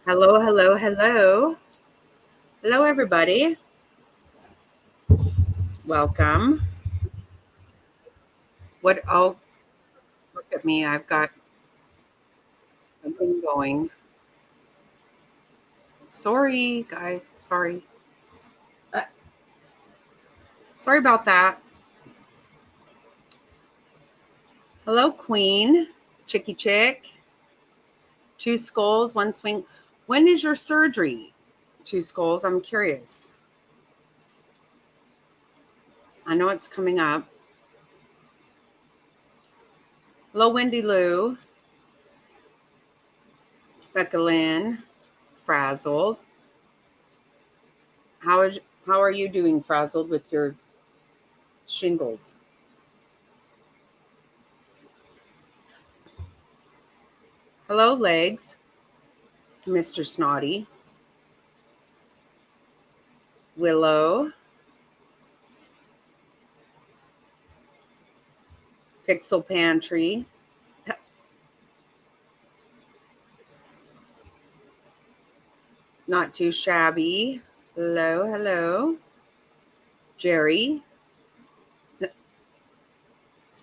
Hello, hello, hello. Hello, everybody. Welcome. What? Oh, look at me. I've got something going. Sorry, guys. Sorry. Uh, sorry about that. Hello, Queen. Chicky Chick. Two skulls, one swing. When is your surgery? Two skulls. I'm curious. I know it's coming up. Hello, Wendy Lou. Becca Lynn. Frazzled. How is? How are you doing, Frazzled, with your shingles? Hello, Legs. Mr. Snotty. Willow. Pixel Pantry. Not too shabby. Hello, hello. Jerry.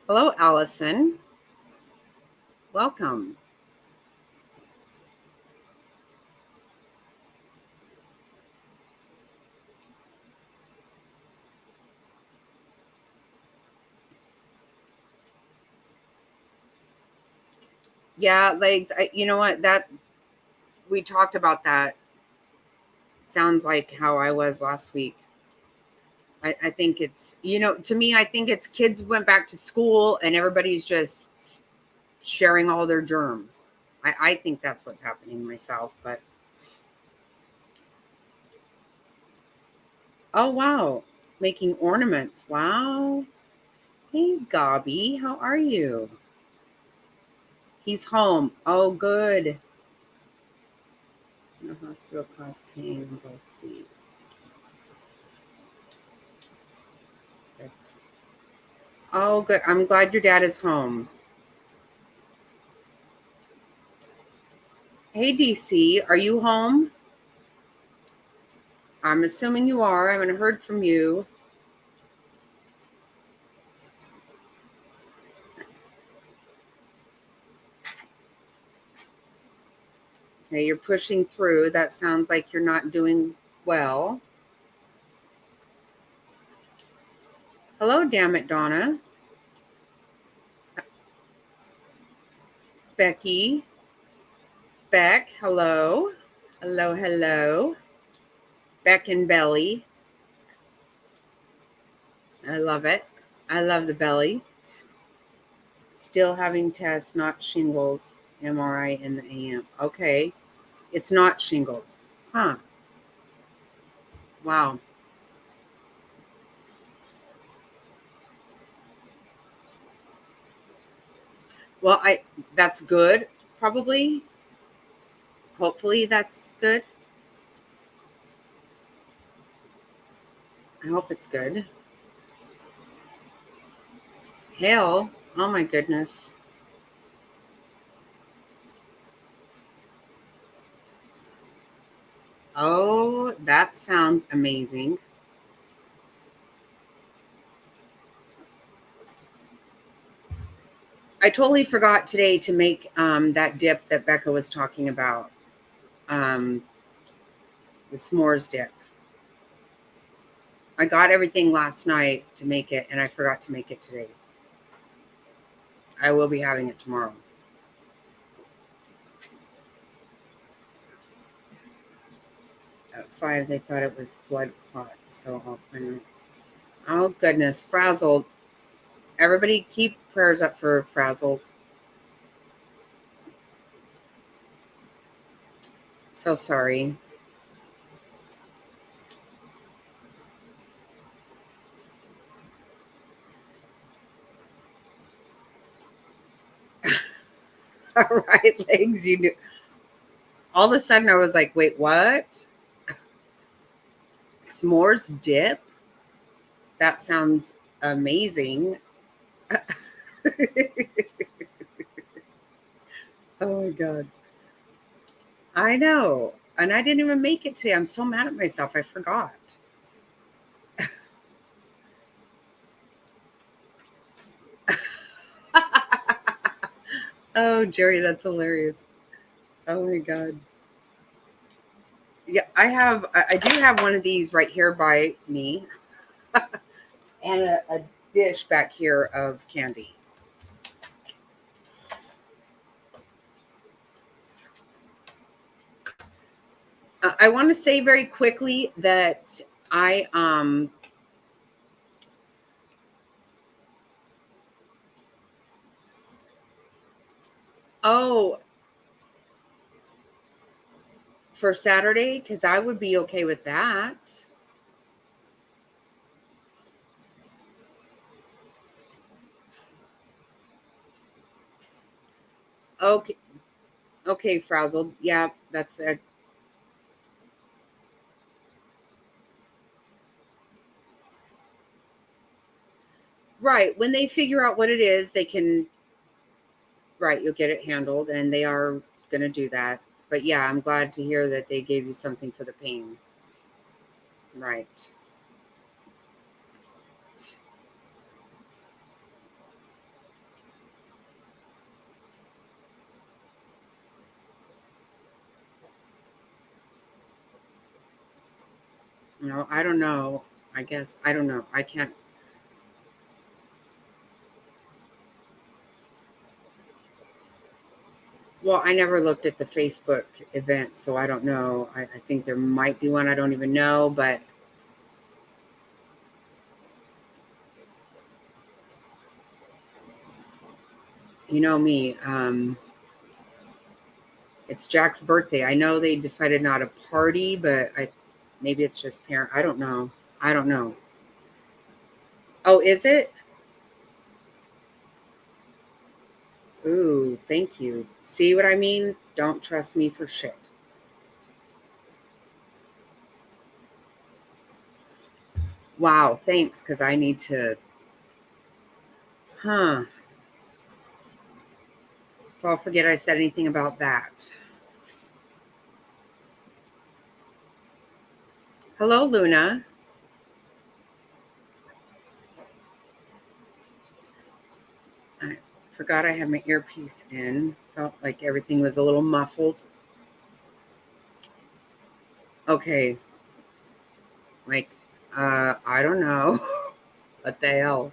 Hello, Allison. Welcome. Yeah, Legs. You know what? That we talked about that. Sounds like how I was last week. I think it's, to me, I think it's kids went back to school and everybody's just sharing all their germs. I think that's what's happening myself, but. Oh, wow. Making ornaments. Wow. Hey, Gobby. How are you? He's home. Oh, good. The hospital caused pain in both feet. Oh, good. I'm glad your dad is home. Hey, DC, are you home? I'm assuming you are. I haven't heard from you. Okay, you're pushing through. That sounds like you're not doing well. Hello, damn it, Donna. Becky. Beck, hello. Hello, hello. Beck and Belly. I love it. I love the belly. Still having tests, not shingles, MRI in the AM. Okay. It's not shingles. Huh. Wow. Well, that's good, probably. Hopefully that's good. I hope it's good. Hail. Oh my goodness. Oh, that sounds amazing. I totally forgot today to make that dip that Becca was talking about. Um, the s'mores dip. I got everything last night to make it, and I forgot to make it today. I will be having it tomorrow. At 5, they thought it was blood clots, so I'll find it. Oh, goodness. Frazzled. Everybody keep prayers up for Frazzled. So sorry. All right, Legs, you knew. All of a sudden, I was like, wait, what? S'mores dip? That sounds amazing. Oh, my God. I know. And I didn't even make it today. I'm so mad at myself. I forgot. Oh, Jerry, that's hilarious. Oh my God. Yeah, I do have one of these right here by me and a dish back here of candy. I want to say very quickly that I, oh, for Saturday, because I would be okay with that. Okay, okay, frazzled. Yeah, that's a right. When they figure out what it is, they can, right, you'll get it handled, and they are going to do that. But yeah, I'm glad to hear that they gave you something for the pain. Right. No, I don't know. I guess I don't know. I can't. Well, I never looked at the Facebook event, so I don't know. I think there might be one. I don't even know, but you know me. It's Jack's birthday. I know they decided not to party, but maybe it's just parent. I don't know. I don't know. Oh, is it? Ooh, thank you. See what I mean? Don't trust me for shit. Wow, thanks, because I need to. Huh. So I'll forget I said anything about that. Hello, Luna. I forgot I had my earpiece in. Felt like everything was a little muffled. Okay, like, I don't know. What the hell?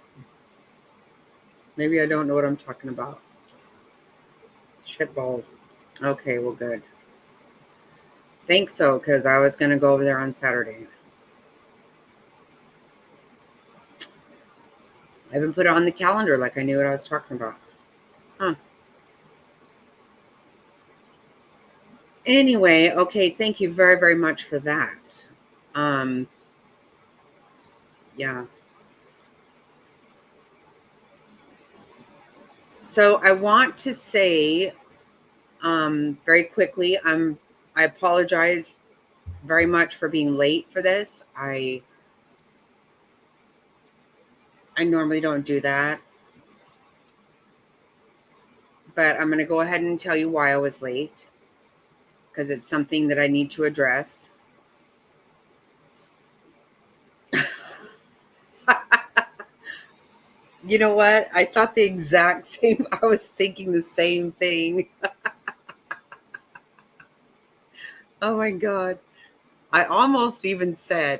Maybe I don't know what I'm talking about. Shit balls. Okay, well, good. Think so, because I was going to go over there on Saturday. I haven't put it on the calendar like I knew what I was talking about. Huh. Anyway, okay, thank you very, very much for that. Um, yeah. So I want to say very quickly, I apologize very much for being late for this. I normally don't do that, but I'm going to go ahead and tell you why I was late because it's something that I need to address. You know what? I thought the exact same. I was thinking the same thing. Oh my god. I almost even said,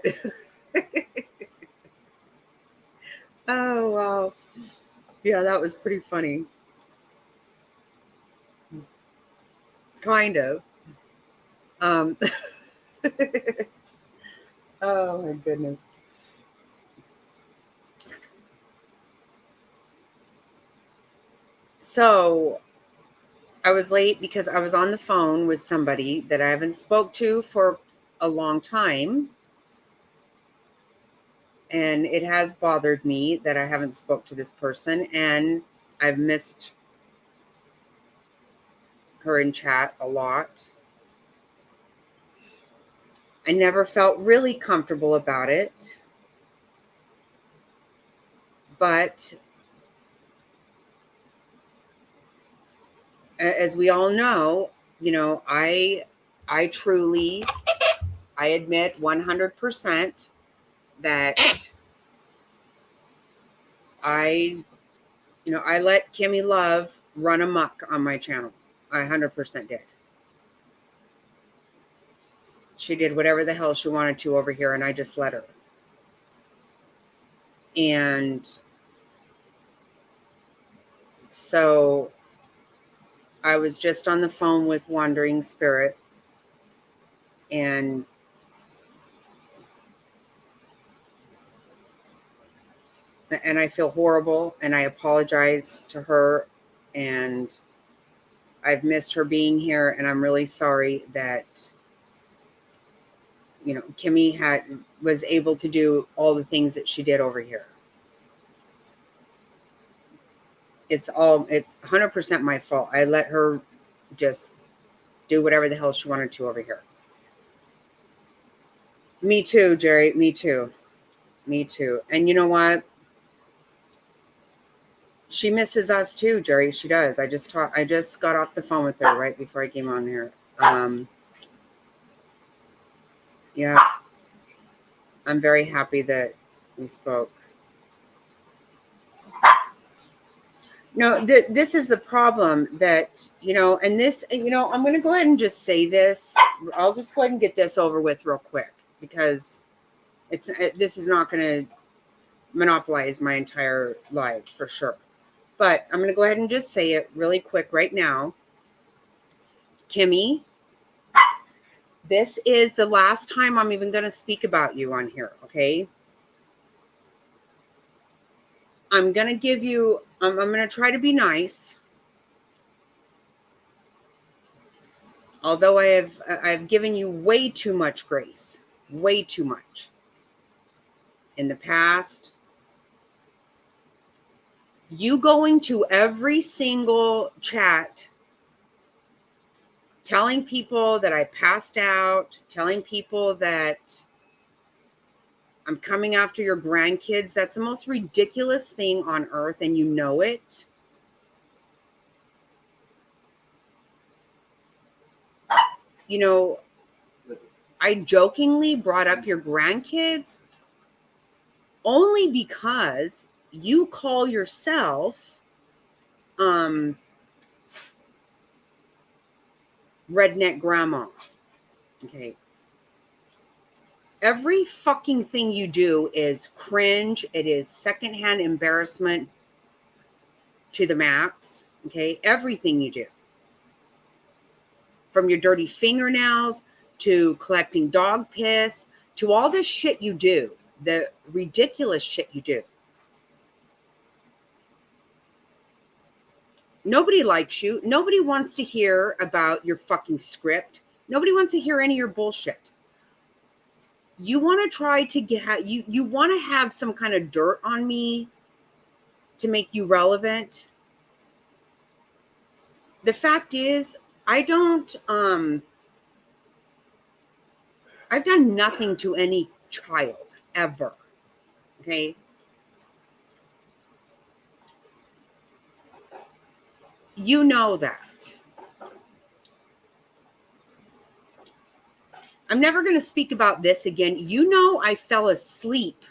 "Oh wow." Yeah, that was pretty funny. Kind of. Um oh my goodness. So, I was late because I was on the phone with somebody that I haven't spoke to for a long time, and it has bothered me that I haven't spoke to this person, and I've missed her in chat a lot. I never felt really comfortable about it, but as we all know, I I admit 100% that I let Kimmy Love run amok on my channel. I 100% did. She did whatever the hell she wanted to over here, and I just let her. And so I was just on the phone with Wandering Spirit, and I feel horrible, and I apologize to her, and I've missed her being here, and I'm really sorry that Kimmy was able to do all the things that she did over here. It's 100% my fault. I let her just do whatever the hell she wanted to over here. Me too, Jerry. Me too. And you know what? She misses us too, Jerry. She does. I just got off the phone with her right before I came on here. Yeah. I'm very happy that we spoke. No, this is the problem that, and this, I'm going to go ahead and just say this. I'll just go ahead and get this over with real quick, because this is not going to monopolize my entire life for sure. But I'm going to go ahead and just say it really quick right now. Kimmy, this is the last time I'm even going to speak about you on here, okay? I'm going to give you, I'm going to try to be nice. Although I've given you way too much grace, way too much in the past. You going to every single chat, telling people that I passed out, telling people that I'm coming after your grandkids. That's the most ridiculous thing on earth, and you know it. I jokingly brought up your grandkids only because you call yourself redneck grandma. Okay. Every fucking thing you do is cringe. It is secondhand embarrassment to the max. Okay. Everything you do. From your dirty fingernails to collecting dog piss to all this shit you do. The ridiculous shit you do. Nobody likes you. Nobody wants to hear about your fucking script. Nobody wants to hear any of your bullshit. You want to try to get, you want to have some kind of dirt on me to make you relevant. The fact is, I've done nothing to any child ever. Okay. You know that. I'm never going to speak about this again. You know, I fell asleep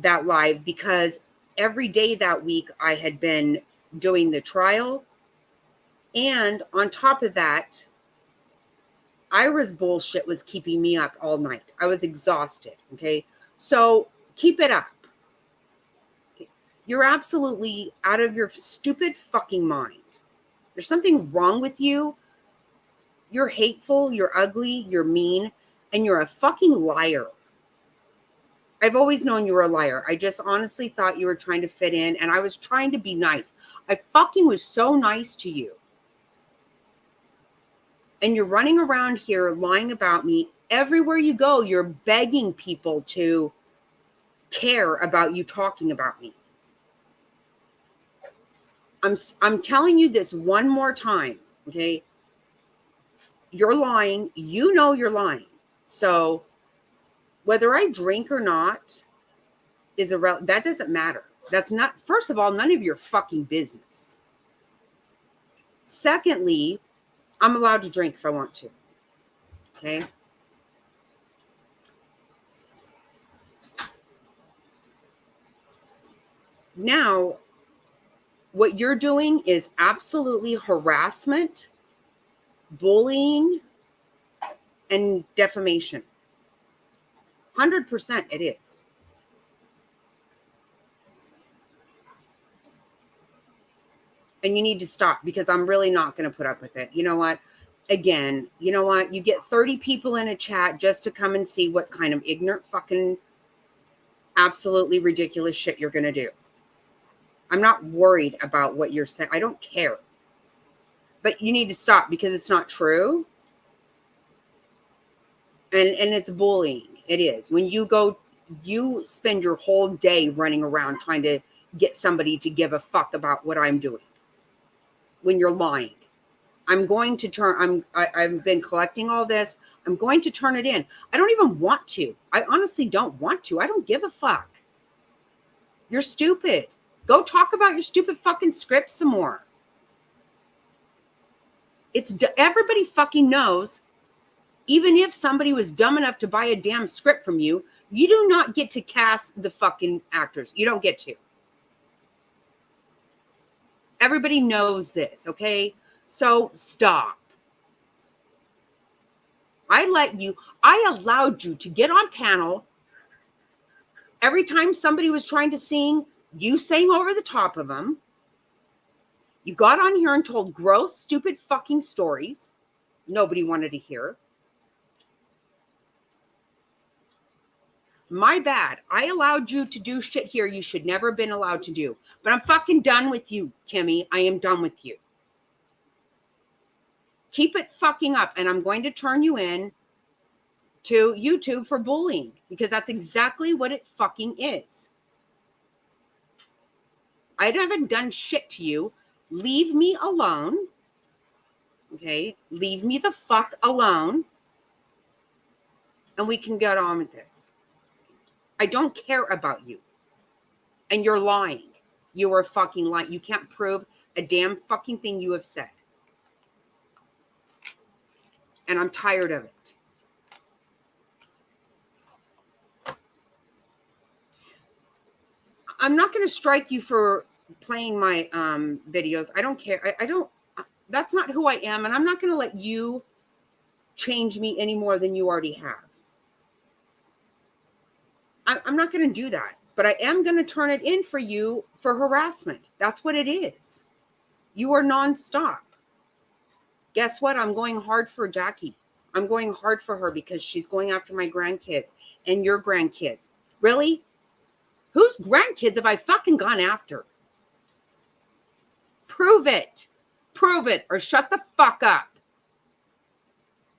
that live because every day that week I had been doing the trial. And on top of that, Ira's bullshit was keeping me up all night. I was exhausted. Okay. So keep it up. You're absolutely out of your stupid fucking mind. There's something wrong with you. You're hateful, you're ugly, you're mean, and you're a fucking liar. I've always known you were a liar. I just honestly thought you were trying to fit in, and I was trying to be nice. I fucking was so nice to you. And you're running around here lying about me. Everywhere you go, you're begging people to care about you talking about me. I'm telling you this one more time, okay? You're lying. You know you're lying. So whether I drink or not that doesn't matter. That's not, first of all, none of your fucking business. Secondly, I'm allowed to drink if I want to. Okay? Now, what you're doing is absolutely harassment, bullying, and defamation. 100% it is. And you need to stop because I'm really not going to put up with it. You know what? Again, you know what? You get 30 people in a chat just to come and see what kind of ignorant fucking absolutely ridiculous shit you're going to do. I'm not worried about what you're saying. I don't care. But you need to stop because it's not true. And it's bullying. It is. When you spend your whole day running around trying to get somebody to give a fuck about what I'm doing. When you're lying. I've been collecting all this. I'm going to turn it in. I don't even want to. I honestly don't want to. I don't give a fuck. You're stupid. Go talk about your stupid fucking script some more. Everybody fucking knows, even if somebody was dumb enough to buy a damn script from you, you do not get to cast the fucking actors. You don't get to. Everybody knows this, okay? So stop. I allowed you to get on panel. Every time somebody was trying to sing, you sang over the top of them. You got on here and told gross, stupid fucking stories nobody wanted to hear. My bad. I allowed you to do shit here you should never have been allowed to do. But I'm fucking done with you, Kimmy. I am done with you. Keep it fucking up, and I'm going to turn you in to YouTube for bullying because that's exactly what it fucking is. I haven't done shit to you. Leave me alone. Okay? Leave me the fuck alone. And we can get on with this. I don't care about you. And you're lying. You are fucking lying. You can't prove a damn fucking thing you have said. And I'm tired of it. I'm not going to strike you for playing my videos. I don't care. I don't. That's not who I am. And I'm not going to let you change me any more than you already have. I'm not going to do that. But I am going to turn it in for you for harassment. That's what it is. You are nonstop. Guess what? I'm going hard for Jackie. I'm going hard for her because she's going after my grandkids and your grandkids. Really? Whose grandkids have I fucking gone after? Prove it. Prove it or shut the fuck up.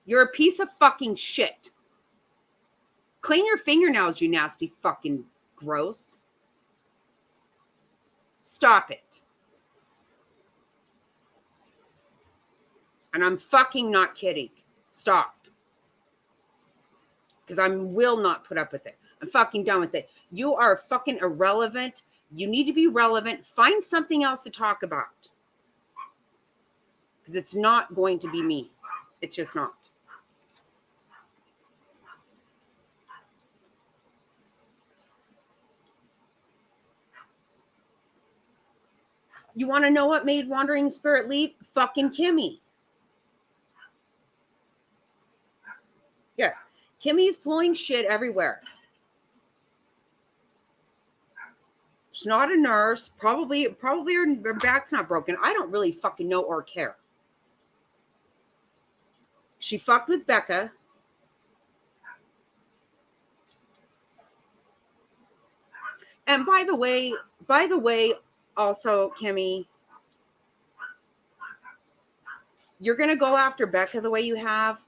You're a piece of fucking shit. Clean your fingernails, you nasty fucking gross. Stop it. And I'm fucking not kidding. Stop. Because I will not put up with it. I'm fucking done with it. You are fucking irrelevant. You need to be relevant. Find something else to talk about. Because it's not going to be me. It's just not. You want to know what made Wandering Spirit leave? Fucking Kimmy. Yes. Kimmy's pulling shit everywhere. She's not a nurse. Probably her back's not broken. I don't really fucking know or care. She fucked with Becca. And by the way, also, Kimmy, you're going to go after Becca the way you have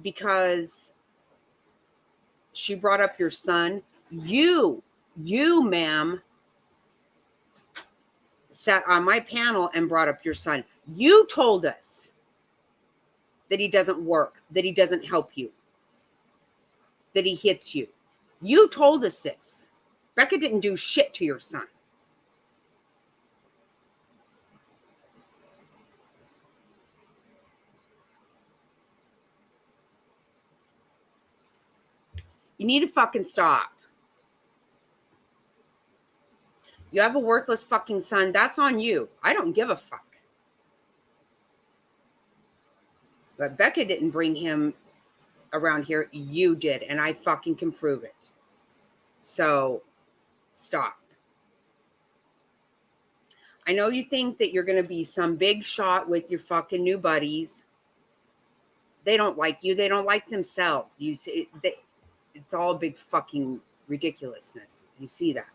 because she brought up your son. You, ma'am, sat on my panel and brought up your son. You told us that he doesn't work, that he doesn't help you, that he hits you. You told us this. Becca didn't do shit to your son. You need to fucking stop. You have a worthless fucking son. That's on you. I don't give a fuck. But Becca didn't bring him around here. You did. And I fucking can prove it. So stop. I know you think that you're going to be some big shot with your fucking new buddies. They don't like you. They don't like themselves. You see, it's all big fucking ridiculousness. You see that.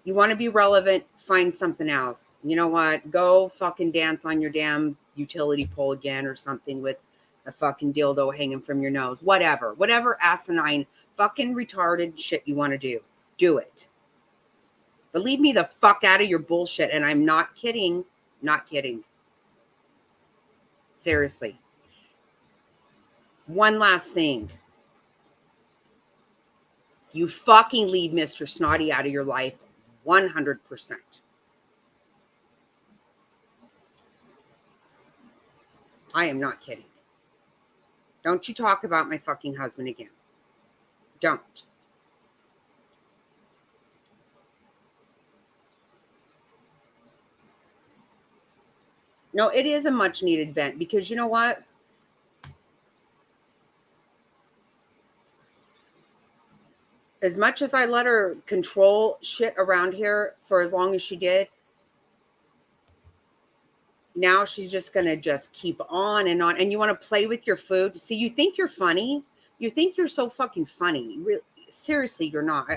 You want to be relevant, find something else. You know what? Go fucking dance on your damn utility pole again or something with a fucking dildo hanging from your nose. Whatever asinine, fucking retarded shit you want to do. Do it. But leave me the fuck out of your bullshit. And I'm not kidding. Not kidding. Seriously. One last thing. You fucking leave Mr. Snotty out of your life 100%. I am not kidding. Don't you talk about my fucking husband again. Don't. No, it is a much needed vent because you know what? As much as I let her control shit around here for as long as she did, now she's just going to just keep on. And you want to play with your food. See, you think you're funny. You think you're so fucking funny. Really, seriously, you're not.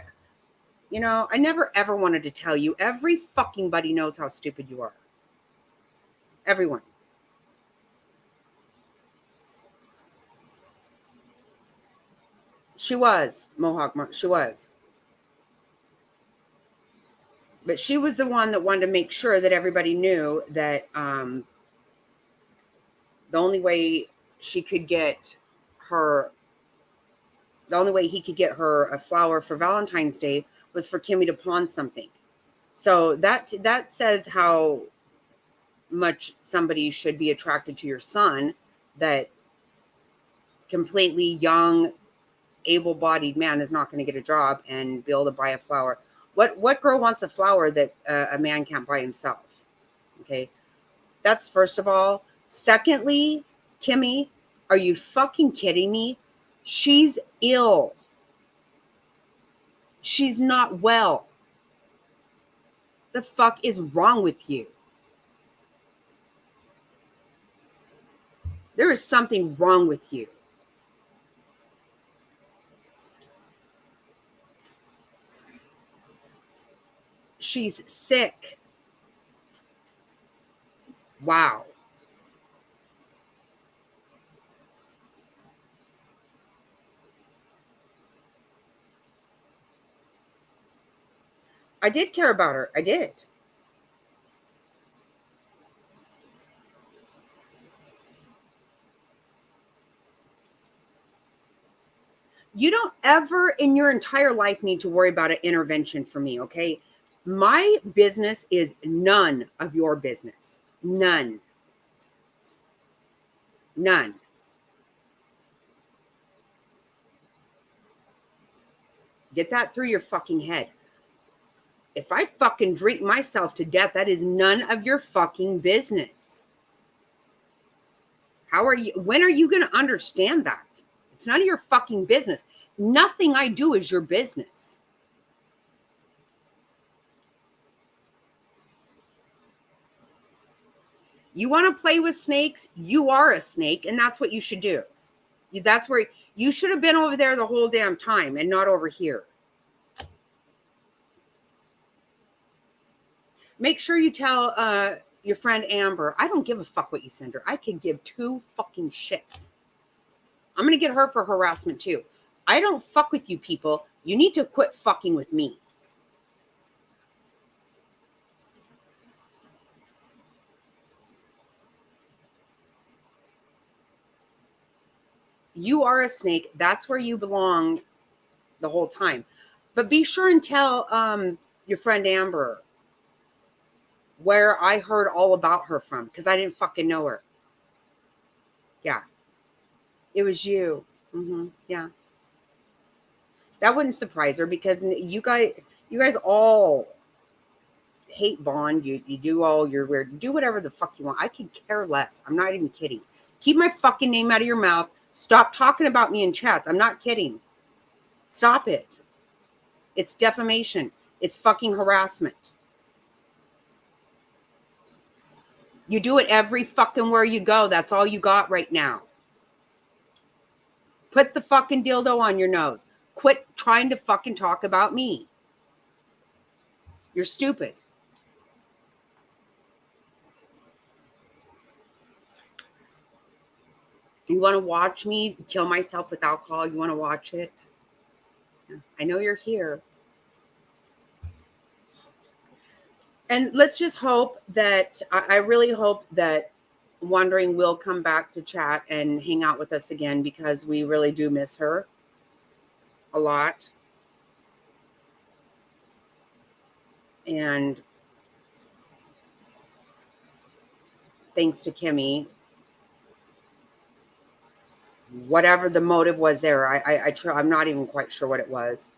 You know, I never ever wanted to tell you. Every fucking buddy knows how stupid you are. Everyone. She was, Mohawk. She was. But she was the one that wanted to make sure that everybody knew that the only way she could get her, the only way he could get her a flower for Valentine's Day was for Kimmy to pawn something. So that says how much somebody should be attracted to your son, that completely young, able-bodied man is not going to get a job and be able to buy a flower. What girl wants a flower that a man can't buy himself? Okay, that's first of all. Secondly, Kimmy, are you fucking kidding me? She's ill. She's not well. The fuck is wrong with you? There is something wrong with you. She's sick. Wow. I did care about her. I did. You don't ever in your entire life need to worry about an intervention for me, okay? My business is none of your business. None. None. Get that through your fucking head. If I fucking drink myself to death, that is none of your fucking business. When are you going to understand that? It's none of your fucking business. Nothing I do is your business. You want to play with snakes? You are a snake, and that's what you should do. That's where you should have been over there the whole damn time and not over here. Make sure you tell your friend Amber, I don't give a fuck what you send her. I can give two fucking shits. I'm going to get her for harassment too. I don't fuck with you people. You need to quit fucking with me. You are a snake. That's where you belong the whole time. But be sure and tell your friend Amber where I heard all about her from, because I didn't fucking know her. Yeah. It was you. Yeah. That wouldn't surprise her because you guys all hate Bond. You do all your weird, do whatever the fuck you want. I could care less. I'm not even kidding. Keep my fucking name out of your mouth. Stop talking about me in chats. I'm not kidding. Stop it. It's defamation. It's fucking harassment. You do it every fucking where you go. That's all you got right now. Put the fucking dildo on your nose. Quit trying to fucking talk about me. You're stupid. You want to watch me kill myself with alcohol? You want to watch it? I know you're here. And let's just hope that, I really hope that Wandering will come back to chat and hang out with us again, because we really do miss her a lot. And thanks to Kimmy, whatever the motive was there, I'm not even quite sure what it was.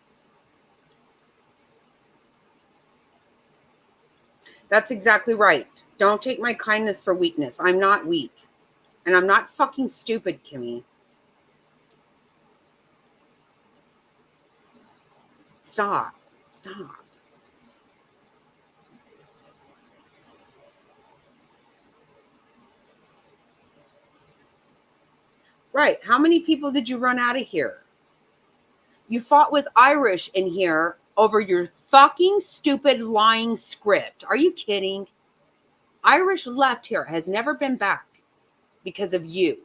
That's exactly right. Don't take my kindness for weakness. I'm not weak. And I'm not fucking stupid, Kimmy. Stop. Stop. Right. How many people did you run out of here? You fought with Irish in here over your fucking stupid lying script. Are you kidding? Irish left here, has never been back because of you.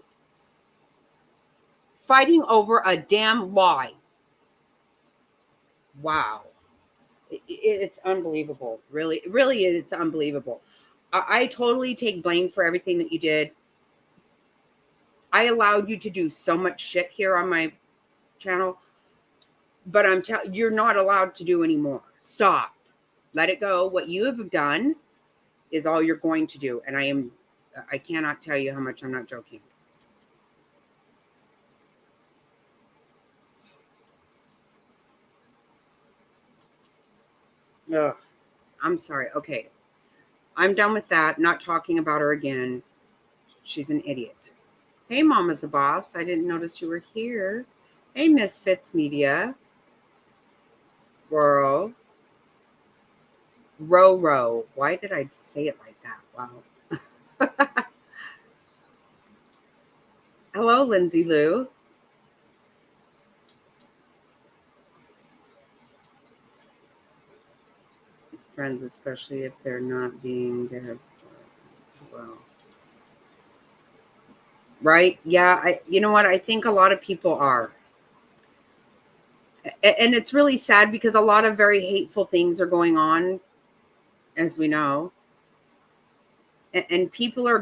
Fighting over a damn lie. Wow. It's unbelievable. Really, really, it's unbelievable. I totally take blame for everything that you did. I allowed you to do so much shit here on my channel, but you're not allowed to do anymore. Stop. Let it go. What you have done is all you're going to do. And I cannot tell you how much I'm not joking. Ugh. I'm sorry. Okay. I'm done with that. Not talking about her again. She's an idiot. Hey, Mama's a boss. I didn't notice you were here. Hey, Misfits Media. Roro. Roro. Why did I say it like that? Wow. Hello, Lindsay Lou. It's friends, especially if they're not being there. Well, right? Yeah. You know what? I think a lot of people are. And it's really sad because a lot of very hateful things are going on, as we know. And people are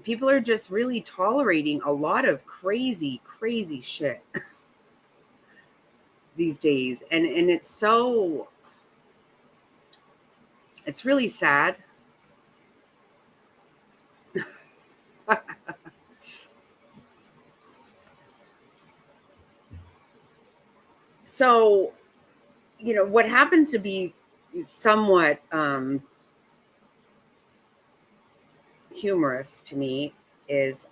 people are just really tolerating a lot of crazy, crazy shit these days. And it's really sad. So, what happens to be somewhat humorous to me is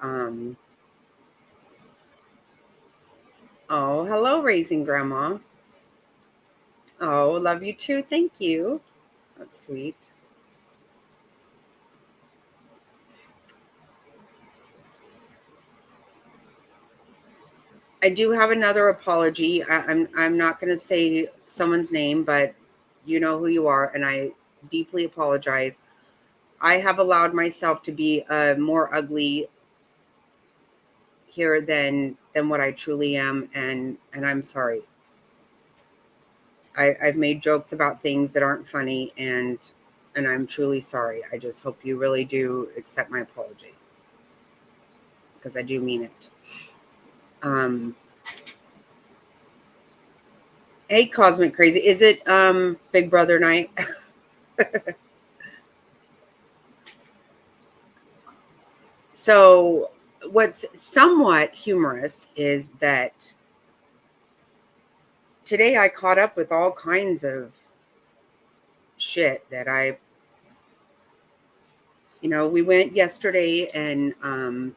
oh, hello, Raising Grandma. Oh, love you too. Thank you. That's sweet. I do have another apology. I'm not going to say someone's name, but you know who you are, and I deeply apologize. I have allowed myself to be more ugly here than what I truly am, and I'm sorry. I've made jokes about things that aren't funny, and I'm truly sorry. I just hope you really do accept my apology, because I do mean it. Hey, Cosmic Crazy. Is it Big Brother night? So what's somewhat humorous is that today I caught up with all kinds of shit that we went yesterday and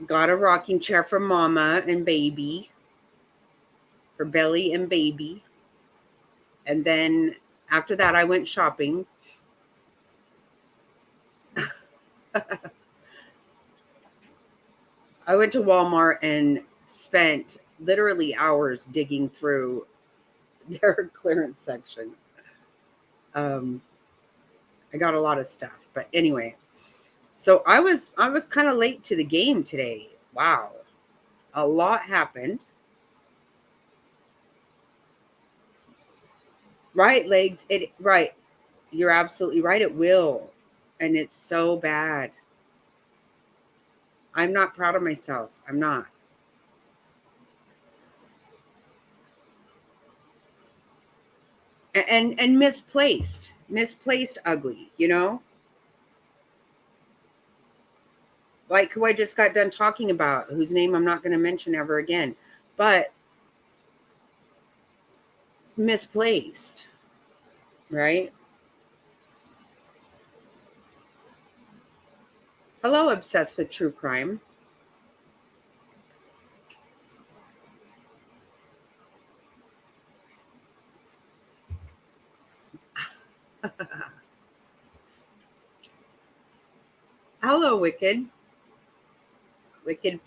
got a rocking chair for mama and baby, for Belly and baby. And then after that, I went shopping. I went to Walmart and spent literally hours digging through their clearance section. I got a lot of stuff, but anyway, so I was kind of late to the game today. Wow, a lot happened. Right, legs. It right. You're absolutely right. It will, and it's so bad. I'm not proud of myself. I'm not. And misplaced ugly, like who I just got done talking about, whose name I'm not going to mention ever again, but misplaced, right? Hello, obsessed with true crime. Hello, Wicked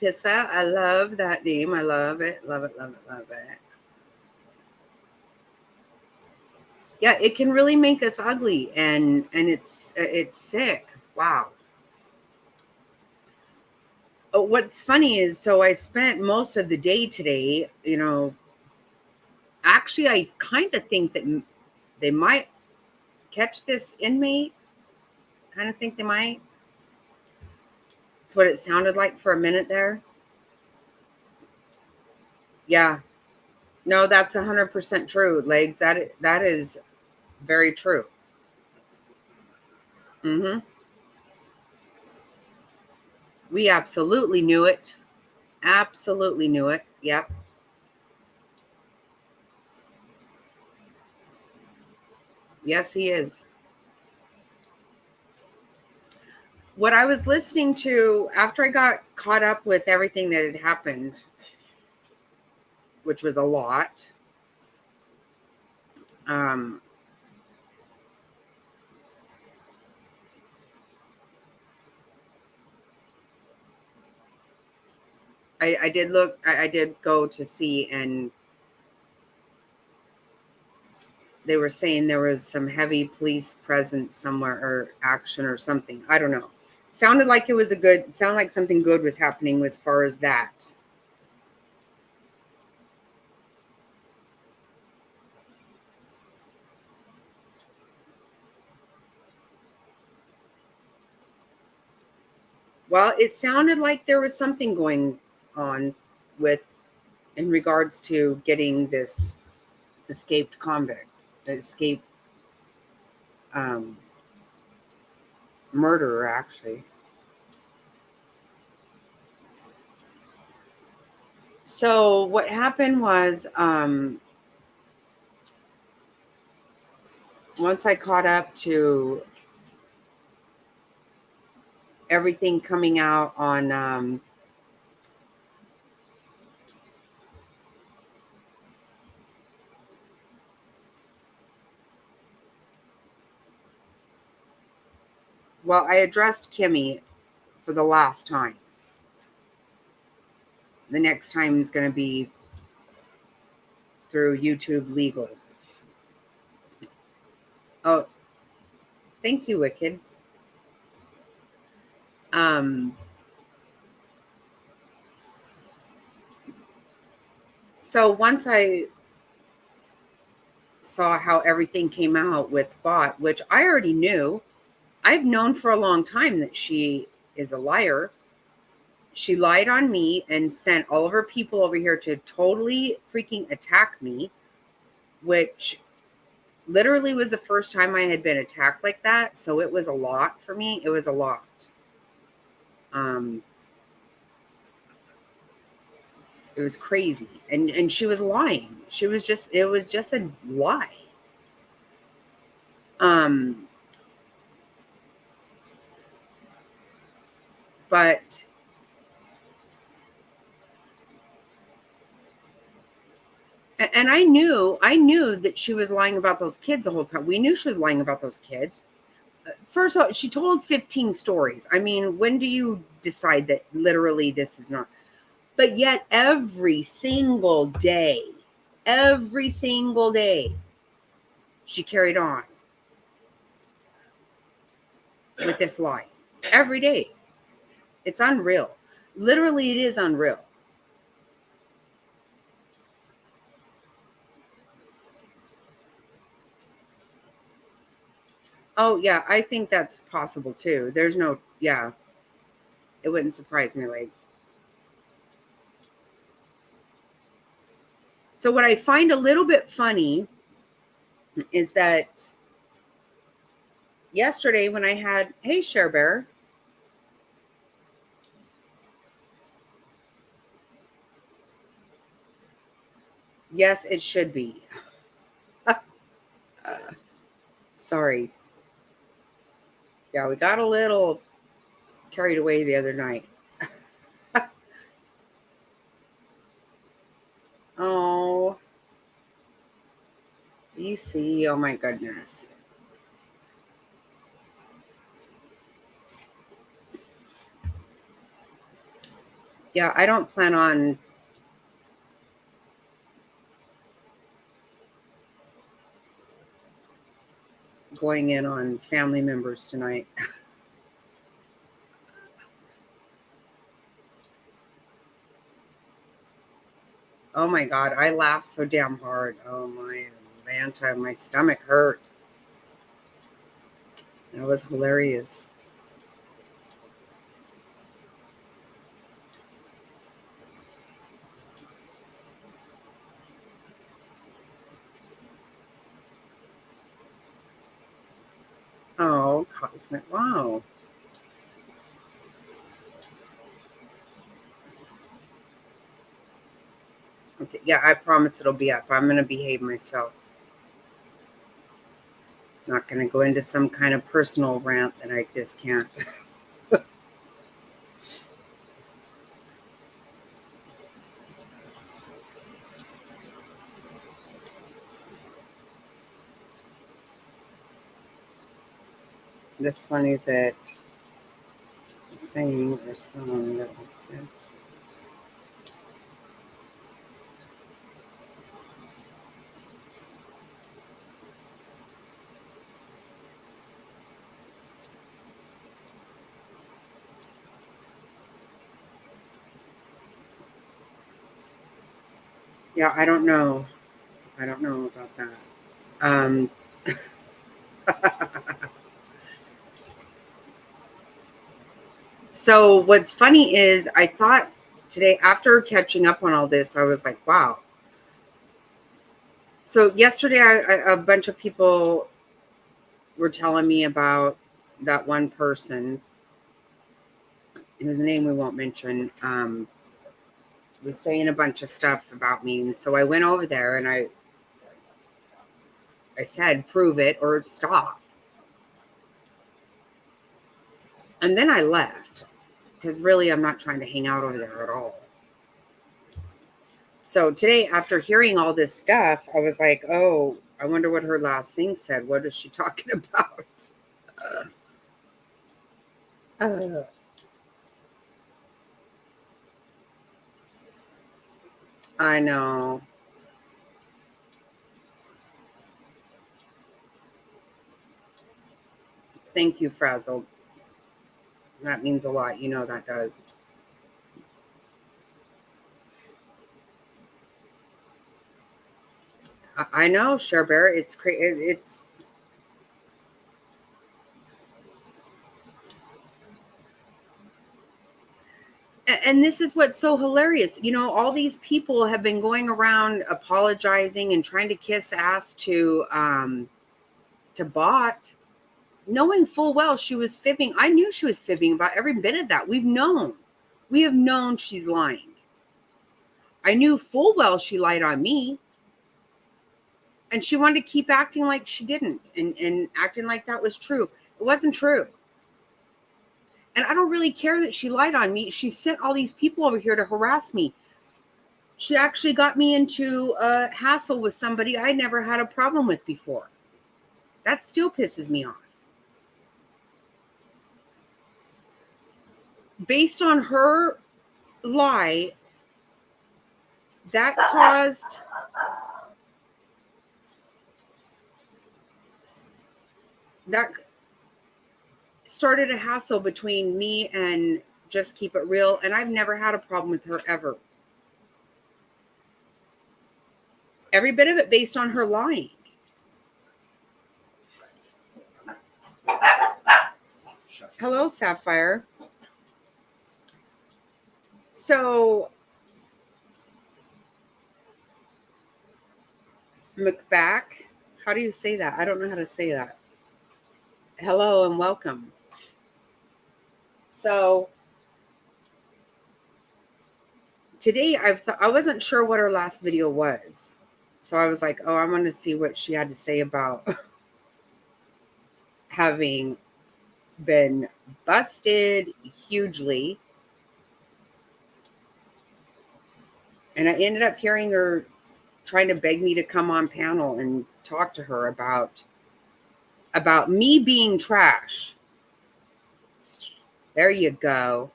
Pissa. I love that name. I love it. Love it, love it, love it. Yeah, it can really make us ugly, and it's sick. Wow. What's funny is, so I spent most of the day today, actually I kind of think that they might catch this inmate. Kind of think they might. That's what it sounded like for a minute there. Yeah. No, that's 100% true, legs. That is very true. Mhm. We absolutely knew it. Absolutely knew it. Yep. Yes, he is. What I was listening to after I got caught up with everything that had happened, which was a lot, um, I did look, I did go to see, and they were saying there was some heavy police presence somewhere, or action or something. I don't know. Sounded like it was sounded like something good was happening as far as that. Well, it sounded like there was something going on with, in regards to getting this escaped convict, escaped um, murderer, actually. So what happened was, once I caught up to everything coming out on, well, I addressed Kimmy for the last time. The next time is going to be through YouTube Legal. Oh, thank you, Wicked. Um, so once I saw how everything came out with Bot, which I already knew, I've known for a long time that she is a liar. She lied on me and sent all of her people over here to totally freaking attack me, which literally was the first time I had been attacked like that. So it was a lot for me. It was a lot. Um, It was crazy. And she was lying. It was just a lie. But and I knew that she was lying about those kids the whole time. We knew she was lying about those kids. First of all, she told 15 stories. I mean, when do you decide that literally this is not? But yet every single day, she carried on with this lie. Every day. It's unreal. Literally, it is unreal. Oh, yeah, I think that's possible too. There's no, yeah, it wouldn't surprise me, legs. So, what I find a little bit funny is that yesterday when I had, hey, Share Bear. Yes, it should be. Sorry. Yeah, we got a little carried away the other night. Oh, DC. Oh, my goodness. Yeah, I don't plan on going in on family members tonight. Oh my God, I laughed so damn hard. Oh my Atlanta, my stomach hurt. That was hilarious. Oh, Cosmic. Wow. Okay, yeah, I promise it'll be up. I'm going to behave myself. Not going to go into some kind of personal rant that I just can't. It's funny that the saying or song that was said. Yeah, I don't know. I don't know about that. Um, so what's funny is I thought today after catching up on all this, I was like, wow. So yesterday, a bunch of people were telling me about that one person whose name we won't mention. Was saying a bunch of stuff about me, and so I went over there and I said, prove it or stop. And then I left because really I'm not trying to hang out over there at all. So today, after hearing all this stuff, I was like, oh, I wonder what her last thing said. What is she talking about? Uh, I know. Thank you, Frazzled. That means a lot. You know that does. I know, Cher Bear. It's crazy. It's and this is what's so hilarious. You know, all these people have been going around apologizing and trying to kiss ass to Bot, knowing full well she was fibbing. I knew she was fibbing about every bit of that. We have known she's lying. I knew full well she lied on me. And she wanted to keep acting like she didn't and acting like that was true. It wasn't true. And I don't really care that she lied on me. She sent all these people over here to harass me. She actually got me into a hassle with somebody I never had a problem with before. That still pisses me off. Based on her lie, that started a hassle between me and Just Keep It Real, and I've never had a problem with her ever. Every bit of it based on her lying. Hello, Sapphire. So, McBack, how do you say that? I don't know how to say that. Hello and welcome. So, today I wasn't sure what her last video was. So I was like, oh, I want to see what she had to say about having been busted hugely. And I ended up hearing her trying to beg me to come on panel and talk to her about me being trash. There you go.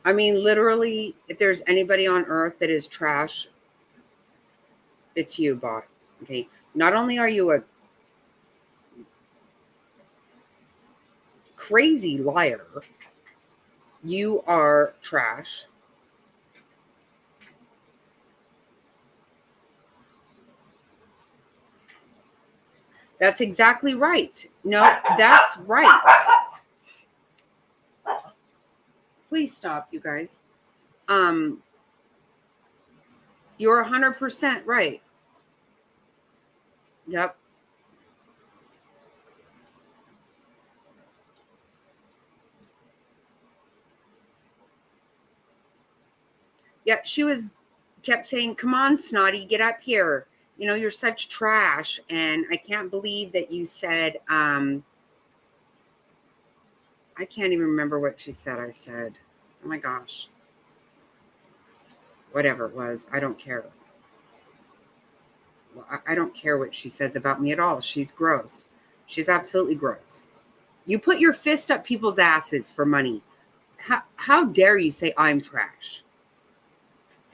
I mean, literally, if there's anybody on earth that is trash, it's you, bot. Okay. Not only are you a crazy liar, you are trash. That's exactly right. No, that's right. Please stop, you guys. You're 100% right. Yep. Yeah, she kept saying, come on, Snotty, get up here. You know, you're such trash. And I can't believe that you said, I can't even remember what she said. I said, oh my gosh. Whatever it was, I don't care. Well, I don't care what she says about me at all. She's gross. She's absolutely gross. You put your fist up people's asses for money. How dare you say I'm trash?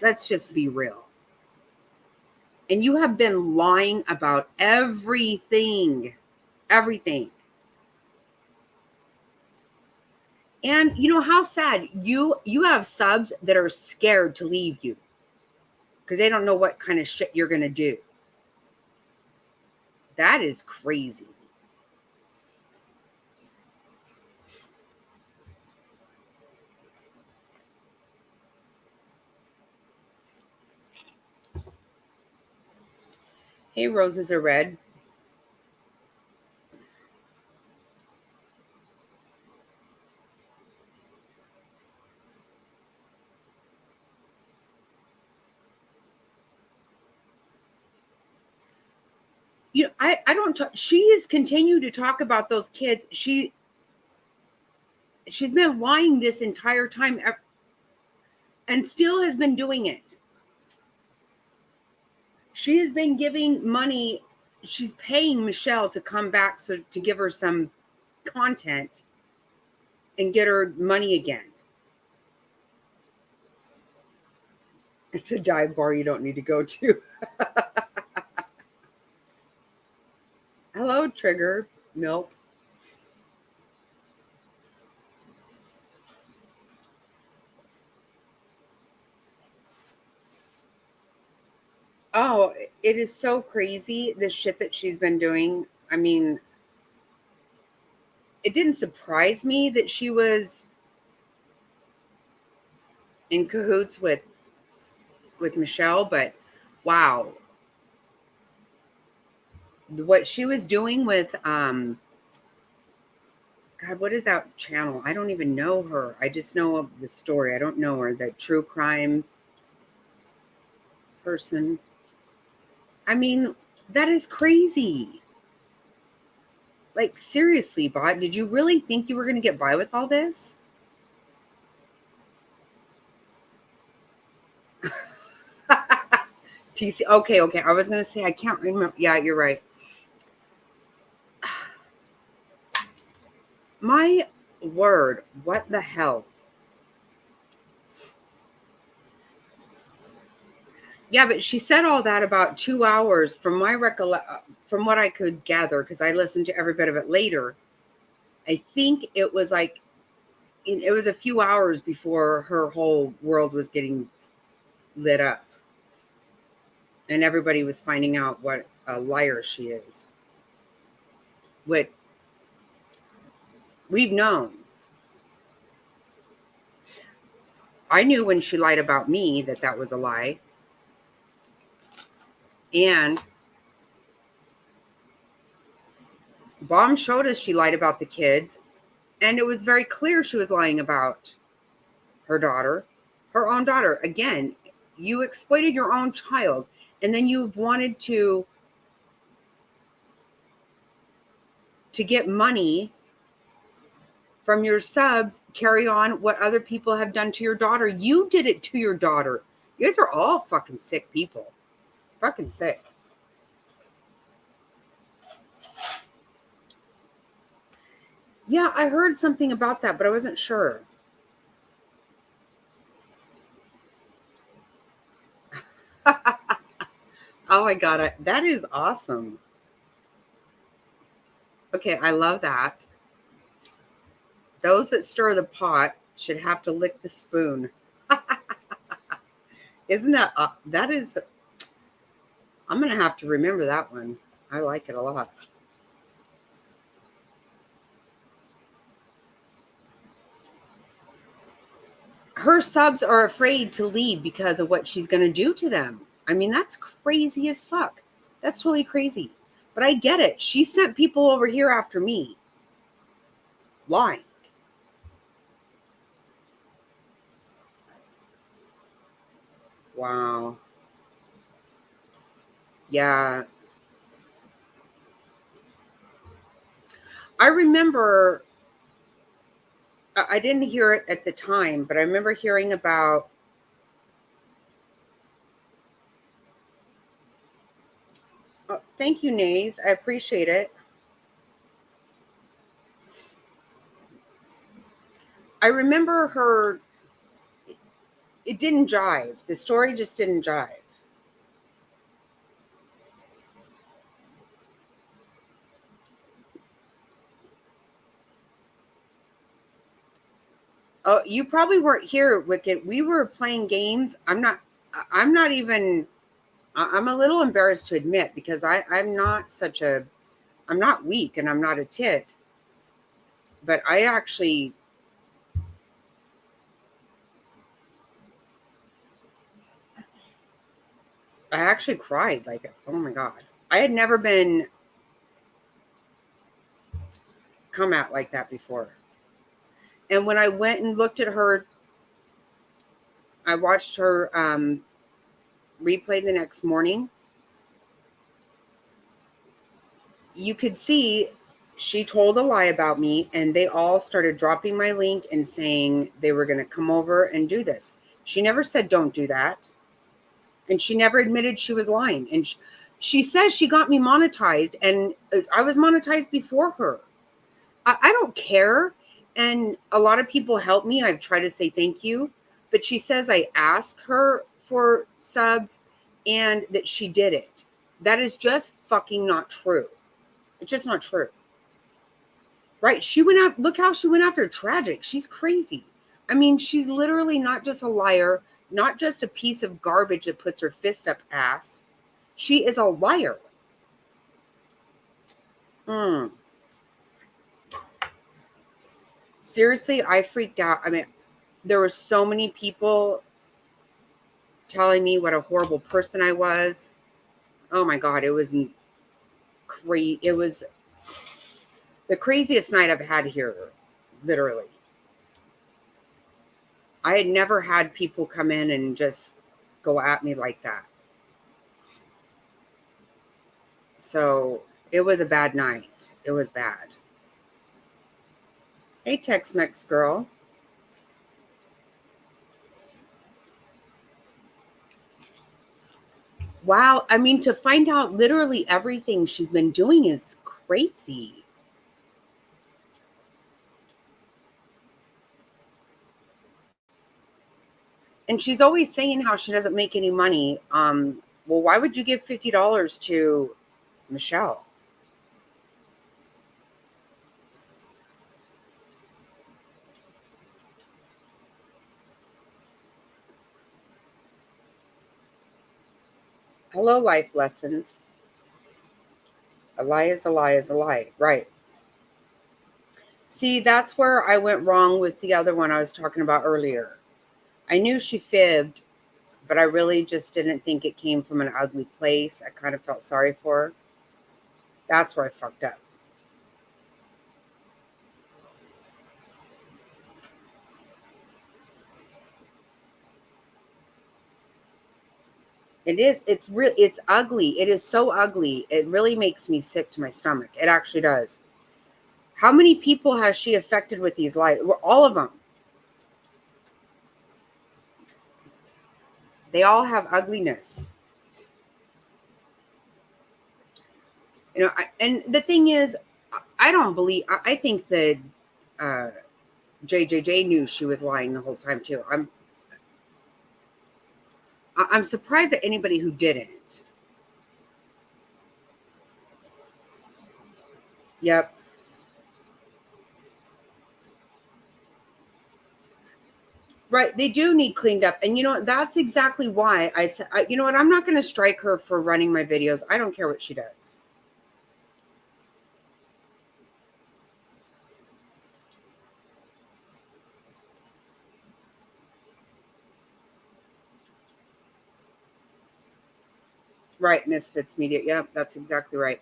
Let's just be real. And you have been lying about everything. Everything. And you know how sad you have subs that are scared to leave you because they don't know what kind of shit you're going to do. That is crazy. Hey, roses are red. You know, I don't talk, she has continued to talk about those kids. She's been lying this entire time and still has been doing it. She has been giving money. She's paying Michelle to come back to give her some content and get her money again. It's a dive bar you don't need to go to. Hello, Trigger. Nope. Oh, it is so crazy, the shit that she's been doing. I mean, it didn't surprise me that she was in cahoots with Michelle, but wow. What she was doing with God, what is that channel? I don't even know her. I just know of the story. I don't know her. That true crime person. I mean, that is crazy. Like, seriously, Bot, did you really think you were going to get by with all this? TC. Okay. I was going to say, I can't remember. Yeah, you're right. My word. What the hell? Yeah, but she said all that about 2 hours from my from what I could gather, because I listened to every bit of it later. I think it was like, it was a few hours before her whole world was getting lit up and everybody was finding out what a liar she is. What we've known. I knew when she lied about me that that was a lie. And Bomb showed us she lied about the kids. And it was very clear she was lying about her daughter, her own daughter. Again, you exploited your own child. And then you wanted to get money from your subs, carry on what other people have done to your daughter. You did it to your daughter. You guys are all fucking sick people. Fucking sick. Yeah, I heard something about that, but I wasn't sure. Oh my God, that is awesome. Okay, I love that. Those that stir the pot should have to lick the spoon. Isn't that, that is, I'm going to have to remember that one. I like it a lot. Her subs are afraid to leave because of what she's going to do to them. I mean, that's crazy as fuck. That's really crazy. But I get it. She sent people over here after me. Why? Wow. Yeah. I remember, I didn't hear it at the time, but I remember hearing about, oh, thank you, Nays. I appreciate it. I remember her, it didn't jive. The story just didn't jive. Oh, you probably weren't here, Wicked. We were playing games. I'm not even, I'm a little embarrassed to admit because I'm not such a, I'm not weak and I'm not a tit, but I actually cried. Like, oh my God. I had never been come at like that before. And when I went and looked at her, I watched her replay the next morning. You could see she told a lie about me, and they all started dropping my link and saying they were going to come over and do this. She never said, don't do that. And she never admitted she was lying. And she says she got me monetized, and I was monetized before her. I don't care. And a lot of people help me. I've tried to say thank you. But she says I asked her for subs and that she did it. That is just fucking not true. It's just not true. Right? She went out, look how she went after Tragic. She's crazy. I mean, she's literally not just a liar, not just a piece of garbage that puts her fist up ass. She is a liar. Mm. Seriously, I freaked out. I mean, there were so many people telling me what a horrible person I was. Oh my God, it was crazy. It was, The craziest night I've had here, literally. I had never had people come in and just go at me like that. So it was a bad night. It was bad. Hey, Tex-Mex girl. Wow. I mean, to find out literally everything she's been doing is crazy. And she's always saying how she doesn't make any money. Well, why would you give $50 to Michelle? Hello, life lessons. A lie is a lie is a lie. Right. See, that's where I went wrong with the other one I was talking about earlier. I knew she fibbed, but I really just didn't think it came from an ugly place. I kind of felt sorry for her. That's where I fucked up. It is. It's real. It's ugly. It is so ugly. It really makes me sick to my stomach. It actually does. How many people has she affected with these lies? All of them. They all have ugliness. And the thing is, I don't believe. I think that uh, JJJ knew she was lying the whole time too. I'm surprised at anybody who didn't. Yep. Right. They do need cleaned up. And that's exactly why I said, you know what? I'm not going to strike her for running my videos. I don't care what she does. Right. Misfits Media. Yep. That's exactly right.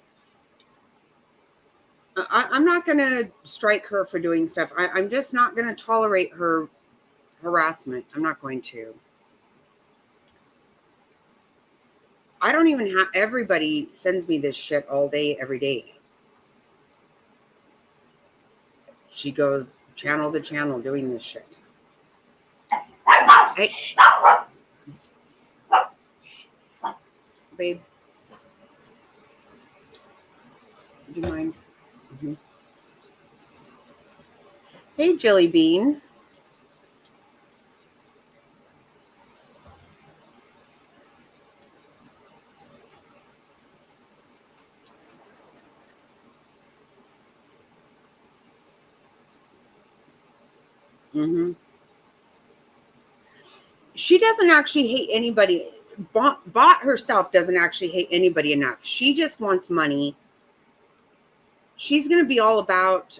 I'm not going to strike her for doing stuff. I'm just not going to tolerate her harassment. I'm not going to. I don't even have, everybody sends me this shit all day, every day. She goes channel to channel doing this shit. Hey, babe, do you mind? Mm-hmm. Hey, Jelly Bean. Mm-hmm. She doesn't actually hate anybody. Bot herself doesn't actually hate anybody enough. She just wants money. She's going to be all about.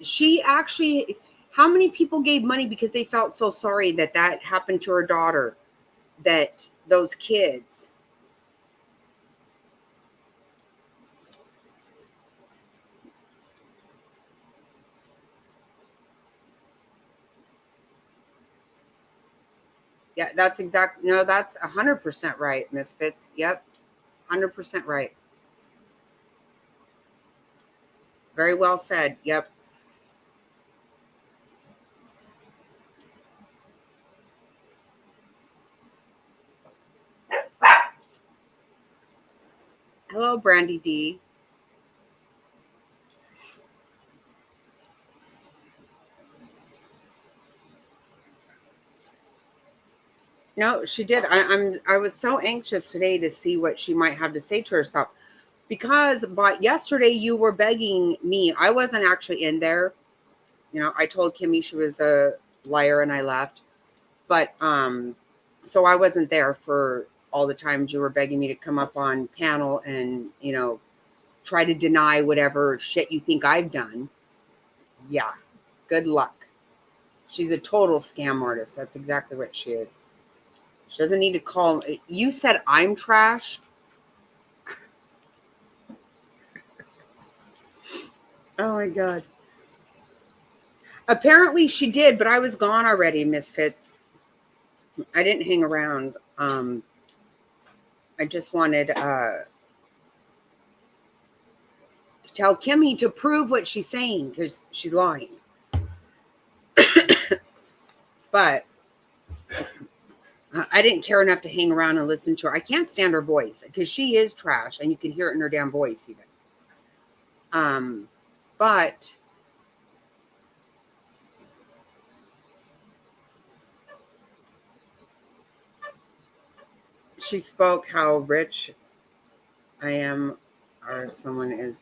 She actually. How many people gave money because they felt so sorry that happened to her daughter? That those kids. Yeah, that's exact. No, that's 100% right, Misfits. Yep, 100% right. Very well said. Yep. Hello, Brandy D. No, she did. I was so anxious today to see what she might have to say to herself because but yesterday you were begging me. I wasn't actually in there. I told Kimmy she was a liar and I left. But so I wasn't there for all the times you were begging me to come up on panel and, try to deny whatever shit you think I've done. Yeah. Good luck. She's a total scam artist. That's exactly what she is. She doesn't need to call. You said I'm trash. Oh my God. Apparently she did, but I was gone already, Misfits. I didn't hang around. I just wanted to tell Kimmy to prove what she's saying because she's lying. But I didn't care enough to hang around and listen to her. I can't stand her voice because she is trash, and you can hear it in her damn voice even. But she spoke how rich I am, or someone is.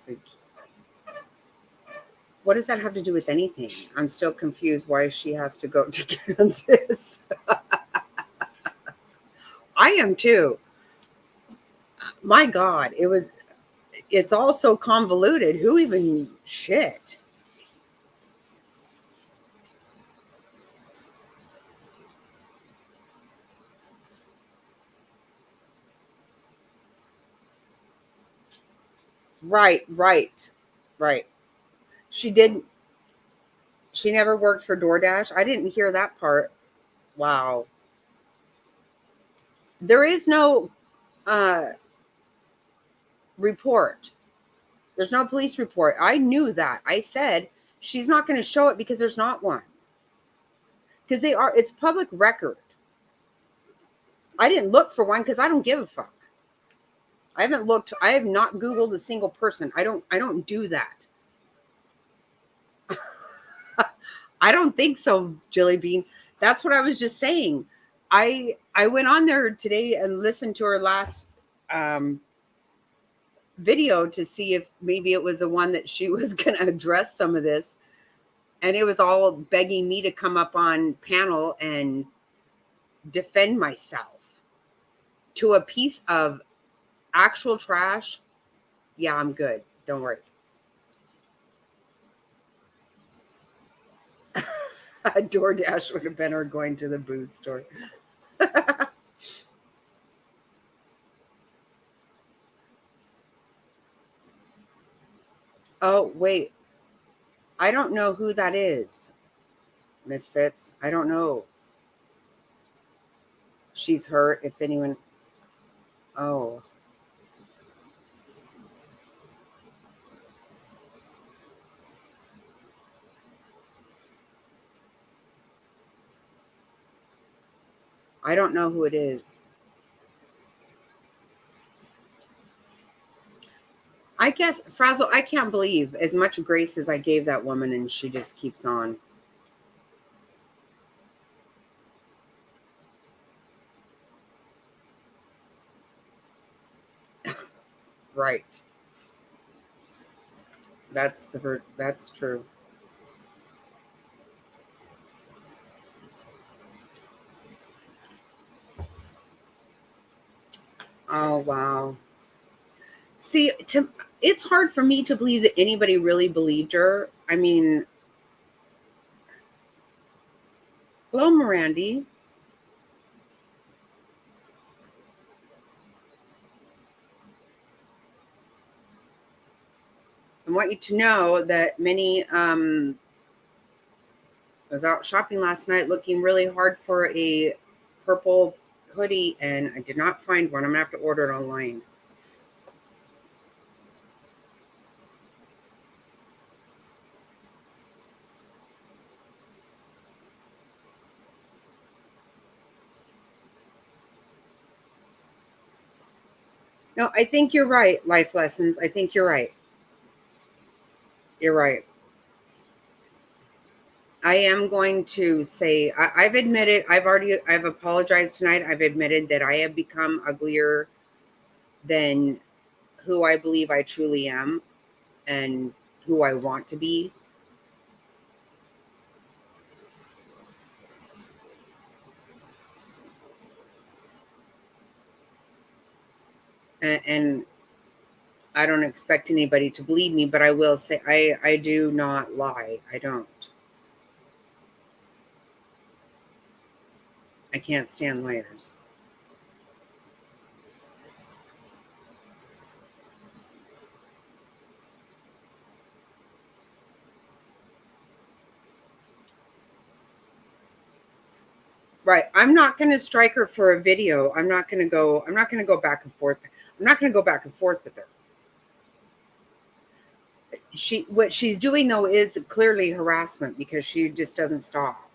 What does that have to do with anything? I'm still confused why she has to go to Kansas. I am too. My God, it's all so convoluted. Who even shit? Right, right, right. She did. She never worked for DoorDash. I didn't hear that part. Wow. There is no uh, report. There's no police report. I knew that. I said she's not going to show it because there's not one. Because it's public record. I didn't look for one because I don't give a fuck. I haven't looked. I have not Googled a single person. I don't do that. I don't think so, Jilly Bean. That's what I was just saying. I went on there today and listened to her last um, video to see if maybe it was the one that she was going to address some of this, and it was all begging me to come up on panel and defend myself to a piece of actual trash. Yeah, I'm good. Don't worry. DoorDash would have been her going to the booze store. Oh, wait. I don't know who that is, Misfits. I don't know. She's hurt. If anyone. Oh, I don't know who it is. I guess, Frazzle, I can't believe as much grace as I gave that woman and she just keeps on. Right. That's true. Oh, wow. See, it's hard for me to believe that anybody really believed her. I mean, hello, Mirandy. I want you to know that many I was out shopping last night looking really hard for a purple hoodie and I did not find one. I'm gonna have to order it online. No, I think you're right, Life Lessons. I think you're right. You're right. I am going to say I've admitted I've apologized tonight. I've admitted that I have become uglier than who I believe I truly am and who I want to be. And I don't expect anybody to believe me, but I will say I do not lie. I don't. I can't stand liars. Right. I'm not going to strike her for a video. I'm not going to go back and forth. I'm not going to go back and forth with her. What she's doing though is clearly harassment because she just doesn't stop.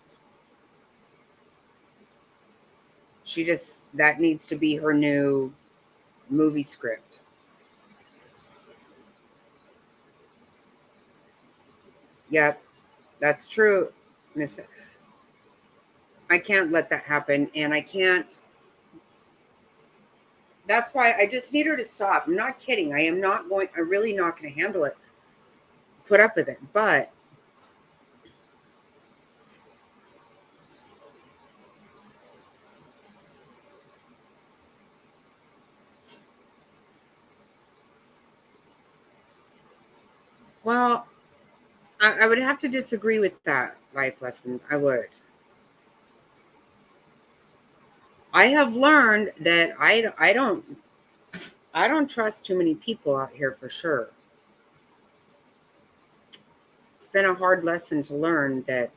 That needs to be her new movie script. Yep. That's true, Miss. I can't let that happen, and I can't. That's why I just need her to stop. I'm not kidding. I'm really not going to handle it. Put up with it, but well, I would have to disagree with that. Life lessons. I would. I have learned that I don't trust too many people out here for sure. It's been a hard lesson to learn that.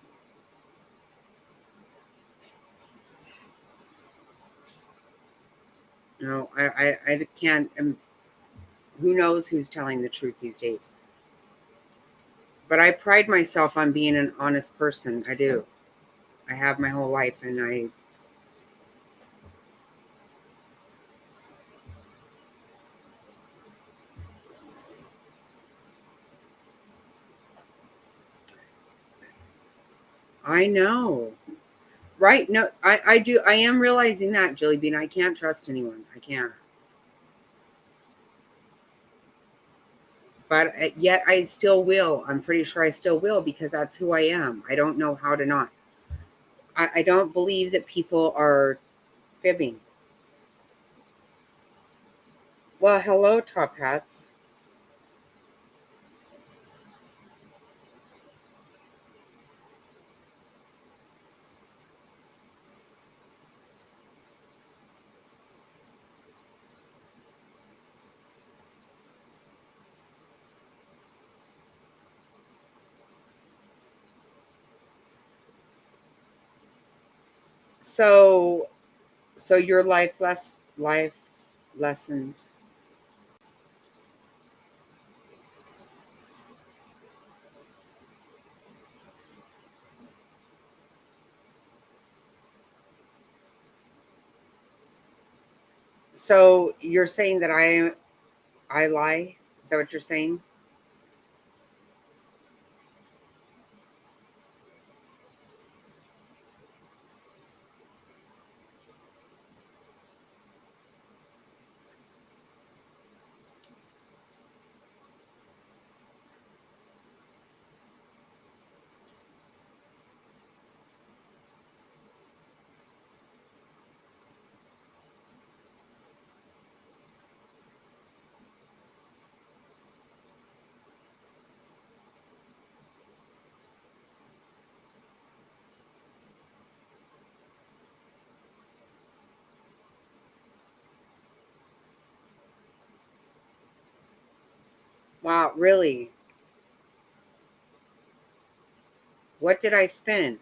I can't. Who knows who's telling the truth these days? But I pride myself on being an honest person. I do. I have my whole life, and I know. Right? No, I do. I am realizing that, Jilly Bean. I can't trust anyone. I can't. But yet I still will. I'm pretty sure I still will because that's who I am. I don't know how to not. I don't believe that people are fibbing. Well, hello, top hats. So, your life lessons. So you're saying that I lie? Is that what you're saying? Wow, really? What did I spend?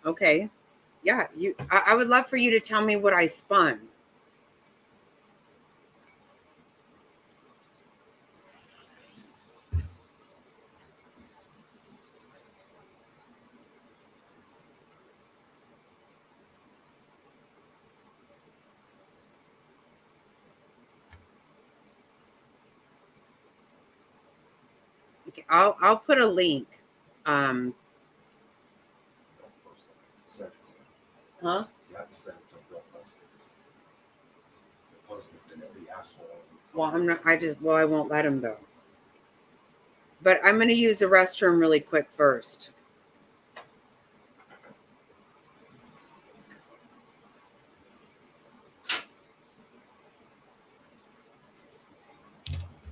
Okay. Yeah, I would love for you to tell me what I spun. Okay, I'll put a link. Um, huh? husband and every asshole. Well, I won't let him though. But I'm going to use the restroom really quick first.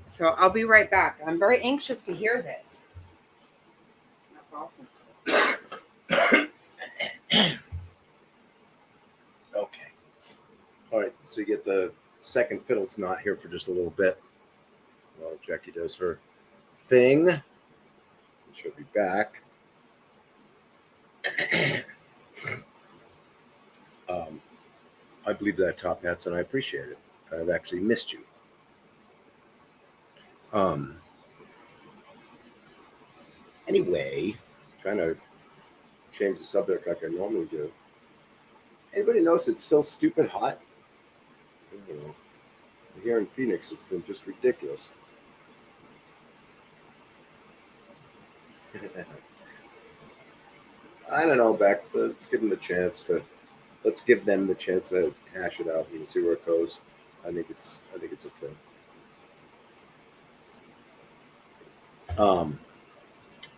So I'll be right back. I'm very anxious to hear this. That's awesome. Okay. All right. So you get the second fiddle snot here for just a little bit while Jackie does her thing. She'll be back. I believe that top hats, and I appreciate it. I've actually missed you. Anyway, trying to change the subject like I normally do. Anybody notice it's still stupid hot? I don't know. Here in Phoenix, it's been just ridiculous. I don't know, Beck. Let's give them the chance to. Let's give them the chance to hash it out and see where it goes. I think it's okay.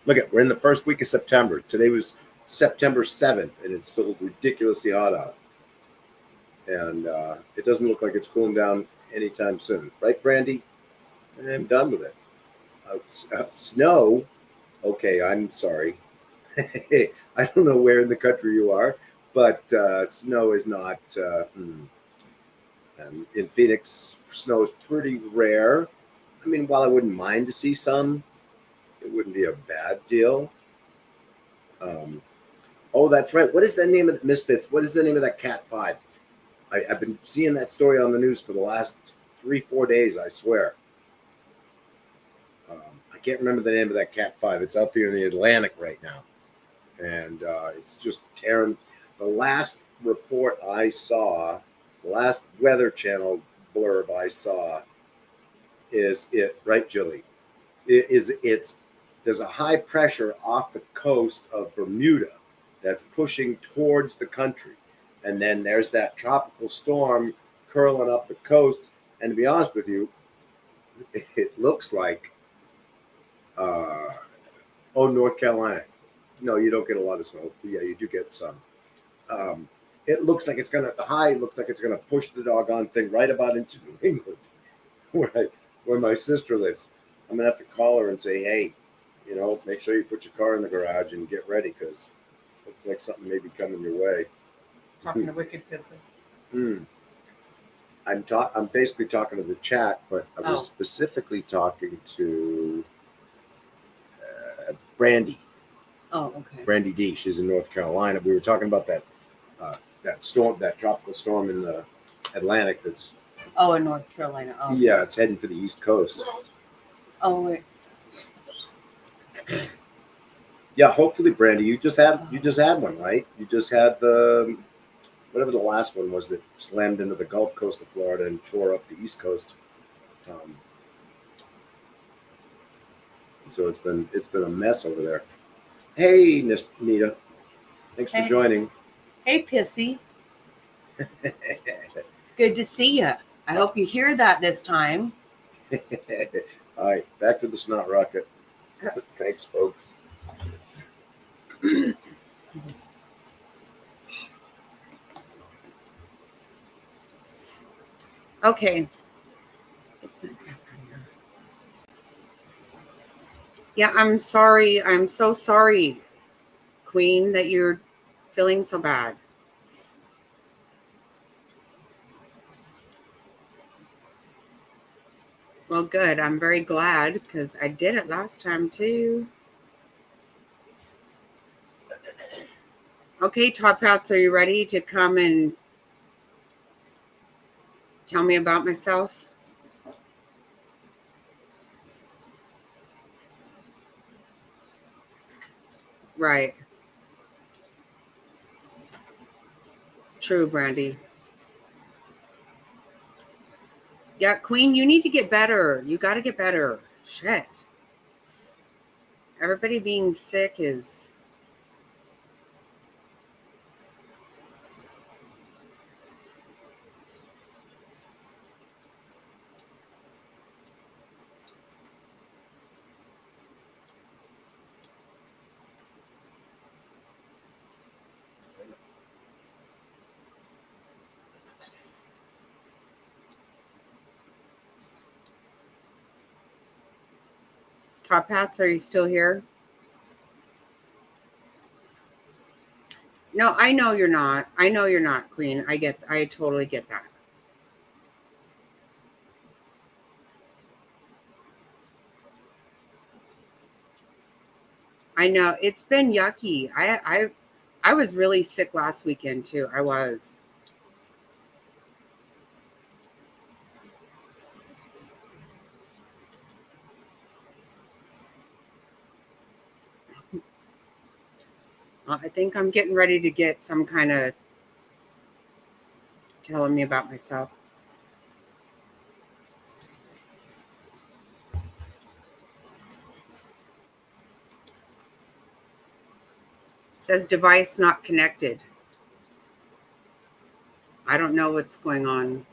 Look at, we're in the first week of September. Today was September 7th, and it's still ridiculously hot out. And it doesn't look like it's cooling down anytime soon, right, Brandy? And I'm done with it. Snow. Okay, I'm sorry. I don't know where in the country you are, but snow is not. In Phoenix, snow is pretty rare. I mean, while I wouldn't mind to see some, it wouldn't be a bad deal. Oh, that's right. What is the name of the Misfits? What is the name of that Cat 5? I've been seeing that story on the news for the last 3-4 days, I swear. I can't remember the name of that Cat 5. It's out there in the Atlantic right now. And it's just tearing. The last report I saw, the last Weather Channel blurb I saw is it, right, Jilly? There's a high pressure off the coast of Bermuda that's pushing towards the country. And then there's that tropical storm curling up the coast. And to be honest with you, it looks like, North Carolina. No, you don't get a lot of snow. Yeah, you do get some. It looks like the high looks like it's going to push the doggone thing right about into New England, where my sister lives. I'm going to have to call her and say, hey, make sure you put your car in the garage and get ready because it looks like something may be coming your way. Talking to Wicked Pissy. I'm basically talking to the chat, but I was specifically talking to Brandy. Oh, okay. Brandy D. She's in North Carolina. We were talking about that storm, that tropical storm in the Atlantic. That's in North Carolina. Oh, okay. Yeah, it's heading for the East Coast. Oh wait. Yeah, hopefully, Brandy, you just had one, right? You just had the whatever the last one was that slammed into the Gulf Coast of Florida and tore up the East Coast. So it's been a mess over there. Hey, Nita, thanks for joining. Hey, Pissy. Good to see you. I hope you hear that this time. All right, back to the snot rocket. Thanks, folks. Okay. Yeah, I'm sorry. I'm so sorry, Queen, that you're feeling so bad. Well, good. I'm very glad because I did it last time too. Okay, Top Hats, are you ready to come and tell me about myself? Right. True, Brandy. Yeah, Queen, you need to get better. You got to get better. Shit. Everybody being sick is... Top Hats, are you still here? No, I know you're not. I know you're not, Queen. I totally get that. I know it's been yucky. I was really sick last weekend too. I was. I think I'm getting ready to get some kind of telling me about myself. Says device not connected. I don't know what's going on.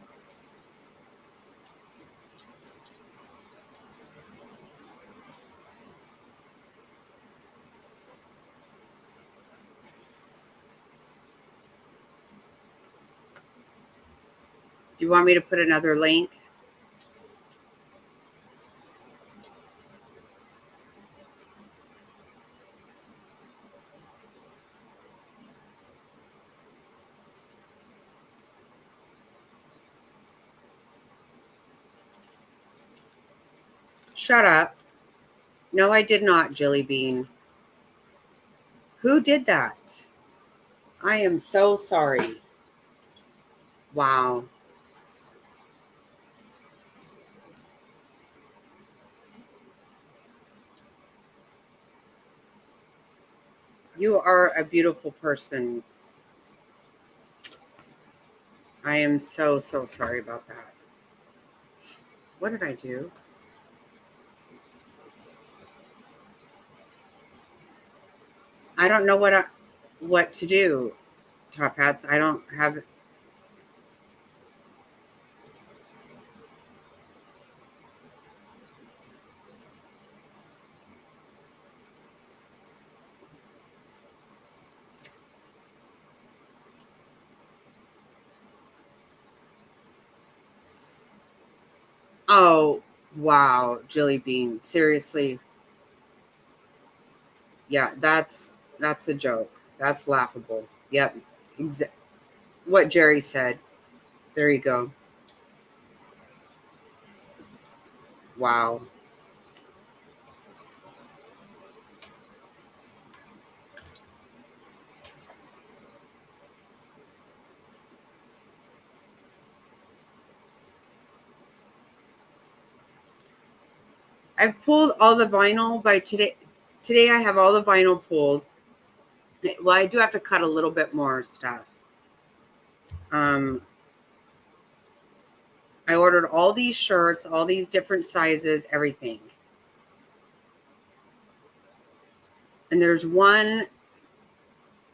Do you want me to put another link? Shut up. No, I did not, Jilly Bean. Who did that? I am so sorry. Wow. You are a beautiful person. I am so, so sorry about that. What did I do? I don't know what to do, Top Hats. I don't have. Oh, wow, Jilly Bean. Seriously. Yeah, that's a joke. That's laughable. Yep. What Jerry said. There you go. Wow. I've pulled all the vinyl by today. Today I have all the vinyl pulled. Well, I do have to cut a little bit more stuff. Um, I ordered all these shirts, all these different sizes, everything. And there's one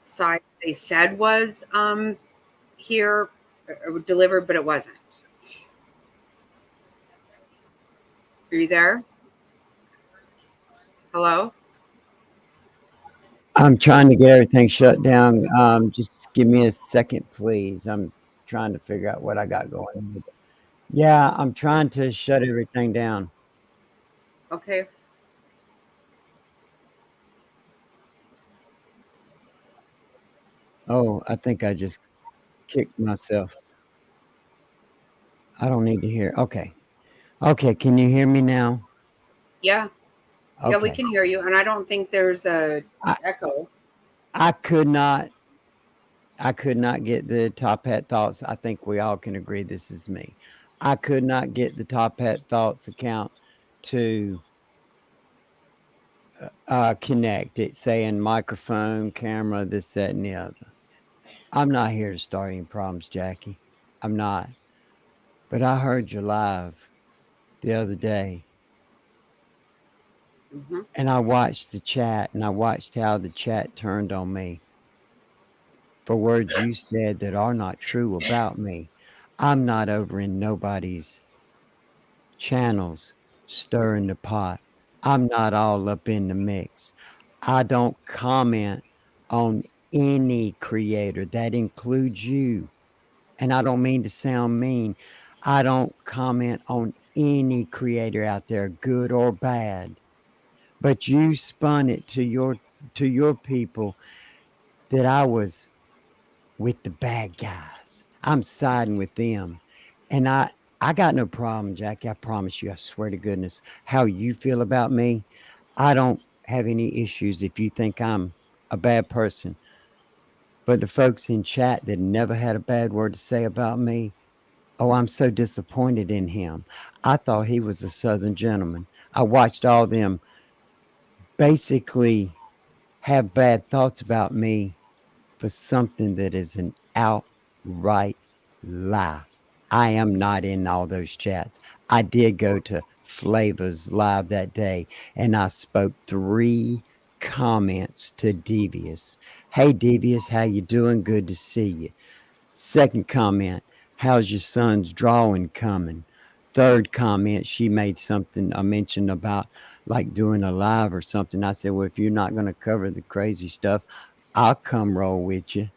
size they said was here delivered, but it wasn't. Are you there? Hello? I'm trying to get everything shut down. Just give me a second, please. I'm trying to figure out what I got going on. Yeah, I'm trying to shut everything down. Okay. Oh, I think I just kicked myself. I don't need to hear. Okay. Okay, can you hear me now? Yeah. Yeah, we Okay. can hear you. And I don't think there's a I echo. I could not get the top hat thoughts. I think we all can agree this is me. I could not get the top hat thoughts account to connect it saying microphone, camera, this, that, and the other. I'm not here to start any problems, Jackie. I'm not. But I heard you live the other day Hmm. and I watched the chat and I watched how the chat turned on me for words you said that are not true about me. I'm not over in nobody's channels stirring the pot. I'm not all up in the mix. I don't comment on any creator. That includes you. And I don't mean to sound mean. I don't comment on any creator out there, good or bad. but you spun it to your people that I was with the bad guys. I'm siding with them. And I got no problem, Jackie. I promise you, I swear to goodness, how you feel about me, I don't have any issues if you think I'm a bad person. But the folks in chat that never had a bad word to say about me, oh, I'm so disappointed in him. I thought he was a Southern gentleman. I watched all them basically have bad thoughts about me for something that is an outright lie. I am not in all those chats. I did go to Flavors Live that day and I spoke 3 comments to Devious. Hey Devious, how you doing? Good to see you. Second comment, how's your son's drawing coming? Third comment, she made something, a mention about like doing a live or something. I said, well, if you're not going to cover the crazy stuff, I'll come roll with you.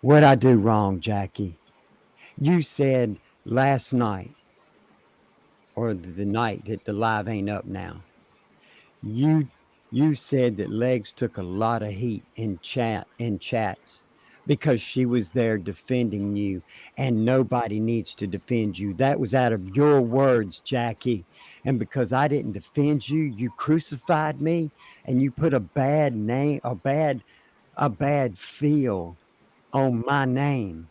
What'd I do wrong, Jackie? You said last night or the night that the live ain't up now. You you said that Legs took a lot of heat in chats because she was there defending you and nobody needs to defend you. That was out of your words, Jackie. And because I didn't defend you, you crucified me and you put a bad name, a bad feel on my name,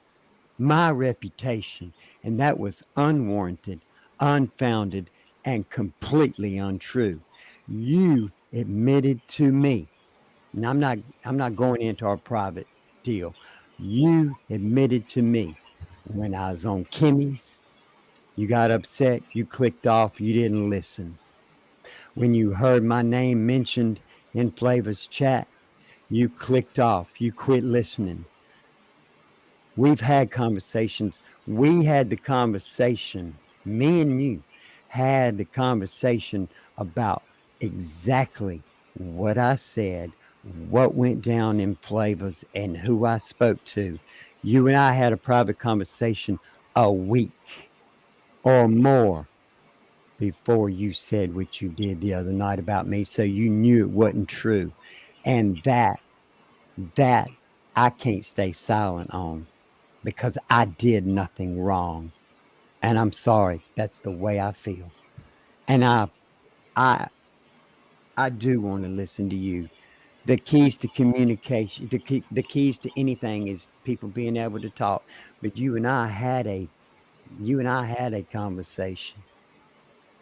my reputation, and that was unwarranted, unfounded, and completely untrue. You admitted to me, and I'm not going into our private deal. You admitted to me when I was on Kimmy's, you got upset, you clicked off, you didn't listen. When you heard my name mentioned in Flavor's chat, you clicked off, you quit listening. We've had conversations. We had the conversation, me and you had the conversation about exactly what I said, what went down in Flavors, and who I spoke to. You and I had a private conversation a week or more before you said what you did the other night about me. So you knew it wasn't true. And that I can't stay silent on because I did nothing wrong. And I'm sorry. That's the way I feel. And I I do want to listen to you. The keys to communication, the keys to anything is people being able to talk. But you and I had a conversation.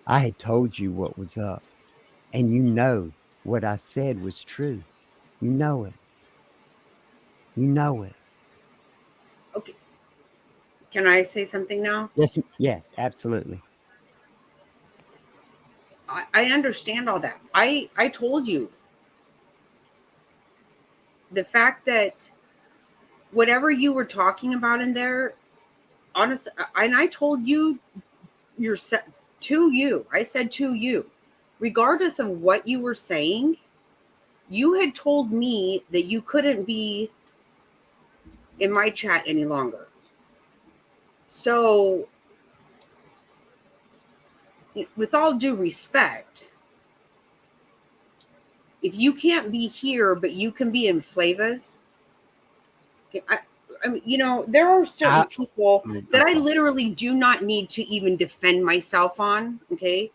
I had told you what was up, and you know what I said was true. You know it. You know it. Okay. Can I say something now? Yes, yes, absolutely. I understand all that. I told you the fact that whatever you were talking about in there, honest, and I told you to you. I said to you, regardless of what you were saying, you had told me that you couldn't be in my chat any longer. So, with all due respect, if you can't be here, but you can be in Flavas, I mean, there are certain people that I literally do not need to even defend myself on. Okay.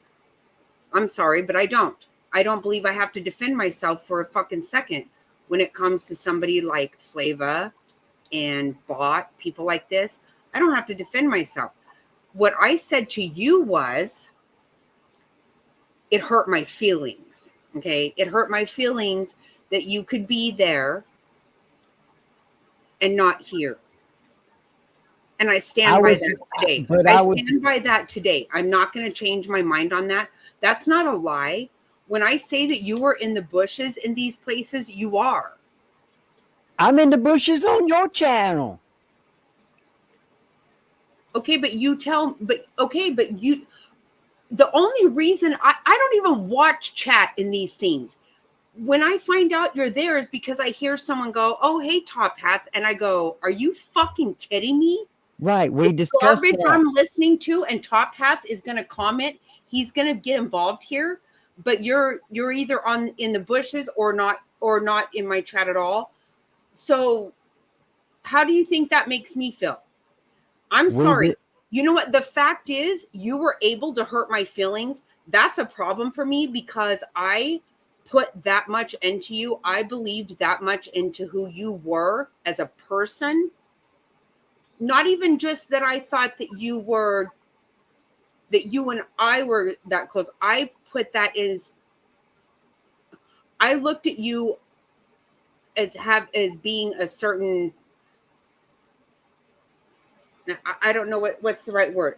I'm sorry, but I don't. I don't believe I have to defend myself for a fucking second when it comes to somebody like Flava and Bot, people like this. I don't have to defend myself. What I said to you was, it hurt my feelings. Okay. It hurt my feelings that you could be there and not here. And I stand by that today. I stand by that today. I'm not going to change my mind on that. That's not a lie. When I say that you were in the bushes in these places, you are. I'm in the bushes on your channel. Okay, but the only reason I don't even watch chat in these things. When I find out you're there is because I hear someone go, "Oh, hey, Top Hats," and I go, "Are you fucking kidding me?" Right, we discussed garbage that. I'm listening to, and Top Hats is going to comment he's going to get involved here, but you're either in the bushes or not in my chat at all. So how do you think that makes me feel? I'm sorry. You know what? The fact is, you were able to hurt my feelings. That's a problem for me because I put that much into you. I believed that much into who you were as a person. Not even just that I thought that you and I were that close. I put that as, I looked at you as being a certain, I don't know what's the right word,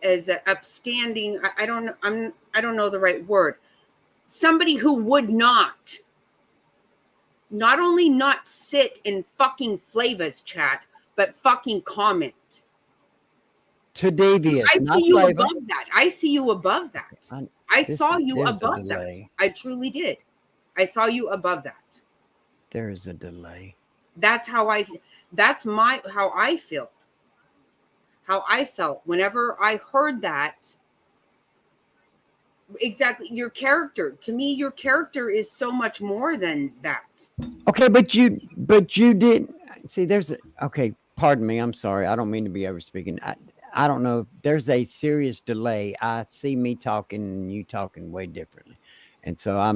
as an upstanding. I don't know the right word. Somebody who would not only not sit in fucking Flava's chat, but fucking comment. To devious. I see you above that. I see you above that. I saw you above that. I truly did. I saw you above that. There is a delay. That's how I feel. How I felt whenever I heard that. Exactly. Your character, to me, your character is so much more than that. Okay, but you didn't see. Okay. Pardon me. I'm sorry. I don't mean to be over speaking. I don't know. There's a serious delay. I see me talking and you talking way differently, and so I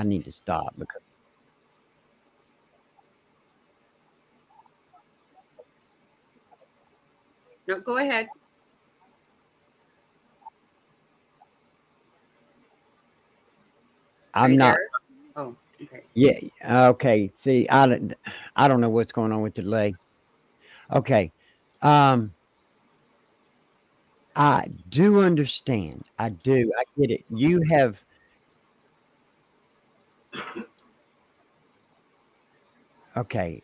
need to stop because. No, go ahead. I'm not. There? Oh, okay. Yeah. Okay. See, I don't know what's going on with the delay. Okay. I do understand. I do. I get it. You have. Okay.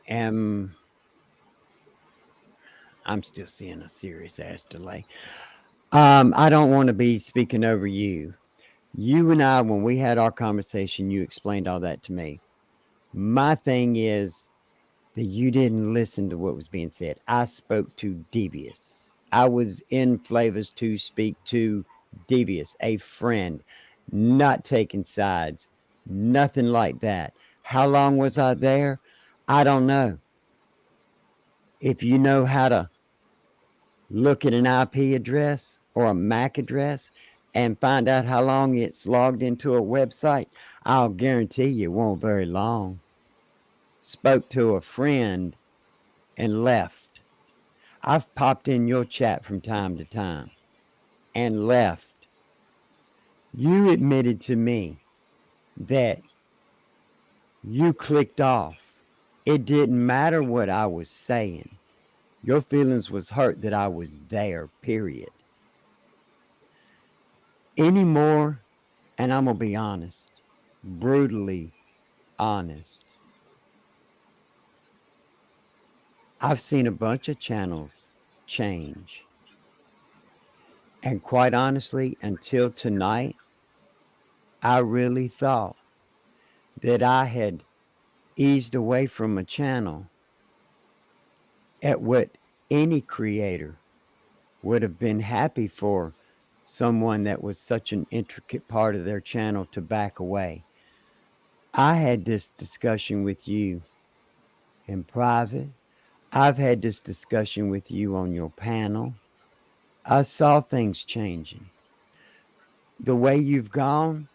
I'm still seeing a serious ass delay. I don't want to be speaking over you. You and I, when we had our conversation, you explained all that to me. My thing is that you didn't listen to what was being said. I spoke to Devious. I was in Flavors to speak to Devious, a friend, not taking sides, nothing like that. How long was I there? I don't know. If you know how to look at an IP address or a MAC address and find out how long it's logged into a website, I'll guarantee you it won't very long. Spoke to a friend and left. I've popped in your chat from time to time and left. You admitted to me that you clicked off. It didn't matter what I was saying. Your feelings was hurt that I was there, period. Anymore, and I'm going to be honest, brutally honest. I've seen a bunch of channels change. And quite honestly, until tonight, I really thought that I had eased away from a channel at what any creator would have been happy for someone that was such an intricate part of their channel to back away. I had this discussion with you in private. I've had this discussion with you on your panel. I saw things changing. The way you've gone,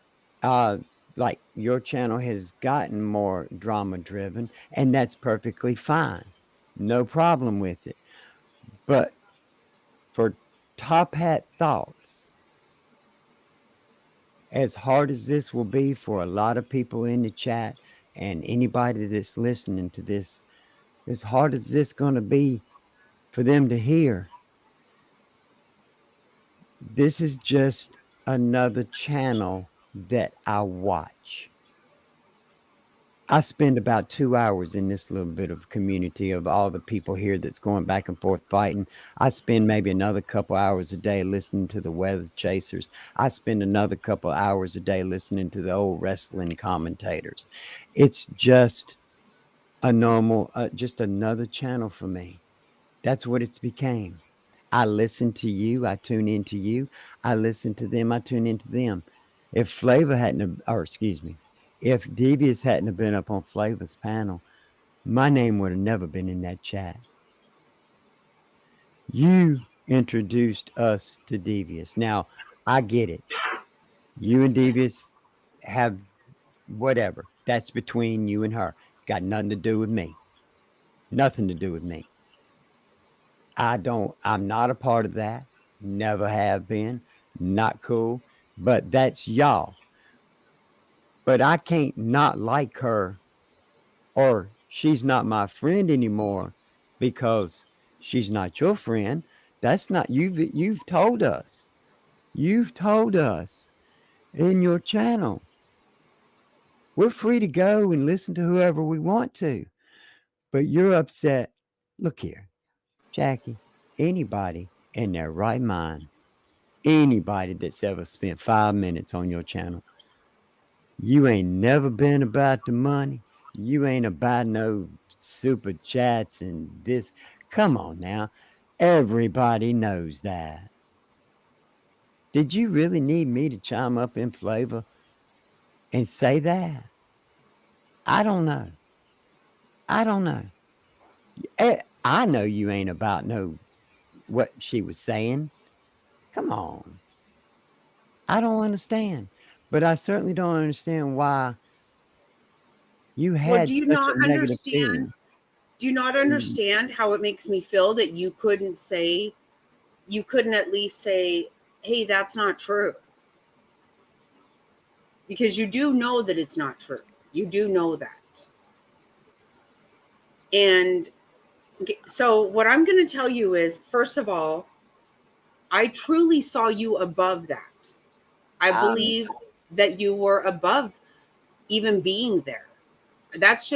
like your channel has gotten more drama driven, and that's perfectly fine. No problem with it. But for Top Hat Thoughts, as hard as this will be for a lot of people in the chat and anybody that's listening to this, as hard as this going to be for them to hear, this is just another channel that I watch. I spend about 2 hours in this little bit of community of all the people here that's going back and forth fighting. I spend maybe another couple hours a day listening to the weather chasers. I spend another couple hours a day listening to the old wrestling commentators. It's just a normal, just another channel for me. That's what it's became. I listen to you. I tune into you. I listen to them. I tune into them. If Flavor hadn't, or excuse me, if Devious hadn't have been up on Flavor's panel, my name would have never been in that chat. You introduced us to Devious. Now, I get it. You and Devious have whatever. That's between you and her. Got nothing to do with me. Nothing to do with me. I'm not a part of that. Never have been. Not cool. But that's y'all. But I can't not like her, or she's not my friend anymore because she's not your friend. That's not you've told us. You've told us in your channel. We're free to go and listen to whoever we want to. But you're upset. Look here, Jackie, anybody in their right mind, anybody that's ever spent 5 minutes on your channel, you ain't never been about the money. You ain't about no super chats and this. Come on now. Everybody knows that. Did you really need me to chime up in Flavor and say that? I don't know. I don't know. I know you ain't about no what she was saying. Come on. I don't understand. But I certainly don't understand why you Well, had do you such not a negative understand? feeling. Do you not understand how it makes me feel that you couldn't at least say, hey, that's not true? Because you do know that it's not true. You do know that. And so what I'm going to tell you is, first of all, I truly saw you above that. I believe that you were above even being there. That's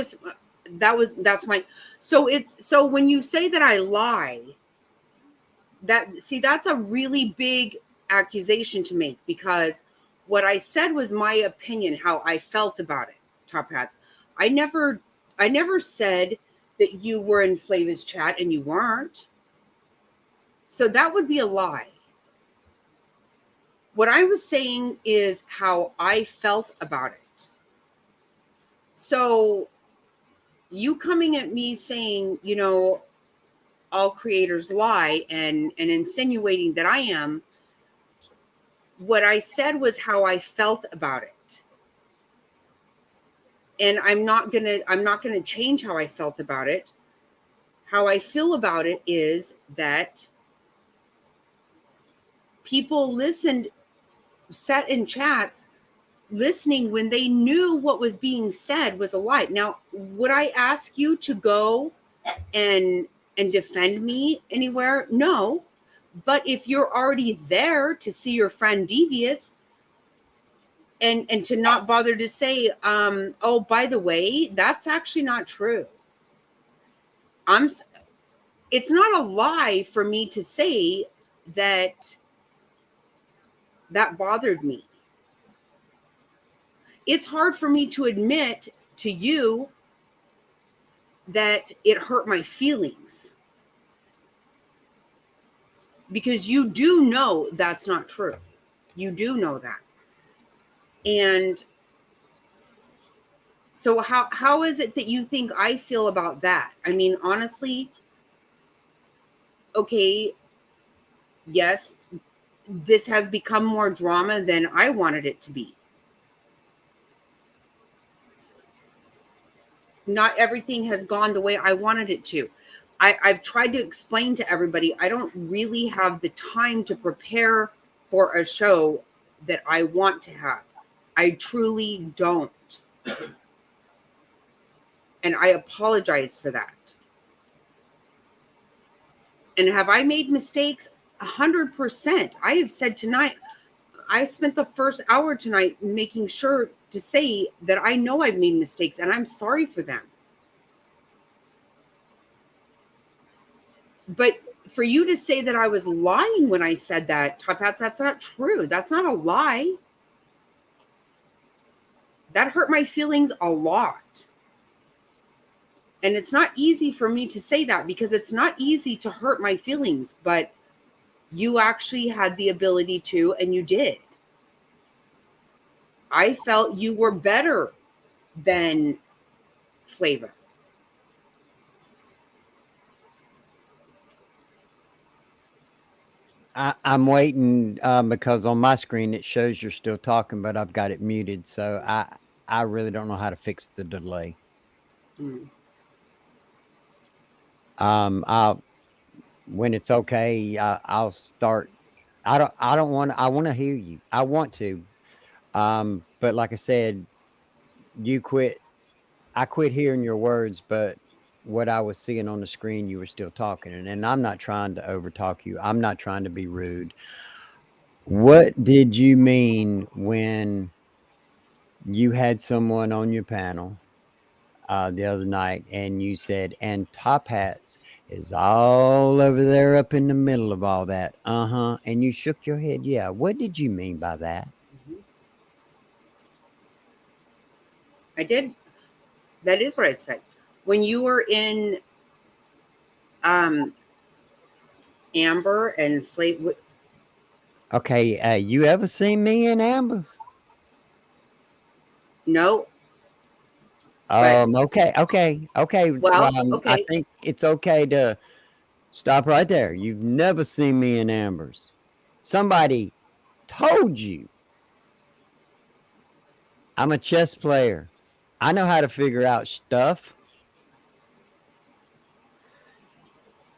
my, so when you say that I lie, that's a really big accusation to make, because what I said was my opinion, how I felt about it. Top Hats. I never said that you were in Flavor's chat and you weren't. So that would be a lie. What I was saying is how I felt about it. So you coming at me saying, all creators lie, and insinuating that I am, what I said was how I felt about it. And I'm not gonna change how I felt about it. How I feel about it is that people sat in chats listening when they knew what was being said was a lie. Now, would I ask you to go and defend me anywhere? No. But if you're already there to see your friend Devious, and to not bother to say, oh, by the way, that's actually not true. It's not a lie for me to say that bothered me. It's hard for me to admit to you that it hurt my feelings, because you do know that's not true. You do know that. And so how is it that you think I feel about that? I mean, honestly, okay, yes, this has become more drama than I wanted it to be. Not everything has gone the way I wanted it to. I've tried to explain to everybody, I don't really have the time to prepare for a show that I want to have. I truly don't. And I apologize for that. And have I made mistakes? 100%. I have said tonight, I spent the first hour tonight making sure to say that I know I've made mistakes and I'm sorry for them. But for you to say that I was lying when I said that, Top Hats, that's not true. That's not a lie. That hurt my feelings a lot. And it's not easy for me to say that, because it's not easy to hurt my feelings. But You actually had the ability to, and you did. I felt you were better than Flavor. I'm waiting because on my screen it shows you're still talking, but I've got it muted, so I really don't know how to fix the delay. Hmm. I'll when it's okay, I'll start. I don't want. I want to hear you. I want to. But like I said, you quit. I quit hearing your words, but what I was seeing on the screen, you were still talking, and I'm not trying to overtalk you. I'm not trying to be rude. What did you mean when you had someone on your panel the other night and you said, and Top Hats is all over there up in the middle of all that? Uh-huh. And you shook your head. Yeah. What did you mean by that? Mhm. I did. That is what I said. When you were in um, Amber and Flavor, Okay. You ever seen me in Amber's? no, but Okay. well, I okay. think it's okay to stop right there. You've never seen me in Amber's. Somebody told you I'm a chess player. I know how to figure out stuff.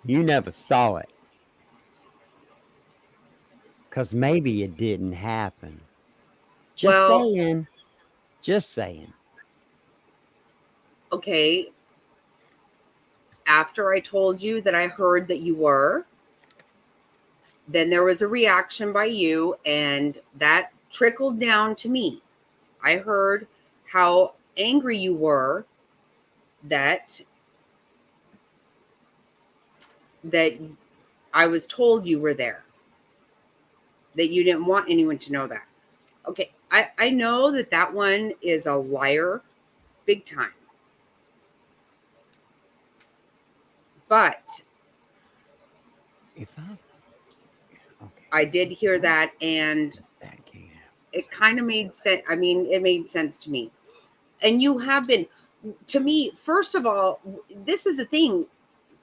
You never saw it. Because maybe it didn't happen. Just Well, saying. Just saying. okay. After I told you that I heard that you were, then there was a reaction by you, and that trickled down to me. I heard how angry you were that that I was told you were there, that you didn't want anyone to know that. Okay, I know that that one is a liar, big time. But If I okay. I did hear that, and That can't happen. it kind of made sense. I mean, it made sense to me. And you have been, to me, first of all, this is a thing,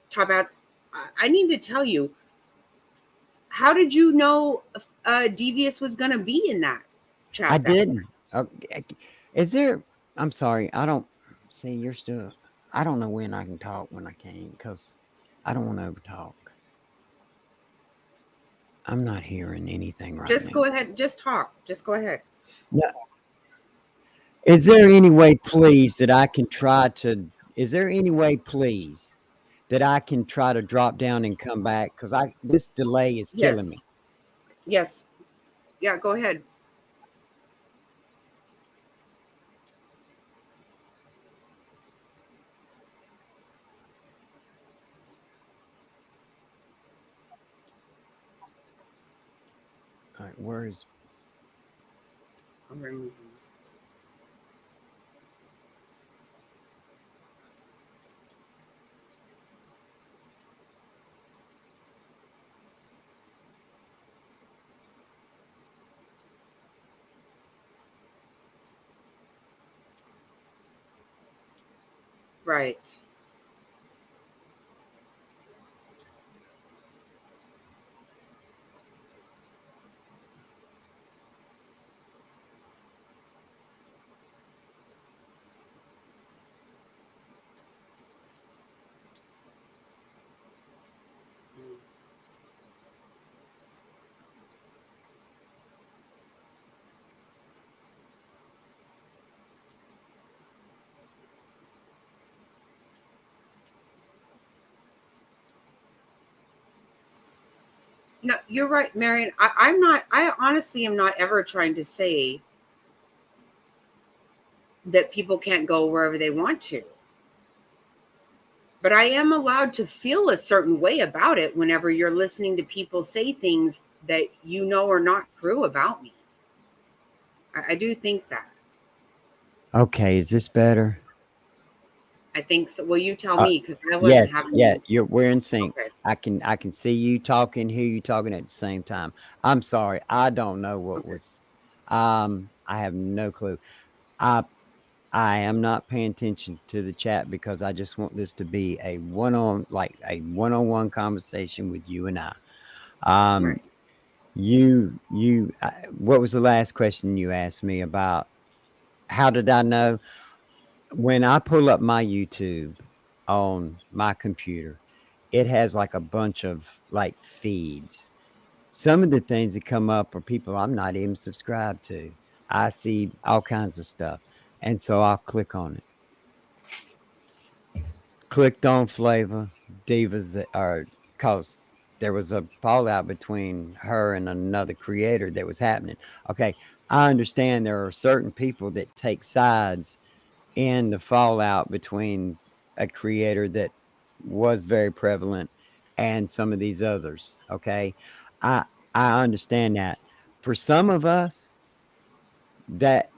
Top Hat. I need to tell you, how did you know Devious was going to be in that I chat that morning? didn't. Is there I'm sorry. I don't see you're still I don't know when I can talk when I can't because I don't want to overtalk. I'm not hearing anything right Just now. go ahead. Just talk. Just go ahead. No. Is there any way, please, that I can try to? Is there any way, please, that I can try to drop down and come back? Because this delay is killing Yes. me. Yes. Yeah, go ahead. All right, where is? I'll remove him. Right. No, you're right, Marion. I'm not, I honestly am not ever trying to say that people can't go wherever they want to. But I am allowed to feel a certain way about it whenever you're listening to people say things that you know are not true about me. I do think that. Okay, is this better? I think so. Well, you tell Uh, me because I wasn't yes, having. we're in sync. Okay. I can see you talking, hear you talking at the same time. I'm sorry. I don't know what Okay. was I have no clue. I I am not paying attention to the chat because I just want this to be a one-on-one conversation with you and I. Um, Right. what was the last question you asked me about? How did I know? When I pull up my YouTube on my computer, it has like a bunch of like feeds. Some of the things that come up are people I'm not even subscribed to. I see all kinds of stuff. And so I'll click on it. Clicked on Flavor Divas that are cause there was a fallout between her and another creator that was happening. Okay, I understand there are certain people that take sides in the fallout between a creator that was very prevalent and some of these others. Okay, I I understand that. For some of us, that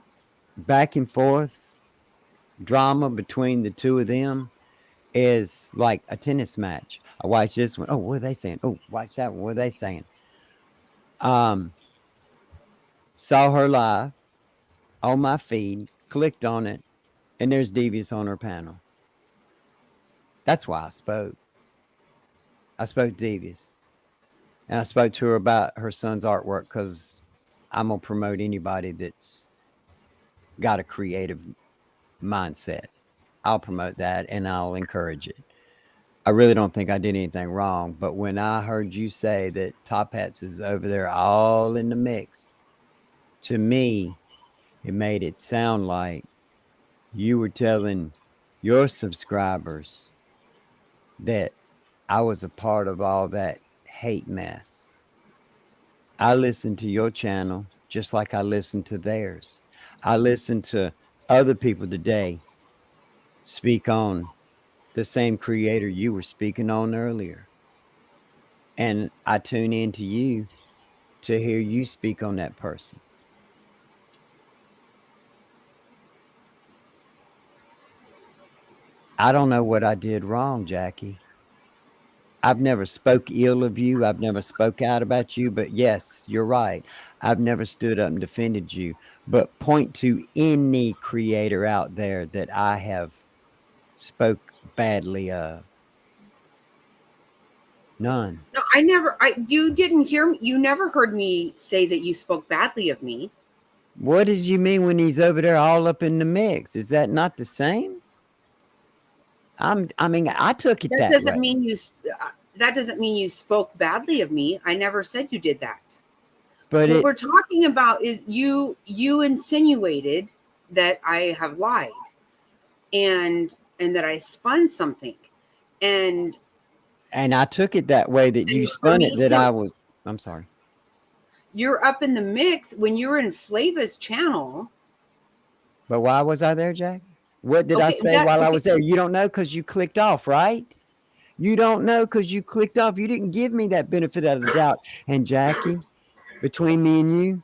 back and forth drama between the two of them is like a tennis match. I watch this one. Oh, what are they saying? Oh, watch that one. What are they saying? Um, saw her live on my feed, clicked on it, and there's Devious on her panel. That's why I spoke. I spoke to Devious. And I spoke to her about her son's artwork because I'm gonna promote anybody that's got a creative mindset. I'll promote that and I'll encourage it. I really don't think I did anything wrong, but when I heard you say that Top Hats is over there all in the mix, to me, it made it sound like you were telling your subscribers that I was a part of all that hate mess. I listen to your channel just like I listen to theirs. I listen to other people today speak on the same creator you were speaking on earlier. And I tune in to you to hear you speak on that person. I don't know what I did wrong, Jackie. I've never spoke ill of you. I've never spoke out about you, but yes, you're right. I've never stood up and defended you. But point to any creator out there that I have spoke badly of. None. No, I never. You didn't hear me. You never heard me say that you spoke badly of me. What does you mean when he's over there all up in the mix? Is that not the same? I mean, I took it That that doesn't way. mean you. That doesn't mean you spoke badly of me. I never said you did that. But What it we're talking about is you insinuated that I have lied and that I spun something. And and I took it that way that you for spun me it that to I was I'm sorry. you're up in the mix when you're in Flava's channel. But why was I there, Jack? What did I Okay, say that while I okay. was there? You don't know because you clicked off, right? You don't know because you clicked off. You didn't give me that benefit of the doubt. And Jackie, between me and you,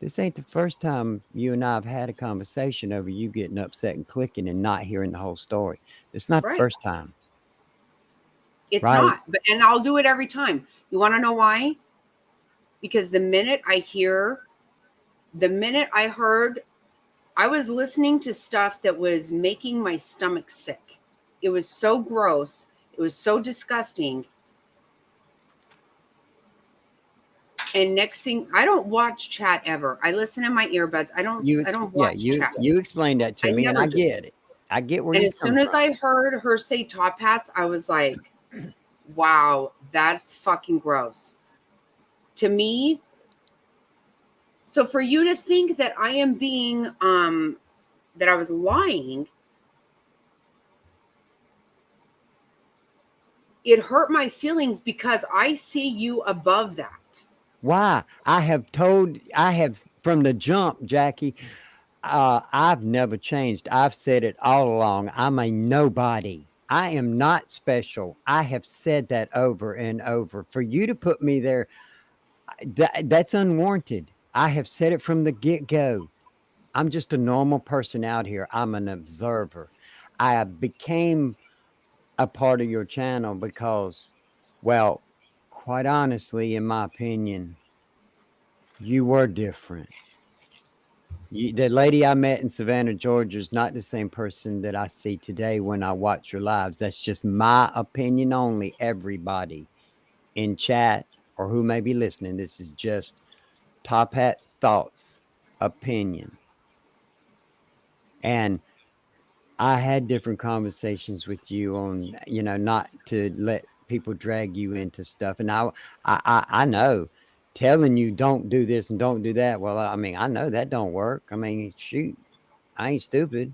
this ain't the first time you and I have had a conversation over you getting upset and clicking and not hearing the whole story. It's not the Right. first time, It's right? not. But and I'll do it every time. You want to know why? Because the minute I heard, I was listening to stuff that was making my stomach sick. It was so gross. It was so disgusting. And next thing, I don't watch chat ever. I listen in my earbuds. I don't watch chat. You explained that to I me, and never I do. get it. I get where And you're as soon coming as from. I heard her say top hats, I was like, wow, that's fucking gross. To me, so for you to think that I am being that I was lying, it hurt my feelings because I see you above that. Why? I have from the jump, Jackie. I've never changed. I've said it all along. I'm a nobody. I am not special. I have said that over and over. For you to put me there, that's unwarranted. I have said it from the get go. I'm just a normal person out here. I'm an observer. I became a part of your channel because, well, quite honestly, in my opinion, you were different. The lady I met in Savannah, Georgia is not the same person that I see today when I watch your lives. That's just my opinion only, everybody in chat or who may be listening. This is just Top Hat Thoughts opinion. And I had different conversations with you on, not to let people drag you into stuff. And I know telling you don't do this and don't do that. Well, I mean, I know that don't work. I mean, shoot, I ain't stupid.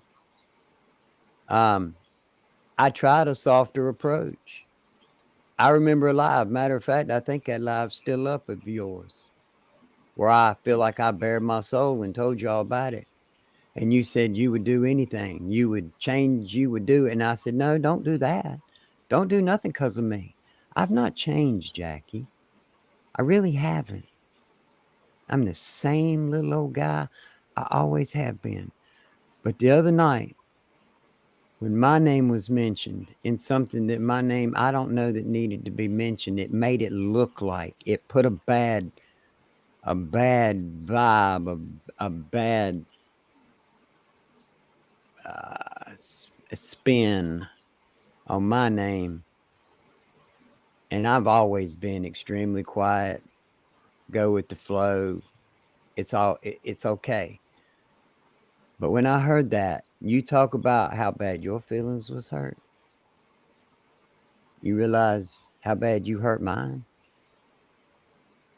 I tried a softer approach. I remember a live. Matter of fact, I think that live's still up of yours, where I feel like I bared my soul and told you all about it. And you said you would do anything. You would change, you would do it. And I said, no, don't do that. Don't do nothing because of me. I've not changed, Jackie. I really haven't. I'm the same little old guy I always have been. But the other night, when my name was mentioned in something that my name, I don't know that needed to be mentioned, it made it look like it put a bad vibe, a bad spin on my name. And I've always been extremely quiet, go with the flow. It's okay. But when I heard that, you talk about how bad your feelings was hurt, you realize how bad you hurt mine.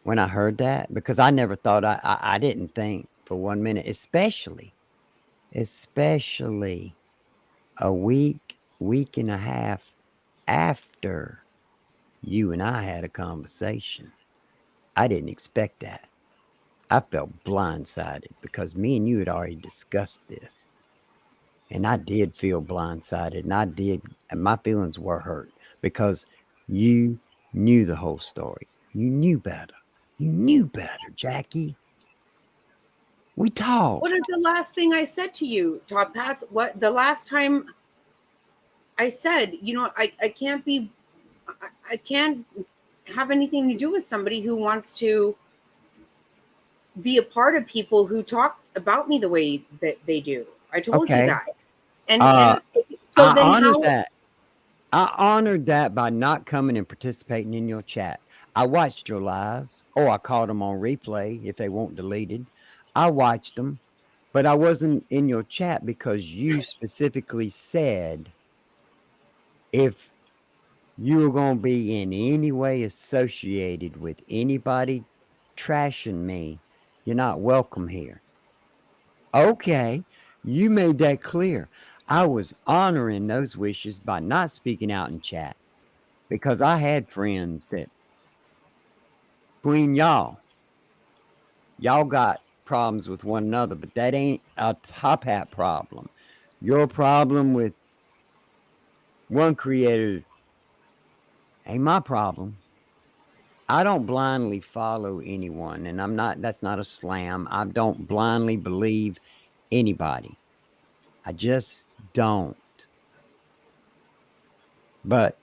When I heard that, because I never thought, I didn't think for 1 minute, especially a week and a half after you and I had a conversation. I didn't expect that. I felt blindsided because me and you had already discussed this. And I did feel blindsided, and my feelings were hurt because you knew the whole story. You knew better. You knew better, Jackie. We talked. What is the last thing I said to you, Top Hats? What the last time I said, I can't have anything to do with somebody who wants to be a part of people who talk about me the way that they do. I told you that. And so I then honored that. I honored that by not coming and participating in your chat. I watched your lives, or I caught them on replay if they weren't deleted. I watched them, but I wasn't in your chat because you specifically said if you were going to be in any way associated with anybody trashing me, you're not welcome here. Okay, you made that clear. I was honoring those wishes by not speaking out in chat because I had friends that, between y'all got problems with one another, but that ain't a Top Hat problem. Your problem with one creator ain't my problem. I don't blindly follow anyone, and that's not a slam. I don't blindly believe anybody. I just don't. But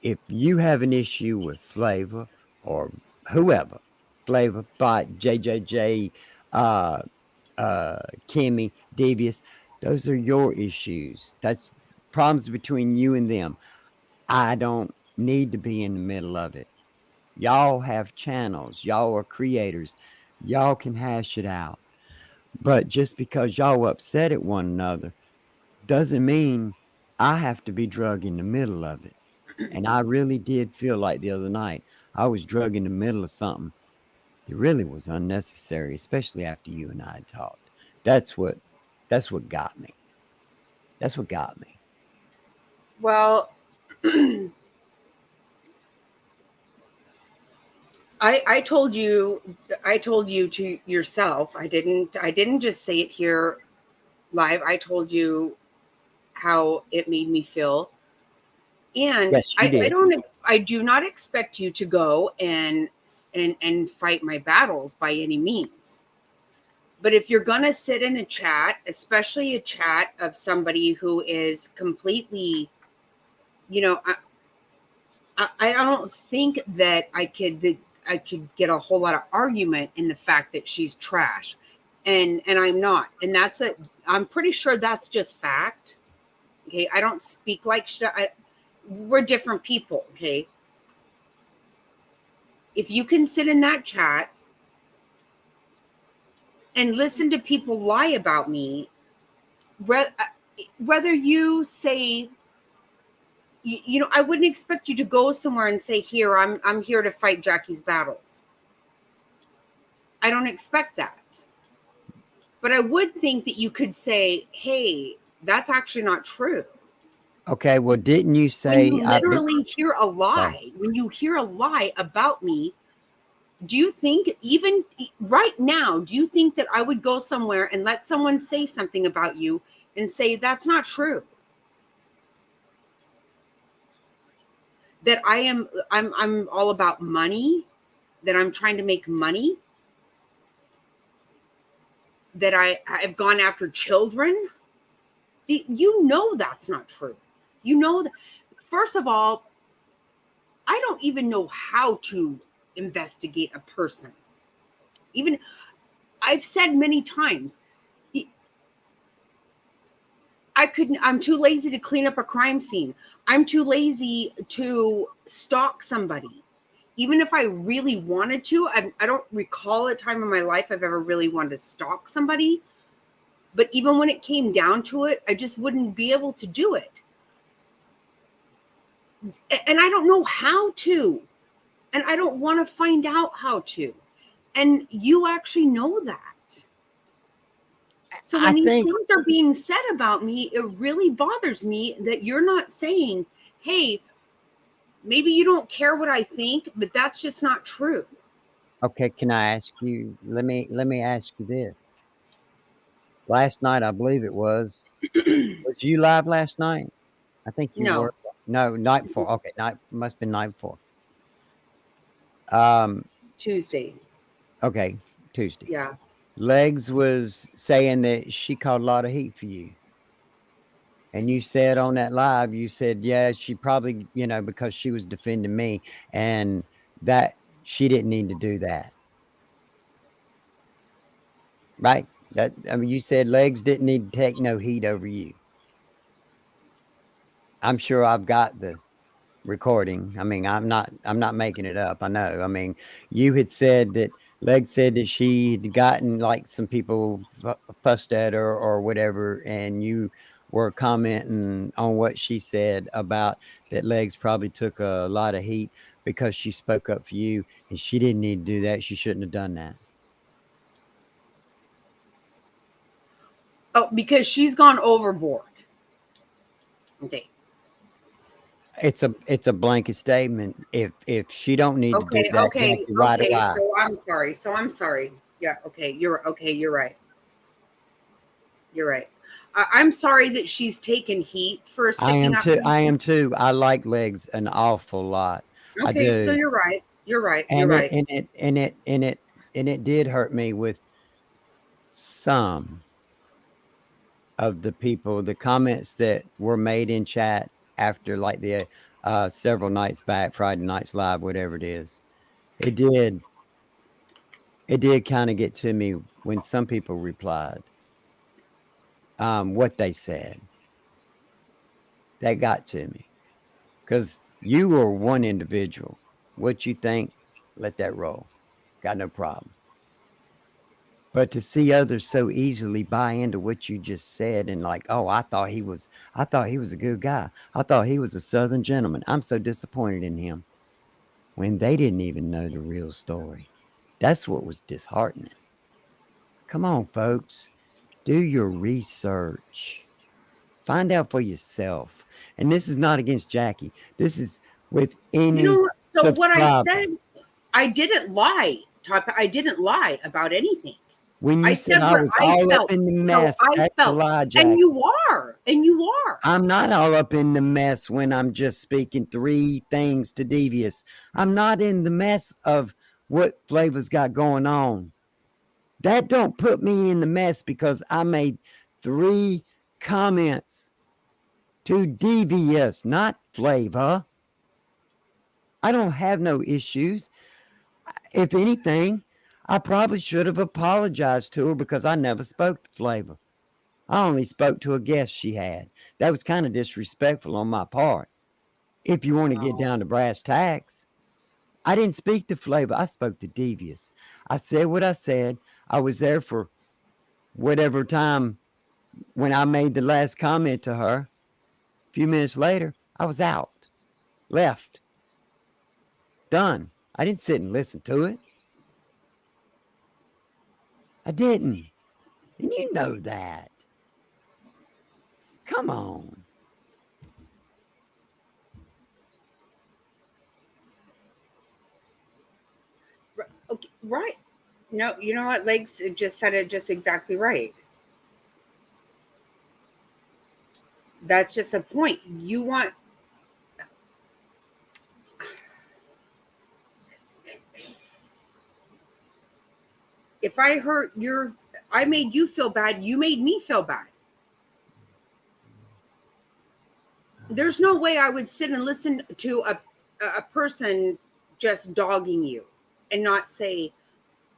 if you have an issue with Flavor or whoever, Flavor, Bot, JJJ, Kimmy, Devious, those are your issues. That's problems between you and them. I don't need to be in the middle of it. Y'all have channels. Y'all are creators. Y'all can hash it out. But just because y'all upset at one another doesn't mean I have to be drug in the middle of it. And I really did feel like the other night I was drug in the middle of something that really was unnecessary, especially after you and I had talked. That's what got me. That's what got me. Well, I told you to yourself. I didn't just say it here live. I told you how it made me feel. And Yes, you did. I do not expect you to go and fight my battles by any means. But if you're going to sit in a chat, especially a chat of somebody who is completely, I don't think that I could get a whole lot of argument in the fact that she's trash, and I'm not, and I'm pretty sure that's just fact. Okay, I don't speak like we're different people. Okay, if you can sit in that chat and listen to people lie about me, whether you say, I wouldn't expect you to go somewhere and say, here, I'm here to fight Jackie's battles. I don't expect that. But I would think that you could say, hey, that's actually not true. Okay, well, didn't you say... When you literally hear a lie, when you hear a lie about me, do you think, even right now, do you think that I would go somewhere and let someone say something about you and say, that's not true? That I'm all about money, that I'm trying to make money, that I've gone after children. You know that's not true. You know that. First of all, I don't even know how to investigate a person. Even I've said many times, I'm too lazy to clean up a crime scene. I'm too lazy to stalk somebody. Even if I really wanted to, I don't recall a time in my life I've ever really wanted to stalk somebody. But even when it came down to it, I just wouldn't be able to do it. And I don't know how to. And I don't want to find out how to. And you actually know that. So when these things are being said about me, it really bothers me that you're not saying, hey, maybe you don't care what I think, but that's just not true. Okay, can I ask you, let me ask you this. Last night, I believe it was you live last night? I think you were. No, night before. Okay, must have been night before. Tuesday. Okay, Tuesday. Yeah. Legs was saying that she caught a lot of heat for you. And you said on that live, you said, yeah, she probably, because she was defending me, and that she didn't need to do that. Right? You said Legs didn't need to take no heat over you. I'm sure I've got the recording. I mean, I'm not making it up. I know. I mean, you had said that Legs said that she'd gotten like some people fussed at her or whatever, and you were commenting on what she said about that Legs probably took a lot of heat because she spoke up for you, and she didn't need to do that. She shouldn't have done that. Oh, because she's gone overboard. Okay. It's a blanket statement. If she don't need to do that, Jackie, why do I? So I'm sorry. Yeah. Okay. You're right. You're right. I'm sorry that she's taken heat for sticking up. I am too. I like Legs an awful lot. Okay, I do. so you're right. And it did hurt me with some of the people, the comments that were made in chat after like the several nights back, Friday nights live, whatever it is. It did kind of get to me when some people replied what they said. That got to me because you were one individual. What you think, let that roll. Got no problem. But to see others so easily buy into what you just said and like, oh, I thought he was a good guy. I thought he was a Southern gentleman. I'm so disappointed in him. When they didn't even know the real story. That's what was disheartening. Come on, folks. Do your research. Find out for yourself. And this is not against Jackie. This is with any so what I said, I didn't lie. I didn't lie about anything. When you said I was all up in the mess, that's a lie, Jackie. And you are. I'm not all up in the mess when I'm just speaking 3 things to Devious. I'm not in the mess of what Flavor's got going on. That don't put me in the mess because I made 3 comments to Devious, not Flavor. I don't have no issues. If anything, I probably should have apologized to her because I never spoke to Flavor. I only spoke to a guest she had. That was kind of disrespectful on my part. If you want to get down to brass tacks, I didn't speak to Flavor. I spoke to Devious. I said what I said. I was there for whatever time when I made the last comment to her. A few minutes later, I was out, left, done. I didn't sit and listen to it. I didn't. And you know that. Come on. Okay, right. No, you know what? Legs just said it just exactly right. That's just a point. You want. If I hurt your, I made you feel bad, you made me feel bad. There's no way I would sit and listen to a person just dogging you and not say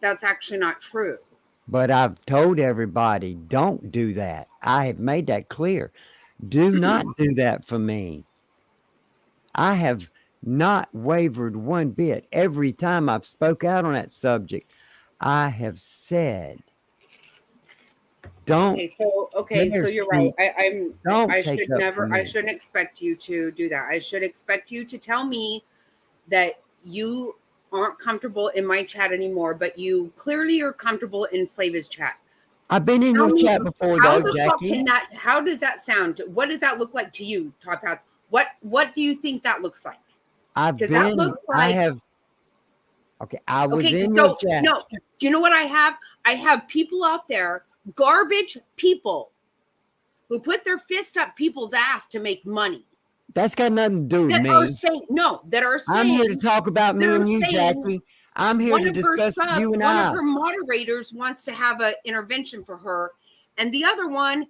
that's actually not true. But I've told everybody, don't do that. I have made that clear. Do not do that for me. I have not wavered one bit. Every time I've spoke out on that subject, I have said, don't. Okay, so you're right. I take should up never. for I me. shouldn't expect you to do that. I should expect you to tell me that you aren't comfortable in my chat anymore, but you clearly are comfortable in Flavor's chat. I've been in Tell your me, chat before, how though, the fuck Jackie. can that? How does that sound? What does that look like to you, Top Hats? What do you think that looks like? I've Because that been. looks I like. have. Okay, I was Okay, in so your chat. no, do you know what I have? I have people out there, garbage people, who put their fist up people's ass to make money. That's got nothing to do with That me. are saying no. That are saying I'm here to talk about me they're and you, saying Jackie. I'm here one to of her discuss subs, you and one I. of her moderators wants to have an intervention for her, and the other one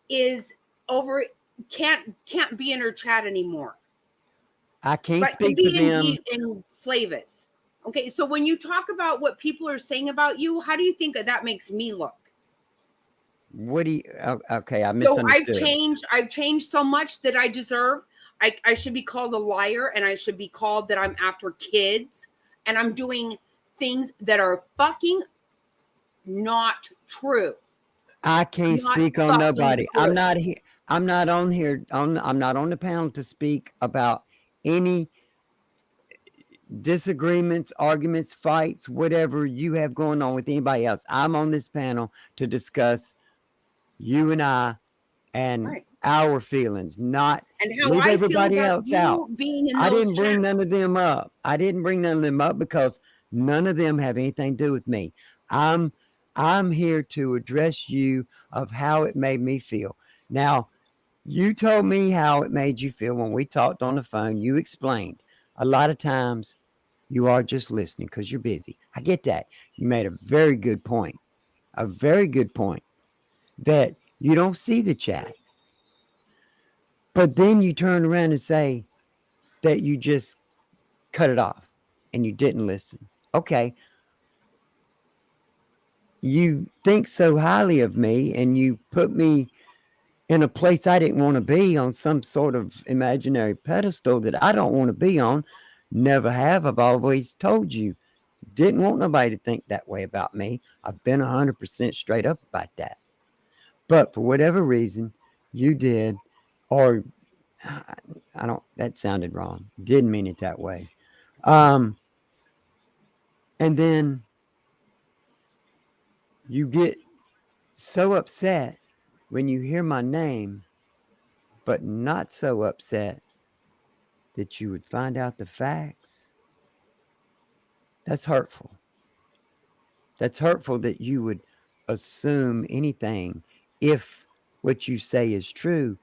is over can't be in her chat anymore. I can't But can speak for be them. in Flavors. Okay, so when you talk about what people are saying about you, how do you think that makes me look? What do you? Okay, I So misunderstood. I've changed so much that I deserve. I should be called a liar, and I should be called that I'm after kids, and I'm doing things that are fucking not true. I can't Not speak on fucking nobody. true. I'm not here. I'm not on here. I'm not on the panel to speak about any disagreements, arguments, fights, whatever you have going on with anybody else. I'm on this panel to discuss you and I and Right. our feelings, not And how leave I feel everybody about else you out. being in I those didn't bring chats. none of them up. I didn't bring none of them up because none of them have anything to do with me. I'm here to address you of how it made me feel. Now, you told me how it made you feel when we talked on the phone. You explained. A lot of times you are just listening because you're busy. I get that. You made a very good point. A very good point that you don't see the chat. But then you turn around and say that you just cut it off and you didn't listen. Okay. You think so highly of me and you put me in a place I didn't want to be, on some sort of imaginary pedestal that I don't want to be on. Never have. I've always told you, didn't want nobody to think that way about me. I've been 100% straight up about that. But for whatever reason, you did, or I don't, that sounded wrong. Didn't mean it that way. And then you get so upset when you hear my name, but not so upset that you would find out the facts. That's hurtful. That's hurtful that you would assume anything if what you say is true,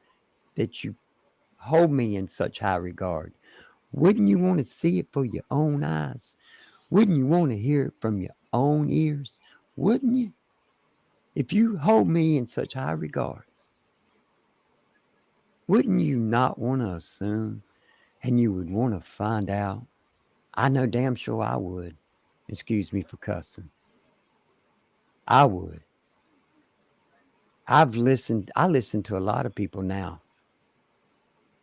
that you hold me in such high regard. Wouldn't you want to see it for your own eyes? Wouldn't you want to hear it from your own ears? Wouldn't you? If you hold me in such high regards, wouldn't you not want to assume and you would want to find out? I know damn sure I would. Excuse me for cussing. I would. I listen to a lot of people now.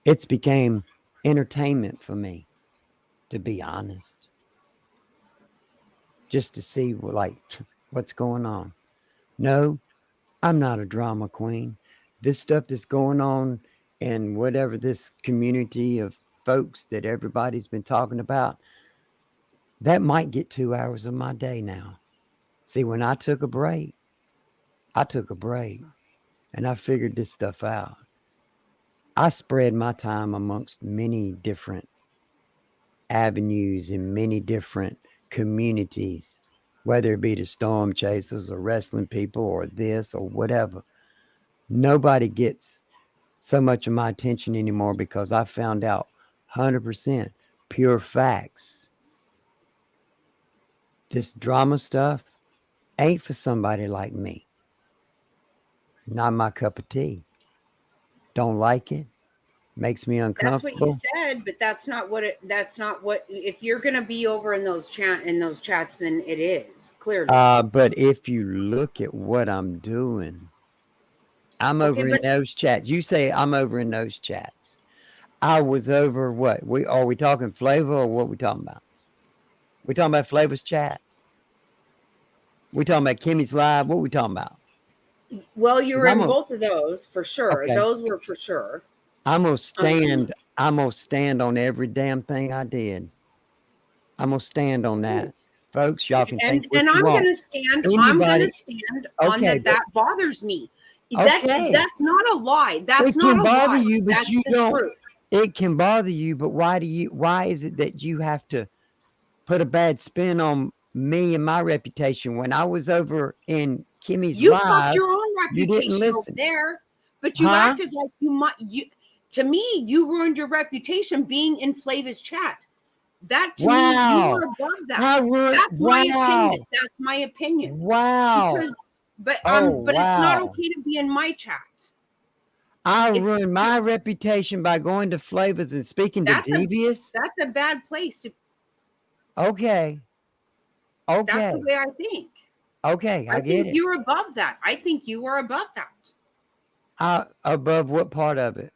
It's became entertainment for me, to be honest. Just to see what's going on. No, I'm not a drama queen. This stuff that's going on in whatever this community of folks that everybody's been talking about, that might get 2 hours of my day now. See, when I took a break and I figured this stuff out. I spread my time amongst many different avenues in many different communities, whether it be the storm chasers or wrestling people or this or whatever. Nobody gets so much of my attention anymore because I found out 100% pure facts. This drama stuff ain't for somebody like me. Not my cup of tea. Don't like it. Makes me uncomfortable. That's what you said, but that's not what if you're gonna be over in those chats, then it is clearly. But if you look at what I'm doing, I'm over in those chats. You say I'm over in those chats. I was over what? Are we talking Flavor or what we talking about? We talking about Flavor's chat? We talking about Kimmy's live? What we talking about? Well, you were in both of those for sure. Okay. Those were for sure. I'm gonna stand on every damn thing I did. I'm gonna stand on that. Folks, y'all can think what you want. I'm gonna stand on that bothers me. That's not a lie. That's not a lie. It can bother you, but you don't. It can bother you, but why is it that you have to put a bad spin on me and my reputation? When I was over in Kimmy's live, fucked your own reputation over there, but you acted like to me, you ruined your reputation being in Flavor's chat. That to me, you were above that. That's my opinion. That's my opinion. Wow. But it's not okay to be in my chat. I ruined my reputation by going to Flavors and speaking to Devious. That's a bad place to. Okay. That's the way I think. Okay, I get it. You're above that. I think you are above that. Above what part of it?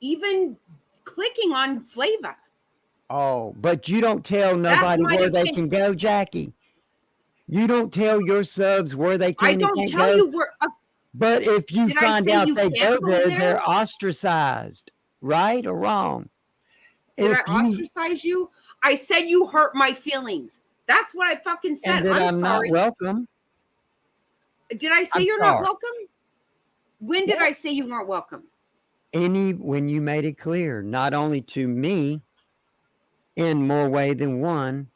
Even clicking on Flavor. Oh, but you don't tell nobody where they can go, Jackie. You don't tell your subs where they can. I don't tell you where. But if you find out they go there, they're ostracized, right or wrong? Did I ostracize you? I said you hurt my feelings. That's what I fucking said. And that I'm not welcome. Did I say you're not welcome? When did I say you weren't welcome? When you made it clear, not only to me in more way than one,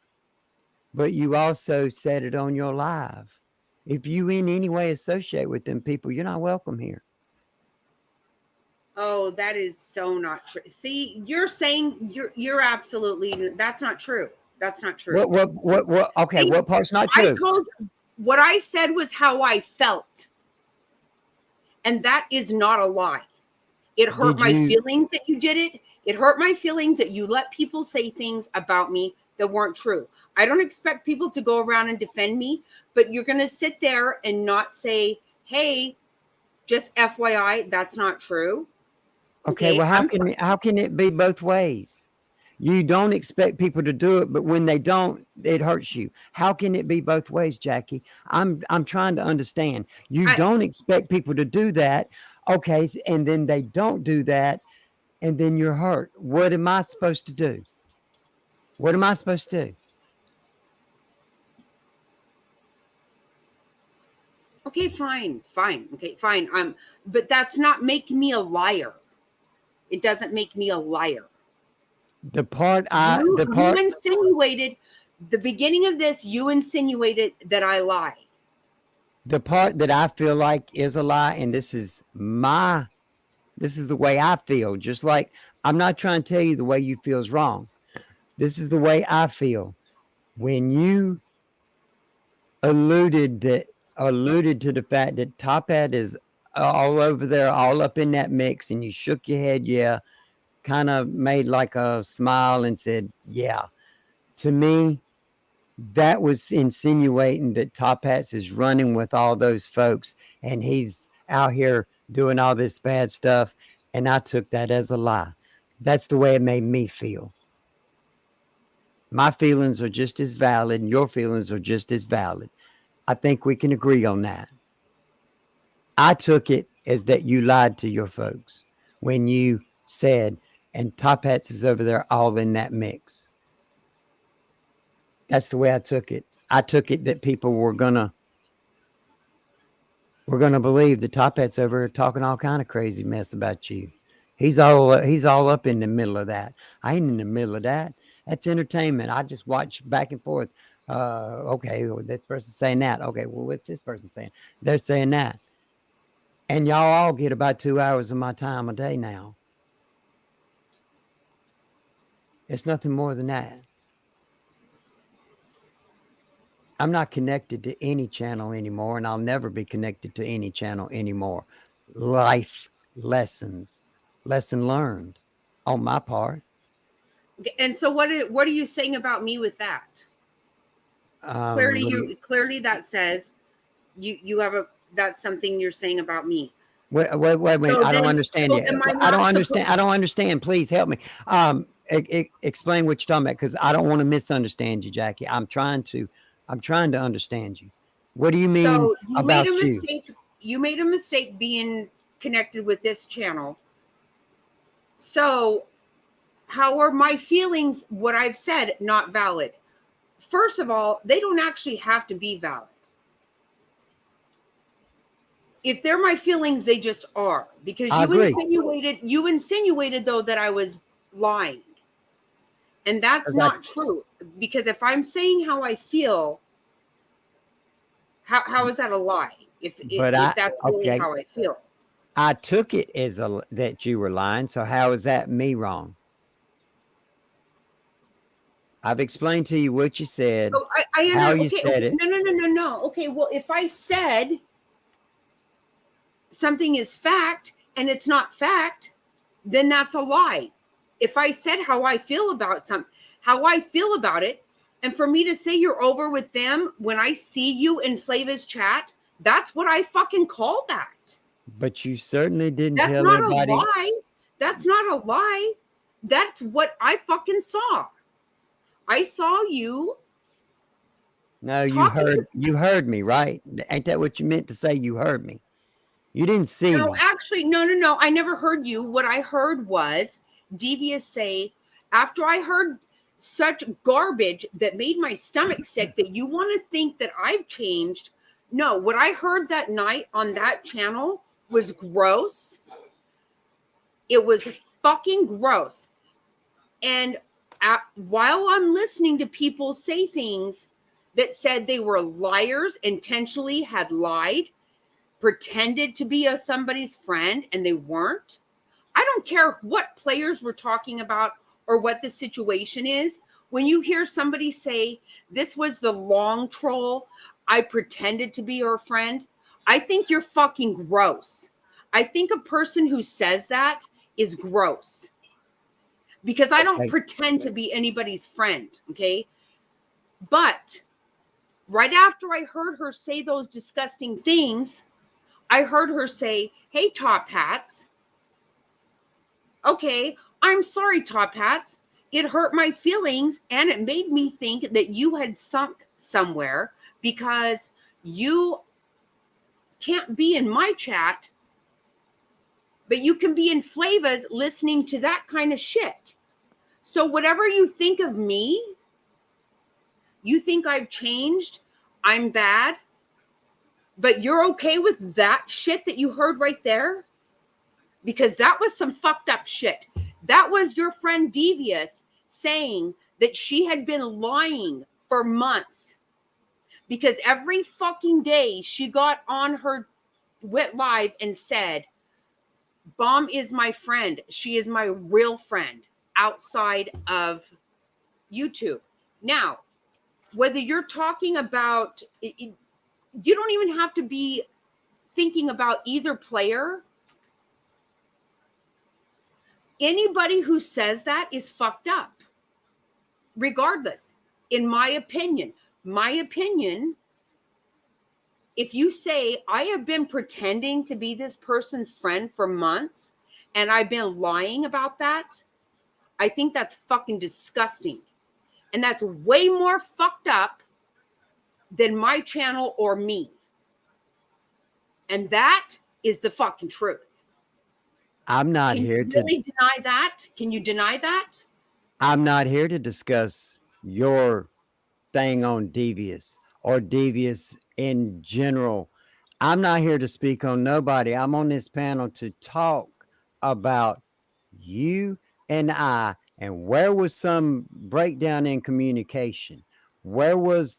but you also said it on your live. If you in any way associate with them people, you're not welcome here. Oh, that is so not true. See, you're saying you're absolutely, that's not true. That's not true. What okay, what part's not true? What I said was how I felt. And that is not a lie. It hurt my feelings that you did it. It hurt my feelings that you let people say things about me that weren't true. I don't expect people to go around and defend me, but you're going to sit there and not say, hey, just FYI, that's not true. Okay, well, how can it be both ways? You don't expect people to do it, but when they don't, it hurts you. How can it be both ways, Jackie? I'm trying to understand. You don't expect people to do that. Okay, and then they don't do that, and then you're hurt. What am I supposed to do? What am I supposed to do? Okay, fine. Okay, fine. But that's not making me a liar. It doesn't make me a liar. You insinuated the beginning of this. You insinuated that I lie. The part that I feel like is a lie, and this is the way I feel. Just like I'm not trying to tell you the way you feel is wrong. This is the way I feel. When you alluded that alluded to the fact that Top Hat is all over there, all up in that mix, and you shook your head, yeah, kind of made like a smile and said, yeah. To me, that was insinuating that Top Hats is running with all those folks and he's out here doing all this bad stuff. And I took that as a lie. That's the way it made me feel. My feelings are just as valid and your feelings are just as valid. I think we can agree on that. I took it as that you lied to your folks when you said, and Top Hats is over there all in that mix. That's the way I took it. I took it that people were gonna believe the Top Hat's over here talking all kind of crazy mess about you. He's all up in the middle of that. I ain't in the middle of that. That's entertainment. I just watch back and forth. Okay, well, this person's saying that. Okay, well, what's this person saying? They're saying that. And y'all all get about 2 hours of my time a day now. It's nothing more than that. I'm not connected to any channel anymore, and I'll never be connected to any channel anymore. Life lessons, lesson learned on my part. And so what are you saying about me with that? Clearly that says you have that's something you're saying about me. Wait. So I don't understand you. I don't understand. Please help me. Explain what you're talking about, because I don't want to misunderstand you, Jackie. I'm trying to understand you. What do you mean so you about made a mistake? You made a mistake being connected with this channel. So how are my feelings, what I've said, not valid? First of all, they don't actually have to be valid. If they're my feelings, they just are. Because you insinuated though that I was lying. And that's not true. Because if I'm saying how I feel, how is that a lie? If that's really how I feel. I took it as that you were lying. So how is that me wrong? I've explained to you what you said. So how you said it. No. Okay, well, if I said something is fact and it's not fact, then that's a lie. If I said how I feel about it, and for me to say you're over with them when I see you in Flava's chat, that's what I fucking call that. But you certainly didn't tell everybody. That's not a lie. That's not a lie. That's what I fucking saw. I saw you. No, you heard me, right? Ain't that what you meant to say? You heard me. You didn't see me. Actually, no. I never heard you. What I heard was Devious say, after I heard such garbage that made my stomach sick, that you want to think that I've changed. No, what I heard that night on that channel was gross. It was fucking gross. And while I'm listening to people say things that said they were liars, intentionally had lied, pretended to be somebody's friend, and they weren't. I don't care what players we're talking about or what the situation is. When you hear somebody say, this was the long troll, I pretended to be your friend, I think you're fucking gross. I think a person who says that is gross. Because I don't pretend to be anybody's friend, okay? But right after I heard her say those disgusting things, I heard her say, hey, Top Hats. Okay, I'm sorry, Top Hats. It hurt my feelings, and it made me think that you had sunk somewhere because you can't be in my chat, but you can be in Flava's listening to that kind of shit. So whatever you think of me, you think I've changed, I'm bad, but you're okay with that shit that you heard right there? Because that was some fucked up shit. That was your friend Devious saying that she had been lying for months. Because every fucking day she got on her, went live and said, Bomb is my friend. She is my real friend outside of YouTube. Now, whether you're talking about, you don't even have to be thinking about either player. Anybody who says that is fucked up. Regardless, in my opinion, if you say, I have been pretending to be this person's friend for months and I've been lying about that, I think that's fucking disgusting. And that's way more fucked up than my channel or me. And that is the fucking truth. I'm not Can here you really deny that? Can you deny that? I'm not here to discuss your thing on Devious or Devious in general. I'm not here to speak on nobody. I'm on this panel to talk about you and I, and where was some breakdown in communication? Where was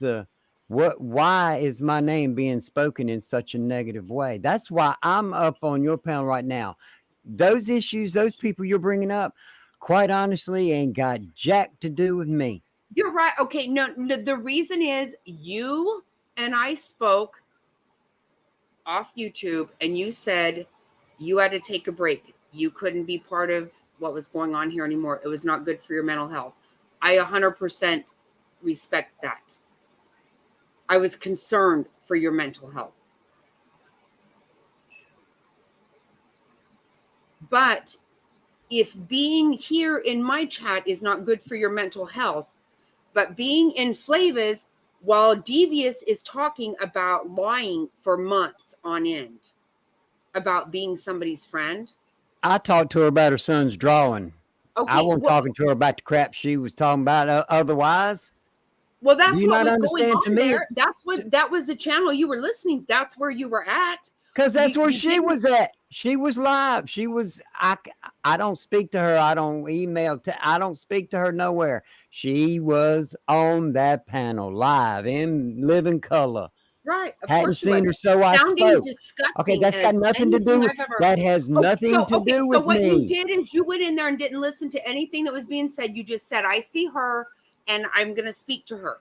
why is my name being spoken in such a negative way? That's why I'm up on your panel right now. Those issues, those people you're bringing up, quite honestly, ain't got jack to do with me. You're right. Okay, no, the reason is you and I spoke off YouTube and you said you had to take a break. You couldn't be part of what was going on here anymore. It was not good for your mental health. I 100% respect that. I was concerned for your mental health. But if being here in my chat is not good for your mental health, but being in Flava's while Devious is talking about lying for months on end about being somebody's friend. I talked to her about her son's drawing. Okay, I wasn't talking to her about the crap she was talking about otherwise. Well, that's what was going on to me? there. That was the channel you were listening. That's where you were at. Because that's where she was at. She was live. She was, I don't speak to her. I don't email. I don't speak to her nowhere. She was on that panel live in living color. Right. Of Hadn't course seen her, so I spoke. Okay, that's got nothing to do with, that has nothing to do with me. So what you did is you went in there and didn't listen to anything that was being said. You just said, I see her and I'm going to speak to her.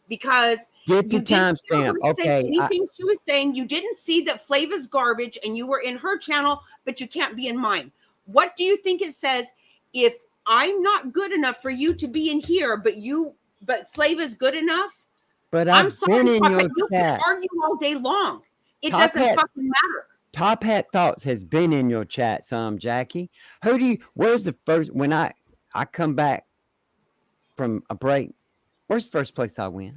Because get the timestamp. Okay. Anything she was saying, you didn't see that Flava's garbage and you were in her channel, but you can't be in mine. What do you think it says? If I'm not good enough for you to be in here, but Flava's good enough? But I'm sorry, you can argue all day long. It doesn't fucking matter. Top Hat Thoughts has been in your chat some, Jackie. Where's the first, when I come back from a break, where's the first place I went?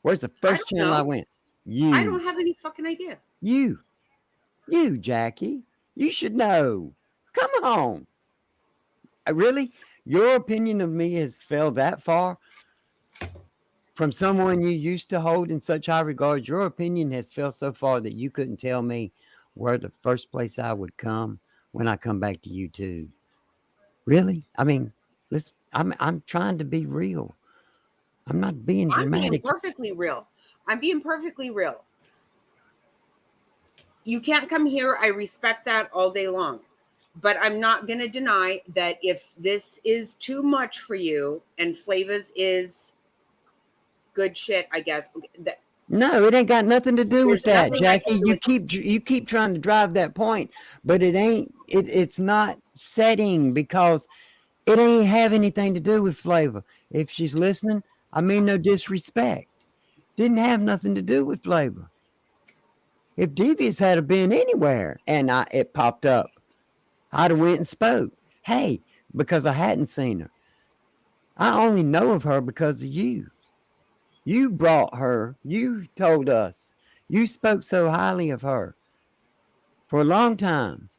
Where's the first channel I went? You. I don't have any fucking idea. You, Jackie. You should know. Come on. Really? Your opinion of me has fell that far? From someone you used to hold in such high regard, your opinion has fell so far that you couldn't tell me where the first place I would come when I come back to YouTube. Really? I mean, listen, I'm trying to be real. I'm not being dramatic. I'm being perfectly real. You can't come here. I respect that all day long. But I'm not going to deny that if this is too much for you and Flava's is good shit, I guess. No, it ain't got nothing to do with that, Jackie. You keep trying to drive that point, but it ain't. It's not setting because it ain't have anything to do with Flava. If she's listening, I mean no disrespect. Didn't have nothing to do with Flava. If Devious had been anywhere and it popped up, I'd have went and spoke. Hey, because I hadn't seen her. I only know of her because of you. You brought her. You told us. You spoke so highly of her for a long time.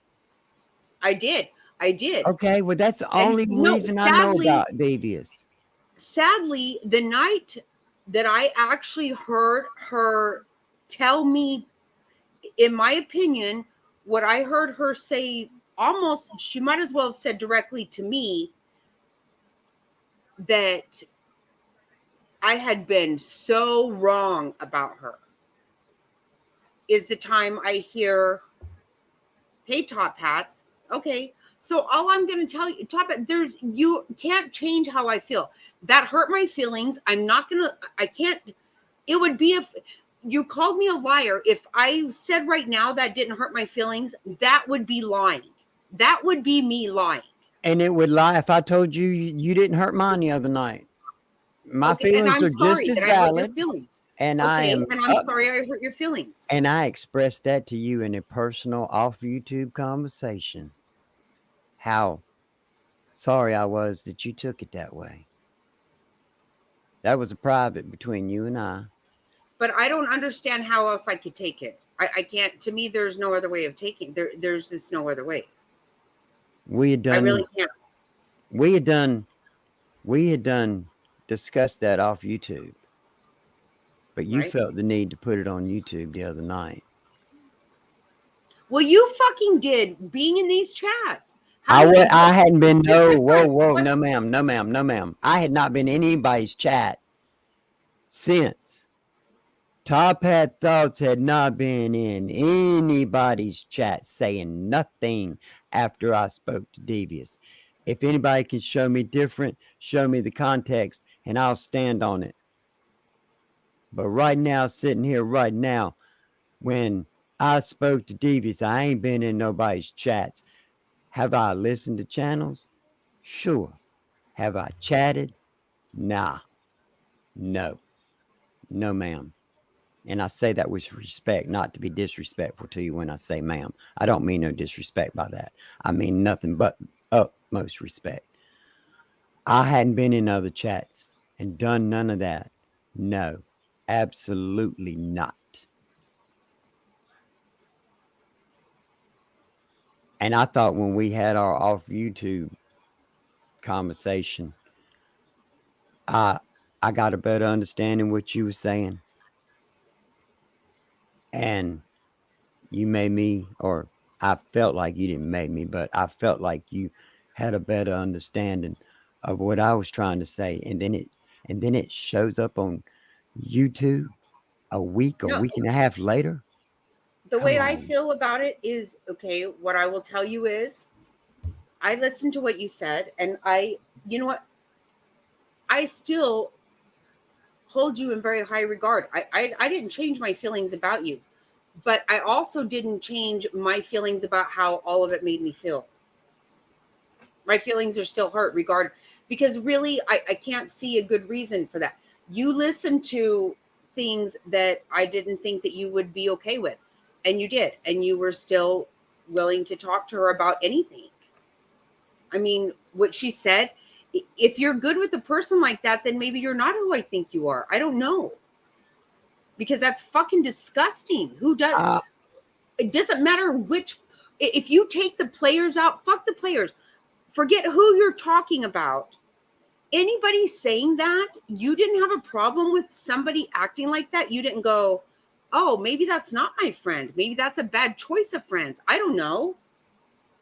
I did. Okay, well, that's the only reason I know about Devious. Sadly, the night that I actually heard her tell me, in my opinion, what I heard her say, almost, she might as well have said directly to me that I had been so wrong about her, is the time I hear, hey, Top Hats. Okay. So all I'm going to tell you, Top Hat, you can't change how I feel. That hurt my feelings. I'm not going to, I can't, it would be you called me a liar. If I said right now that didn't hurt my feelings, that would be lying. That would be me lying. And it would lie if I told you you didn't hurt mine the other night. My Okay, and feelings I'm are just sorry as that I hurt your valid, feelings. and I Okay, am and I'm up, sorry I hurt your feelings. and I expressed that to you in a personal off YouTube conversation. How sorry I was that you took it that way. That was a private between you and I. But I don't understand how else I could take it. I can't. To me, there's no other way of taking. There's just no other way. We had I done. really can't. We had done. We had done discussed that off YouTube, but you Right? felt the need to put it on YouTube the other night. Well, you fucking did being in these chats. How many? I hadn't been. No, whoa, no, ma'am, no, ma'am, no, ma'am. I had not been in anybody's chat since. Top Hat Thoughts had not been in anybody's chat saying nothing after I spoke to Devious. If anybody can show me different, show me the context, and I'll stand on it. But right now, sitting here right now, when I spoke to Devious, I ain't been in nobody's chats. Have I listened to channels? Sure. Have I chatted? Nah. No. No, ma'am. And I say that with respect, not to be disrespectful to you when I say ma'am. I don't mean no disrespect by that. I mean nothing but utmost respect. I hadn't been in other chats and done none of that. No, absolutely not. And I thought when we had our off YouTube conversation, I got a better understanding what you were saying. And you made me, or I felt like you didn't make me, but I felt like you had a better understanding of what I was trying to say. And then it shows up on YouTube a week No, and a half later. the Come way I on. feel about it is okay. What I will tell you is, I listened to what you said, and you know what? I still hold you in very high regard. I didn't change my feelings about you, but I also didn't change my feelings about how all of it made me feel. My feelings are still hurt because really I can't see a good reason for that. You listened to things that I didn't think that you would be okay with, and you did, and you were still willing to talk to her about anything. I mean, what she said, if you're good with a person like that, then maybe you're not who I think you are. I don't know. Because that's fucking disgusting. Who does? It doesn't matter which. If you take the players out, fuck the players. Forget who you're talking about. Anybody saying that, you didn't have a problem with somebody acting like that. You didn't go, oh, maybe that's not my friend. Maybe that's a bad choice of friends. I don't know.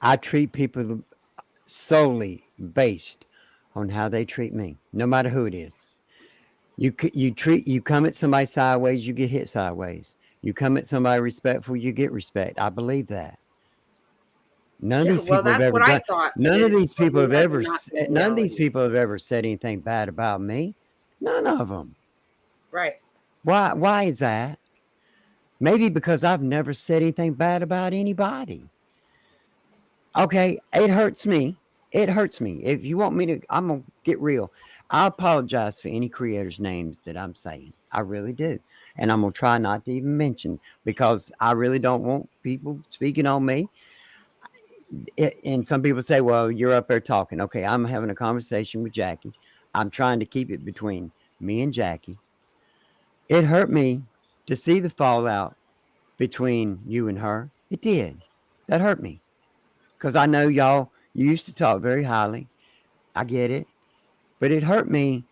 I treat people solely based on how they treat me, no matter who it is. You come at somebody sideways, you get hit sideways. You come at somebody respectful, you get respect. I believe that. None of these Well, people have that's ever what I done. thought. None of these people have ever. None of these Reality. people have ever said anything bad about me. None of them. Right. Why? Why is that? Maybe because I've never said anything bad about anybody. Okay, it hurts me. It hurts me. If you want me to, I'm gonna get real. I apologize for any creators' names that I'm saying. I really do. And I'm gonna try not to even mention because I really don't want people speaking on me. And some people say, well, you're up there talking. Okay, I'm having a conversation with Jackie. I'm trying to keep it between me and Jackie. It hurt me to see the fallout between you and her. It did. That hurt me because I know y'all, you used to talk very highly. I get it. But it hurt me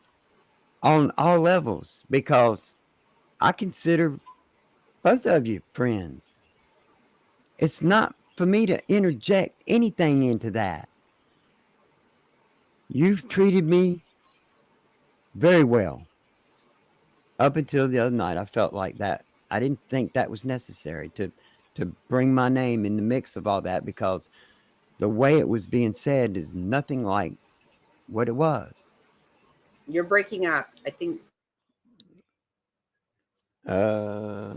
on all levels because I consider both of you friends. It's not for me to interject anything into that. You've treated me very well. Up until the other night, I felt like that. I didn't think that was necessary to bring my name in the mix of all that because the way it was being said is nothing like what it was. You're breaking up. I think. Uh,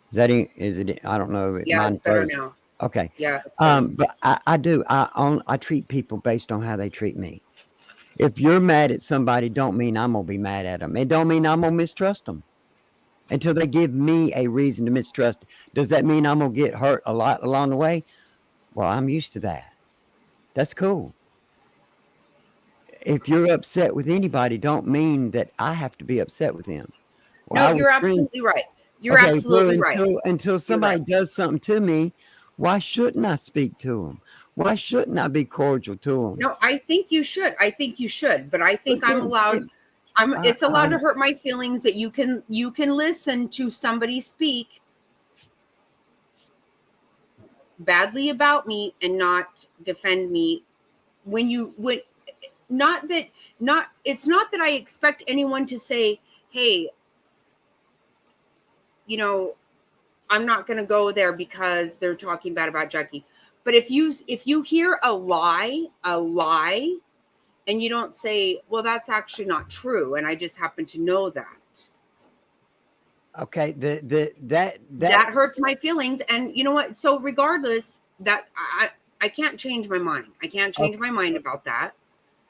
is that is it? I don't know. Yeah, Mine it's better froze. now. Okay. Yeah, it's better. But I do. I treat people based on how they treat me. If you're mad at somebody, don't mean I'm gonna be mad at them. It don't mean I'm gonna mistrust them until they give me a reason to mistrust. Does that mean I'm gonna get hurt a lot along the way? Well, I'm used to that. That's cool. If you're upset with anybody, don't mean that I have to be upset with them. Well, No, I you're was screaming. absolutely right. You're Okay, well, absolutely right. until You're right. somebody does something to me, why shouldn't I speak to them? Why shouldn't I be cordial to them? No, I think you should. I think you should, but I think But I'm then, allowed. I, It's allowed to hurt my feelings that you can listen to somebody speak badly about me and not defend me when you would not that not it's not that I expect anyone to say, hey, you know, I'm not going to go there because they're talking bad about Jackie. But if you hear a lie, and you don't say, well, that's actually not true, and I just happen to know that. okay, that That hurts my feelings. And you know what? So regardless, that I can't change my mind. I can't change my mind about that.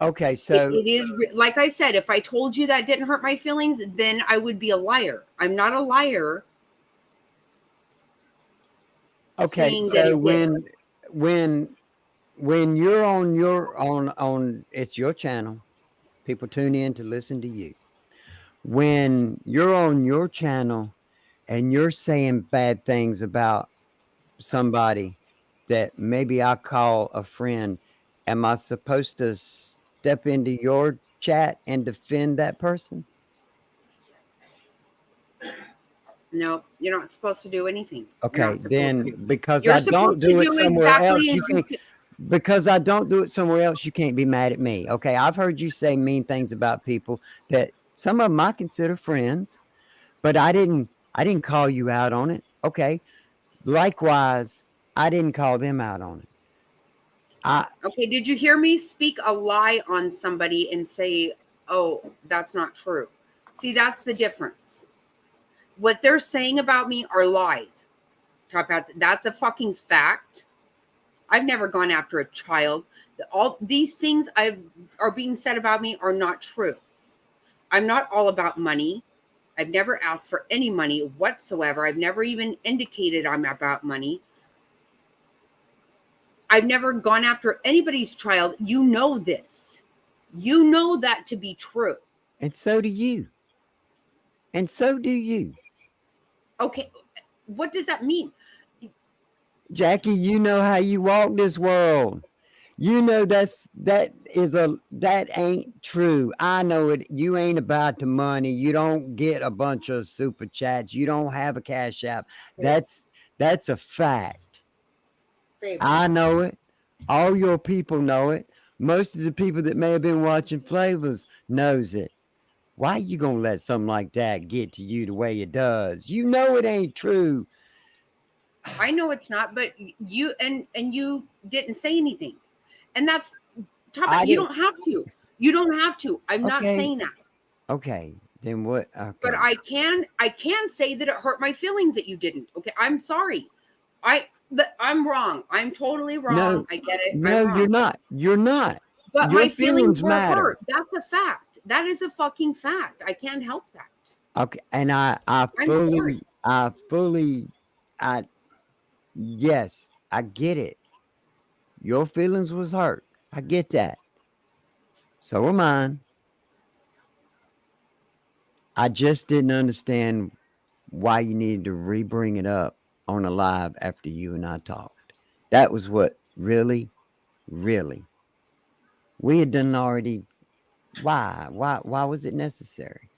okay. So It is like I said, if I told you that didn't hurt my feelings, then I would be a liar. I'm not a liar. okay, Saying that so it did. when you're on your on it's your channel, people tune in to listen to you. When you're on your channel and you're saying bad things about somebody that maybe I call a friend, am I supposed to step into your chat and defend that person? No, you're not supposed to do anything. You're Okay, not supposed then to. because You're I don't supposed to do it do somewhere else, exactly. because I don't do it somewhere else, you can't be mad at me. Okay, I've heard you say mean things about people that some of them I consider friends, but I didn't call you out on it. Okay. Likewise, I didn't call them out on it. I Okay, did you hear me speak a lie on somebody and say, oh, that's not true? See, that's the difference. What they're saying about me are lies. Top hats, that's a fucking fact. I've never gone after a child. All these things are being said about me are not true. I'm not all about money. I've never asked for any money whatsoever. I've never even indicated I'm about money. I've never gone after anybody's child. You know this. You know that to be true. and so do you. And so do you. Okay, what does that mean? Jackie, you know how you walk this world. You know that ain't true. I know it. You ain't about the money. You don't get a bunch of super chats. You don't have a cash app. Babe, That's a fact. babe. I know it. All your people know it. Most of the people that may have been watching Flavors knows it. Why you gonna let something like that get to you the way it does? You know it ain't true. I know it's not, but you and you didn't say anything. And that's I you didn't. don't have to. You don't have to. I'm not Okay. saying that. Okay. Then what? But Okay. I can say that it hurt my feelings that you didn't. Okay, I'm sorry. I'm wrong. I'm totally wrong. No, I get it. I'm no, you're wrong. not. You're not. But Your my feelings feelings were matter. hurt. That's a fact. That is a fucking fact. I can't help that. Okay. And I'm sorry. I, yes, I get it. Your feelings was hurt. I get that. So are mine. I just didn't understand why you needed to re-bring it up on a live after you and I talked. That was what really, really. We had done already. Why? Why was it necessary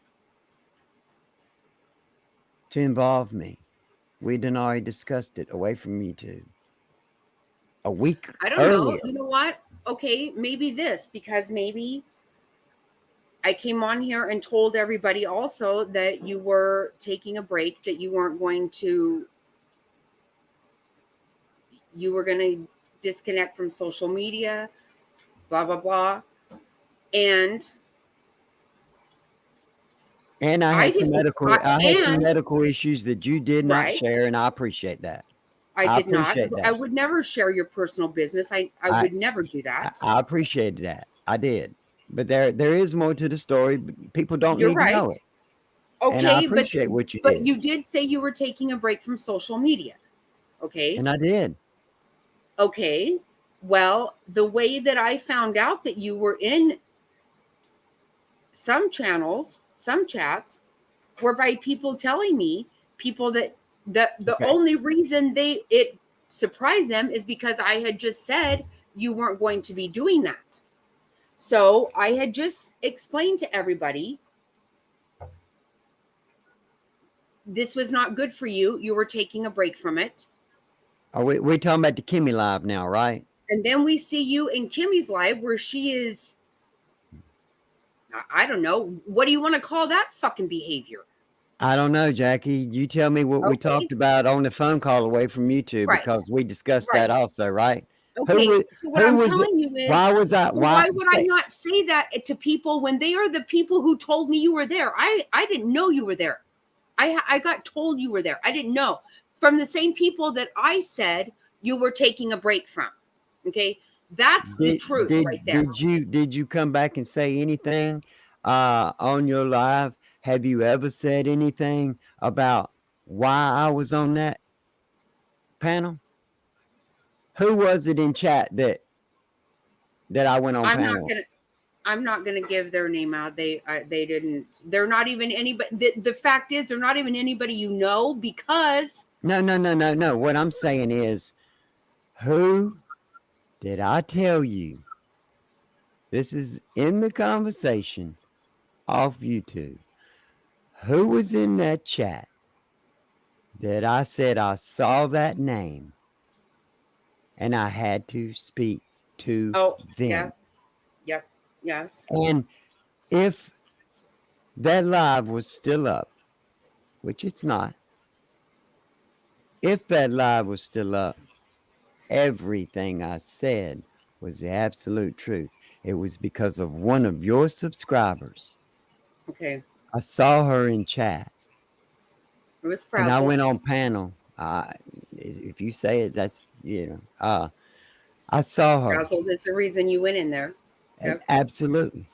to involve me? We'd done already discussed it away from YouTube a week I don't know. earlier. You know what? Okay, maybe this, because maybe I came on here and told everybody also that you were taking a break, that you weren't going to, you were going to disconnect from social media, blah, blah, blah. And And I I had some didn't, medical I had some and medical issues that you did not right, share, and I appreciate that. I I did not. appreciate I that. would never share your personal business. I I would never do that. I appreciated that. I did. But there is more to the story. People don't You're need to right. know it. And I Okay, appreciate what you but did. you did say you were taking a break from social media. Okay. And I did. Okay. Well, the way that I found out that you were in some channels, some chats, were by people telling me, people that the Okay. only reason it surprised them is because I had just said you weren't going to be doing that. So I had just explained to everybody this was not good for you. You were taking a break from it. Are we talking about the Kimmy live now, right? And then we see you in Kimmy's live where she is, I don't know, what do you want to call that fucking behavior? I don't know, Jackie. You tell me what we Okay. talked about on the phone call away from you two, Right. because we discussed Right. that also, right? Okay. So what Who I'm was it? telling you is, Why was I so why why would I say not say that to people when they are the people who told me you were there? I didn't know you were there. I got told you were there. I didn't know from the same people that I said you were taking a break from. Okay, that's the truth right there. did you come back and say anything on your live? Have you ever said anything about why I was on that panel? Who was it in chat that I went on I'm not panel? gonna. I'm not going to give their name out. They didn't. They're not even anybody. The fact is, they're not even anybody you know because. No. What I'm saying is, who did I tell you? This is in the conversation off YouTube. Who was in that chat that I said I saw that name and I had to speak to Oh yeah, them? yep, yes. And if that live was still up, which it's not, if that live was still up, everything I said was the absolute truth. It was because of one of your subscribers. Okay, I saw her in chat it was and I frazzled. went on panel. If you say it, that's, I saw her. Frazzled is the reason you went in there. Yep. Absolutely.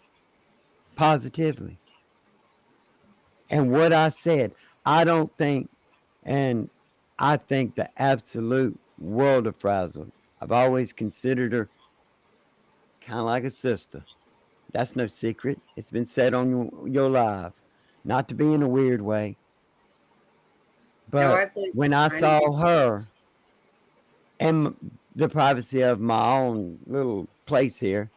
Positively. And what I said, I don't think, and I think the absolute world of Frazzle. I've always considered her kind of like a sister. That's no secret. It's been said on your live, not to be in a weird way. No, But I believe. when I I know. saw her in the privacy of my own little place here,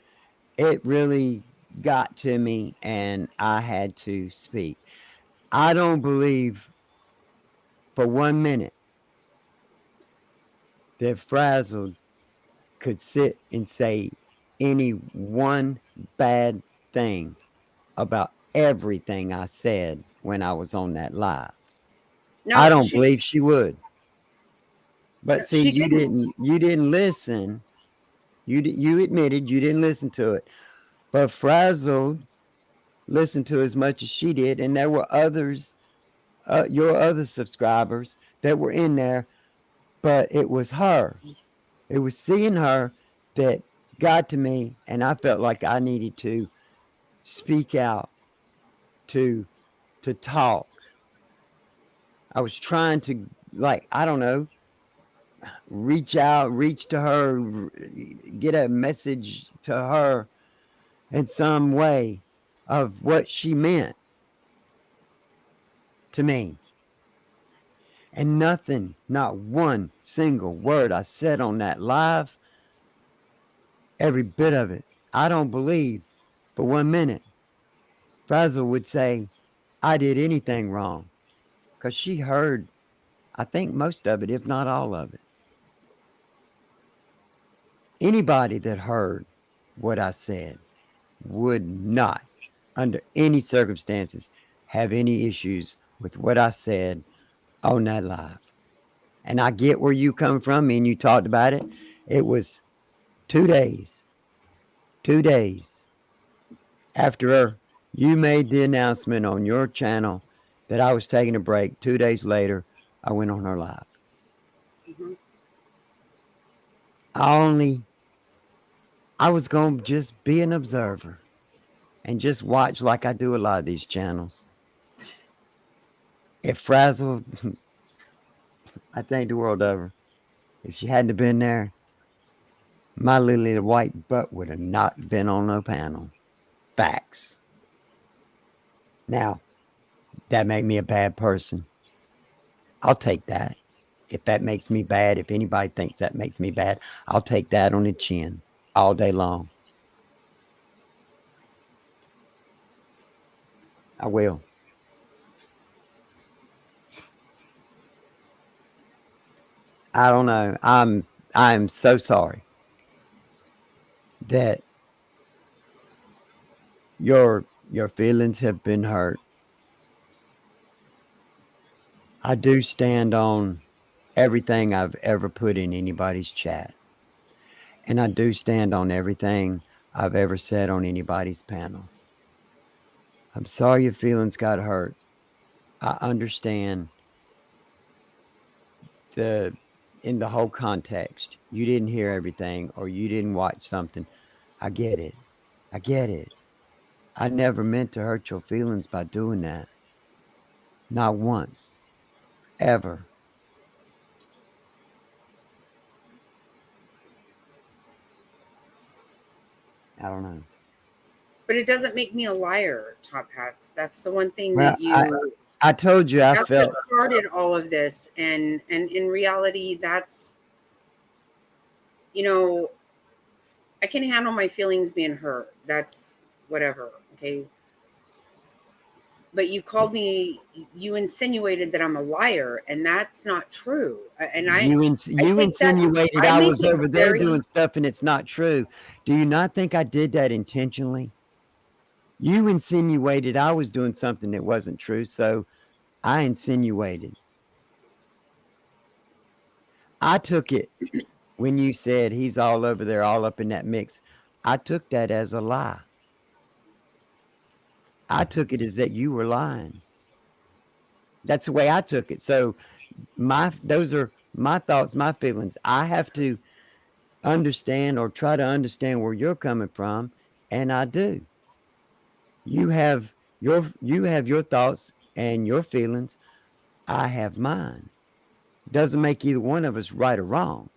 it really got to me and I had to speak. I don't believe for 1 minute that Frazzled could sit and say any one bad thing about everything I said when I was on that live. I No, don't believe she would. But see, she didn't. you didn't listen. You admitted you didn't listen to it. But Frazzled listened to as much as she did, and there were others, your other subscribers that were in there, but it was her. It was seeing her that got to me, and I felt like I needed to speak out, to talk. I was trying to, like, I don't know, reach to her, get a message to her in some way of what she meant to me. And nothing, not one single word I said on that live, every bit of it, I don't believe for 1 minute Frazzle would say I did anything wrong, because she heard, I think, most of it, if not all of it. Anybody that heard what I said would not, under any circumstances, have any issues with what I said on that live. And I get where you come from. Me and you talked about it. It was 2 days after You made the announcement on your channel that I was taking a break. 2 days later, I went on her live. Mhm. I was going to just be an observer and just watch like I do a lot of these channels. It frazzled, I think, the world over. If she hadn't have been there, my little white butt would have not been on no panel. Facts. Now, that made me a bad person. I'll take that. If that makes me bad, if anybody thinks that makes me bad, I'll take that on the chin all day long. I will. I don't know. I'm so sorry that your feelings have been hurt. I do stand on everything I've ever put in anybody's chat. And I do stand on everything I've ever said on anybody's panel. I'm sorry your feelings got hurt. I understand in the whole context. You didn't hear everything or you didn't watch something. I get it. I get it. I never meant to hurt your feelings by doing that. Not once. Ever. I don't know. But it doesn't make me a liar, Top Hats. That's the one thing Well, that you. I told you I That's felt. what started all of this, and in reality, that's, I can handle my feelings being hurt. That's whatever. Okay. But you called me. You insinuated that I'm a liar, and that's not true. And I You take that. insinuated I I make was it over there very. doing stuff and it's not true. Do you not think I did that intentionally? You insinuated I was doing something that wasn't true, so I insinuated. I took it when you said he's all over there, all up in that mix. I took that as a lie. I took it as that you were lying. That's the way I took it. So those are my thoughts, my feelings. I have to understand or try to understand where you're coming from, and I do. You have your thoughts and your feelings. I have mine. Doesn't make either one of us right or wrong.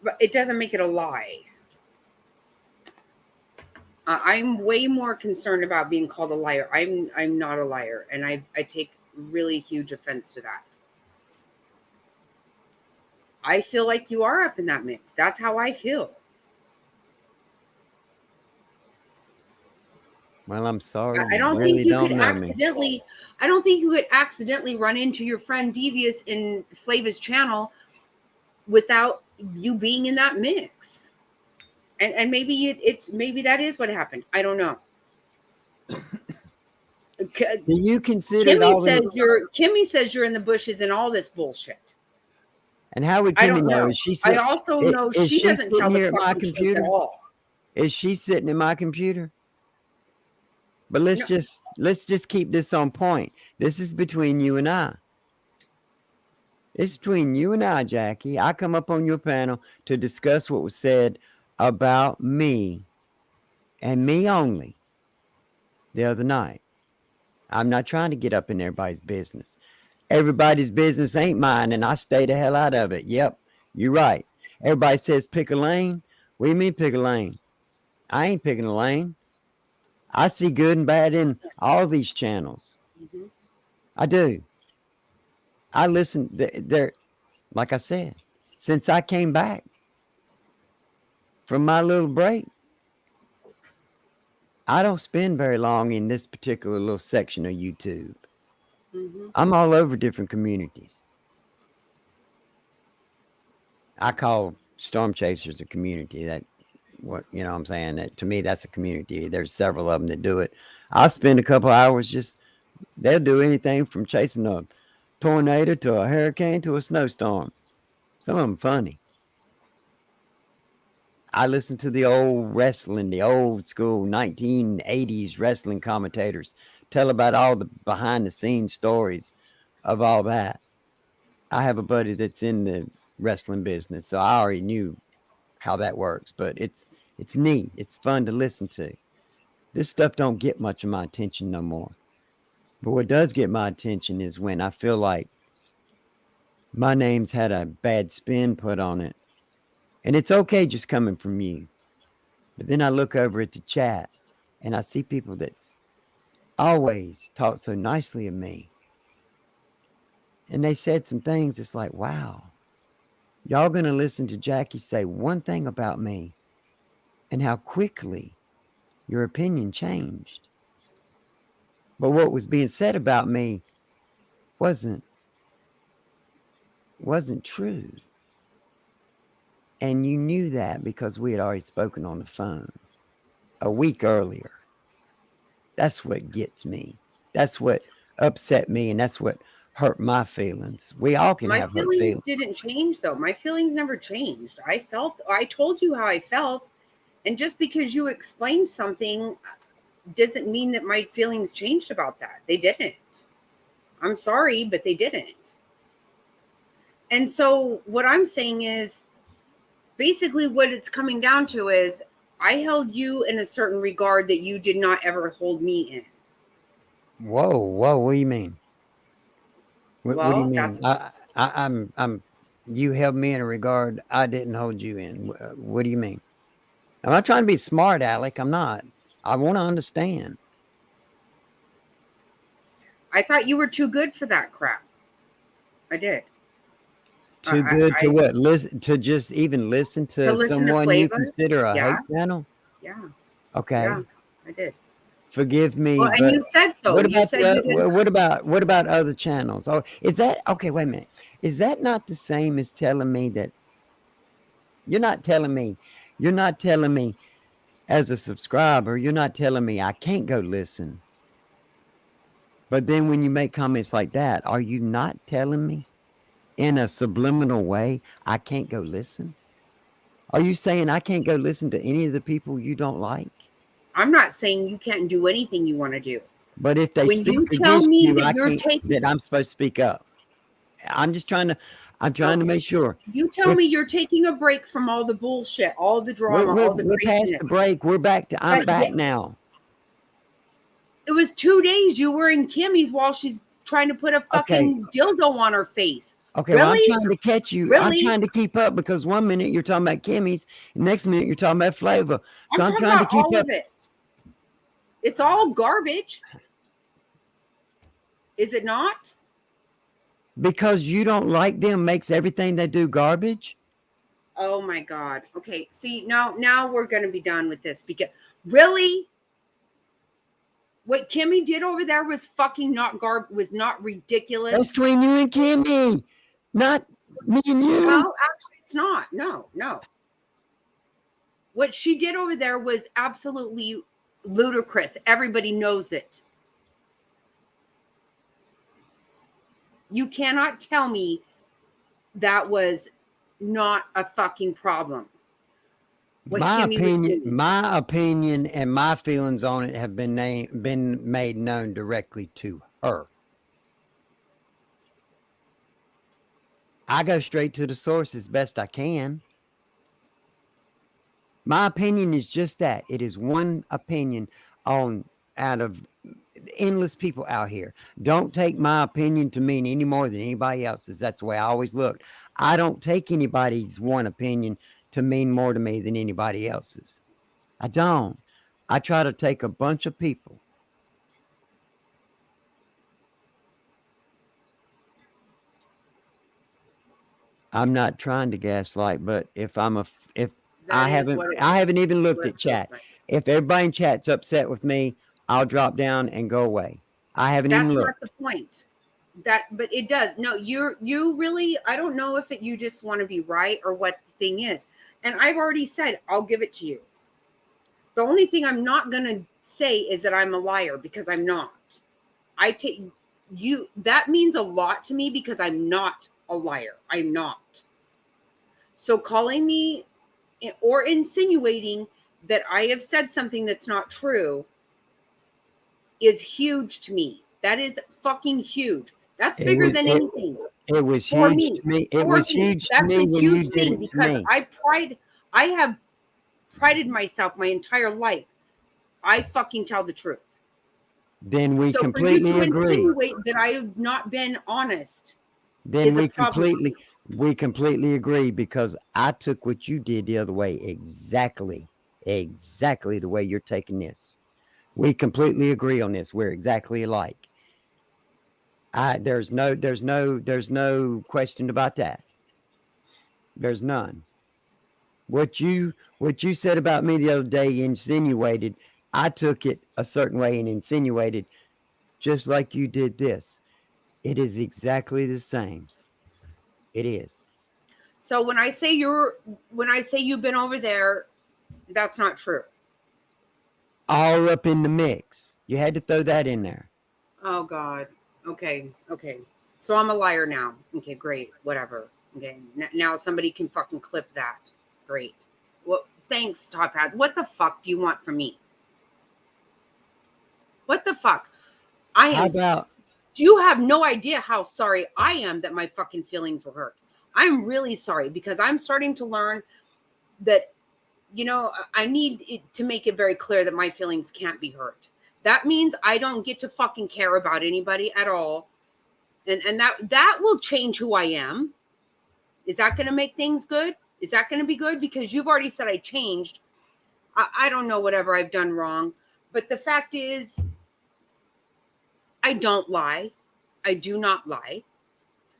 But it doesn't make it a lie. I'm way more concerned about being called a liar. I'm not a liar, and I take really huge offense to that. I feel like you are up in that mix. That's how I feel. Well, I'm sorry. I You don't really think you don't could know me. accidentally. I don't think you could accidentally run into your friend Devious in Flava's channel without you being in that mix. And maybe it's maybe that is what happened. I don't know. Do you consider Kimmy says you're in the bushes and all this bullshit. And how would I Kimmy don't know? know. Is she I also know is she she doesn't tell sitting the here at my fucking truth computer? at all. Is she sitting at my computer? But let's just keep this on point. This is between you and I. It's between you and I, Jackie. I come up on your panel to discuss what was said about me and me only the other night. I'm not trying to get up in everybody's business. Everybody's business ain't mine, and I stay the hell out of it. Yep, you're right. Everybody says pick a lane. What do you mean pick a lane? I ain't picking a lane. I see good and bad in all these channels. Mm-hmm. I do. I listen. There, like I said, since I came back from my little break, I don't spend very long in this particular little section of YouTube. Mm-hmm. I'm all over different communities. I call Storm Chasers a community. That what I'm saying. That to me, that's a community. There's several of them that do it. I'll spend a couple hours just. They'll do anything from chasing a tornado to a hurricane to a snowstorm. Some of them funny. I listen to the old wrestling, the old school 1980s wrestling commentators tell about all the behind the scenes stories of all that. I have a buddy that's in the wrestling business, so I already knew how that works, but it's neat. It's fun to listen to. This stuff don't get much of my attention no more. But what does get my attention is when I feel like my name's had a bad spin put on it. And it's okay just coming from you. But then I look over at the chat and I see people that's always talk so nicely of me. And they said some things. It's like, wow, y'all going to listen to Jackie say one thing about me and how quickly your opinion changed. But what was being said about me wasn't true. And you knew that because we had already spoken on the phone a week earlier. That's what gets me. That's what upset me, and that's what hurt my feelings. We all can have hurt feelings. My feelings didn't change, though. My feelings never changed. I told you how I felt, and just because you explained something doesn't mean that my feelings changed about that. They didn't. I'm sorry, but they didn't. And so what I'm saying is, basically what it's coming down to is I held you in a certain regard that you did not ever hold me in. Whoa, what do you mean? What do you mean? I'm you held me in a regard I didn't hold you in. What do you mean? I'm not trying to be smart, Alec. I'm not. I want to understand. I thought you were too good for that crap. I did. Too good to what? Listen to just even listen to someone you consider a hate channel? Yeah. Okay. Yeah, I did. Forgive me. Well, and you said so. What about other channels? Oh, is that okay? Wait a minute. Is that not the same as telling me that you're not telling me as a subscriber, you're not telling me I can't go listen. But then when you make comments like that, are you not telling me in a subliminal way I can't go listen? Are you saying I can't go listen to any of the people you don't like? I'm not saying you can't do anything you want to do. But if they speak against you, that I'm supposed to speak up. I'm trying to make sure. You tell me you're taking a break from all the bullshit, all the drama, all the craziness. We're past the break. We're back to I'm back now. It was 2 days you were in Kimmy's while she's trying to put a fucking dildo on her face. Okay, really? Well, I'm trying to catch you. Really? I'm trying to keep up because 1 minute you're talking about Kimmy's, and next minute you're talking about Flavor. So I'm trying to keep up. Of it. It's all garbage. Is it not? Because you don't like them makes everything they do garbage? Oh my God. Okay, see, now we're going to be done with this because really what Kimmy did over there was fucking was not ridiculous. That's between you and Kimmy, not me and you. Well, actually, it's not. No. What she did over there was absolutely ludicrous. Everybody knows it. You cannot tell me that was not a fucking problem. My opinion and my feelings on it have been made known directly to her. I go straight to the source as best I can. My opinion is just that. It is one opinion out of endless people out here. Don't take my opinion to mean any more than anybody else's. That's the way I always looked. I don't take anybody's one opinion to mean more to me than anybody else's. I don't. I try to take a bunch of people. I'm not trying to gaslight, but if I haven't even looked at chat. If everybody in chat's upset with me, I'll drop down and go away. I haven't even looked. That's not the point. But it does. No, you really, I don't know if you just want to be right or what the thing is. And I've already said, I'll give it to you. The only thing I'm not going to say is that I'm a liar because I'm not. That means a lot to me because I'm not a liar. I'm not. So calling me or insinuating that I have said something that's not true is huge to me. That is fucking huge. That's bigger than anything. It was For huge me. to me. It For was me. huge to That's me a when you huge did thing it to because me. I have prided myself my entire life. I fucking tell the truth. Then we So for you completely to agree. insinuate that I have not been honest Then is a problem. we completely agree because I took what you did the other way exactly the way you're taking this. We completely agree on this. We're exactly alike. There's no question about that. There's none. What you said about me the other day insinuated, I took it a certain way and insinuated just like you did this. It is exactly the same. It is. So when I say you've been over there, that's not true. All up in the mix. You had to throw that in there. Oh God. Okay. So I'm a liar now. Okay, great. Whatever. Okay. Now somebody can fucking clip that. Great. Well, thanks, Top Hat. What the fuck do you want from me? What the fuck? How about You have no idea how sorry I am that my fucking feelings were hurt. I'm really sorry because I'm starting to learn that, I need to make it very clear that my feelings can't be hurt. That means I don't get to fucking care about anybody at all. And that will change who I am. Is that going to make things good? Is that going to be good? Because you've already said I changed. I don't know whatever I've done wrong. But the fact is, I don't lie. I do not lie.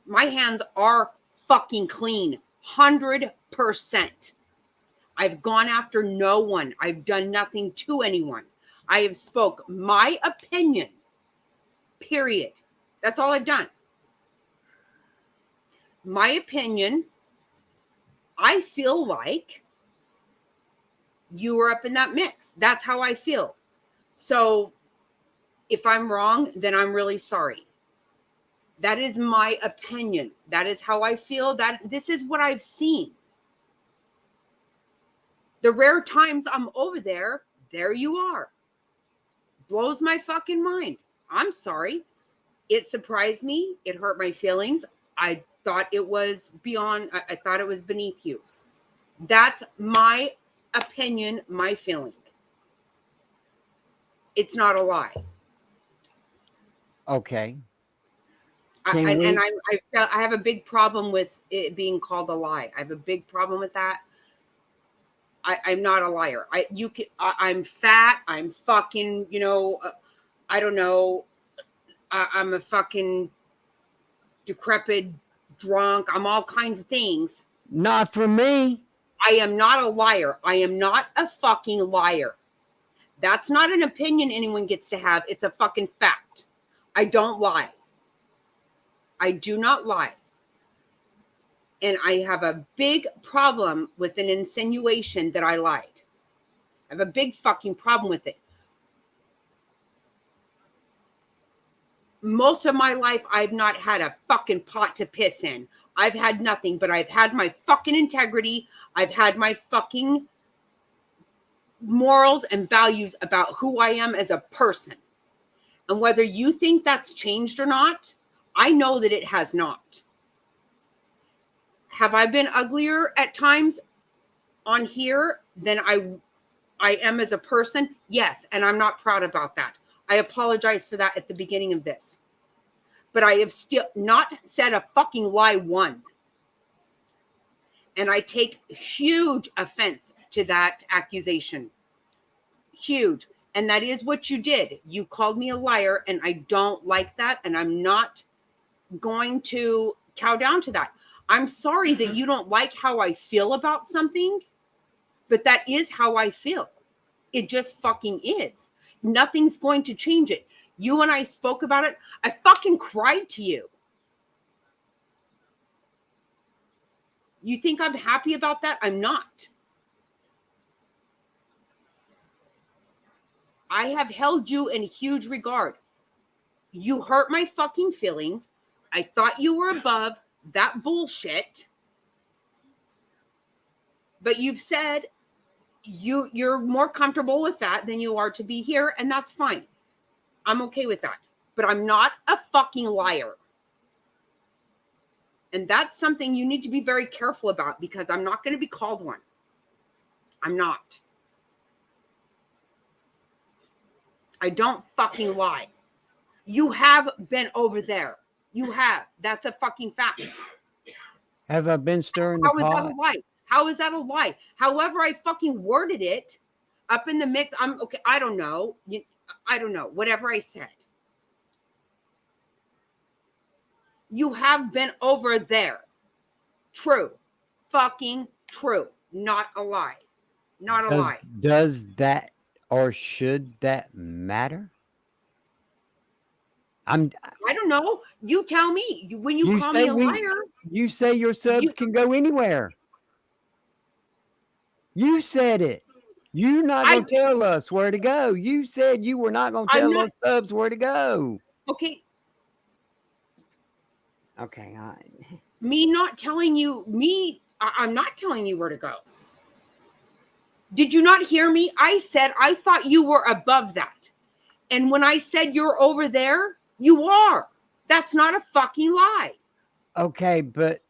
My hands are fucking clean. 100%. I've gone after no one. I've done nothing to anyone. I have spoke my opinion. Period. That's all I've done. My opinion, I feel like you were up in that mix. That's how I feel. So if I'm wrong, then I'm really sorry. That is my opinion. That is how I feel. That this is what I've seen. The rare times I'm over there you are. Blows my fucking mind. I'm sorry. It surprised me. It hurt my feelings. I thought it was beyond, I thought it was beneath you. That's my opinion, my feeling. It's not a lie. okay? I have a big problem with it being called a lie. I have a big problem with that. I'm not a liar. I'm fat. I'm fucking, I don't know. I'm a fucking decrepit drunk. I'm all kinds of things. Not for me. I am not a liar. I am not a fucking liar. That's not an opinion anyone gets to have. It's a fucking fact. I don't lie. I do not lie. And I have a big problem with an insinuation that I lied. I have a big fucking problem with it. Most of my life, I've not had a fucking pot to piss in. I've had nothing, but I've had my fucking integrity. I've had my fucking morals and values about who I am as a person. And whether you think that's changed or not, I know that it has not. Have I been uglier at times on here than I am as a person? Yes, and I'm not proud about that. I apologize for that at the beginning of this. But I have still not said a fucking lie one. And I take huge offense to that accusation. Huge. And that is what you did. You called me a liar, and I don't like that. And I'm not going to cow down to that. I'm sorry that you don't like how I feel about something, but that is how I feel. It just fucking is. Nothing's going to change it. You and I spoke about it. I fucking cried to you. You think I'm happy about that? I'm not. I have held you in huge regard. You hurt my fucking feelings. I thought you were above that bullshit. But you've said you're more comfortable with that than you are to be here, and that's fine. I'm okay with that. But I'm not a fucking liar. And that's something you need to be very careful about, because I'm not going to be called one. I'm not. I don't fucking lie. You have been over there. You have. That's a fucking fact. Have I been stirring the How is that a pot? lie? How is that a lie? However I fucking worded it up in the mix, I'm okay. I don't know. I don't know. Whatever I said. You have been over there. True. Fucking true. Not a lie. Not a lie. Does that or should that matter? I don't know. You tell me. When you call me a liar. You say your subs can go anywhere. You said it. You're not going to tell us where to go. You said you were not going to tell us subs where to go. Okay. Okay. Me not telling you, I'm not telling you where to go. Did you not hear me? I said I thought you were above that. And when I said you're over there, you are. That's not a fucking lie. Okay, but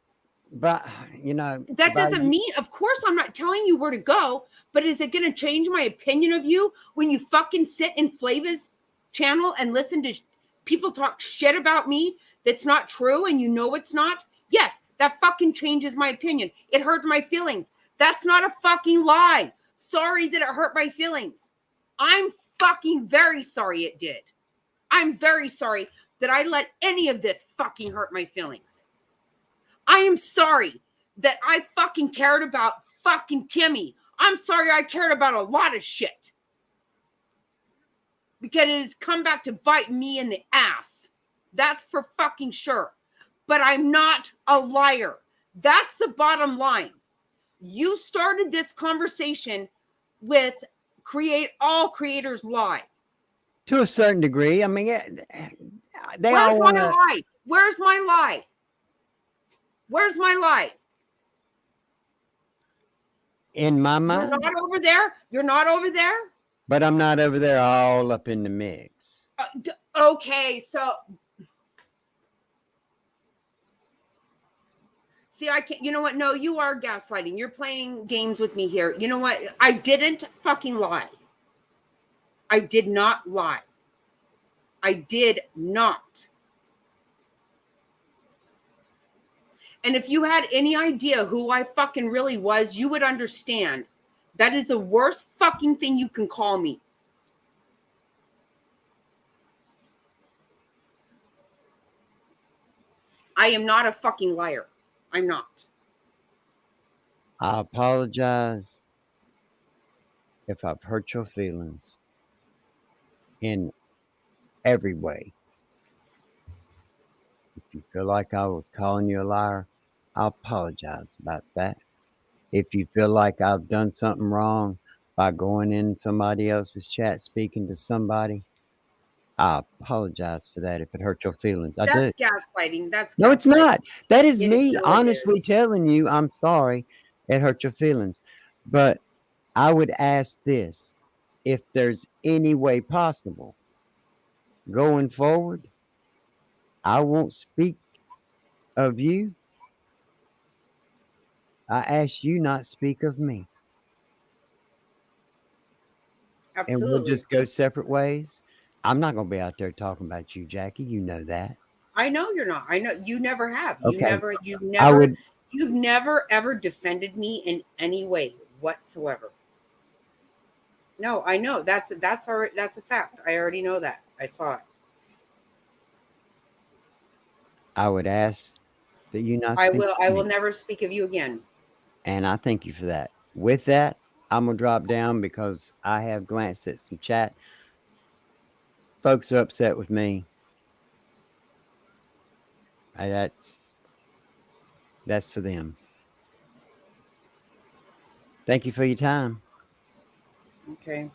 you know. That doesn't mean, of course, I'm not telling you where to go, but is it going to change my opinion of you when you fucking sit in Flava's channel and listen to people talk shit about me that's not true and you know it's not? Yes, that fucking changes my opinion. It hurt my feelings. That's not a fucking lie. Sorry that it hurt my feelings. I'm fucking very sorry it did. I'm very sorry that I let any of this fucking hurt my feelings. I am sorry that I fucking cared about fucking Kimmy. I'm sorry I cared about a lot of shit. Because it has come back to bite me in the ass. That's for fucking sure. But I'm not a liar. That's the bottom line. You started this conversation with all creators lie. To a certain degree. I mean, they Where's all want my lie? Where's my lie? Where's my lie? In my mind. You're not over there? You're not over there? But I'm not over there all up in the mix. Okay, so see, I can't. You know what? No, you are gaslighting. You're playing games with me here. You know what? I didn't fucking lie. I did not lie. I did not. And if you had any idea who I fucking really was, you would understand that is the worst fucking thing you can call me. I am not a fucking liar. I'm not. I apologize if I've hurt your feelings in every way. If you feel like I was calling you a liar, I apologize about that. If you feel like I've done something wrong by going in somebody else's chat, speaking to somebody, I apologize for that if it hurt your feelings. I do. That's gaslighting. No, it's not. That is me really honestly telling you I'm sorry it hurt your feelings. But I would ask this, if there's any way possible going forward, I won't speak of you. I ask you not speak of me. Absolutely. And we'll just go separate ways. I'm not going to be out there talking about you, Jackie. You know that. I know you're not. I know you never have. Okay. You've never ever defended me in any way whatsoever. No, I know. That's a fact. I already know that. I saw it. I would ask that you not speak. I will never speak of you again. And I thank you for that. With that, I'm going to drop down because I have glanced at some chat. Folks are upset with me. That's for them. Thank you for your time. Okay.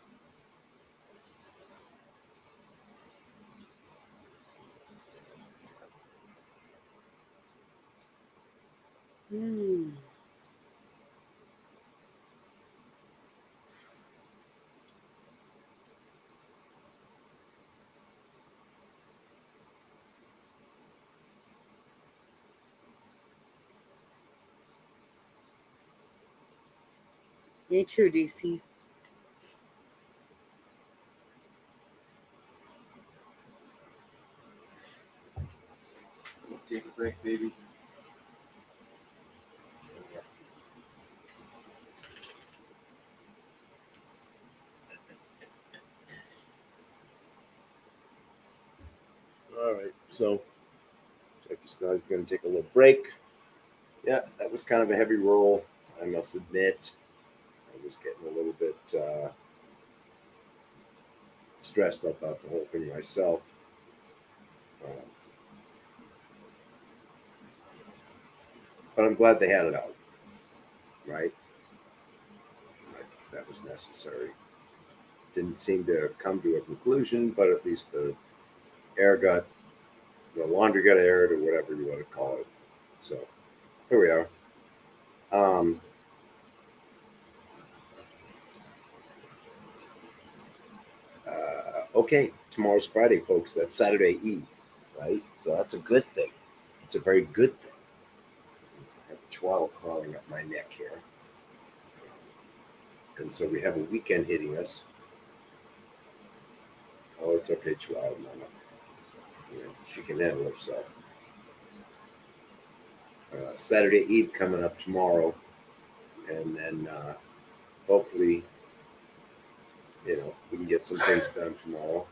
Me too, DC. Take a break, baby. All right, so Jackie Snotty's going to take a little break. Yeah, that was kind of a heavy roll, I must admit. I was getting a little bit stressed about the whole thing myself. But I'm glad they had it out, right? That was necessary. Didn't seem to come to a conclusion, but at least the laundry got aired, or whatever you want to call it. So here we are. Okay, tomorrow's Friday, folks. That's Saturday Eve, right? So that's a good thing. It's a very good thing. I have a chihuahua crawling up my neck here. And so we have a weekend hitting us. Oh, it's okay, chihuahua mama. She can handle herself. Saturday Eve coming up tomorrow. And then hopefully, we can get some things done tomorrow.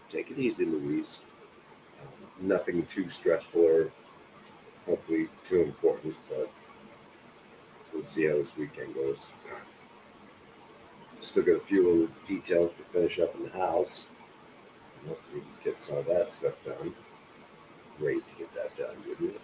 Take it easy, Louise. Nothing too stressful or hopefully too important, but we'll see how this weekend goes. Still got a few little details to finish up in the house. Hopefully we can get some of that stuff done. Great to get that done, wouldn't it?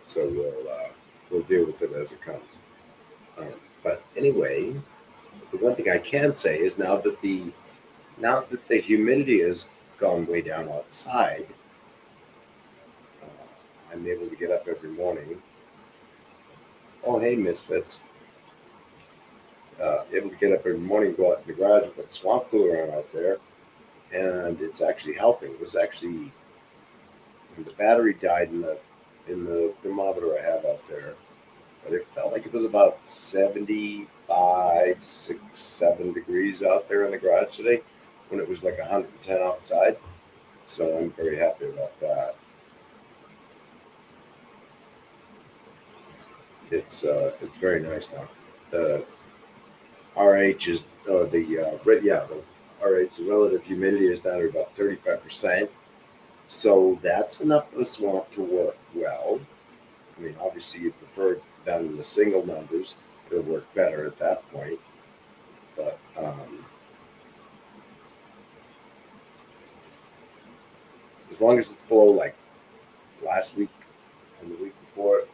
So we'll deal with it as it comes. But anyway, the one thing I can say is now that the humidity has gone way down outside, I'm able to get up every morning. Oh, hey, misfits! Able to get up every morning, go out in the garage, and put swamp cooler on out there, and it's actually helping. It was actually the battery died in the thermometer I have out there, but it felt like it was about 75, 6, 7 degrees out there in the garage today, when it was like 110 outside. So I'm very happy about that. It's very nice now. The RH is the RH, the relative humidity is down to about 35%. So that's enough for the swamp to work well. I mean, obviously you prefer down in the single numbers. It'll work better at that point. But as long as it's below, like last week and the week before,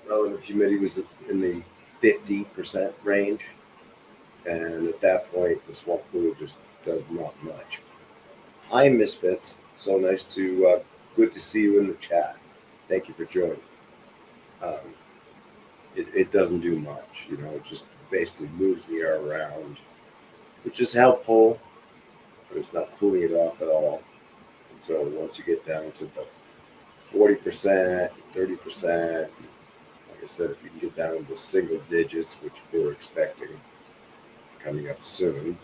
relative humidity was in the 50% range. And at that point, the swamp cooler just does not much. Hi, Misfits. So nice good to see you in the chat. Thank you for joining. It doesn't do much, it just basically moves the air around, which is helpful, but it's not cooling it off at all. And so once you get down to the 40%, 30%, like I said, if you can get down into single digits, which we're expecting coming up soon,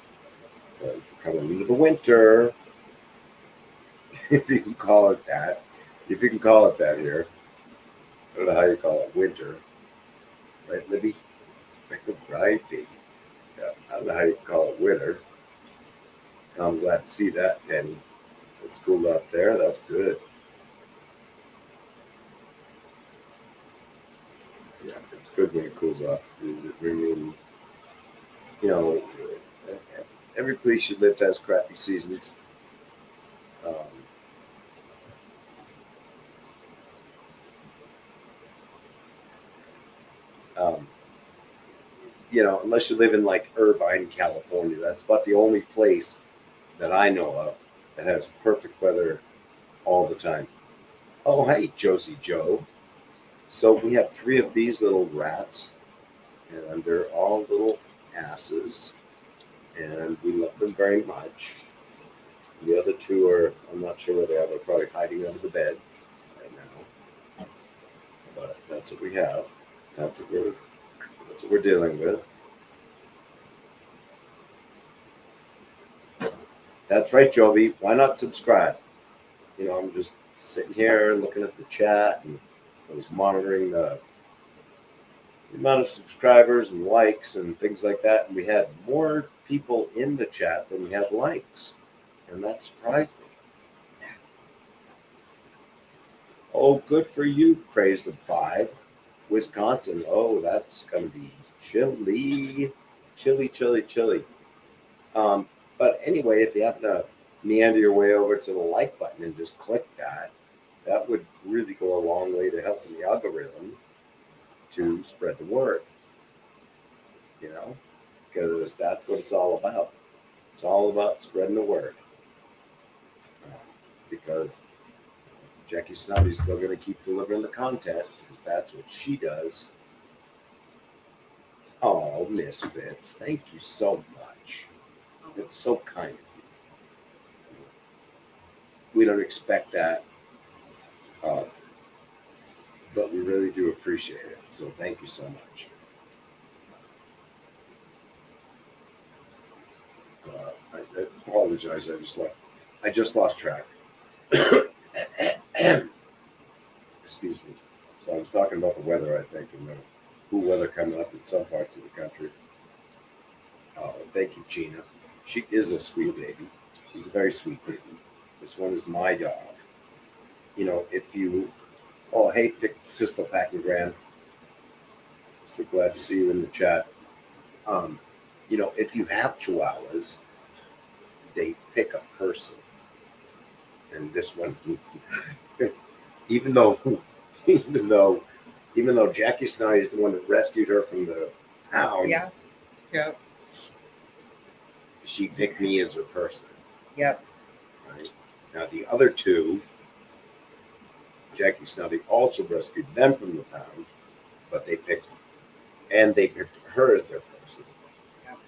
because we're coming into the winter, if you can call it that. If you can call it that here. I don't know how you call it winter. Right, Libby? Right, baby. Yeah, I don't know how you call it winter. I'm glad to see that, Penny. It's cool up there. That's good. Yeah, it's good when it cools off. I mean, every place you live has crappy seasons. Unless you live in like Irvine, California, that's about the only place that I know of that has perfect weather all the time. Oh, hey, Josie Joe. So we have 3 of these little rats, and they're all little asses. and we love them very much. The other two are, I'm not sure where they are. They're probably hiding under the bed right now. But that's what we have. That's what we're dealing with. That's right, Jovi. Why not subscribe? I'm just sitting here looking at the chat, and I was monitoring the amount of subscribers and likes and things like that. And we had more people in the chat than we had likes. And that surprised me. Oh, good for you, Crazed of 5. Wisconsin. Oh, that's going to be chilly. Chilly, chilly, chilly. But anyway, if you happen to meander your way over to the like button and just click that, that would really go a long way to helping the algorithm to spread the word. Because that's what it's all about. It's all about spreading the word. Because Jackie Snotty's still going to keep delivering the content because that's what she does. Oh, Miss Fitz, thank you so much. It's so kind of you. We don't expect that, but we really do appreciate it. So thank you so much. I apologize. I just lost track. Excuse me. So I was talking about the weather, I think, and the cool weather coming up in some parts of the country. Oh, thank you, Gina. She is a sweet baby. She's a very sweet baby. This one is my dog. If you... Oh, hey, Pistol Packing Grand. So glad to see you in the chat. If you have chihuahuas, they pick a person. And this one, even though Jackie Snotty is the one that rescued her from the pound, Yeah. she picked me as her person. Yep. Right? Now the other two, Jackie Snotty also rescued them from the pound, but they picked her as their person. Yep.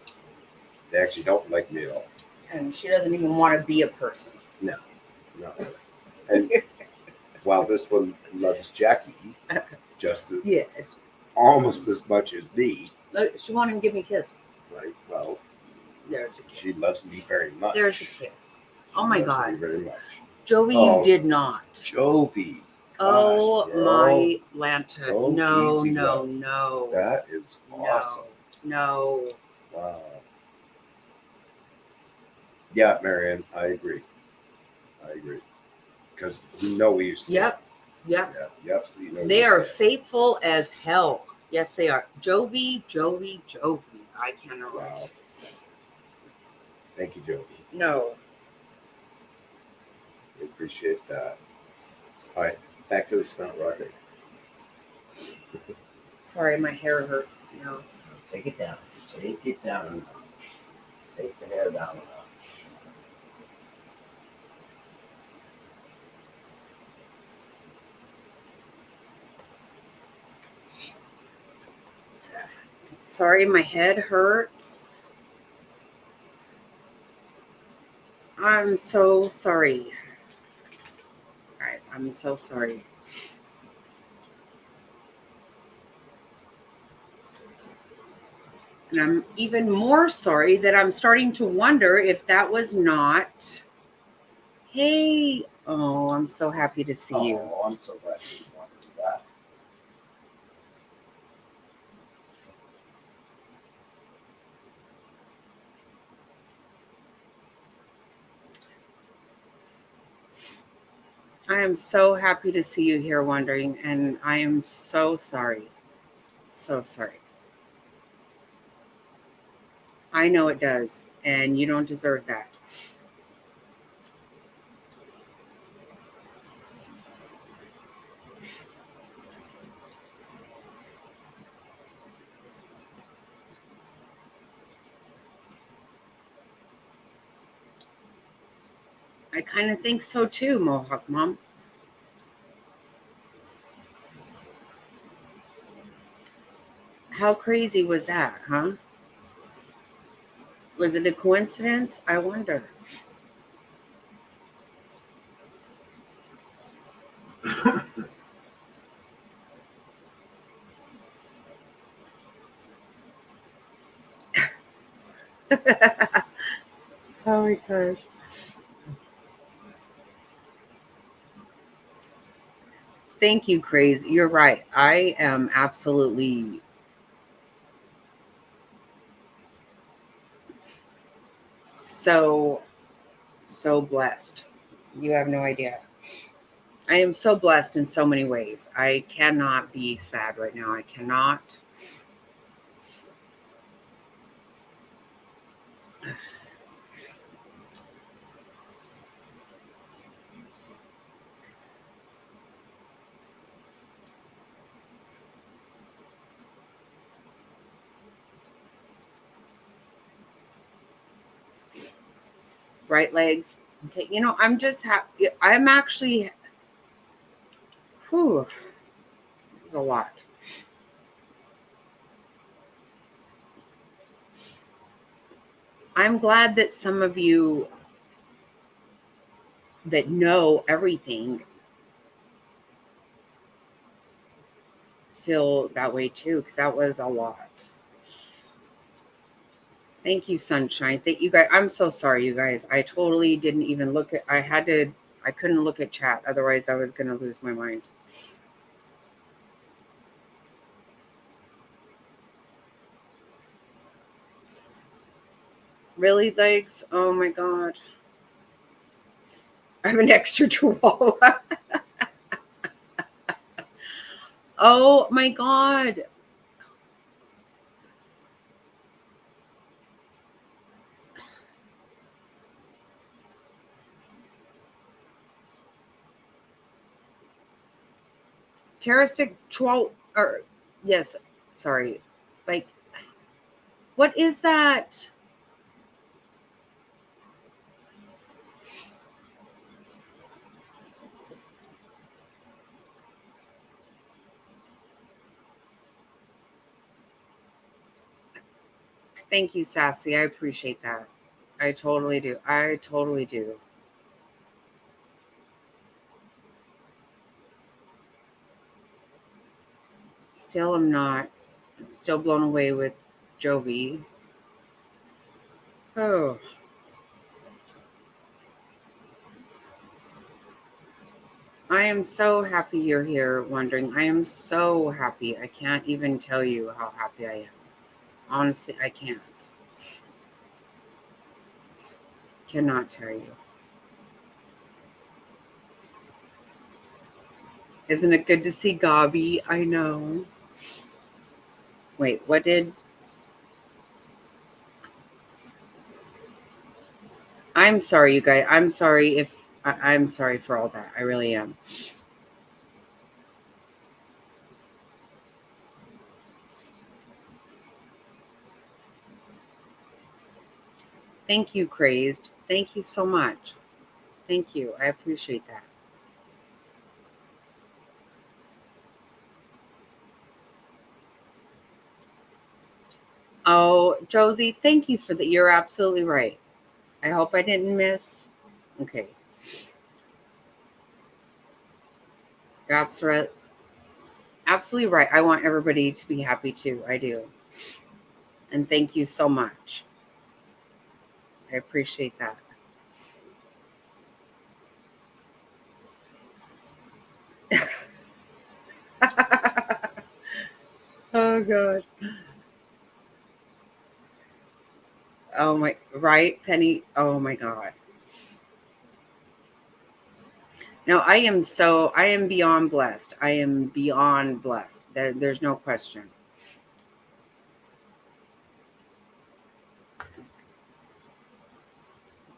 They actually don't like me at all. And she doesn't even want to be a person. No. And while this one loves Jackie just Yes. almost as much as me. Look, she won't even give me a kiss. Right. Well, there's a kiss. She loves me very much. There's a kiss. Oh my God. Me very much. Jovi, you did not. Jovi. Oh girl. my Lanta. Oh, No. That is awesome. No. Wow. Yeah, Marianne, I agree. Because we used to. Yep. Yeah, so they are faithful as hell. Yes, they are. Jovi. I cannot. Wow. Thank you, Jovi. No. I appreciate that. All right, back to the stunt rocket. Sorry, my hair hurts. Take it down. Take it down. Take the hair down. Sorry, my head hurts. I'm so sorry. Guys, I'm so sorry. And I'm even more sorry that I'm starting to wonder if that was not... Hey, oh, I'm so happy to see you. Oh, I'm so glad you wanted to do that. I am so happy to see you here wondering, and I am so sorry. So sorry. I know it does, and you don't deserve that. I kind of think so too, Mohawk Mom. How crazy was that, huh? Was it a coincidence? I wonder. Oh my gosh. Thank you, Craze. You're right. I am absolutely so, so blessed. You have no idea. I am so blessed in so many ways. I cannot be sad right now. I cannot. Right legs. Okay, I'm just happy. I'm actually, whew, it's a lot. I'm glad that some of you that know everything feel that way too, because that was a lot. Thank you, Sunshine. Thank you guys. I'm so sorry, you guys. I totally didn't even look at, I couldn't look at chat. Otherwise, I was going to lose my mind. Really, legs? Oh my God. I have an extra chihuahua. Oh my God. Terroristic chihuahua, or yes, sorry. Like, what is that? Thank you, Sassy. I appreciate that. I totally do. I totally do. Still am not. I'm still blown away with Jovi. Oh, I am so happy you're here wondering. I am so happy. I can't even tell you how happy I am. Honestly, I can't. Cannot tell you. Isn't it good to see Gabi? I know. Wait, what did... I'm sorry, you guys. I'm sorry if... I'm sorry for all that. I really am. Thank you, Crazed. Thank you so much. Thank you. I appreciate that. Oh, Josie, thank you for that. You're absolutely right. I hope I didn't miss. Okay. You're absolutely right. I want everybody to be happy too. I do. And thank you so much. I appreciate that. Oh, God. Oh, my. Right, Penny? Oh, my God. No, I am beyond blessed. I am beyond blessed. There's no question.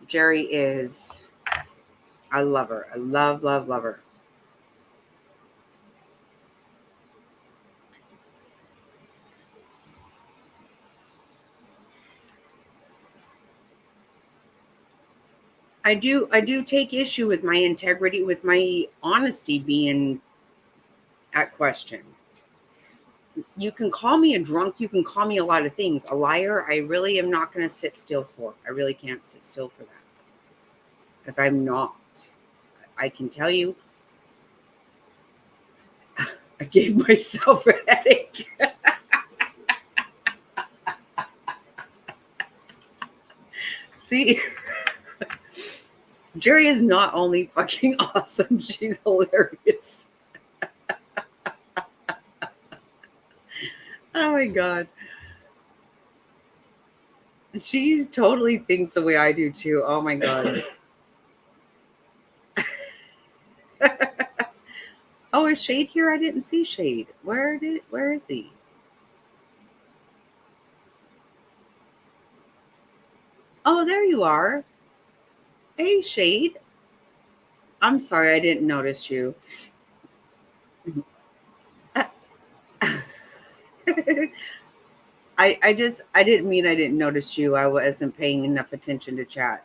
Jerry is... I love her. I love, love, love her. I do take issue with my integrity, with my honesty being at question. You can call me a drunk. You can call me a lot of things. A liar, I really am not going to sit still for. I really can't sit still for that. Because I'm not. I can tell you, I gave myself a headache. See, Jerry is not only fucking awesome, she's hilarious. Oh my God. She totally thinks the way I do too. Oh my God. Oh, is Shade here? I didn't see Shade. Where is he? Oh, there you are. Hey, Shade. I'm sorry, I didn't notice you. I didn't mean I didn't notice you. I wasn't paying enough attention to chat.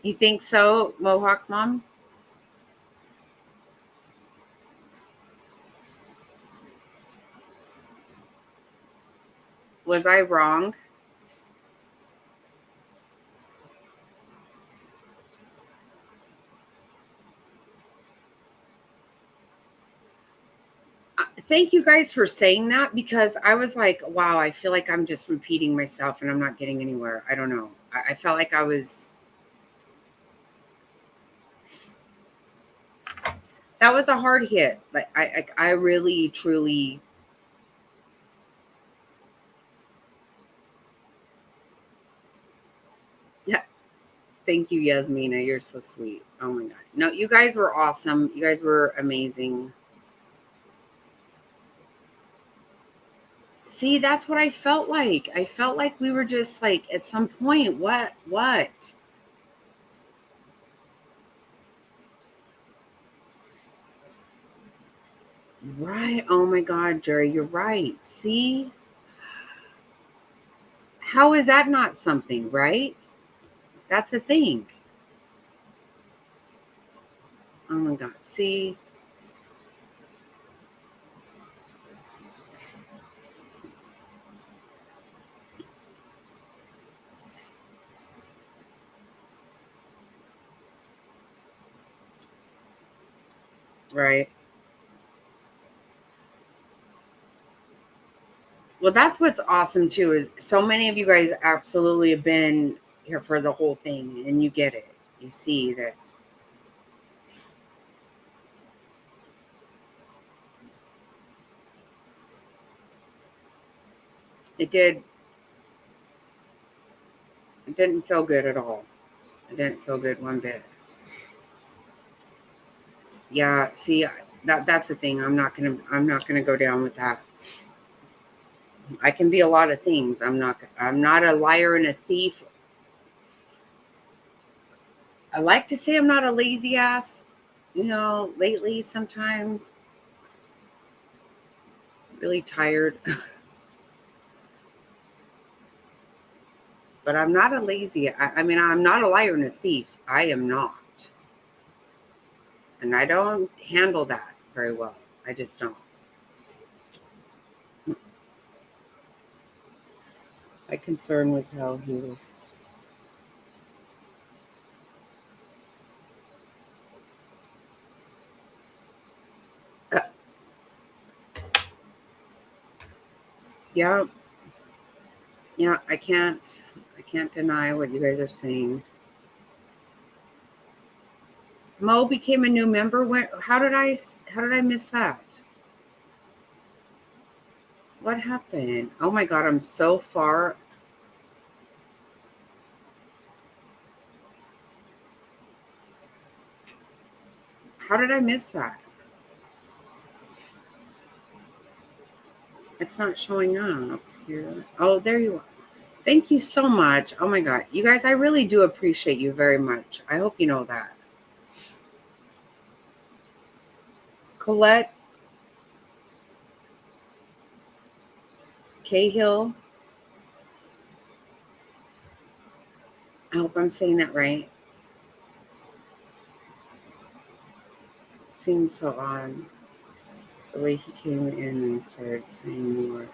You think so, Mohawk Mom? Was I wrong? Thank you guys for saying that, because I was like, wow, I feel like I'm just repeating myself and I'm not getting anywhere. I don't know. I felt like I was. That was a hard hit. Like I really, truly. Yeah. Thank you, Yasmina. You're so sweet. Oh my God. No, you guys were awesome. You guys were amazing. See, that's what I felt like. I felt like we were just like at some point, what? Right. Oh my God, Jerry, you're right. See? How is that not something, right? That's a thing. Oh my God. See? Right. Well, that's what's awesome too, is so many of you guys absolutely have been here for the whole thing and you get it. You see that it did. It didn't feel good at all. It didn't feel good one bit. Yeah, see, that's the thing. I'm not gonna go down with that. I can be a lot of things. I'm not a liar and a thief. I like to say I'm not a lazy ass. Lately sometimes really tired. But I'm not a lazy. I mean, I'm not a liar and a thief. I am not. And I don't handle that very well. I just don't. My concern was how he was. Uh, yeah, yeah. I can't deny what you guys are saying. Mo became a new member. When? How did I miss that? What happened? Oh my God, I'm so far. How did I miss that? It's not showing up here. Oh, there you are. Thank you so much. Oh my God. You guys, I really do appreciate you very much. I hope you know that. Colette Cahill. I hope I'm saying that right. seemed so odd. The way he came in and started saying more.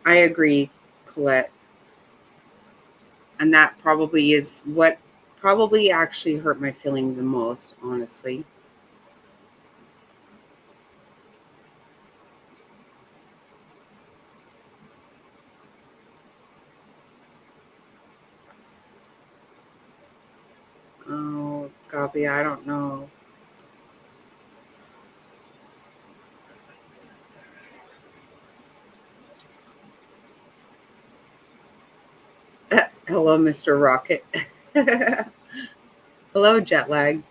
I agree, Colette. And that probably is what probably actually hurt my feelings the most, honestly. Oh, Gabi, I don't know. Hello, Mr. Rocket. Hello, jet lag.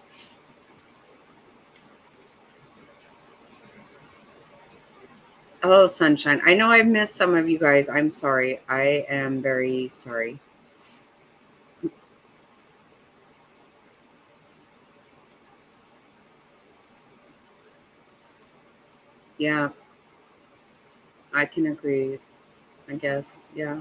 Hello, sunshine. I know I've missed some of you guys. I'm sorry. I am very sorry. Yeah, I can agree. I guess. Yeah.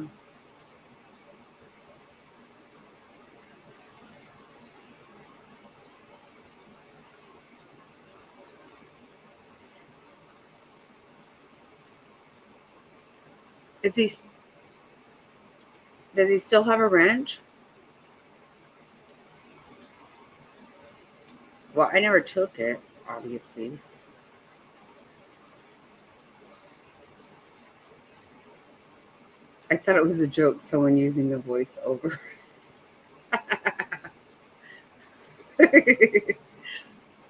Is he? Does he still have a ranch? Well, I never took it, obviously. I thought it was a joke. Someone using the voiceover.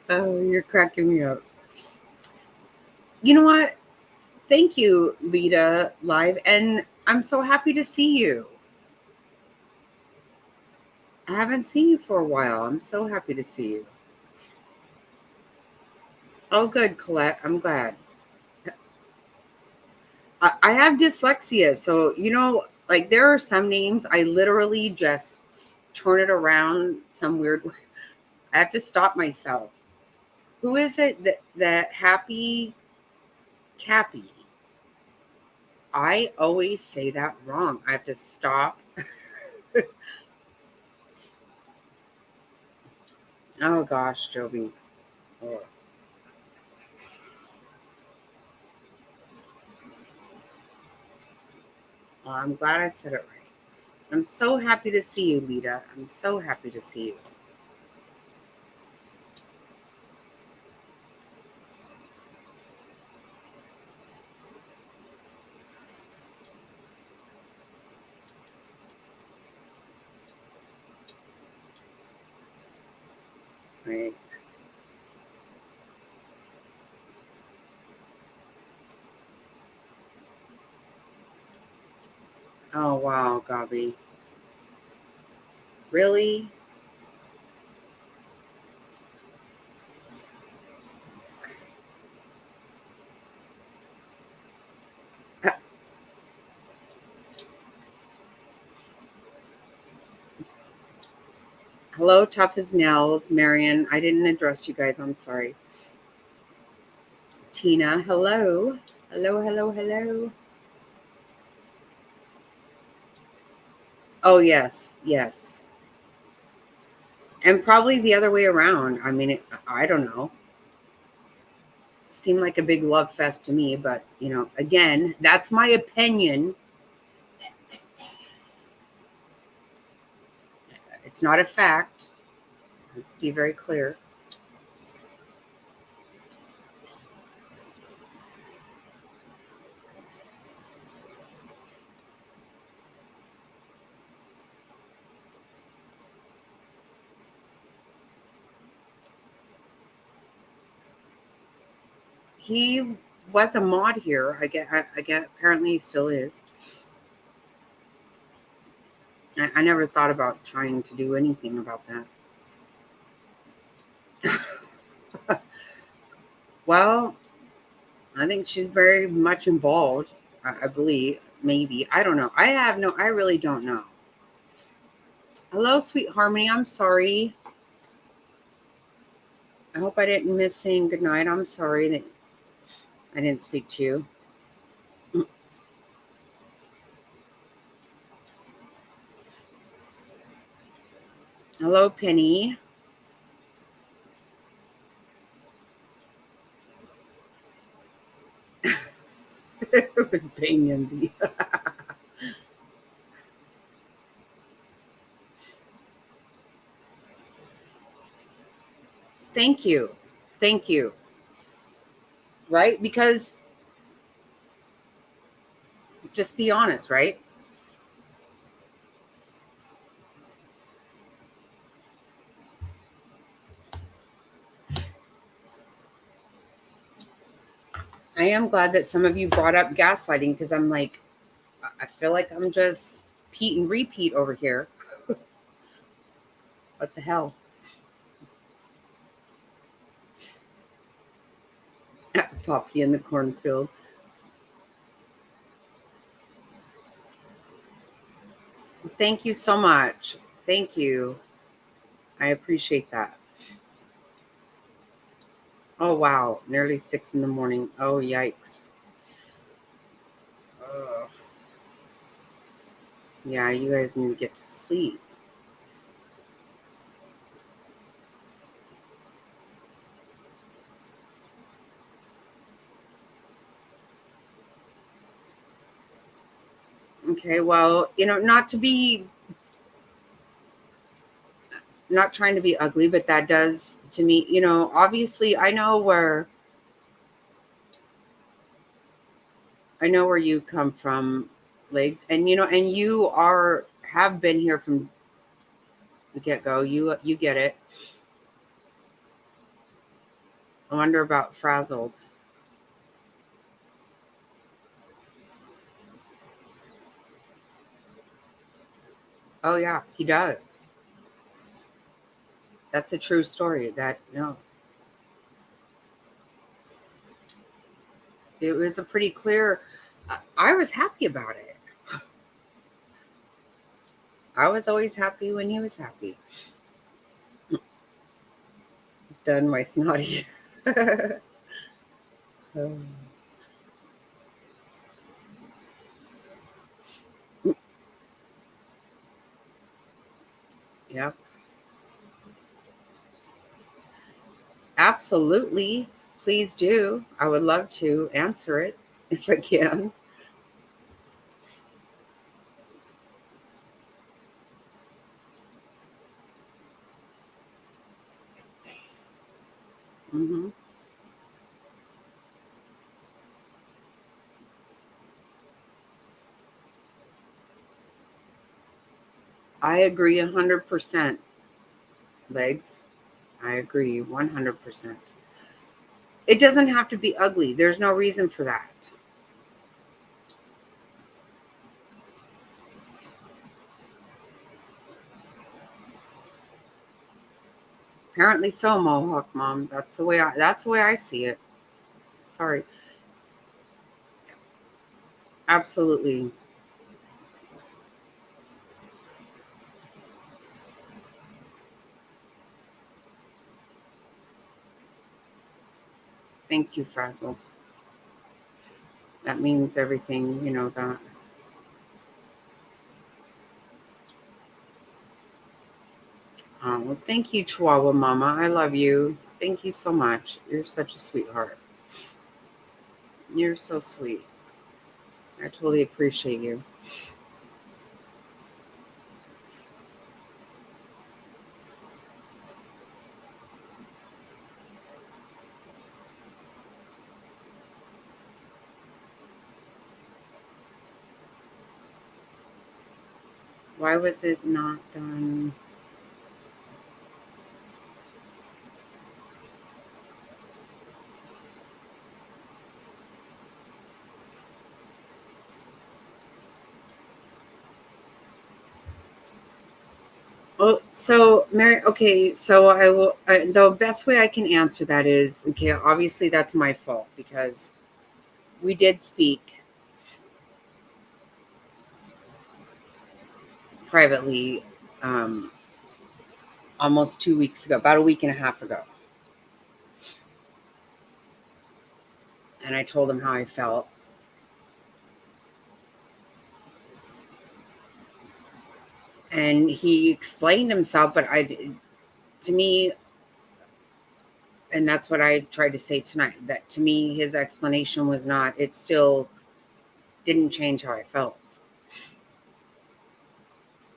Oh, you're cracking me up. You know what? Thank you, Lita Live, and I'm so happy to see you. I haven't seen you for a while. I'm so happy to see you. Oh, good, Colette. I'm glad. I have dyslexia, so like there are some names I literally just turn it around some weird way. I have to stop myself. Who is it that Happy Cappy? I always say that wrong. I have to stop. Oh gosh, Joby. Oh, well, I'm glad I said it right. I'm so happy to see you, Lita. I'm so happy to see you. Right. Oh wow, Gabi. Really? Hello, tough as nails, Marion. I didn't address you guys. I'm sorry. Tina, hello. Hello, hello, hello. Oh, yes, yes. And probably the other way around. I mean, I don't know. It seemed like a big love fest to me, but, again, that's my opinion. It's not a fact. Let's be very clear. He was a mod here. I get apparently he still is. I never thought about trying to do anything about that. Well, I think she's very much involved. I believe, maybe. I don't know. I really don't know. Hello, sweet Harmony. I'm sorry. I hope I didn't miss saying goodnight. I'm sorry that I didn't speak to you. Hello, Penny. With Bang Andy. Thank you. Thank you. Right? Because just be honest, right? I am glad that some of you brought up gaslighting because I'm like, I feel like I'm just Pete and repeat over here. What the hell? Poppy in the cornfield. Thank you so much. Thank you. I appreciate that. Oh, wow. Nearly 6 in the morning. Oh, yikes. Ugh. Yeah, you guys need to get to sleep. Okay, well, not trying to be ugly, but that does to me, obviously I know where you come from, Legs, and have been here from the get-go. You get it. I wonder about frazzled. Oh yeah, he does. That's a true story. That no, it was a pretty clear. I was happy about it. I was always happy when he was happy. Done my snotty. Oh. Yeah, absolutely. Please do. I would love to answer it if I can. Hmm. I agree 100%, Legs. I agree 100%. It doesn't have to be ugly. There's no reason for that. Apparently so, Mohawk Mom. That's the way I see it. Sorry. Absolutely. Thank you, Frazzled. That means everything, that. Well, thank you, Chihuahua Mama. I love you. Thank you so much. You're such a sweetheart. You're so sweet. I totally appreciate you. Why was it not done? Oh, so Mary, okay, so the best way I can answer that is, okay, obviously that's my fault because we did speak privately um, almost 2 weeks ago, about a week and a half ago. And I told him how I felt. And he explained himself, but to me, and that's what I tried to say tonight, that to me, his explanation was not, it still didn't change how I felt.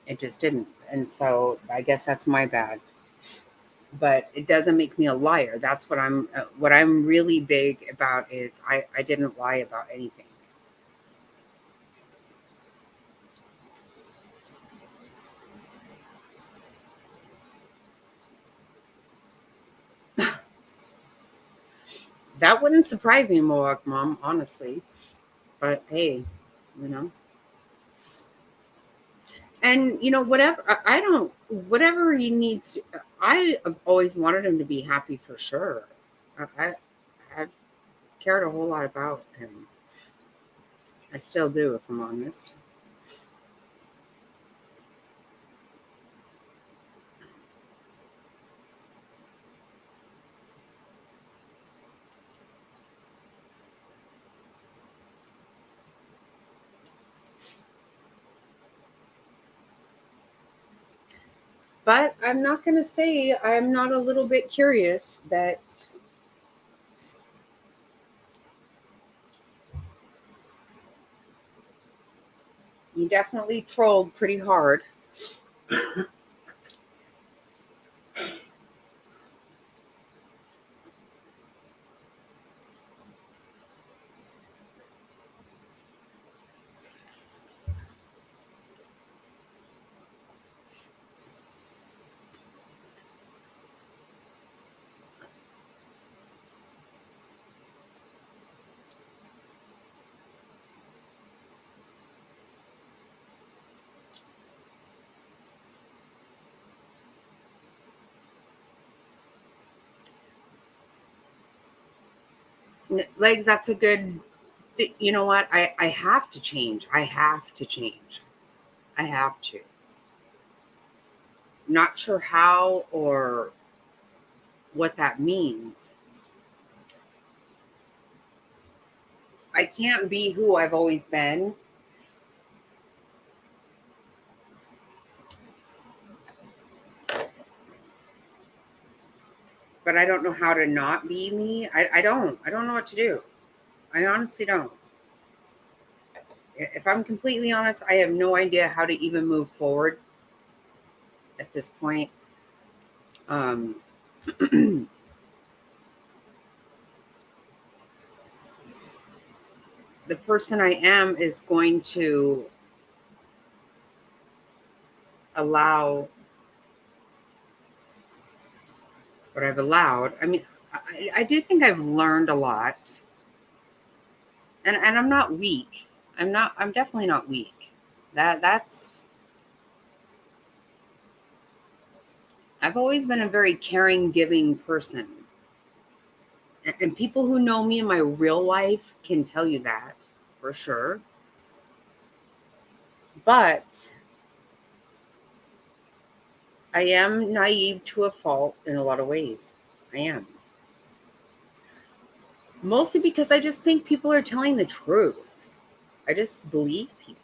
It just didn't. And so I guess that's my bad. But it doesn't make me a liar. That's what I'm really big about is I didn't lie about anything. That wouldn't surprise me, Mohawk Mom, honestly. But hey, you know. And whatever I don't, whatever he needs. I have always wanted him to be happy for sure. I've cared a whole lot about him. I still do, if I'm honest. But I'm not going to say I'm not a little bit curious that you definitely trolled pretty hard. Legs, that's a good, you know what? I have to change. I have to change. I have to. Not sure how or what that means. I can't be who I've always been. But I don't know how to not be me. I don't. I don't know what to do. I honestly don't. If I'm completely honest, I have no idea how to even move forward at this point. Um, the person I am is going to allow what I've allowed. I mean, I do think I've learned a lot, and I'm not weak. I'm definitely not weak. That's. I've always been a very caring, giving person, and people who know me in my real life can tell you that for sure. But I am naive to a fault in a lot of ways. I am. Mostly because I just think people are telling the truth. I just believe people.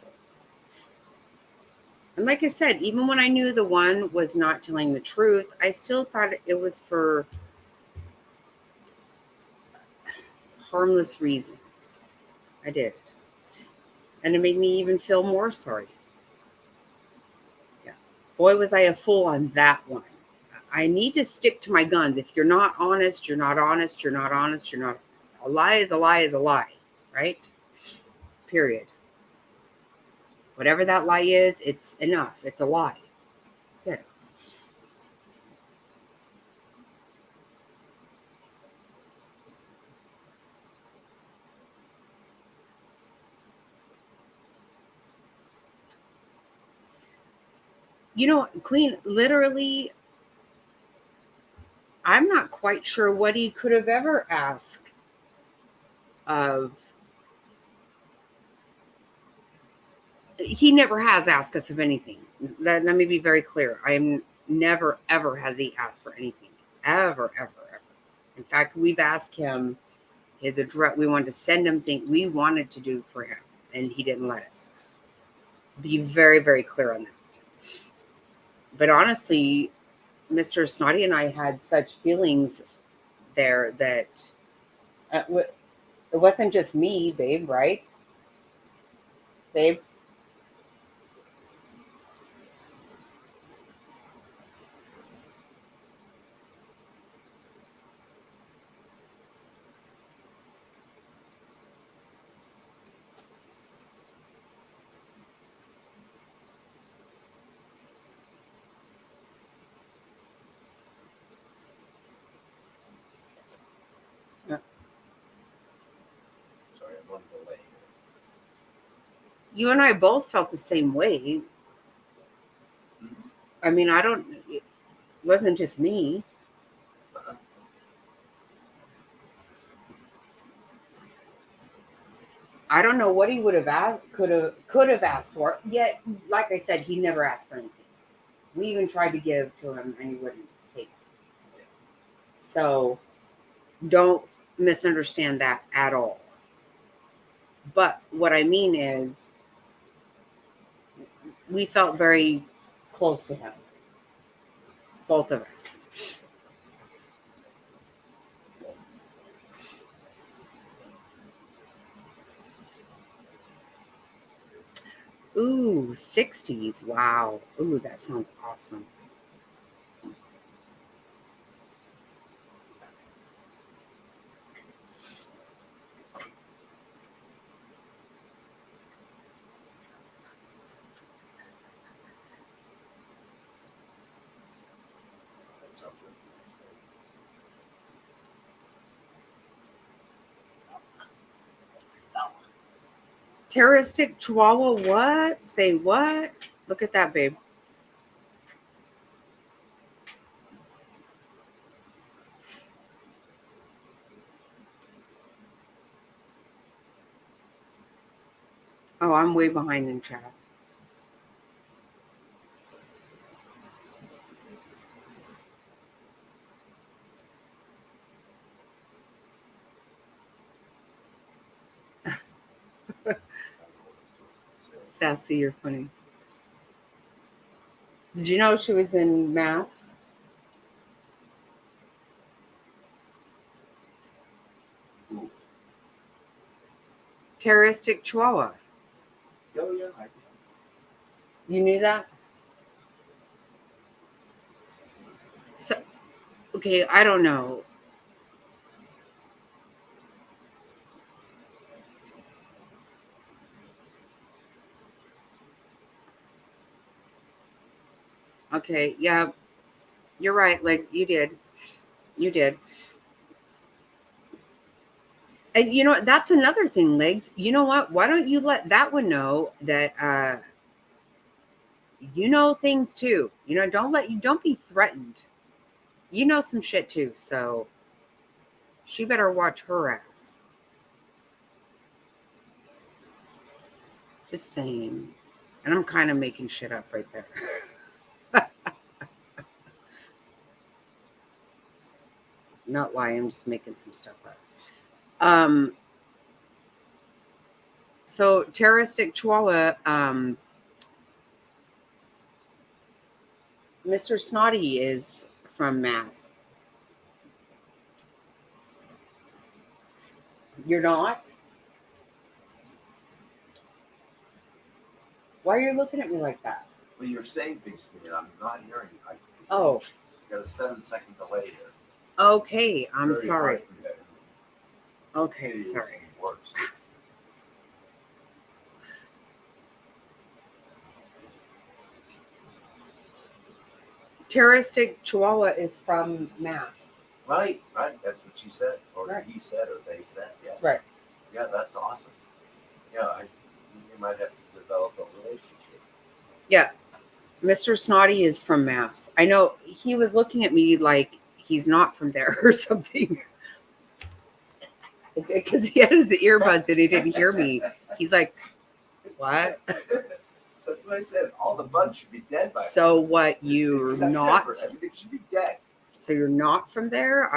And like I said, even when I knew the one was not telling the truth, I still thought it was for harmless reasons. I did. And it made me even feel more sorry. Yeah. Boy, was I a fool on that one. I need to stick to my guns. If you're not honest, you're not honest, you're not honest, you're not. A lie is a lie is a lie, right? Period. Whatever that lie is, it's enough. It's a lie. That's it. Queen, literally, I'm not quite sure what he could have ever asked of. He never has asked us of anything. Let me be very clear. I'm never, ever has he asked for anything. Ever, ever, ever. In fact, we've asked him his address. We wanted to send him things we wanted to do for him, and he didn't let us. Be very, very clear on that. But honestly, Mr. Snotty and I had such feelings there that it wasn't just me, babe, right? Babe? Sorry, I'm on delay. You and I both felt the same way. I mean, it wasn't just me. I don't know what he would have asked, could have asked for. Yet, like I said, he never asked for anything. We even tried to give to him, and he wouldn't take it. So, don't misunderstand that at all. But what I mean is, we felt very close to him, both of us. Ooh, 60s. Wow. Ooh, that sounds awesome. Terroristic Chihuahua, what? Say what? Look at that, babe. Oh, I'm way behind in chat. Sassy, you're funny. Did you know she was in Mass? Terroristic Chihuahua. Oh, yeah. You knew that? So, okay, I don't know. Okay, yeah, you're right. Like, you did. You did. And you know what? That's another thing, Legs. You know what? Why don't you let that one know that you know things too? You know, don't be threatened. You know some shit too, so she better watch her ass. Just saying. And I'm kind of making shit up right there. Not lying, I'm just making some stuff up. So terroristic Chihuahua, Mr. Snotty is from Mass. You're not? Why are you looking at me like that? Well, you're saying things to me, and I'm not hearing you. Oh. You got a 7-second delay here. Okay, It's I'm very sorry. hard for me to Okay, hear you sorry. listening to words. Terroristic Chihuahua is from Mass. Right. That's what she said, or Right. he said, or they said. Yeah. Right. Yeah, that's awesome. Yeah, you might have to develop a relationship. Yeah. Mr. Snotty is from Mass. I know he was looking at me like he's not from there or something. Because he had his earbuds and he didn't hear me. He's like, what? That's what I said. All the bugs should be dead by now. So what, It's you're September. not? Everything should be dead. So you're not from there?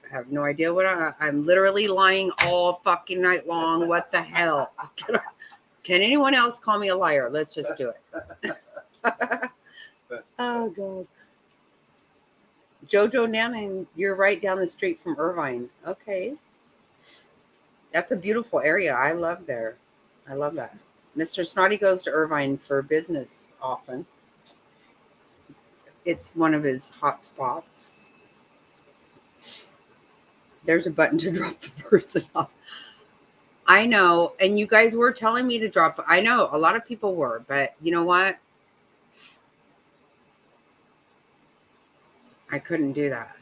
Have no idea what I'm literally lying all fucking night long. What the hell? Can anyone else call me a liar? Let's just do it. Oh god. Jojo Nanning, you're right down the street from Irvine. Okay. That's a beautiful area. I love there. I love that. Mr. Snotty goes to Irvine for business often. It's one of his hot spots. There's a button to drop the person off. I know. And you guys were telling me to drop. I know a lot of people were, but you know what? I couldn't do that.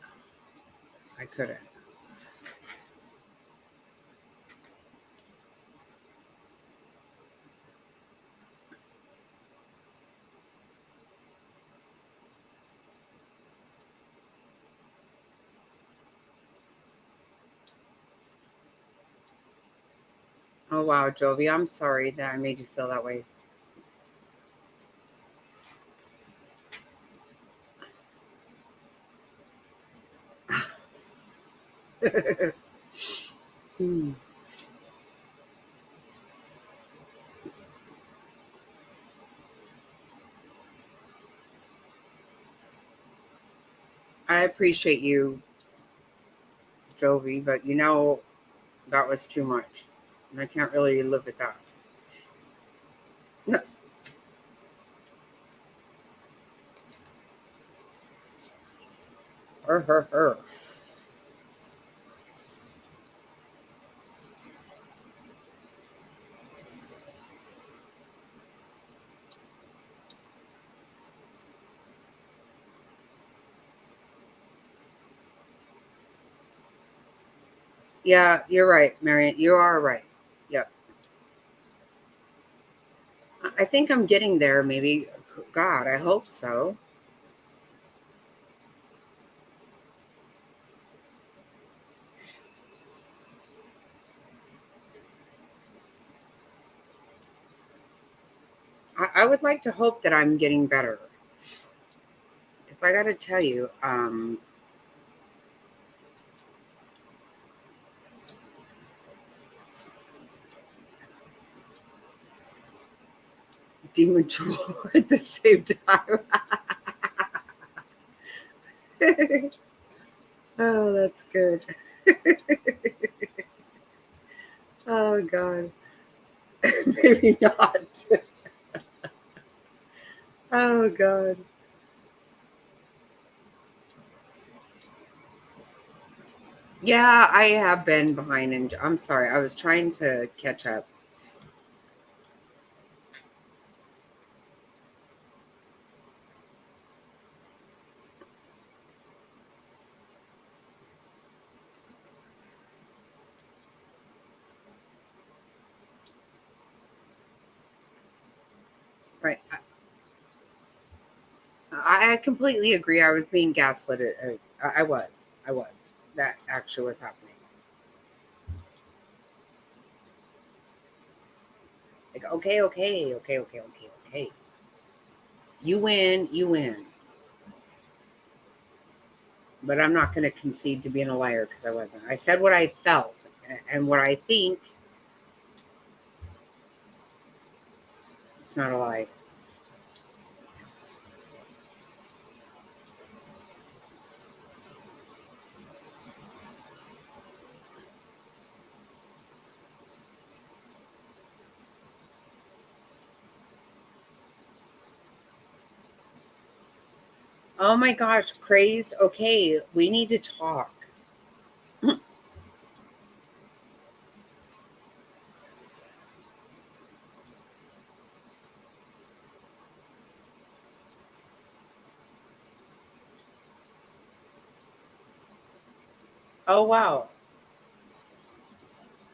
I couldn't. Oh, wow, Jovi. I'm sorry that I made you feel that way. Hmm. I appreciate you, Jovi, but that was too much. And I can't really live with that. Her. Yeah, you're right, Marion. You are right. Yep. I think I'm getting there, maybe. God, I hope so. I would like to hope that I'm getting better. Because I got to tell you, demon troll at the same time. Oh, that's good. Oh, God. Maybe not. Oh, God. Yeah, I have been behind, and I'm sorry. I was trying to catch up. Right. I completely agree. I was being gaslit. I was. I was. That actually was happening. Like, okay. You win, you win. But I'm not going to concede to being a liar because I wasn't. I said what I felt and what I think. It's not a lie. Oh my gosh, crazed. Okay, we need to talk. Oh wow.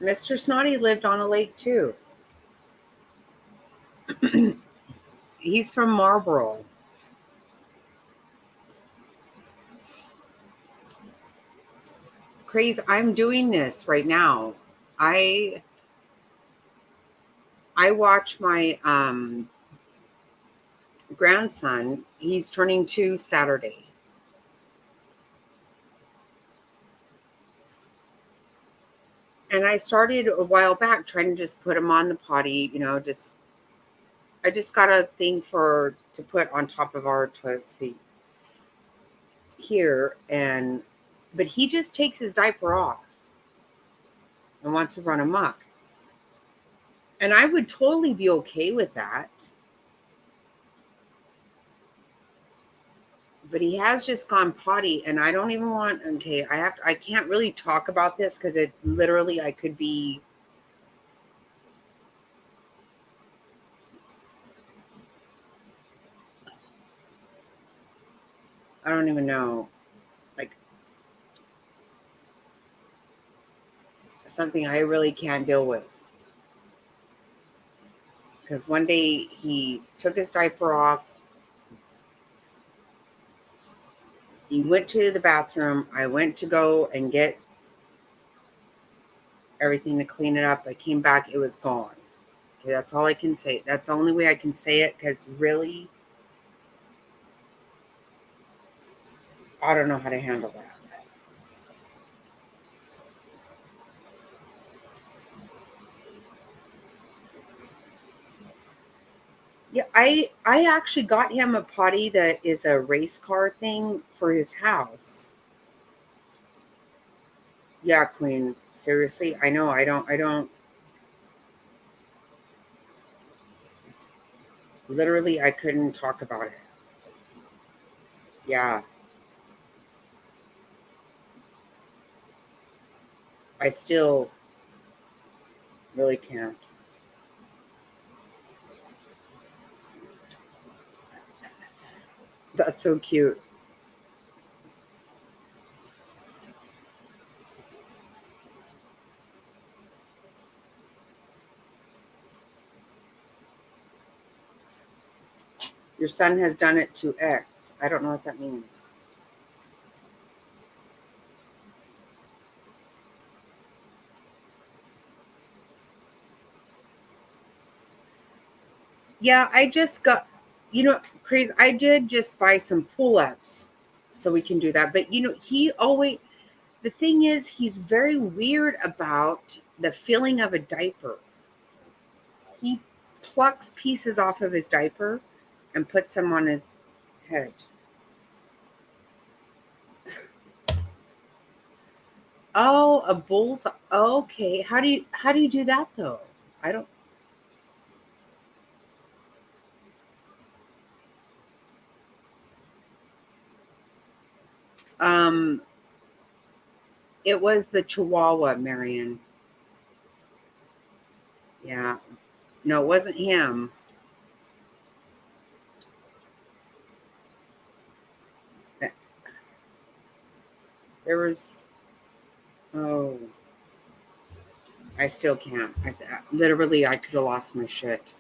Mr. Snotty lived on a lake too. He's from Marlboro. Craze, I'm doing this right now. I I watch my grandson. He's turning 2 Saturday. And I started a while back trying to just put him on the potty, just I just got a thing to put on top of our toilet seat here, but he just takes his diaper off and wants to run amok. And I would totally be okay with that. But he has just gone potty, and I don't even want. Okay, I can't really talk about this because it literally I could be. I don't even know, like something I really can't deal with. Because one day he took his diaper off. He went to the bathroom. I went to go and get everything to clean it up. I came back. It was gone. Okay, that's all I can say. That's the only way I can say it because really, I don't know how to handle that. Yeah, I actually got him a potty that is a race car thing for his house. Yeah, Queen. Seriously, I know. I don't. Literally, I couldn't talk about it. Yeah, I still really can't. That's so cute. Your son has done it to X. I don't know what that means. Yeah, I just got, crazy. I did just buy some pull ups so we can do that. But, he always, the thing is, he's very weird about the feeling of a diaper. He plucks pieces off of his diaper and puts them on his head. Oh, a bull's okay. How do you do that though? I don't um it was the Chihuahua, Marion. Yeah. No, it wasn't him. There was oh, I still can't. Literally I could have lost my shit.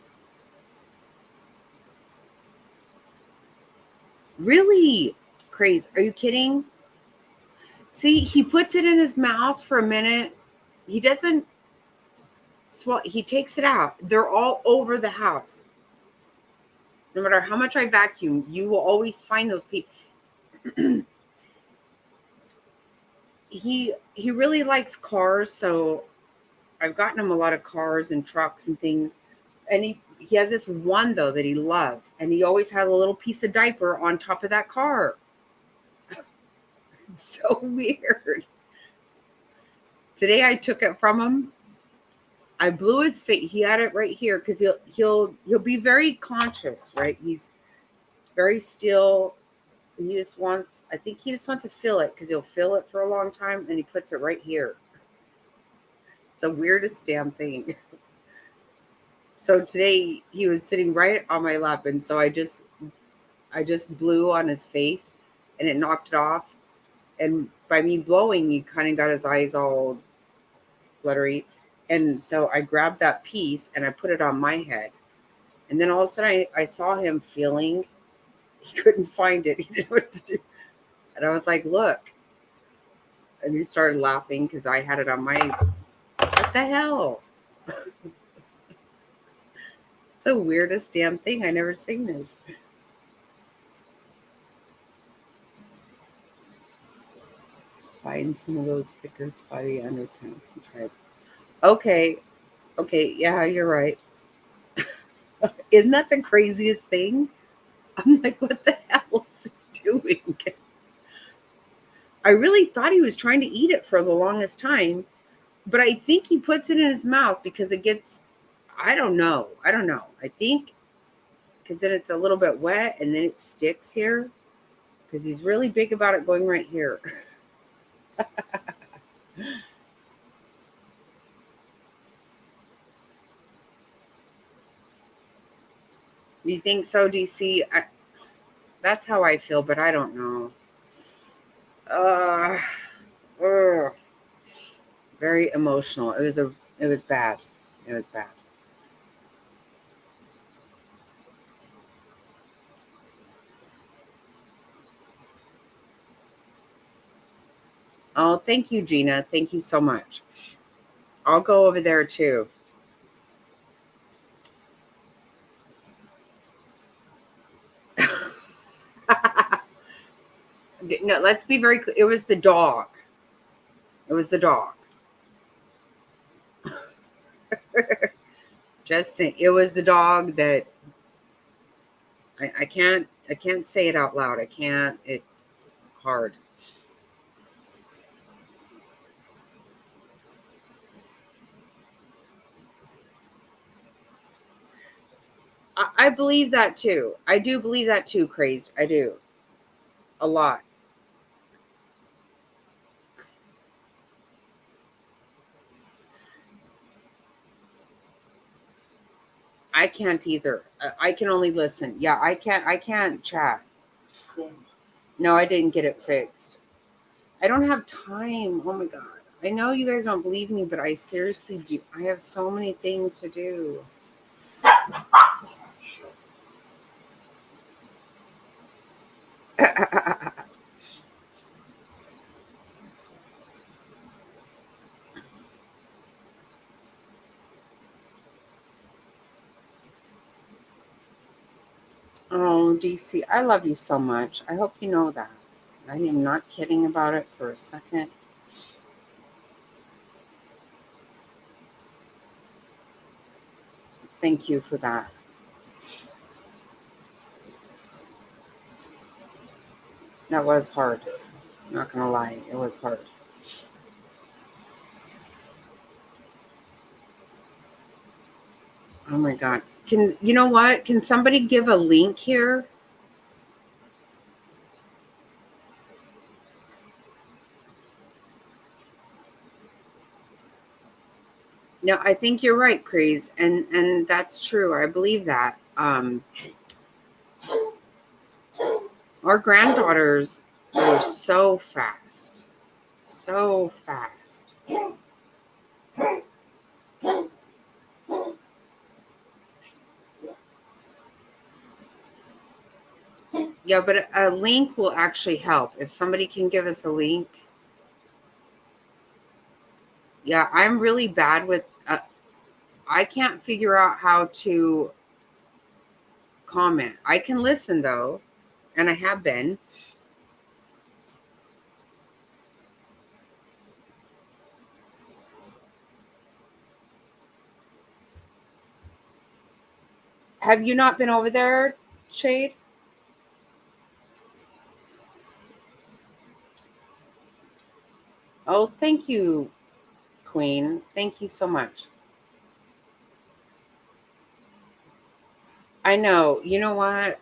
Really? Crazy. Are you kidding? See, he puts it in his mouth for a minute. He doesn't he takes it out. They're all over the house. No matter how much I vacuum, you will always find those people. He really likes cars, so I've gotten him a lot of cars and trucks and things. And he has this one though that he loves, and he always had a little piece of diaper on top of that car. It's so weird. Today I took it from him. I blew his face. He had it right here because he'll be very conscious, right? He's very still. I think he just wants to feel it because he'll feel it for a long time, and he puts it right here. It's the weirdest damn thing. So today he was sitting right on my lap, and so I just blew on his face, and it knocked it off. And by me blowing, he kind of got his eyes all fluttery, and so I grabbed that piece and I put it on my head. And then all of a sudden, I saw him feeling. He couldn't find it. He didn't know what to do. And I was like, "Look!" And he started laughing because I had it on my. What the hell? It's the weirdest damn thing. I never seen this. Find some of those thicker body underpants and try. Okay, okay, yeah, you're right. Isn't that the craziest thing? I'm like, what the hell is he doing? I really thought he was trying to eat it for the longest time, but I think he puts it in his mouth because it gets, I don't know. I think because then it's a little bit wet and then it sticks here because he's really big about it going right here. You think so, DC? That's how I feel, but I don't know. Uh, ugh. Very emotional. It was bad. It was bad. Oh, thank you, Gina. Thank you so much. I'll go over there too. No, let's be very clear. It was the dog. It was the dog. Just saying. It was the dog that I can't say it out loud. I can't. It's hard. I believe that too. I do believe that too, Crazed. I do. A lot. I can't either. I can only listen. Yeah, I can't chat. No, I didn't get it fixed. I don't have time. Oh my God. I know you guys don't believe me, but I seriously do. I have so many things to do. Oh, DC, I love you so much. I hope you know that. I am not kidding about it for a second. Thank you for that. That was hard. I'm not going to lie. It was hard. Oh my God. You know what? Can somebody give a link here? No, I think you're right, Craze, and that's true. I believe that. Our granddaughters were so fast, so fast. Yeah, but a link will actually help. If somebody can give us a link. Yeah, I'm really bad with. I can't figure out how to comment. I can listen though, and I have been. Have you not been over there, Shade? Oh, thank you, Queen. Thank you so much. I know. You know what?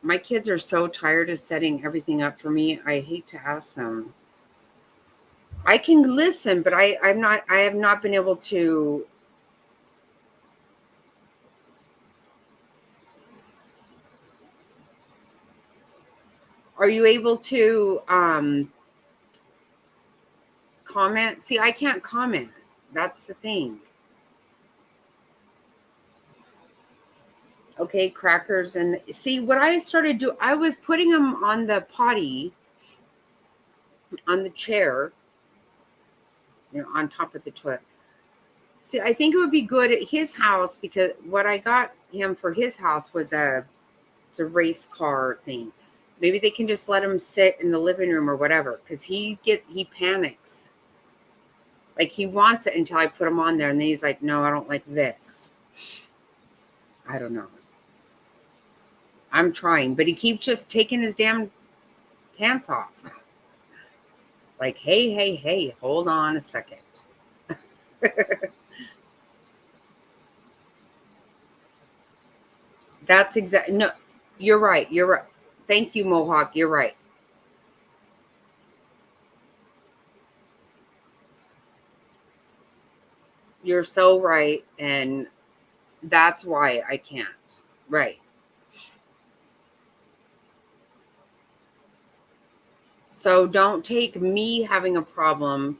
My kids are so tired of setting everything up for me. I hate to ask them. I can listen, but I have not been able to. Are you able to comment? See, I can't comment. That's the thing. Okay, crackers. And see what I started to do, I was putting them on the potty, on the chair, on top of the toilet. See, I think it would be good at his house because what I got him for his house was it's a race car thing. Maybe they can just let him sit in the living room or whatever, because he panics. Like he wants it until I put him on there, and then he's like, "No, I don't like this." I don't know. I'm trying, but he keeps just taking his damn pants off. Like, hey, hold on a second. That's exactly, no, you're right. You're right. Thank you, Mohawk. You're right. You're so right. And that's why I can't. Right. So don't take me having a problem.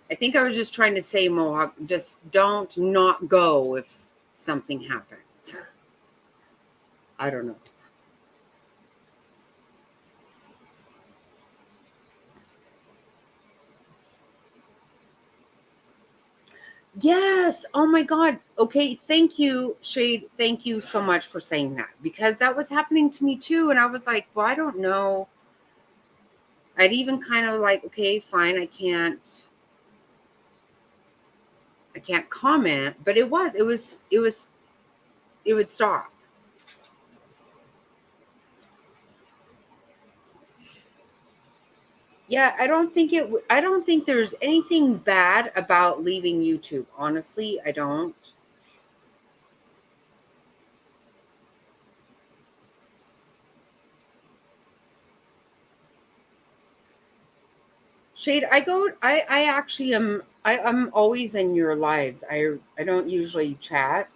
I think I was just trying to say, Mohawk, just don't not go if something happens. I don't know. Yes. Oh my God. Okay. Thank you, Shade. Thank you so much for saying that, because that was happening to me too. And I was like, well, I don't know. I'd even kind of like, okay, fine. I can't comment, but it would stop. Yeah. I don't think there's anything bad about leaving YouTube. Honestly, I don't. Shade, I actually I'm always in your lives. I don't usually chat,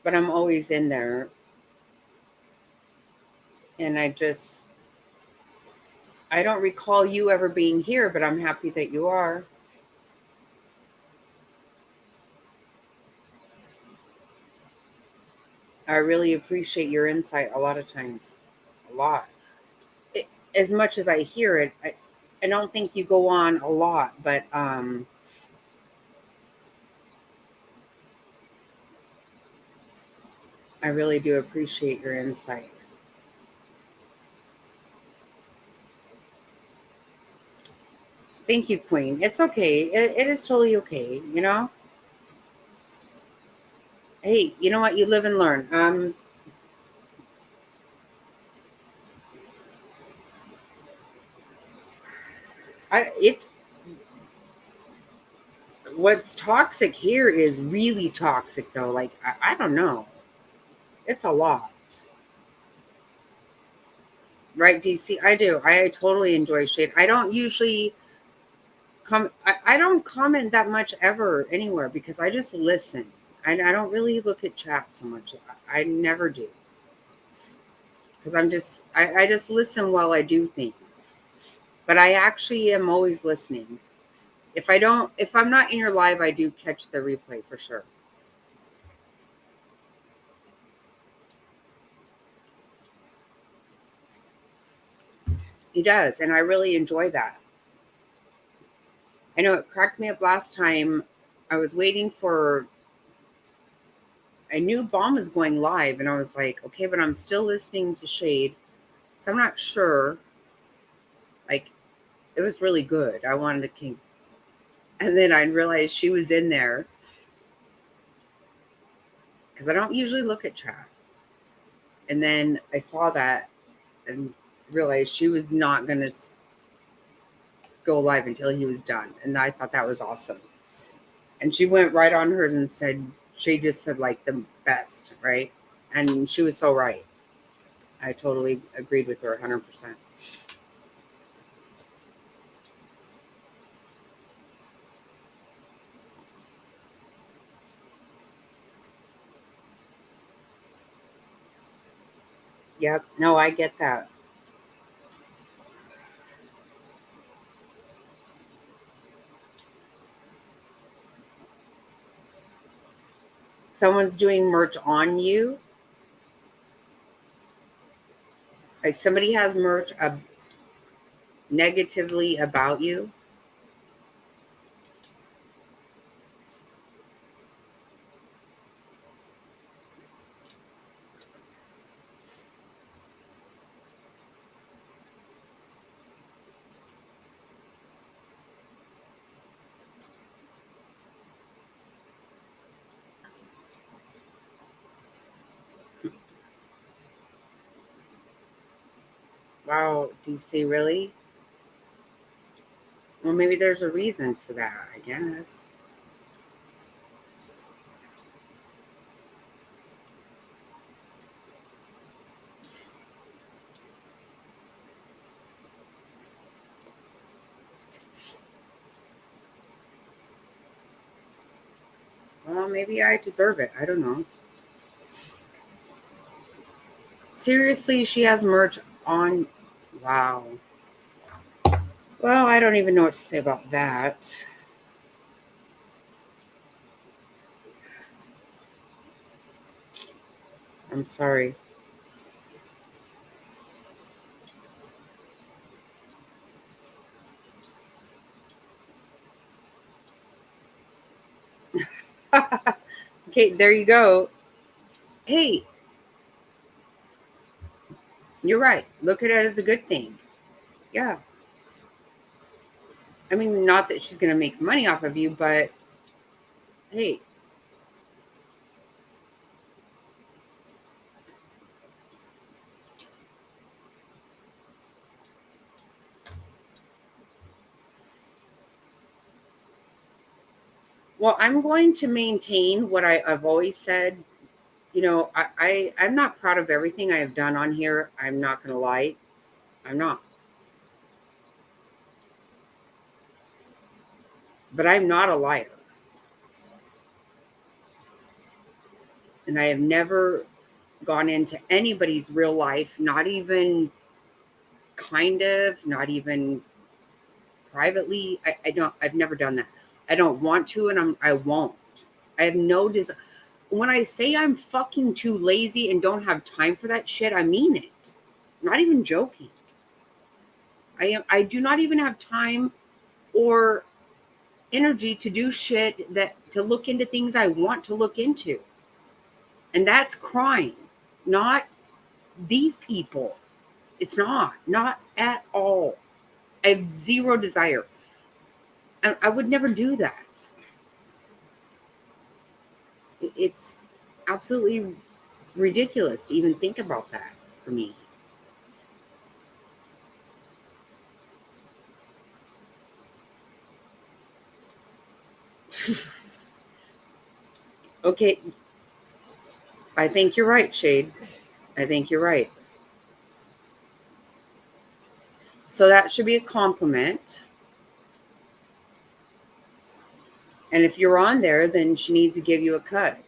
but I'm always in there. And I don't recall you ever being here, but I'm happy that you are. I really appreciate your insight a lot of times. A lot. As much as I hear it, I don't think you go on a lot, but I really do appreciate your insight. Thank you, Queen. It's okay. It is totally okay, you know? Hey, you know what? You live and learn. It's what's toxic here is really toxic though. Like I don't know. It's a lot. Right, DC? I do. I totally enjoy shade. I don't usually I don't comment that much ever anywhere because I just listen. I don't really look at chat so much. I never do. Because I just listen while I do things. But I actually am always listening. If I'm not in your live, I do catch the replay for sure. He does, and I really enjoy that. I know it cracked me up last time. I was waiting for, I knew Bomb was going live, and I was like, okay, but I'm still listening to Shade, so I'm not sure. Like, it was really good. I wanted to keep, and then I realized she was in there because I don't usually look at chat. And then I saw that and realized she was not going to go live until he was done, and I thought that was awesome. And she went right on her and said, she just said like the best, right? And she was so right. I totally agreed with her 100%. Yep. No, I get that. Someone's doing merch on you. Like somebody has merch negatively about you. Wow, do you see really? Well, maybe there's a reason for that, I guess. Well, maybe I deserve it. I don't know. Seriously, she has merch on. Wow. Well, I don't even know what to say about that. I'm sorry. Okay, there you go. Hey, you're right. Look at it as a good thing. Yeah. I mean, not that she's going to make money off of you, but hey, well, I'm going to maintain what I've always said. You know, I'm not proud of everything I have done on here. I'm not going to lie. I'm not. But I'm not a liar. And I have never gone into anybody's real life, not even kind of, not even privately. I've never done that. I don't want to, and I won't. I have no desire. When I say I'm fucking too lazy and don't have time for that shit, I mean it. I'm not even joking. I do not even have time or energy to do shit that to look into things I want to look into. And that's crime, not these people. It's not at all. I have zero desire. I would never do that. It's absolutely ridiculous to even think about that for me. Okay, I think you're right, Shade. I think you're right. So that should be a compliment. And if you're on there, then she needs to give you a cut.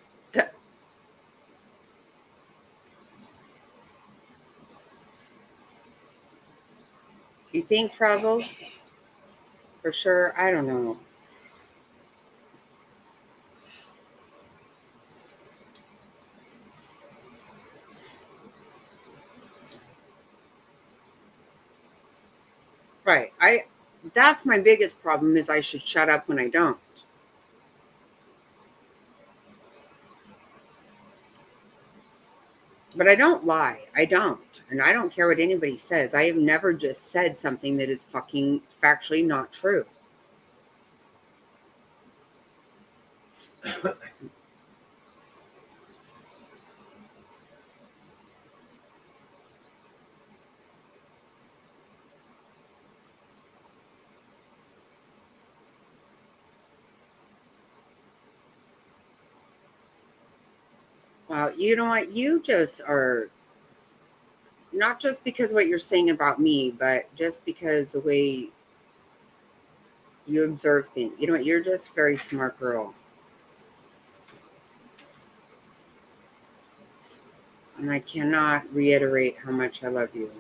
You think, Frazzle? For sure? I don't know. Right. That's my biggest problem is I should shut up when I don't. But I don't lie. I don't. And I don't care what anybody says. I have never just said something that is fucking factually not true. Well, you know what? You just are not just because of what you're saying about me, but just because the way you observe things. You know what? You're just a very smart girl. And I cannot reiterate how much I love you.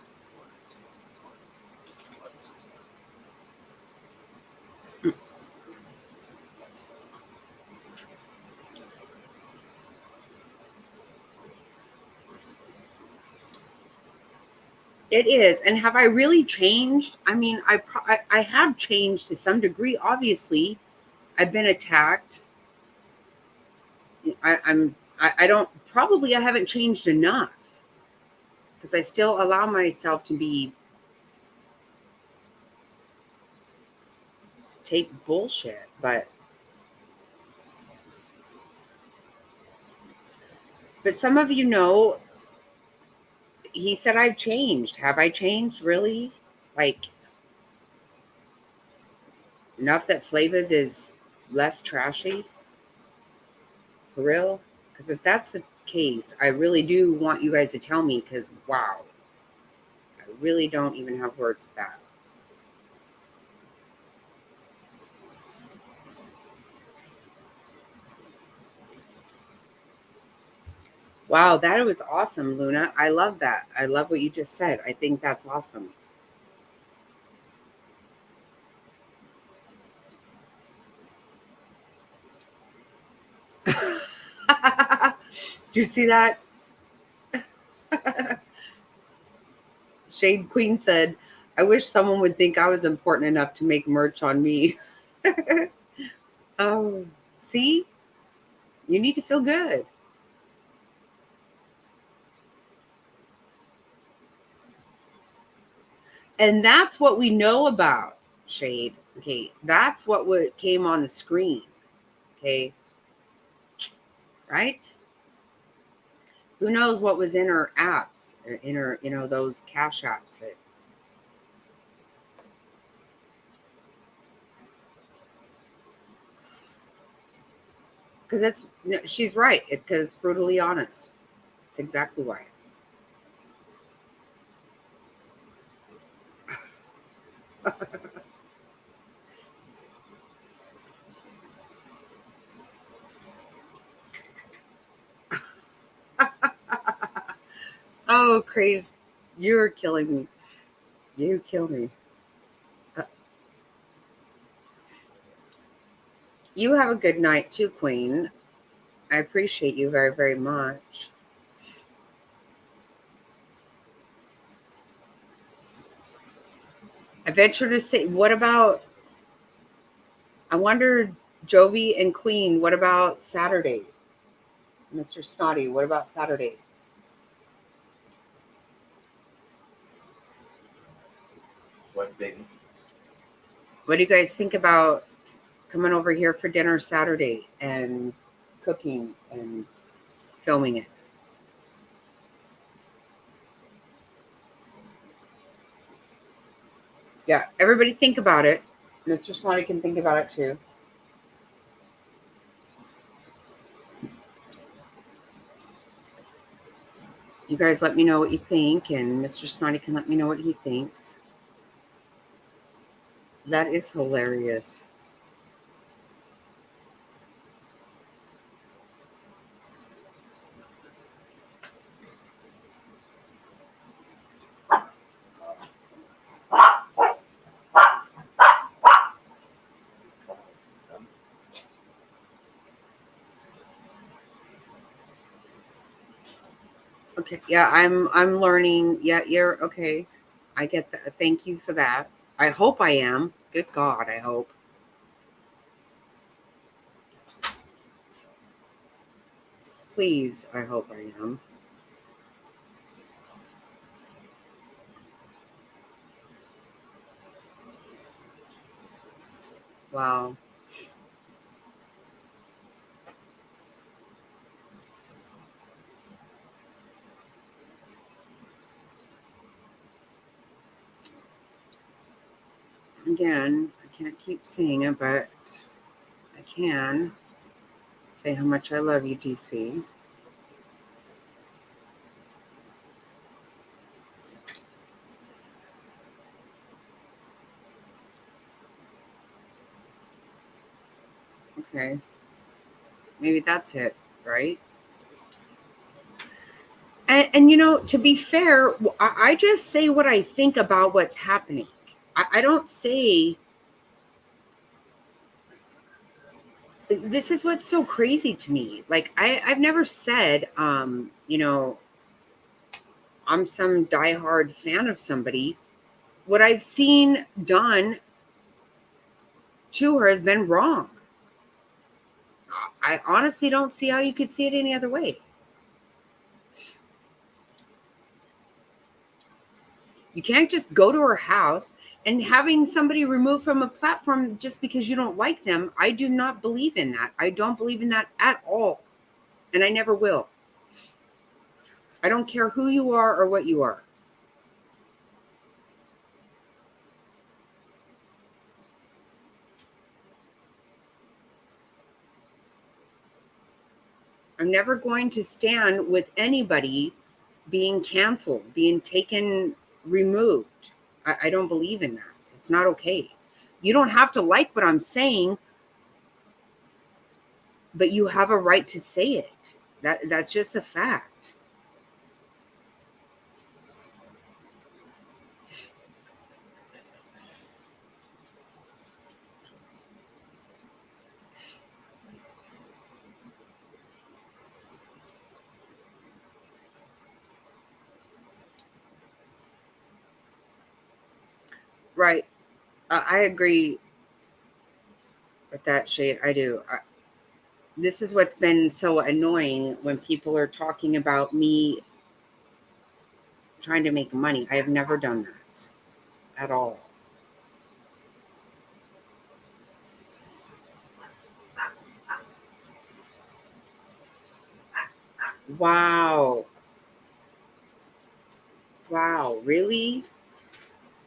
It is. And have I really changed? I mean, I have changed to some degree. Obviously, I've been attacked. I don't, probably I haven't changed enough because I still allow myself to take bullshit. But some of you know, he said I've changed. Have I changed? Really? Like, enough that Flavas is less trashy? For real? Because if that's the case, I really do want you guys to tell me, because wow. I really don't even have words for that. Wow, that was awesome, Luna. I love that. I love what you just said. I think that's awesome. Did you see that? Shade Queen said, I wish someone would think I was important enough to make merch on me. Oh, see? You need to feel good. And that's what we know about Shade. Okay, that's what came on the screen. Okay, right? Who knows what was in her apps, in her, those cash apps that. Because she's right. It's because it's brutally honest. It's exactly why. Oh, crazy. You're killing me. You kill me. You have a good night too, Queen. I appreciate you very, very much. I venture to say, I wonder, Jovi and Queen, what about Saturday? Mr. Snotty, what about Saturday? What, baby? What do you guys think about coming over here for dinner Saturday and cooking and filming it? Yeah, everybody think about it. Mr. Snotty can think about it too. You guys let me know what you think, and Mr. Snotty can let me know what he thinks. That is hilarious. Okay, yeah, I'm learning. Yeah, you're okay. I get that. Thank you for that. I hope I am. Good God, I hope. Please, I hope I am. Wow. Again, I can't keep saying it, but I can say how much I love you, DC. Okay. Maybe that's it, right? And to be fair, I just say what I think about what's happening. I don't say. This is what's so crazy to me. Like I've never said, I'm some diehard fan of somebody. What I've seen done to her has been wrong. I honestly don't see how you could see it any other way. You can't just go to her house and having somebody removed from a platform just because you don't like them. I do not believe in that. I don't believe in that at all. And I never will. I don't care who you are or what you are. I'm never going to stand with anybody being canceled, being taken, removed. I don't believe in that. It's not okay. You don't have to like what I'm saying, but you have a right to say it. That's just a fact. Right. I agree with that, Shade. I do. This is what's been so annoying when people are talking about me trying to make money. I have never done that at all. Wow. Wow. Really?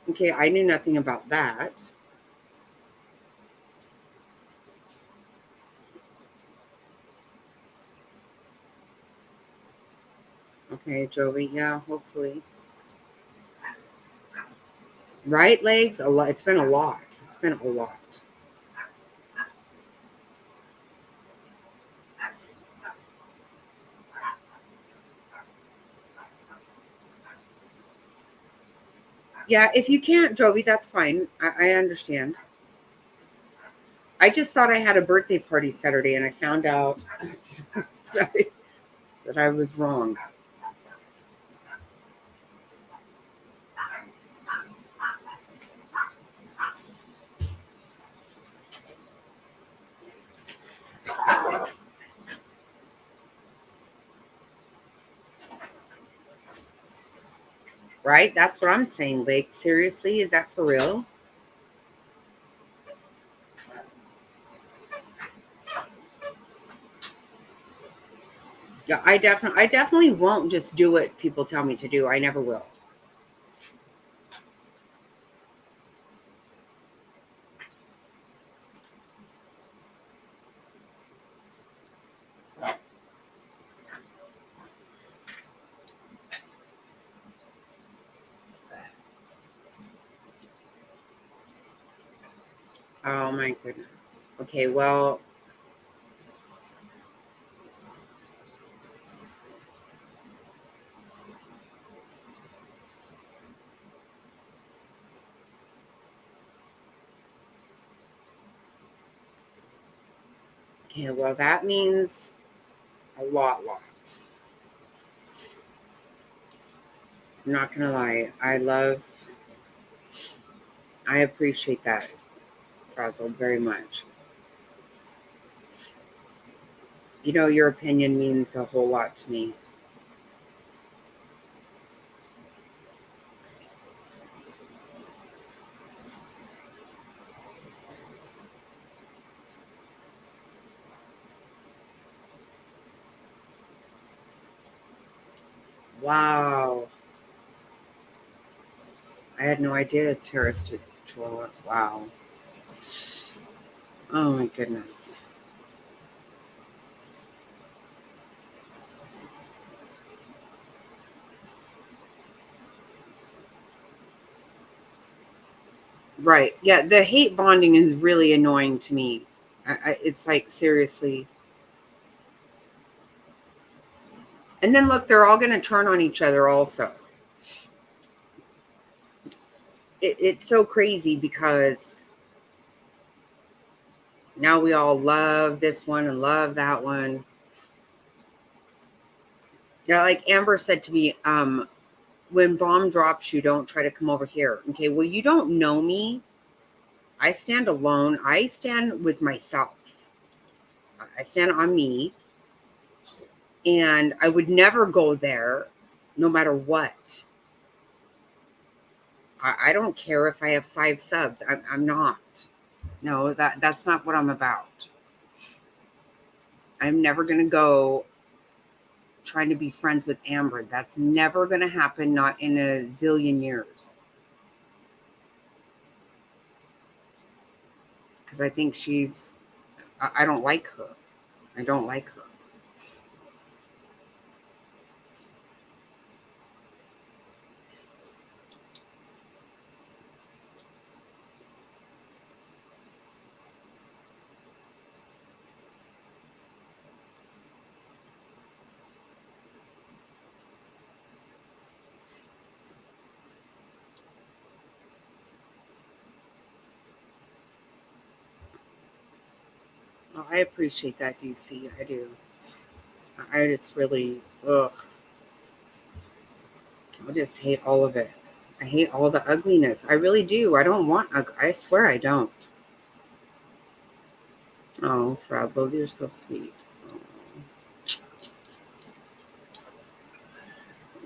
Okay, I knew nothing about that. Okay, Joey. Yeah, hopefully. Right legs, a lot. It's been a lot. It's been a lot. Yeah, if you can't, Joey, that's fine. I understand. I just thought I had a birthday party Saturday and I found out that I was wrong. Right? That's what I'm saying. Like, seriously, is that for real? Yeah, I definitely won't just do what people tell me to do. I never will. Oh my goodness. Okay, well, that means a lot. I'm not gonna lie. I appreciate that, Frazzle, very much. You know, your opinion means a whole lot to me. Wow. I had no idea terrorist troll. Wow. Oh my goodness. Right. Yeah, the hate bonding is really annoying to me. It's like, seriously. And then look, they're all going to turn on each other also. It's so crazy because now we all love this one and love that one. Yeah, like Amber said to me, when bomb drops, you don't try to come over here. Okay, well, you don't know me. I stand alone. I stand with myself. I stand on me. And I would never go there no matter what. I don't care if I have 5 subs. I'm not. No, that's not what I'm about. I'm never going to go trying to be friends with Amber. That's never going to happen, not in a zillion years. Because I think I don't like her. I don't like her. Oh, I appreciate that, DC. I do. I just really, ugh. I just hate all of it. I hate all the ugliness. I really do. I don't want, I swear I don't. Oh, Frazzled, you're so sweet.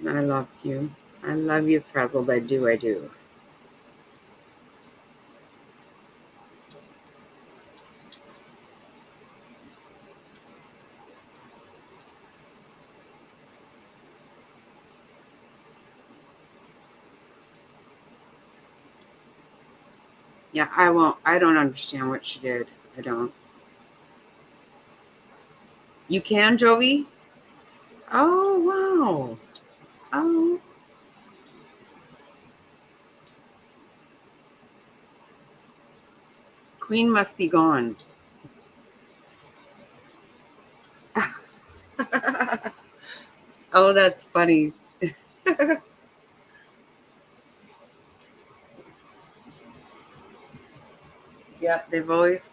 Oh, I love you. I love you, Frazzled. I do. I do. Yeah, I won't. I don't understand what she did. I don't. You can, Joey? Oh, wow. Oh. Queen must be gone. Oh, that's funny. Yeah, they've always.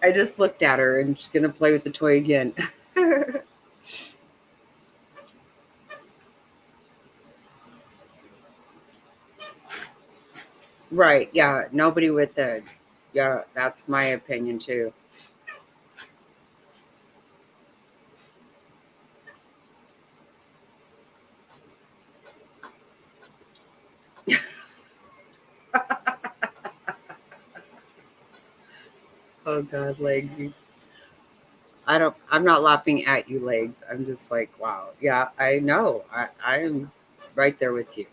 I just looked at her and she's going to play with the toy again. Right. Yeah. Nobody with the. Yeah, that's my opinion too. Oh, God, Legs. I'm not laughing at you, Legs. I'm just like, wow. Yeah, I know. I'm right there with you.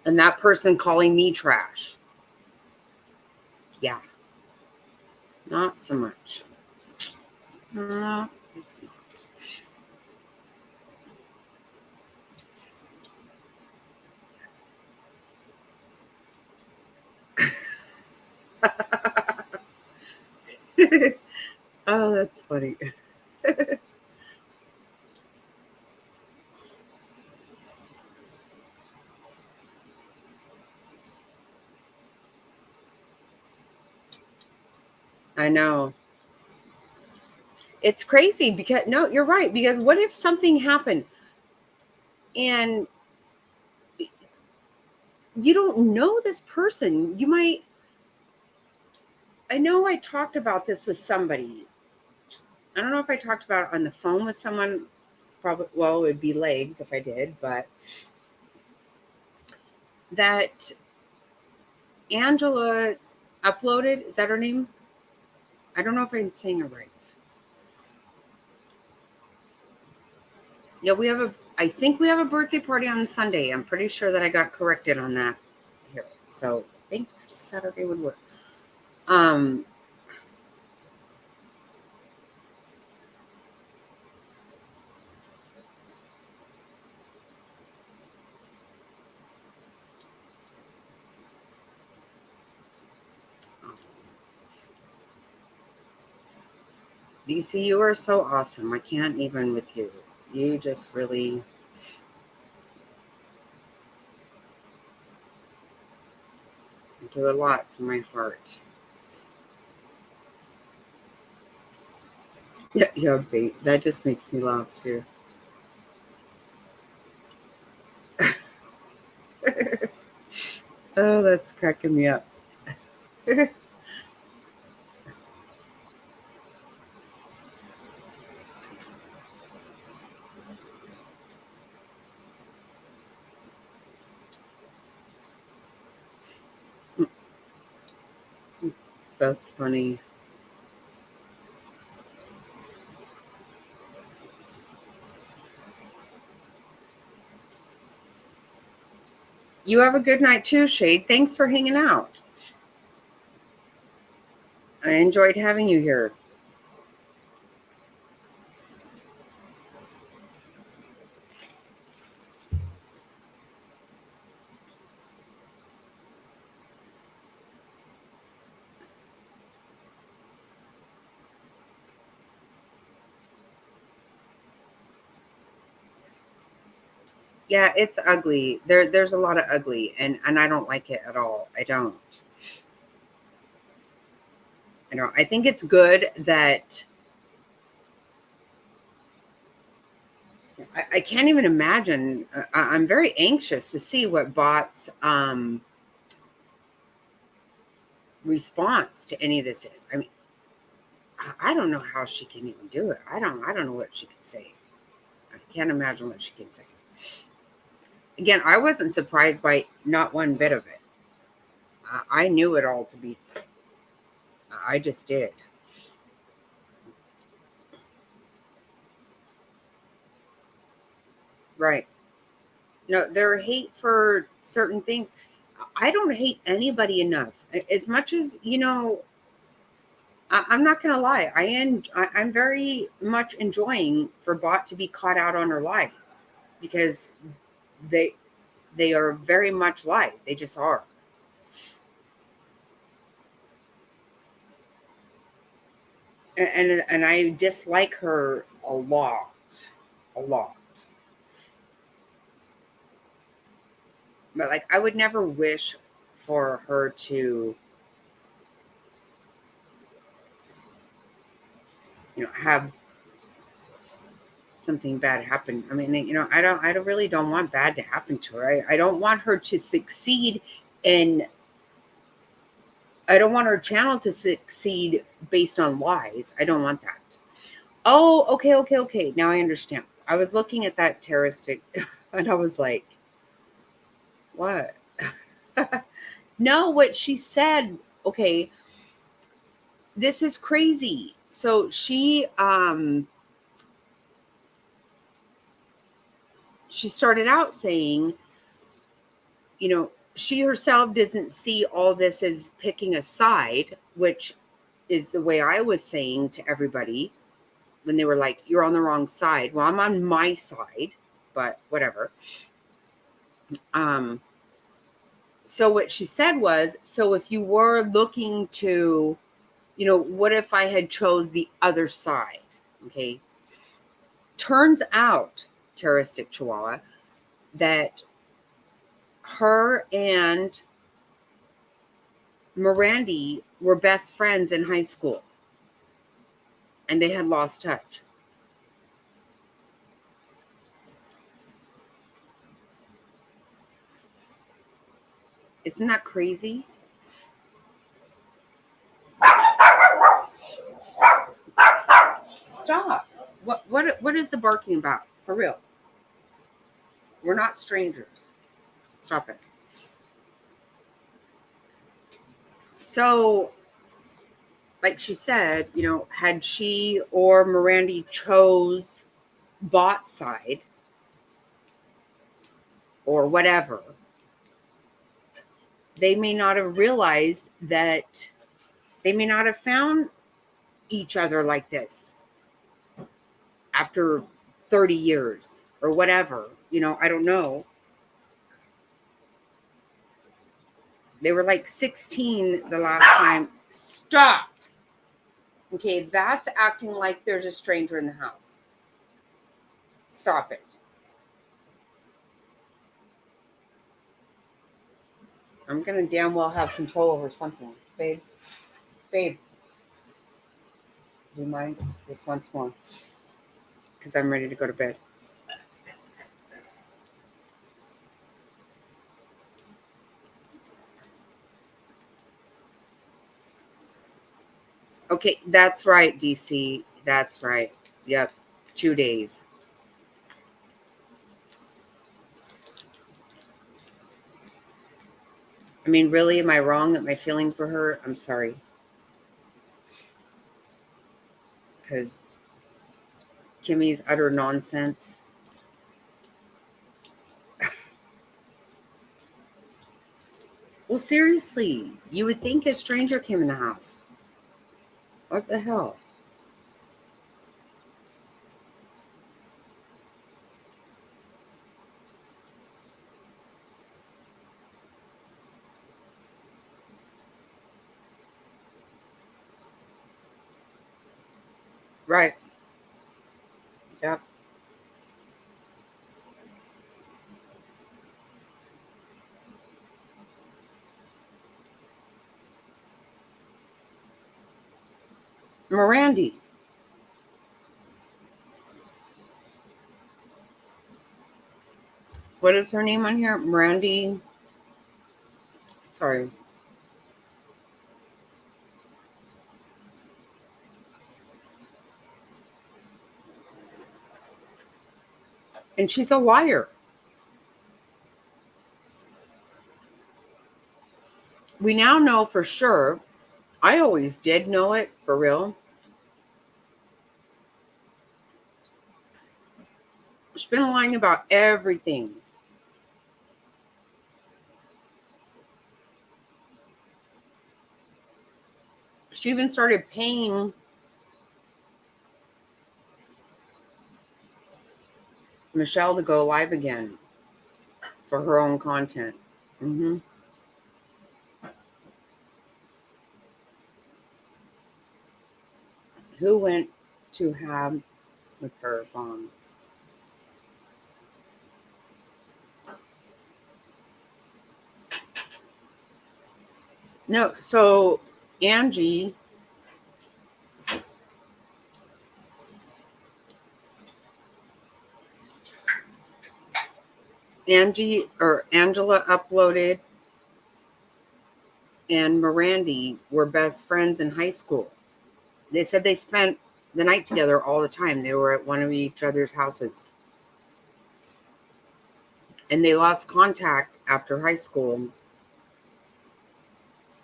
And that person calling me trash. Yeah. Not so much. No, it's not. Oh, that's funny. I know. It's crazy because, no, you're right. Because what if something happened and you don't know this person? You might. I know I talked about this with somebody. I don't know if I talked about it on the phone with someone. Probably, well, it would be Legs if I did, but that Angela uploaded, is that her name? I don't know if I'm saying it right. Yeah, I think we have a birthday party on Sunday. I'm pretty sure that I got corrected on that here. So I think Saturday would work. DC, you are so awesome. I can't even with you. You just really do a lot for my heart. Yeah, you're a bait. That just makes me laugh too. Oh, that's cracking me up. That's funny. You have a good night too, Shade. Thanks for hanging out. I enjoyed having you here. Yeah, it's ugly. There's a lot of ugly, and I don't like it at all. I don't. I think it's good that I can't even imagine. I'm very anxious to see what Bot's response to any of this is. I mean, I don't know how she can even do it. I don't know what she can say. I can't imagine what she can say. Again, I wasn't surprised by not one bit of it. I knew it all to be. I just did. Right. No, their hate for certain things. I don't hate anybody enough. As much as, I'm not going to lie. I'm very much enjoying for Bot to be caught out on her lies because they they are very much lies. They just are. And I dislike her a lot. A lot. But like I would never wish for her to have something bad happen. I mean, I really don't want bad to happen to her. I don't want her to succeed in I don't want her channel to succeed based on lies. I don't want that. Oh, okay. Now I understand. I was looking at that terroristic and I was like, what? No, what she said, okay, this is crazy. So she started out saying, she herself doesn't see all this as picking a side, which is the way I was saying to everybody when they were like, you're on the wrong side. Well, I'm on my side, but whatever. So what she said was, so if you were looking to, what if I had chose the other side? Okay. Turns out, terroristic Chihuahua, that her and Mirandy were best friends in high school and they had lost touch. Isn't that crazy? Stop. What is the barking about? For real. We're not strangers. Stop it. So, like she said, had she or Mirandy chose Bot side or whatever, they may not have realized that they may not have found each other like this after 30 years or whatever. I don't know. They were like 16 the last time. Stop. Okay, that's acting like there's a stranger in the house. Stop it. I'm going to damn well have control over something. Babe. Do you mind? Just once more. Because I'm ready to go to bed. Okay, that's right, DC. That's right. Yep, 2 days. I mean, really, am I wrong that my feelings were hurt? I'm sorry. Because Kimmy's utter nonsense. seriously, you would think a stranger came in the house. What the hell? Right. Yep. Mirandy. What is her name on here? Mirandy. Sorry. And she's a liar. We now know for sure. I always did know it, for real. She's been lying about everything. She even started paying Michelle to go live again for her own content. Mm-hmm. Who went to have with her phone? No, so Angie or Angela uploaded, and Mirandy were best friends in high school. They said they spent the night together all the time. They were at one of each other's houses. And they lost contact after high school.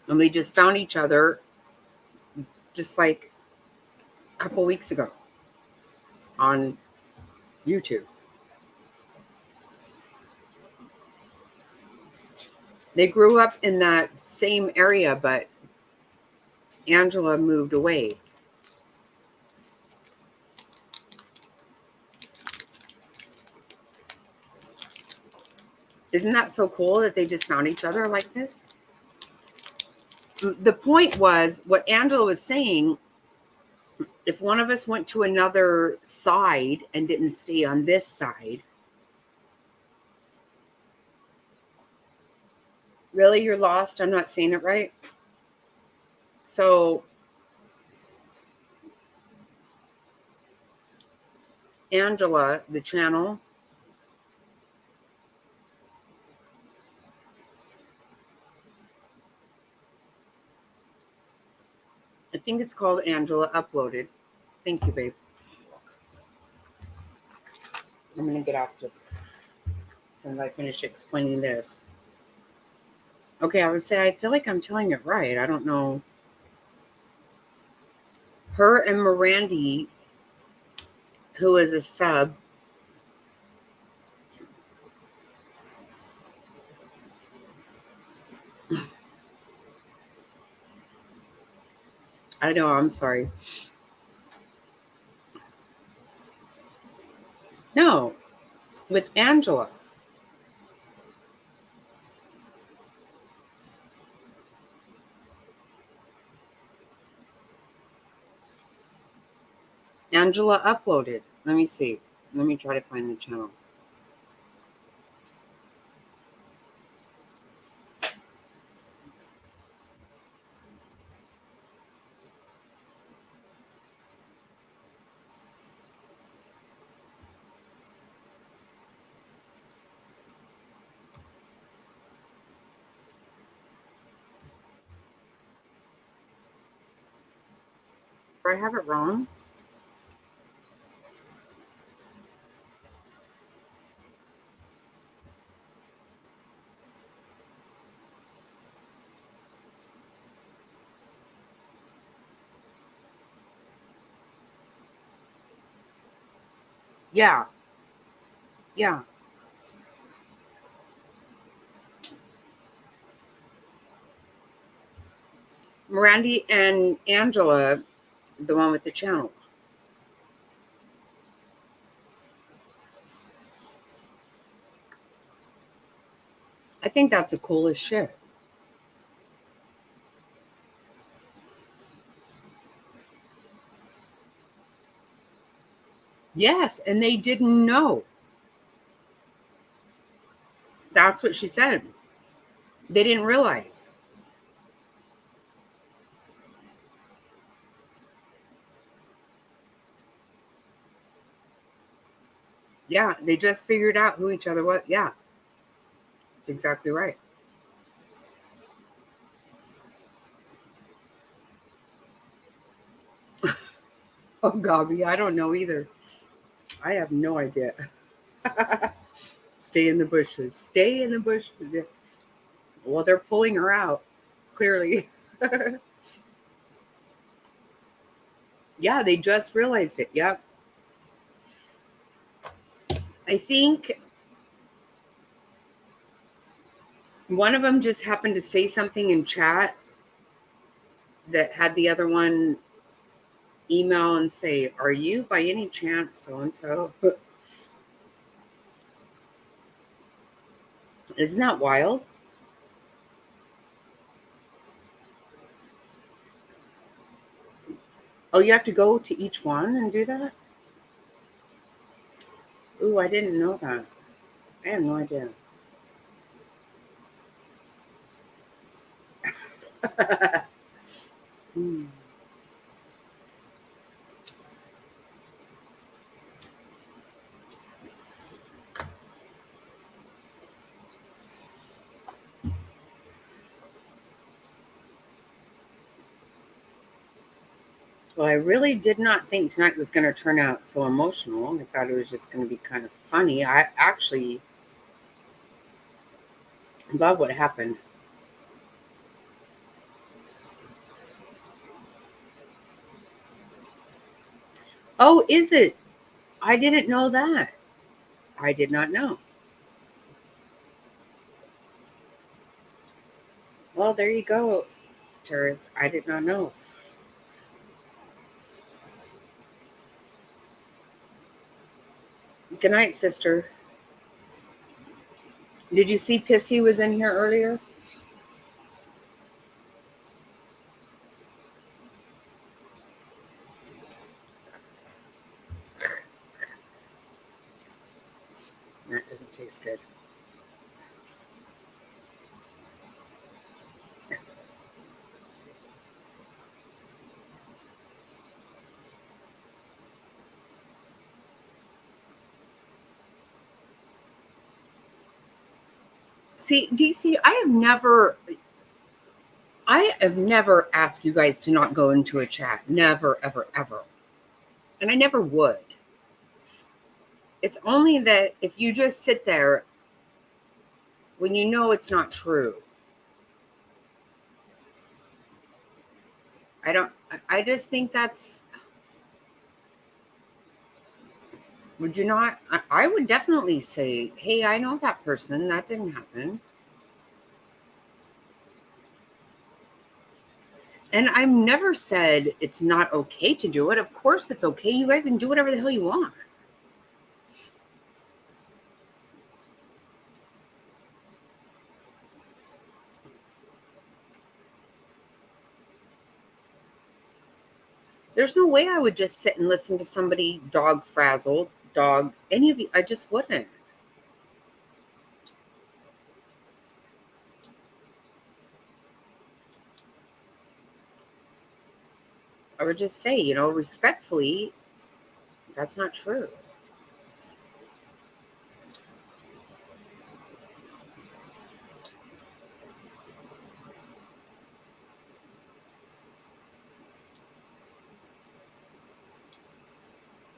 And we just found each other just like a couple weeks ago on YouTube. They grew up in that same area, but Angela moved away. Isn't that so cool that they just found each other like this? The point was, what Angela was saying, if one of us went to another side and didn't stay on this side, really, you're lost? I'm not saying it right. So Angela, the channel, I think it's called Angela Uploaded. Thank you, babe. I'm going to get off this as soon as I finish explaining this. Okay, I would say I feel like I'm telling it right. I don't know. Her and Mirandy, who is a sub, I know, I'm sorry. No, with Angela. Angela Uploaded. Let me see. Let me try to find the channel. Do I have it wrong? Yeah. Yeah. Randy and Angela, the one with the channel. I think that's the coolest shit. Yes, and they didn't know. That's what she said. They didn't realize. Yeah, they just figured out who each other was. Yeah, that's exactly right. Oh, Gobby, I don't know either. I have no idea. Stay in the bushes. Stay in the bushes. Well, they're pulling her out, clearly. Yeah, they just realized it. Yep. I think one of them just happened to say something in chat that had the other one email and say, "Are you by any chance so and so?" Isn't that wild? Oh, you have to go to each one and do that? Ooh, I didn't know that. I have no idea. Hmm. Well, I really did not think tonight was going to turn out so emotional. I thought it was just going to be kind of funny. I actually love what happened. Oh, is it? I didn't know that. I did not know. Well, there you go, Terrace. I did not know. Good night, sister. Did you see Pissy was in here earlier? That doesn't taste good. See, DC, I have never asked you guys to not go into a chat. Never, ever, ever. And I never would. It's only that if you just sit there when you know it's not true. I just think that's, would you not? I would definitely say, hey, I know that person. That didn't happen. And I've never said it's not okay to do it. Of course it's okay. You guys can do whatever the hell you want. There's no way I would just sit and listen to somebody dog frazzled, dog, any of you. I just wouldn't. I would just say, respectfully, that's not true.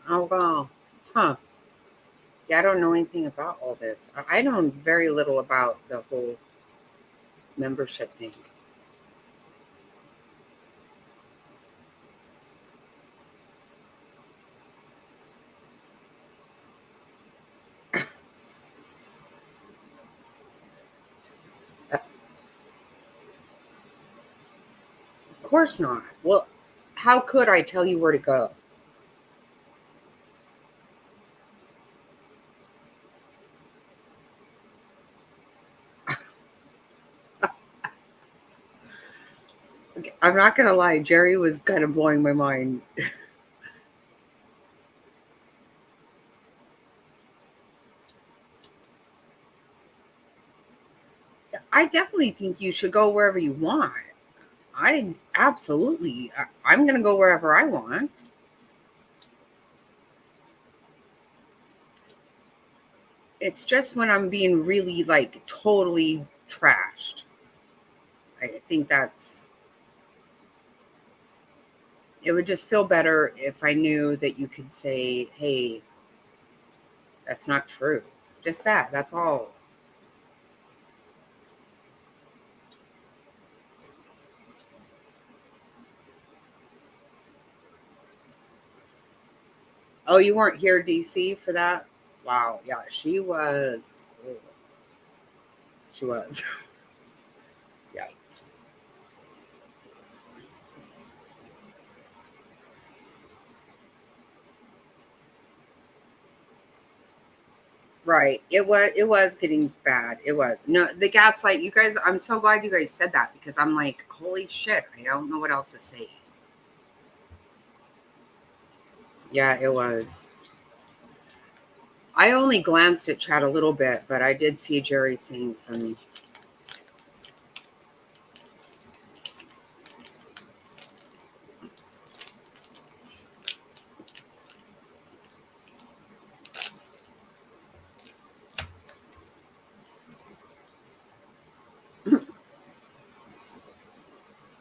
Oh, wow. Huh. Yeah, I don't know anything about all this. I know very little about the whole membership thing. course not. Well, how could I tell you where to go? Okay, I'm not going to lie. Jerry was kind of blowing my mind. I definitely think you should go wherever you want. I absolutely, I'm going to go wherever I want. It's just when I'm being really like totally trashed. I think it would just feel better if I knew that you could say, hey, that's not true. Just that. That's all. Oh, you weren't here, DC, for that? Wow. Yeah, she was. She was. Yikes. Right. It was getting bad. It was. No, the gaslight, you guys, I'm so glad you guys said that because I'm like, holy shit, I don't know what else to say. Yeah, it was. I only glanced at chat a little bit, but I did see Jerry saying some.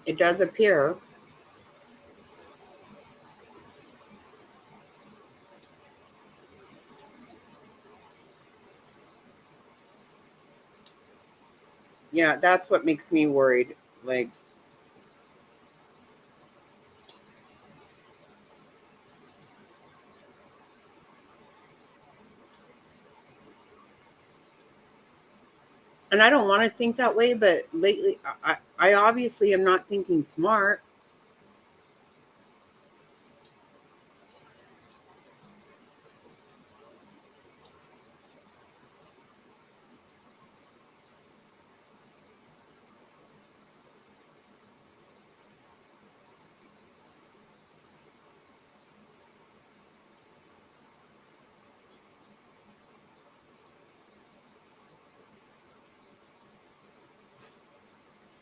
It does appear. Yeah, that's what makes me worried. Legs. And I don't want to think that way, but lately, I obviously am not thinking smart.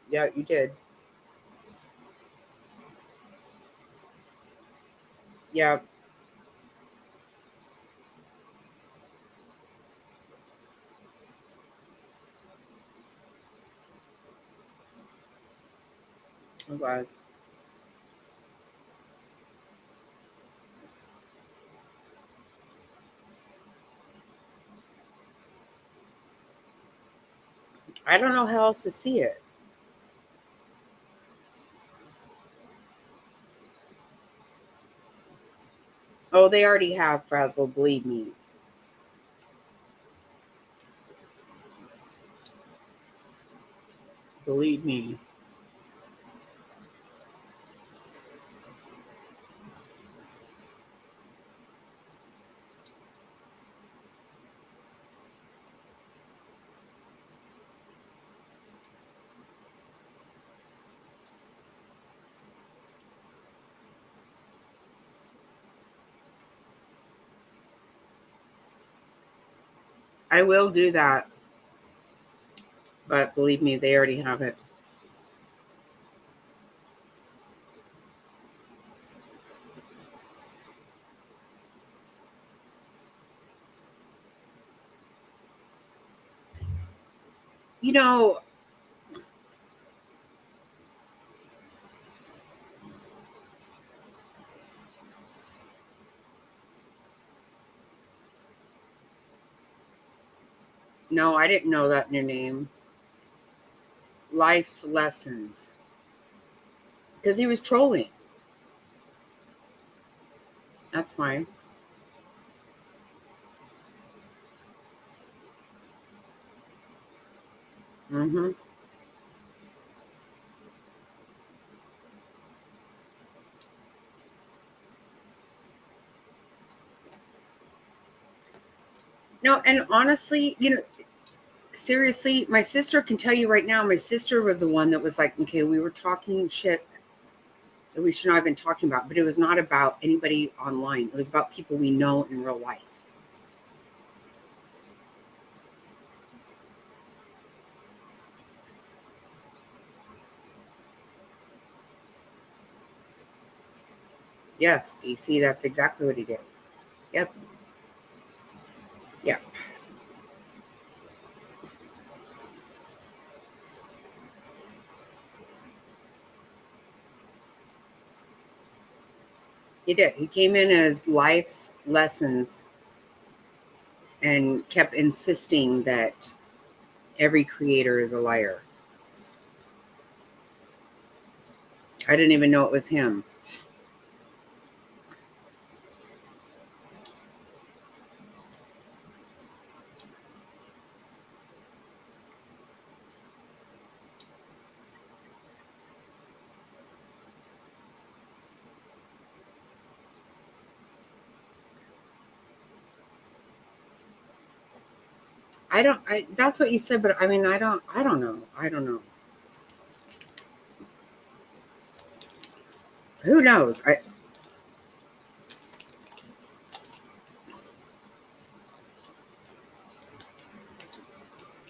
Yeah, you did. Yeah, I was. I don't know how else to see it. Oh, they already have frazzle. Believe me. Believe me. I will do that, but believe me, they already have it. You know, no, I didn't know that new name. Life's lessons. Because he was trolling. That's fine. Mm-hmm. No, and honestly, seriously, my sister can tell you right now, my sister was the one that was like, okay, we were talking shit that we should not have been talking about, but it was not about anybody online. It was about people we know in real life. Yes, DC, that's exactly what he did. Yep. Yep. He did. He came in as life's lessons and kept insisting that every creator is a liar. I didn't even know it was him. That's what you said, but I mean, I don't know. I don't know. Who knows?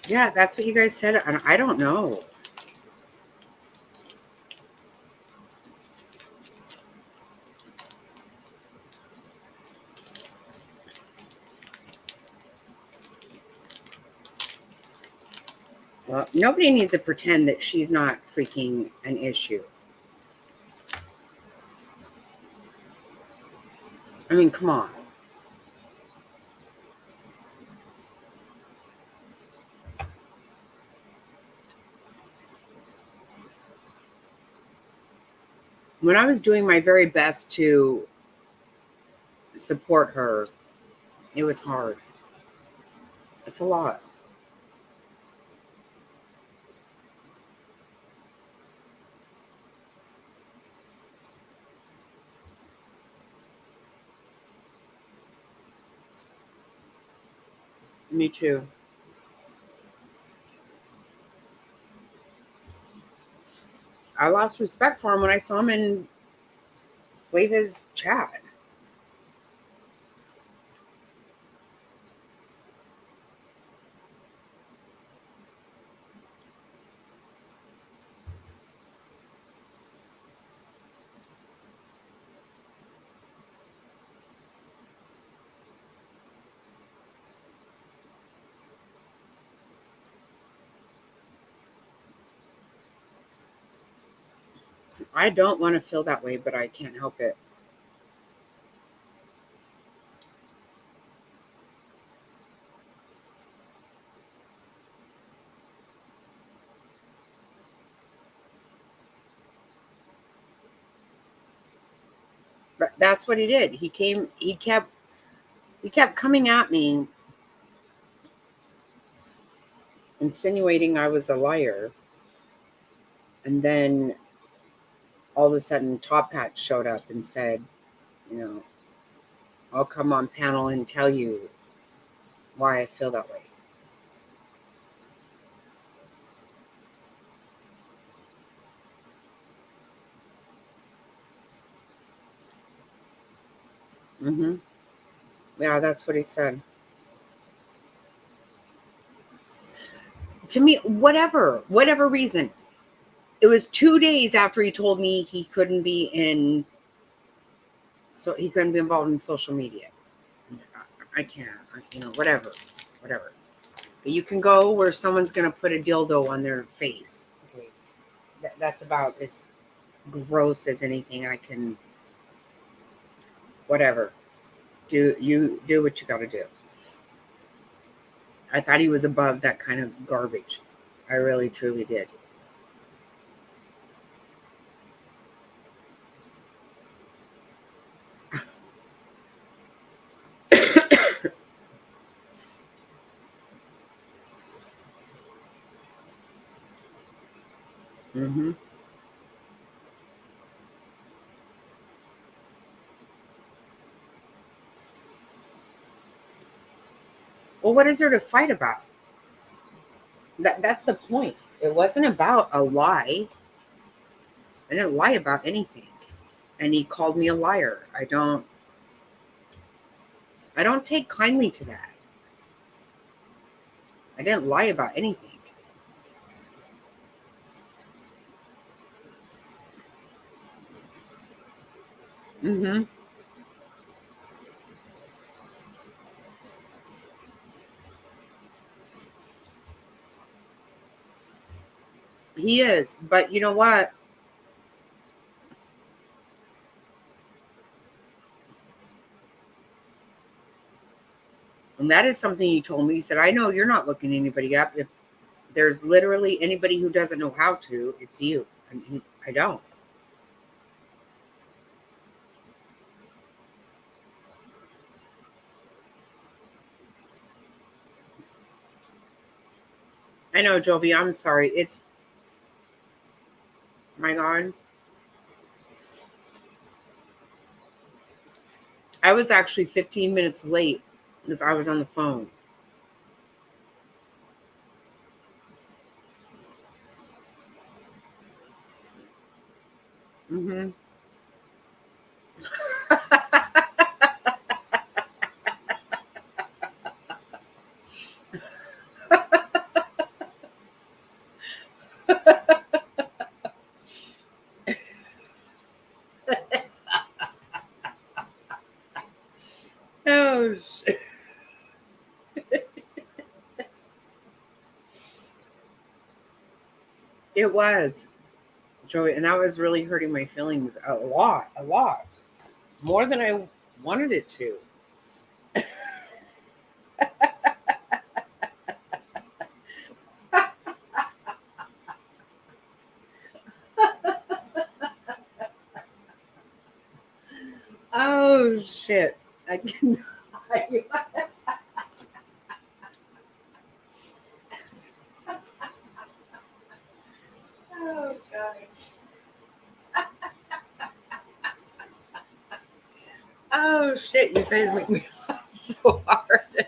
Yeah, that's what you guys said. And I don't know. Well, nobody needs to pretend that she's not freaking an issue. I mean, come on. When I was doing my very best to support her, it was hard. It's a lot. Me too. I lost respect for him when I saw him in Flava's chat. I don't want to feel that way, but I can't help it. But that's what he did. He kept coming at me, insinuating I was a liar. And then all of a sudden Top Hat showed up and said, you know, I'll come on panel and tell you why I feel that way. Mm-hmm. Yeah, that's what he said. To me, whatever reason. It was 2 days after he told me he couldn't be involved in social media. I can't, whatever. But you can go where someone's going to put a dildo on their face. Okay. That's about as gross as anything I can, whatever. Do what you got to do. I thought he was above that kind of garbage. I really, truly did. Mm-hmm. Well, what is there to fight about? That's the point. It wasn't about a lie. I didn't lie about anything. And he called me a liar. I don't take kindly to that. I didn't lie about anything. Mm-hmm. He is. But you know what? And that is something he told me. He said, I know you're not looking anybody up. If there's literally anybody who doesn't know how to, it's you. I don't. I know, Jovi, I'm sorry. It's, my God. I was actually 15 minutes late because I was on the phone. Mm-hmm. Oh, shit. It was, Joey, and that was really hurting my feelings a lot, more than I wanted it to. Oh, shit. I cannot. Oh, God. Oh, shit. You guys make me laugh so hard.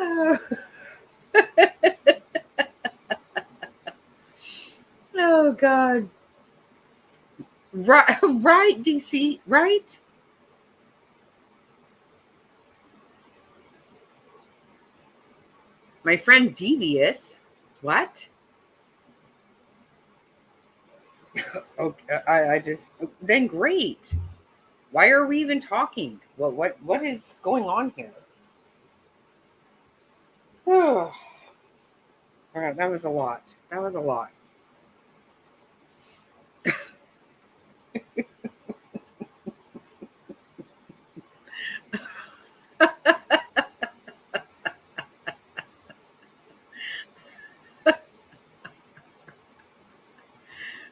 Oh, oh God. Right, right, DC, right? My friend Devious. What? Okay, I just then great. Why are we even talking? What is going on here? Oh, all right, that was a lot. That was a lot.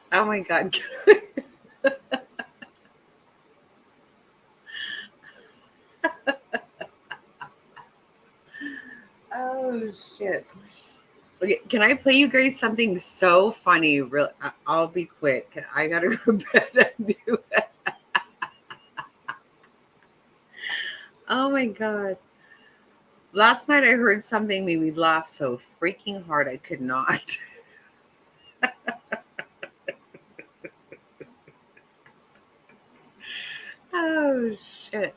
Oh my God. Oh shit. Okay, can I play you guys something so funny? Real, I'll be quick. I gotta go to bed and do it. Oh my God. Last night I heard something made me laugh so freaking hard I could not. Oh shit.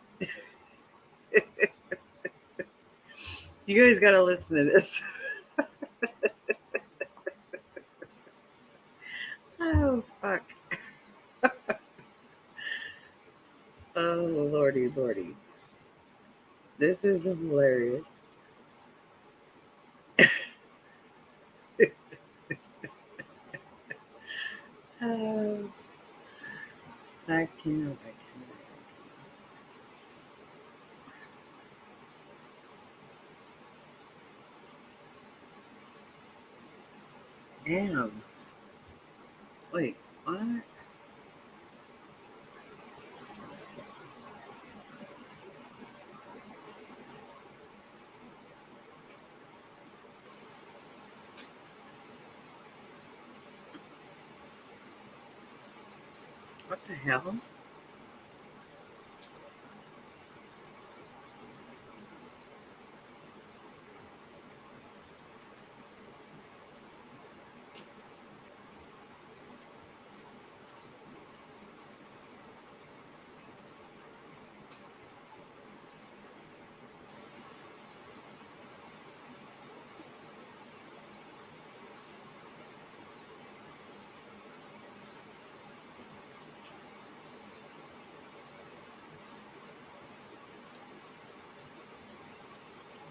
You guys gotta listen to this. Oh fuck. Oh lordy lordy. This is hilarious. Oh, I cannot. Damn. Wait, what? What the hell?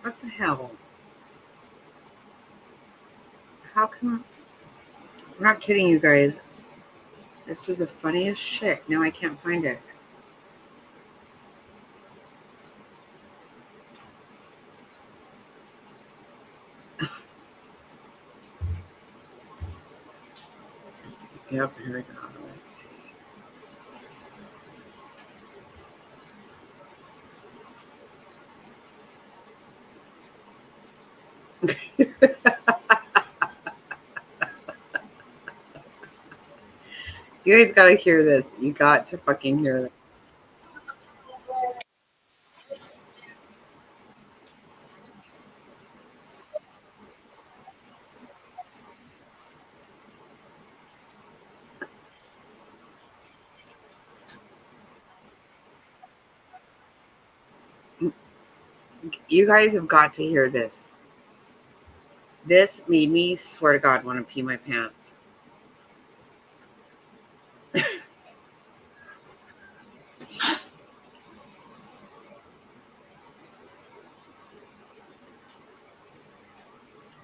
What the hell? How come? I'm not kidding you guys. This is the funniest shit. Now I can't find it. Yep, here we go. Let's see. You guys gotta hear this. You got to fucking hear this. You guys have got to hear this. This made me, swear to God, want to pee my pants.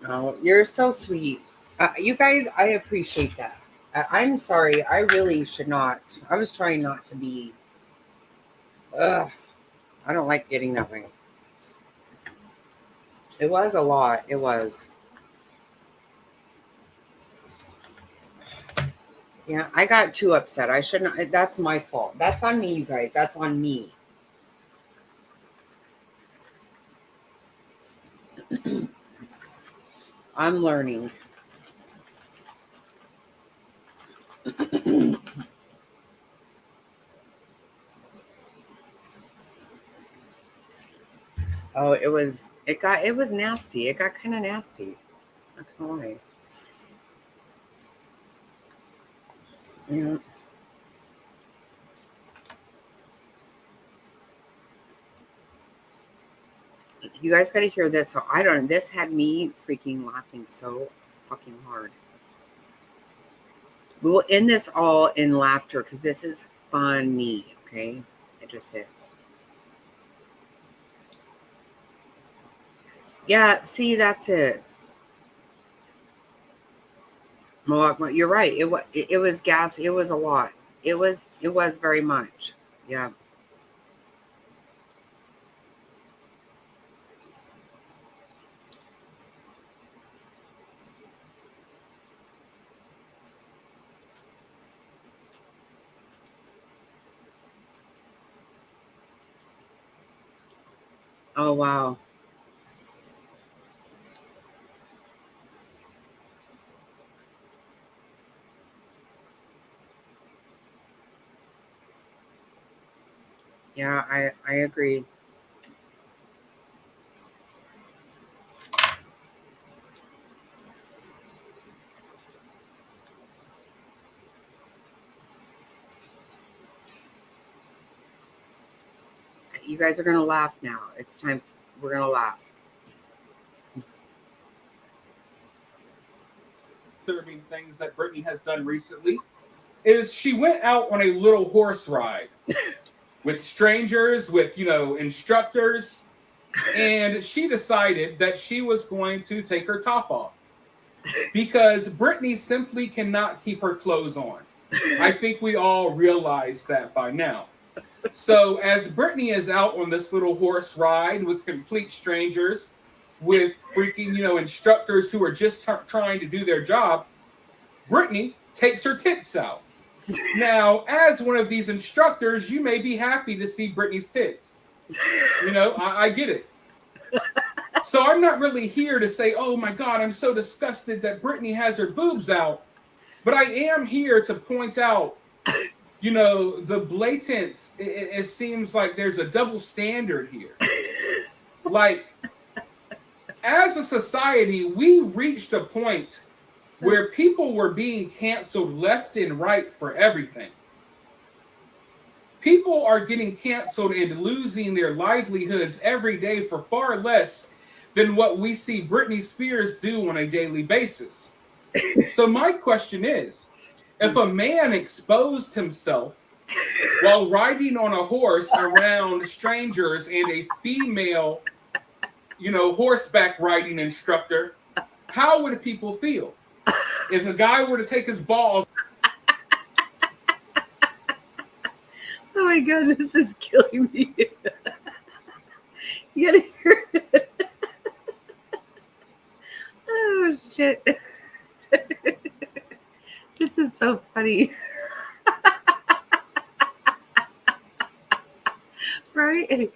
Oh, you're so sweet. You guys, I appreciate that. I'm sorry. I really should not. I was trying not to be. Ugh, I don't like getting that way. It was a lot. It was. Yeah, I got too upset. I shouldn't. That's my fault. That's on me, you guys. That's on me. I'm learning. Oh, it was nasty. It got kind of nasty. Not gonna lie. Yeah. You guys got to hear this. So I don't know. This had me freaking laughing so fucking hard. We will end this all in laughter because this is funny. Okay, it just is. Yeah. See, that's it. Well, you're right. It was gas. It was a lot. It was very much. Yeah. Oh wow. Yeah, I agree. You guys are gonna laugh now. It's time. We're gonna laugh. Disturbing things that Brittany has done recently is she went out on a little horse ride with strangers, with instructors, and she decided that she was going to take her top off because Brittany simply cannot keep her clothes on. I think we all realize that by now. So as Brittany is out on this little horse ride with complete strangers, with freaking instructors who are just trying to do their job, Brittany takes her tits out. Now, as one of these instructors, you may be happy to see Brittany's tits. I get it. So I'm not really here to say, oh my God, I'm so disgusted that Brittany has her boobs out. But I am here to point out, the blatant, it seems like there's a double standard here. Like, as a society, we reached a point where people were being canceled left and right for everything. People are getting canceled and losing their livelihoods every day for far less than what we see Britney Spears do on a daily basis. So my question is, if a man exposed himself while riding on a horse around strangers and a female horseback riding instructor, how would people feel if a guy were to take his balls? Oh my God, this is killing me. You gotta hear it. Oh shit. This is so funny. Right?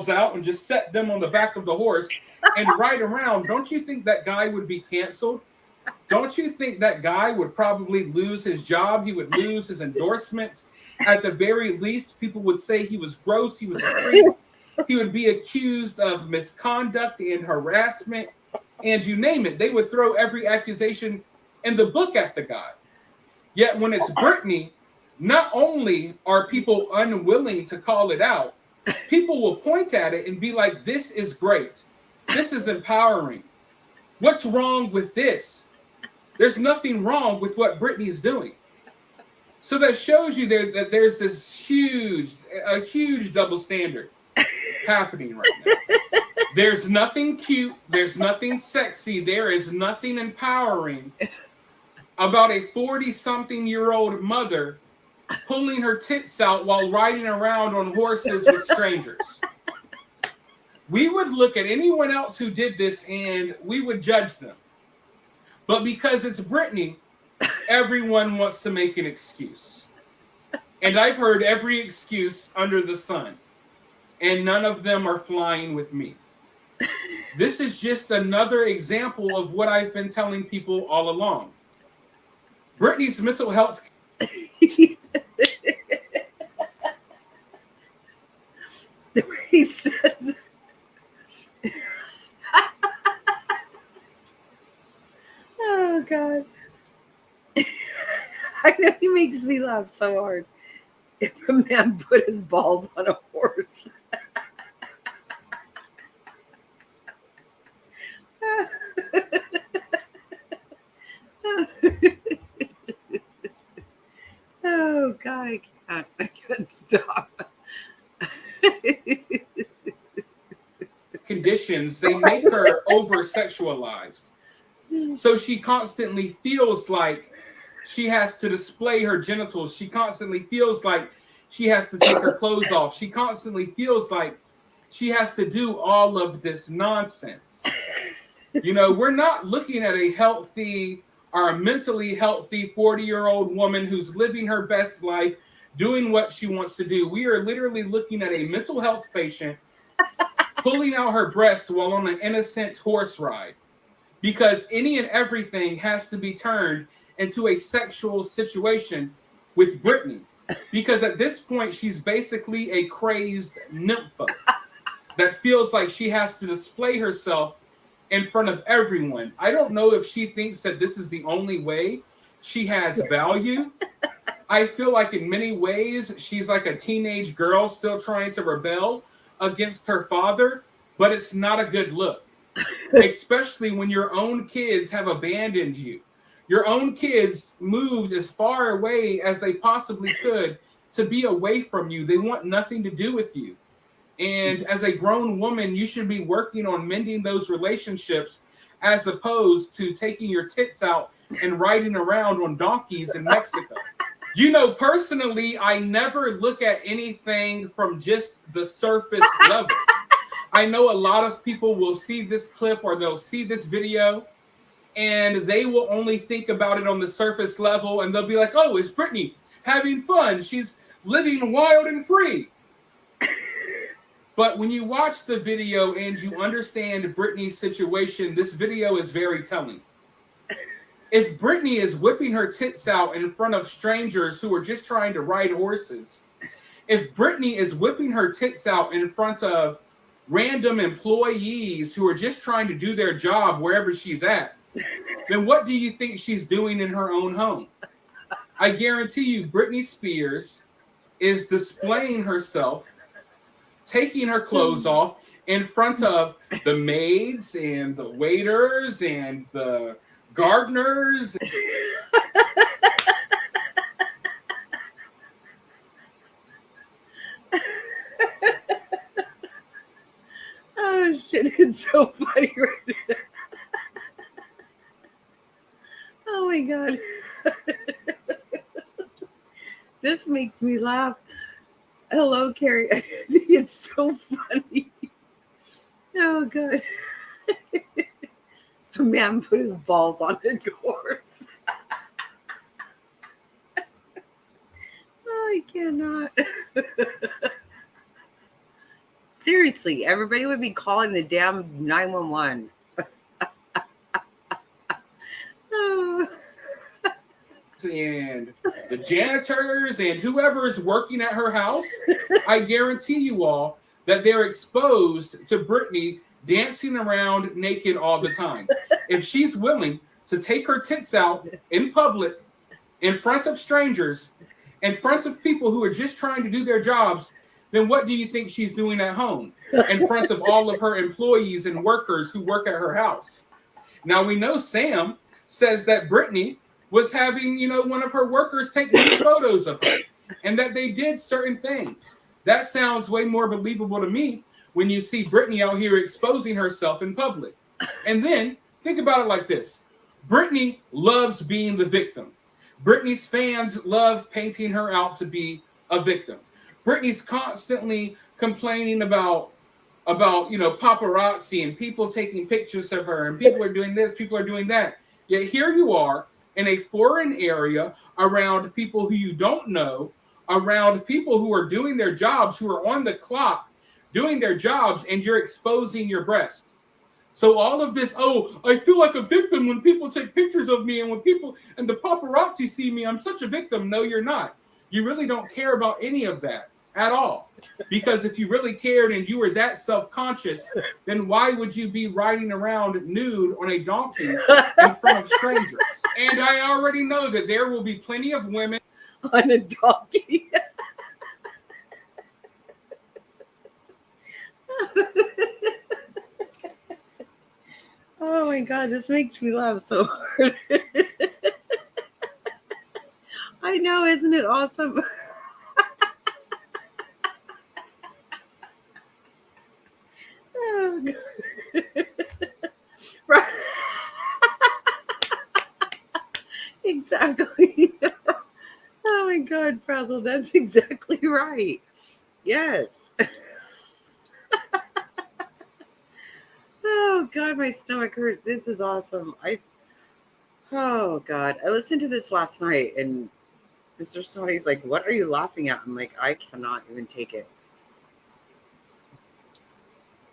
Out and just set them on the back of the horse and ride around. Don't you think that guy would be canceled? Don't you think that guy would probably lose his job? He would lose his endorsements. At the very least, people would say he was gross, he was a creep. He would be accused of misconduct and harassment, and you name it. They would throw every accusation in the book at the guy. Yet when it's Brittany, not only are people unwilling to call it out, people will point at it and be like, this is great. This is empowering. What's wrong with this? There's nothing wrong with what Brittany's doing. So that shows you there that there's this huge double standard happening right now. There's nothing cute. There's nothing sexy. There is nothing empowering about a 40-something-year-old mother pulling her tits out while riding around on horses with strangers. We would look at anyone else who did this and we would judge them. But because it's Brittany, everyone wants to make an excuse. And I've heard every excuse under the sun, and none of them are flying with me. This is just another example of what I've been telling people all along. Brittany's mental health. The way he says, oh God. I know he makes me laugh so hard. If a man put his balls on a horse. Oh God, I can't stop. Conditions, they make her over-sexualized. So she constantly feels like she has to display her genitals. She constantly feels like she has to take her clothes off. She constantly feels like she has to do all of this nonsense. We're not looking at a healthy or a mentally healthy 40-year-old woman who's living her best life, doing what she wants to do. We are literally looking at a mental health patient pulling out her breast while on an innocent horse ride. Because any and everything has to be turned into a sexual situation with Brittany. Because at this point, she's basically a crazed nympho that feels like she has to display herself in front of everyone. I don't know if she thinks that this is the only way she has value. I feel like in many ways, she's like a teenage girl still trying to rebel against her father, but it's not a good look. Especially when your own kids have abandoned you. Your own kids moved as far away as they possibly could to be away from you. They want nothing to do with you. And as a grown woman, you should be working on mending those relationships as opposed to taking your tits out and riding around on donkeys in Mexico. Personally, I never look at anything from just the surface level. I know a lot of people will see this clip or they'll see this video and they will only think about it on the surface level and they'll be like, oh, it's Brittany having fun. She's living wild and free. But when you watch the video and you understand Brittany's situation, this video is very telling. If Brittany is whipping her tits out in front of strangers who are just trying to ride horses, if Brittany is whipping her tits out in front of random employees who are just trying to do their job wherever she's at, then what do you think she's doing in her own home? I guarantee you Britney Spears is displaying herself, taking her clothes off in front of the maids and the waiters and the gardeners. Oh shit. reaction. It's so funny right now. Oh my God. This makes me laugh. Hello, Carrie. I think it's so funny. Oh, God. The man put his balls on a horse. Oh, I cannot. Seriously, everybody would be calling the damn 911. Oh. And the janitors and whoever is working at her house, I guarantee you all that they're exposed to Brittany dancing around naked all the time. If she's willing to take her tits out in public, in front of strangers, in front of people who are just trying to do their jobs, then what do you think she's doing at home in front of all of her employees and workers who work at her house? Now, we know Sam says that Brittany was having, one of her workers take nude photos of her and that they did certain things. That sounds way more believable to me when you see Brittany out here exposing herself in public. And then think about it like this. Brittany loves being the victim. Brittany's fans love painting her out to be a victim. Brittany's constantly complaining about paparazzi and people taking pictures of her and people are doing this, people are doing that. Yet here you are in a foreign area around people who you don't know, around people who are doing their jobs, who are on the clock doing their jobs, and you're exposing your breast. So all of this, I feel like a victim when people take pictures of me and when people and the paparazzi see me, I'm such a victim. No, you're not. You really don't care about any of that at all. Because if you really cared and you were that self-conscious, then why would you be riding around nude on a donkey in front of strangers? And I already know that there will be plenty of women on a donkey. Oh my God, this makes me laugh so hard. I know, isn't it awesome? Oh, God. Right. Exactly. Oh my God, Frazzle, that's exactly right. Yes. Oh God, my stomach hurt. This is awesome. Oh God, I listened to this last night and Mr. Snotty's like, "What are you laughing at?" I'm like, I cannot even take it.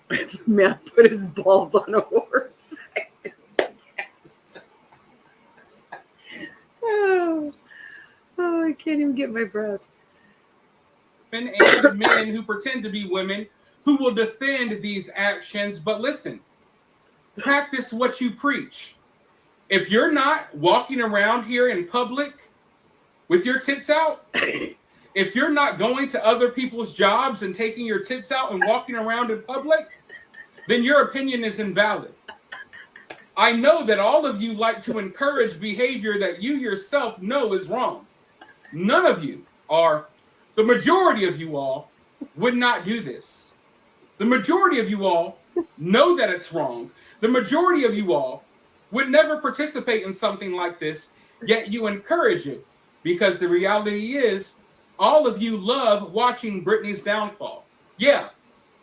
The man put his balls on a horse. Oh, I can't even get my breath. and men who pretend to be women who will defend these actions. But listen, practice what you preach. If you're not walking around here in public with your tits out, if you're not going to other people's jobs and taking your tits out and walking around in public, then your opinion is invalid. I know that all of you like to encourage behavior that you yourself know is wrong. None of you are, the majority of you all would not do this. The majority of you all know that it's wrong. The majority of you all would never participate in something like this, yet you encourage it. Because the reality is, all of you love watching Britney's downfall. Yeah,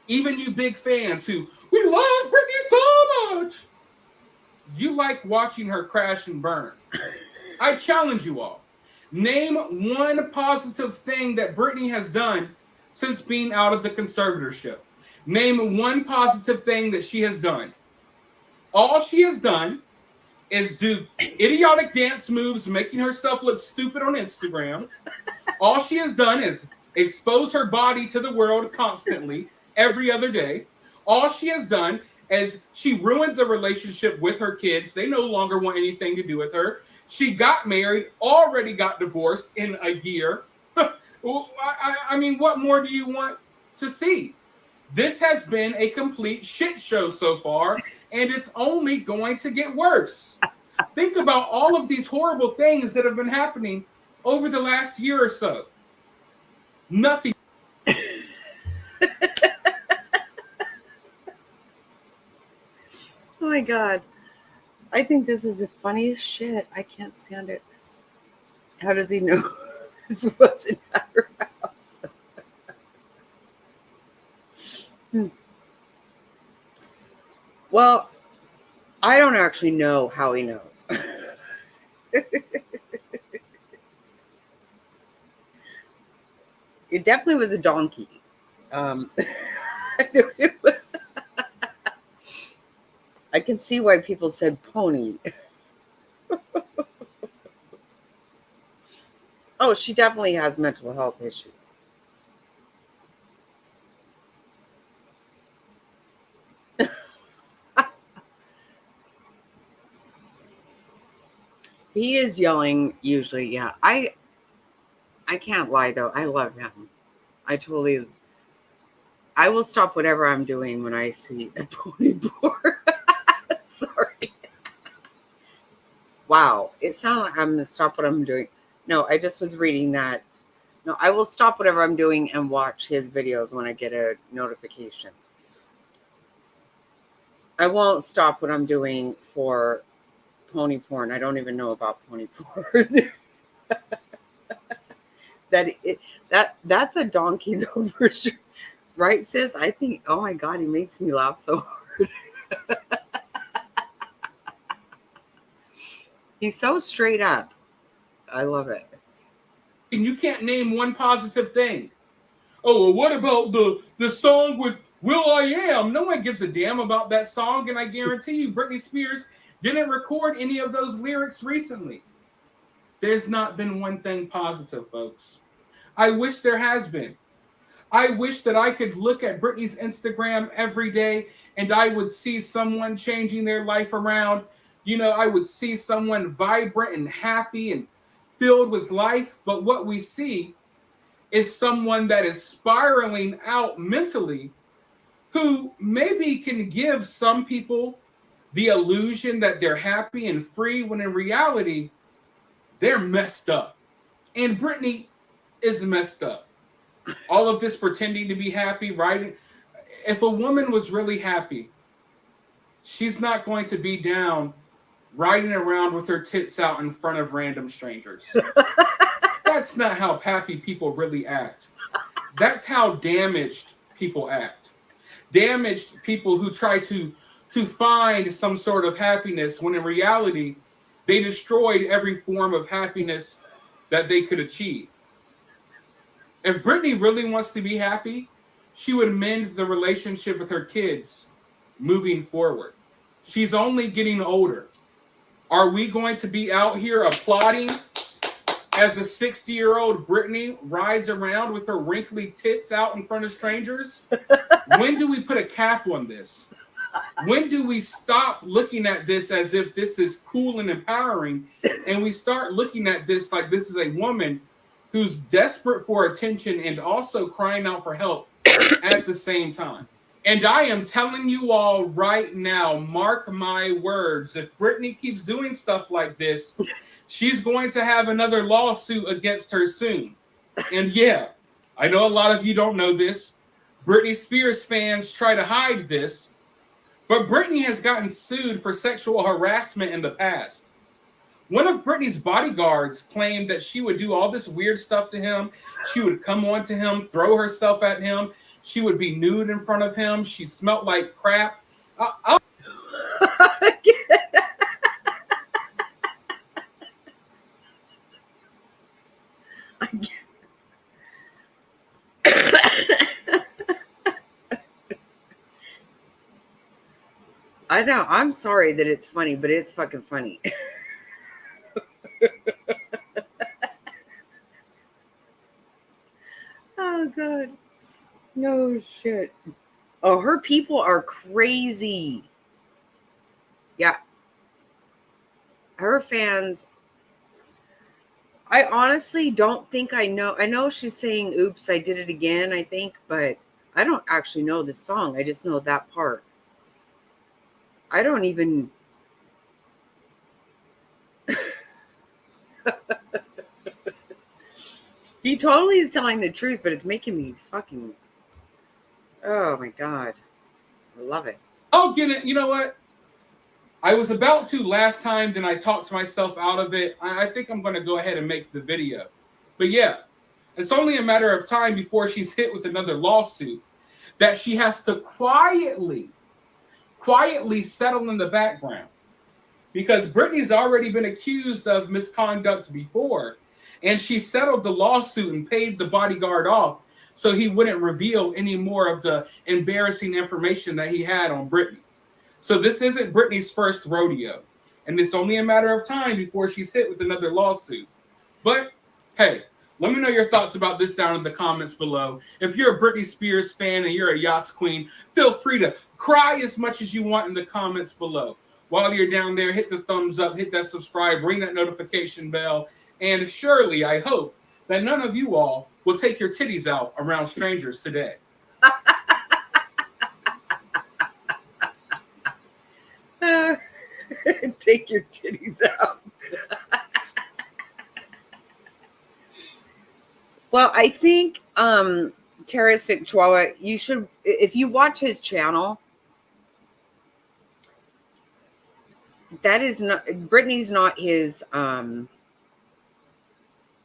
even you big fans who, we love Britney so much. You like watching her crash and burn. I challenge you all. Name one positive thing that Britney has done since being out of the conservatorship. Name one positive thing that she has done. All she has done is do idiotic dance moves, making herself look stupid on Instagram. All she has done is expose her body to the world constantly, every other day. All she has done is she ruined the relationship with her kids. They no longer want anything to do with her. She got married, already got divorced in a year. I mean, what more do you want to see? This has been a complete shit show so far, and it's only going to get worse. Think about all of these horrible things that have been happening over the last year or so. Nothing. my God. I think this is the funniest shit. I can't stand it. How does he know this wasn't at her house? Well, I don't actually know how he knows. It definitely was a donkey. I can see why people said pony. Oh, she definitely has mental health issues. He is yelling usually, yeah. I can't lie though. I love him. I will stop whatever I'm doing when I see a pony board. Sorry. Wow. It sounds like I'm going to stop what I'm doing. No, I just was reading that. No, I will stop whatever I'm doing and watch his videos when I get a notification. I won't stop what I'm doing for pony porn. I don't even know about pony porn. That's a donkey though for sure. Right, sis? I think, oh my God, he makes me laugh so hard. He's so straight up. I love it. And you can't name one positive thing. Oh, well, what about the song with Will I Am? No one gives a damn about that song, and I guarantee you Britney Spears didn't record any of those lyrics recently. There's not been one thing positive, folks. I wish there has been. I wish that I could look at Britney's Instagram every day and I would see someone changing their life around. You know, I would see someone vibrant and happy and filled with life. But what we see is someone that is spiraling out mentally, who maybe can give some people the illusion that they're happy and free, when in reality, they're messed up. And Britney is messed up. All of this pretending to be happy, right? If a woman was really happy, she's not going to be down riding around with her tits out in front of random strangers. That's not how happy people really act. That's how damaged people act. Damaged people who try to find some sort of happiness, when in reality, they destroyed every form of happiness that they could achieve. If Britney really wants to be happy, she would mend the relationship with her kids moving forward. She's only getting older. Are we going to be out here applauding as a 60-year-old Britney rides around with her wrinkly tits out in front of strangers? When do we put a cap on this? When do we stop looking at this as if this is cool and empowering, and we start looking at this like this is a woman who's desperate for attention and also crying out for help at the same time? And I am telling you all right now, mark my words, if Britney keeps doing stuff like this, she's going to have another lawsuit against her soon. And yeah, I know a lot of you don't know this. Britney Spears fans try to hide this, but Britney has gotten sued for sexual harassment in the past. One of Britney's bodyguards claimed that she would do all this weird stuff to him. She would come on to him, throw herself at him. She would be nude in front of him. She smelled like crap. I know. I'm sorry that it's funny, but it's fucking funny. Oh, God. No shit. Oh, her people are crazy. Yeah. Her fans. I honestly don't think I know. I know she's saying, oops, I did it again, I think, but I don't actually know the song. I just know that part. I don't even. He totally is telling the truth, but it's making me fucking. Oh my God. I love it. I'll get it. You know what? I was about to last time, then I talked myself out of it. I think I'm going to go ahead and make the video. But yeah, it's only a matter of time before she's hit with another lawsuit that she has to quietly settle in the background. Because Brittany's already been accused of misconduct before, and she settled the lawsuit and paid the bodyguard off so he wouldn't reveal any more of the embarrassing information that he had on Brittany. So this isn't Brittany's first rodeo, and it's only a matter of time before she's hit with another lawsuit. But hey, let me know your thoughts about this down in the comments below. If you're a Britney Spears fan and you're a Yas Queen, feel free to cry as much as you want in the comments below. While you're down there, hit the thumbs up, hit that subscribe, ring that notification bell, and surely I hope that none of you all will take your titties out around strangers today. Take your titties out. Well, I think Terrastic Chihuahua, you should, if you watch his channel, that is not, Brittany's not his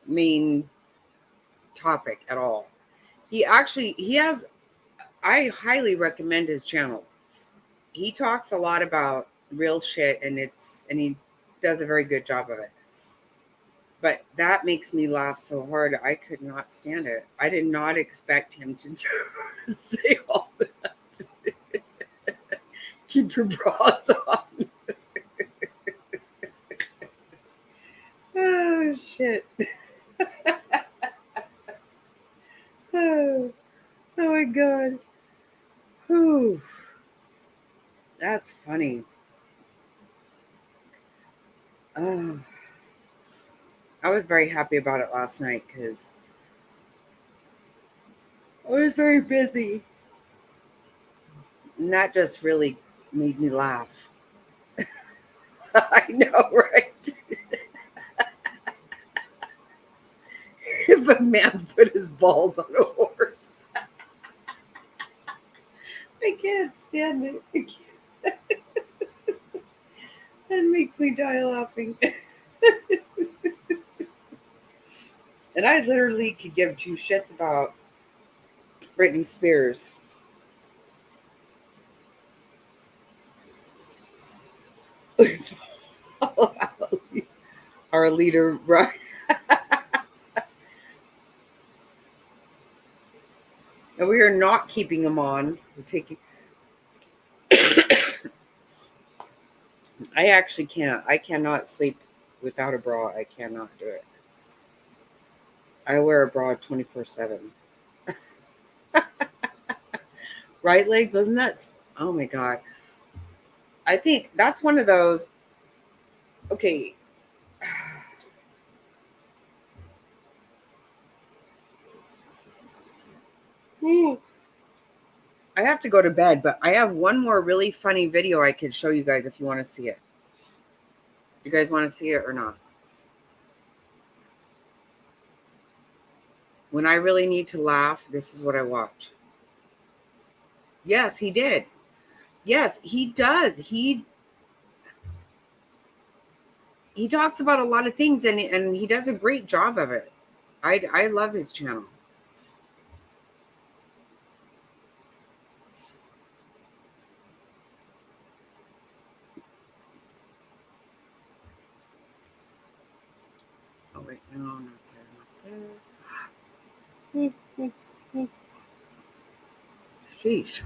main topic at all. He has, I highly recommend his channel. He talks a lot about real shit, and he does a very good job of it. But that makes me laugh so hard. I could not stand it. I did not expect him to say all that. Keep your bras on. Oh, shit. Oh my God. Whew. That's funny. Oh. I was very happy about it last night because I was very busy. And that just really made me laugh. I know, right? If a man put his balls on a horse. I can't stand it. That makes me die laughing. And I literally could give two shits about Britney Spears. Our leader, right? And we are not keeping him on. We're taking. I actually can't. I cannot sleep without a bra. I cannot do it. I wear a bra 24/7. Right legs, wasn't that? Oh my God. I think that's one of those. Okay. I have to go to bed, but I have one more really funny video I could show you guys if you want to see it. You guys want to see it or not? When I really need to laugh, this is what I watch. Yes, he did. Yes, he does. He talks about a lot of things, and he does a great job of it. I love his channel. Oh wait, no, not there, not there. Sheesh.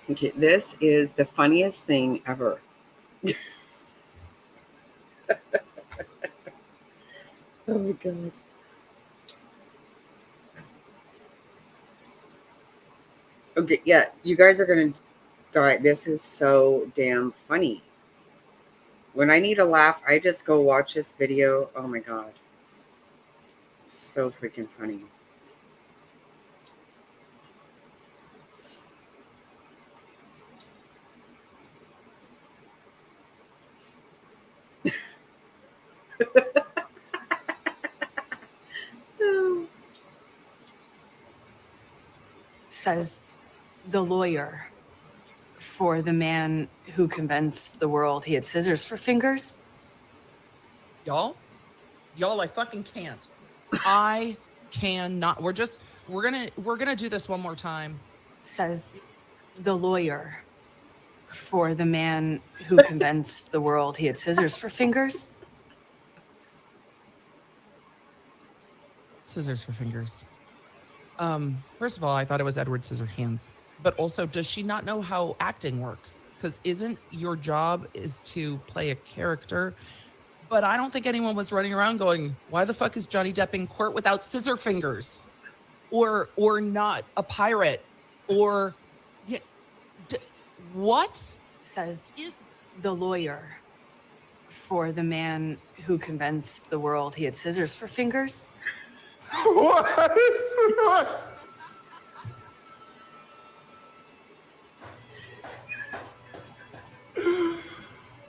Okay, this is the funniest thing ever. Oh my God. Okay, yeah, you guys are going to die. This is so damn funny. When I need a laugh, I just go watch this video. Oh my God. So freaking funny. Says the lawyer for the man who convinced the world he had scissors for fingers. Y'all, I fucking can't. I cannot. We're gonna do this one more time. Says the lawyer for the man who convinced the world he had scissors for fingers. Scissors for fingers. First of all, I thought it was Edward Scissorhands. But also, does she not know how acting works? Because isn't your job is to play a character? But I don't think anyone was running around going, why the fuck is Johnny Depp in court without scissor fingers? Or not a pirate? Or what? Says the lawyer for the man who convinced the world he had scissors for fingers. What?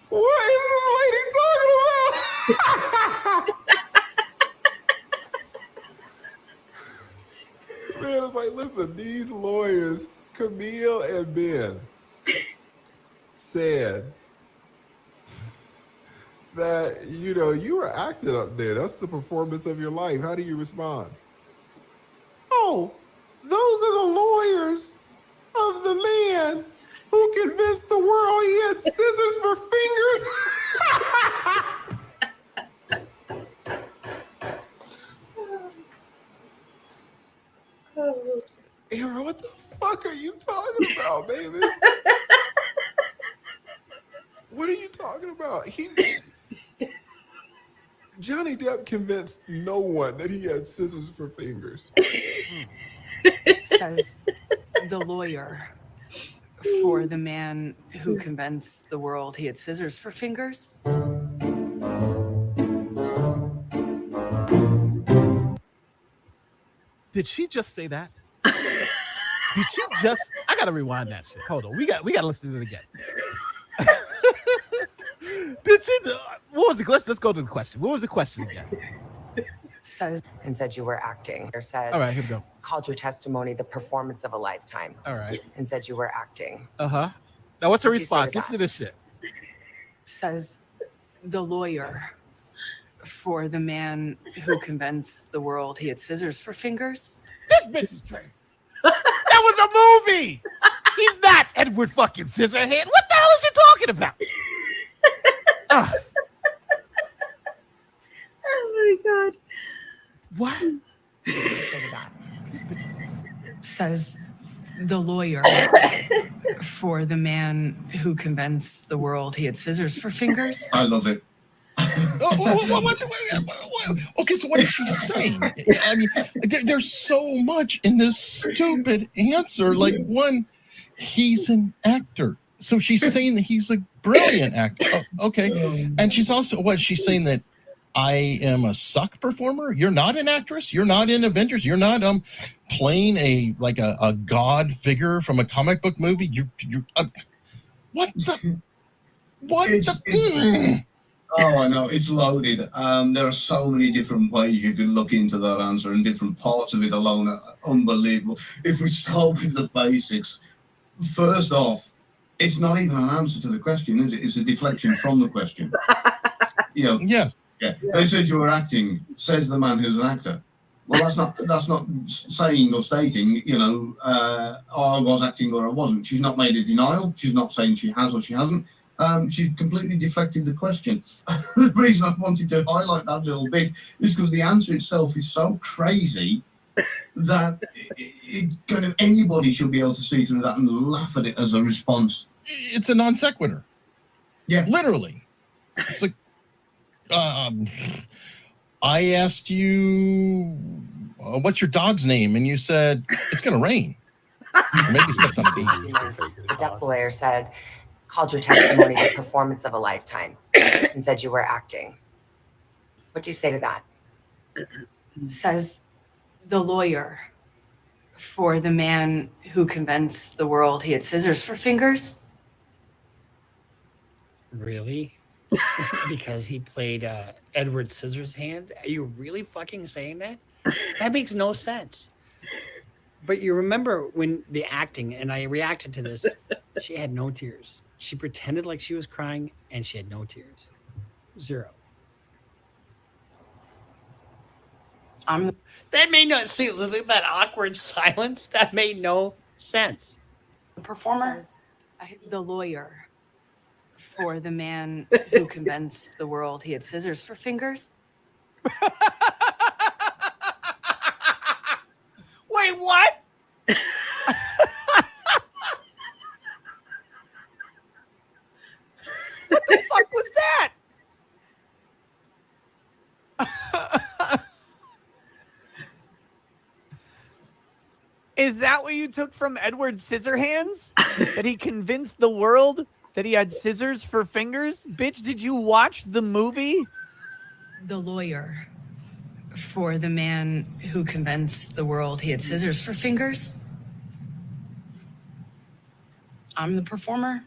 What is this lady talking about? Man, it's like, listen, these lawyers, Camille and Ben, said that, you know, you were acting up there. That's the performance of your life. How do you respond? Oh, those are the lawyers of the man who convinced the world he had scissors for fingers. Era, what the fuck are you talking about, baby? What are you talking about? Johnny Depp convinced no one that he had scissors for fingers. Says the lawyer for the man who convinced the world he had scissors for fingers. Did she just say that? Did she just? I gotta rewind that shit. Hold on, we gotta listen to it again. Did she? What was it? Let's go to the question. What was the question again? Says and said you were acting, or said, All right, here we go. called your testimony the performance of a lifetime, All right. and said you were acting. Now what's her What'd you say to response? Listen to this shit. says the lawyer for the man who convinced the world he had scissors for fingers. This bitch is crazy. That was a movie. He's not Edward fucking Scissorhands. What the hell is she talking about? Oh my God. What? Say to that. Says the lawyer for the man who convinced the world he had scissors for fingers. I love it. What? Okay, so what is she saying? I mean, there's so much in this stupid answer. Like, one, he's an actor. So she's saying that he's a brilliant actor. Oh, okay. And she's also, she's saying that I am a suck performer? You're not an actress? You're not in Avengers? You're not playing a god figure from a comic book movie? You what the? What the? Oh, I know. It's loaded. There are so many different ways you can look into that answer, and different parts of it alone are unbelievable. If we start with the basics, first off, it's not even an answer to the question, is it? It's a deflection from the question. You know, Yes. yeah. They said you were acting, says the man who's an actor. Well, that's not saying or stating, you know, I was acting or I wasn't. She's not made a denial. She's not saying she has or she hasn't. She completely deflected the question. The reason I wanted to highlight that little bit is because the answer itself is so crazy that kind of anybody should be able to see through that and laugh at it as a response. It's a non sequitur. Yeah. Literally. It's like, I asked you, what's your dog's name? And you said, it's going to rain. Or maybe stepped on a bee. The deaf lawyer called your testimony the performance of a lifetime and said you were acting. What do you say to that? Says the lawyer for the man who convinced the world he had scissors for fingers. Really? Because he played Edward Scissorhands? Are you really fucking saying that? That makes no sense. But you remember when the acting, and I reacted to this, she had no tears. She pretended like she was crying, and she had no tears. Zero. That made no see that awkward silence. That made no sense. The performer, the lawyer for the man who convinced the world he had scissors for fingers. Wait, what? What the fuck was that? Is that what you took from Edward Scissorhands? That he convinced the world that he had scissors for fingers? Bitch, did you watch the movie? The lawyer for the man who convinced the world he had scissors for fingers. I'm the performer.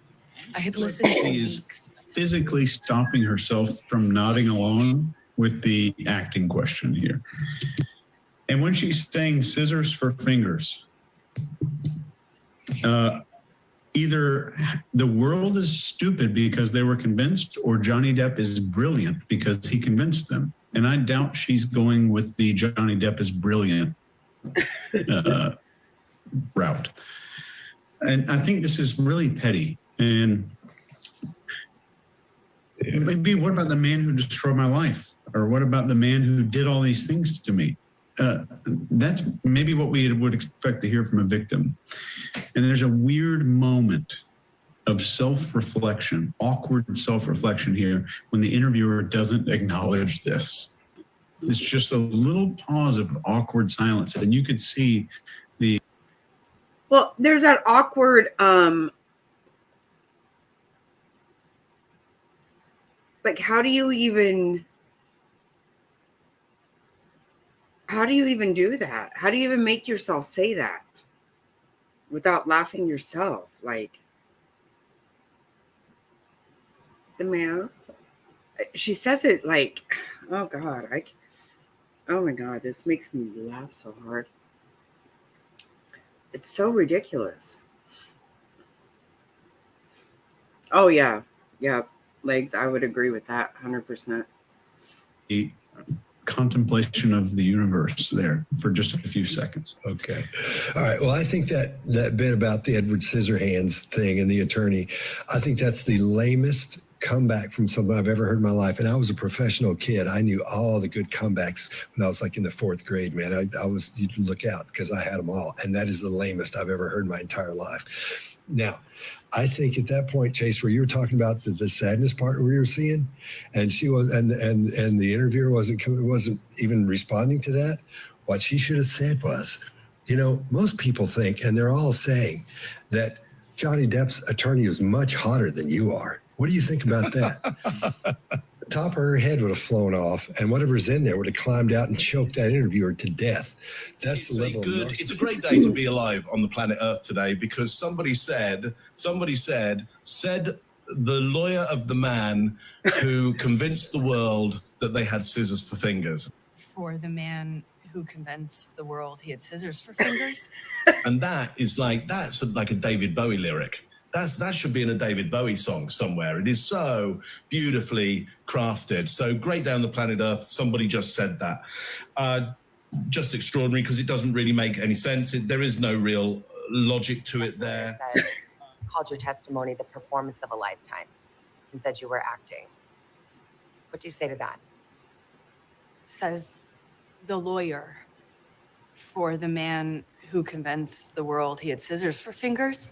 I had listened to She is physically stopping herself from nodding along with the acting question here. And when she's saying scissors for fingers, either the world is stupid because they were convinced, or Johnny Depp is brilliant because he convinced them. And I doubt she's going with the Johnny Depp is brilliant route. And I think this is really petty. And maybe what about the man who destroyed my life? Or what about the man who did all these things to me? That's maybe what we would expect to hear from a victim. And there's a weird moment of self-reflection, awkward self-reflection here when the interviewer doesn't acknowledge this. It's just a little pause of awkward silence. And you could see well, there's that awkward, like, how do you even do that? How do you even make yourself say that without laughing yourself? Like, the man, she says it like, oh God, oh my God, this makes me laugh so hard. It's so ridiculous. Oh yeah. Yeah. Legs. I would agree with that 100%. the contemplation of the universe there for just a few seconds. Okay. All right. Well, I think that bit about the Edward Scissorhands thing and the attorney, I think that's the lamest comeback from something I've ever heard in my life. And I was a professional kid. I knew all the good comebacks when I was like in the fourth grade, man. I was, you'd look out because I had them all. And that is the lamest I've ever heard in my entire life. Now, I think at that point, Chase, where you were talking about the sadness part we were seeing, and she was, and the interviewer wasn't even responding to that. What she should have said was, you know, most people think, and they're all saying that Johnny Depp's attorney is much hotter than you are. What do you think about that? The top of her head would have flown off, and whatever's in there would have climbed out and choked that interviewer to death. That's the level of narcissism. It's a great day to be alive on the planet Earth today, because somebody said, said the lawyer of the man who convinced the world that they had scissors for fingers. For the man who convinced the world he had scissors for fingers. And that's like a David Bowie lyric. That should be in a David Bowie song somewhere. It is so beautifully crafted. So great day on the planet Earth. Somebody just said that. Just extraordinary, because it doesn't really make any sense. There is no real logic to it there. Called your testimony the performance of a lifetime and said you were acting. What do you say to that? Says the lawyer for the man who convinced the world he had scissors for fingers?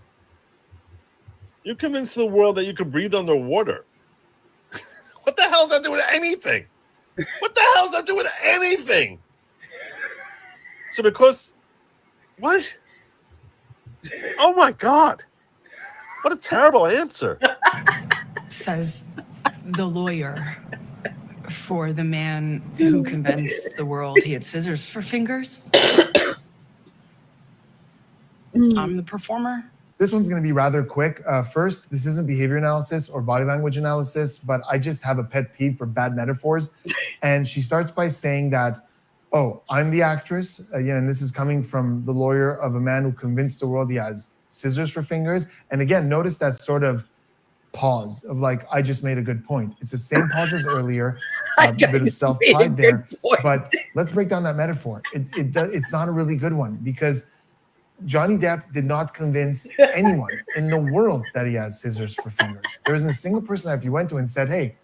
You convinced the world that you could breathe underwater. What the hell does that do with anything? What the hell does that do with anything? So because what? Oh my God. What a terrible answer. Says the lawyer for the man who convinced the world he had scissors for fingers. I'm the performer. This one's going to be rather quick. First, this isn't behavior analysis or body language analysis, but I just have a pet peeve for bad metaphors. And she starts by saying that, oh, I'm the actress, and this is coming from the lawyer of a man who convinced the world he has scissors for fingers. And again, notice that sort of pause of like, I just made a good point. It's the same pause as earlier, a bit of self-pride there. But let's break down that metaphor. It's not a really good one because Johnny Depp did not convince anyone in the world that he has scissors for fingers. There isn't a single person that if you went to and said, hey,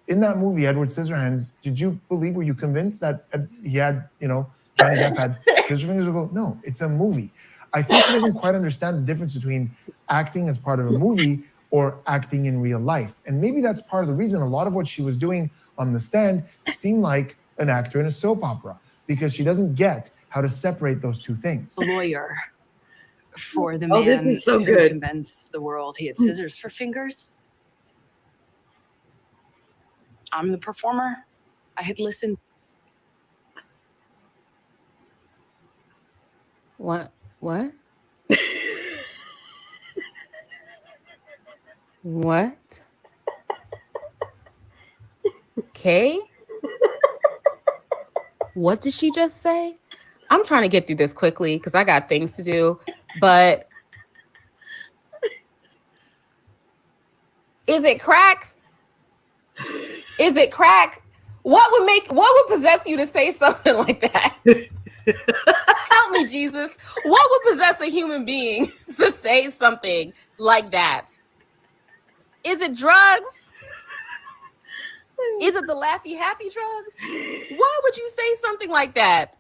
in that movie, Edward Scissorhands, did you believe, were you convinced that he had, Johnny Depp had scissors for fingers? Go, no, it's a movie. I think he doesn't quite understand the difference between acting as part of a movie or acting in real life. And maybe that's part of the reason a lot of what she was doing on the stand seemed like an actor in a soap opera because she doesn't get how to separate those two things. The lawyer for the man who convinced the world he had scissors for fingers. I'm the performer. I had listened. What? What? What? Okay. What did she just say? I'm trying to get through this quickly because I got things to do. But is it crack? Is it crack? What would possess you to say something like that? Help me, Jesus. What would possess a human being to say something like that? Is it drugs? Is it the laffy happy drugs? Why would you say something like that?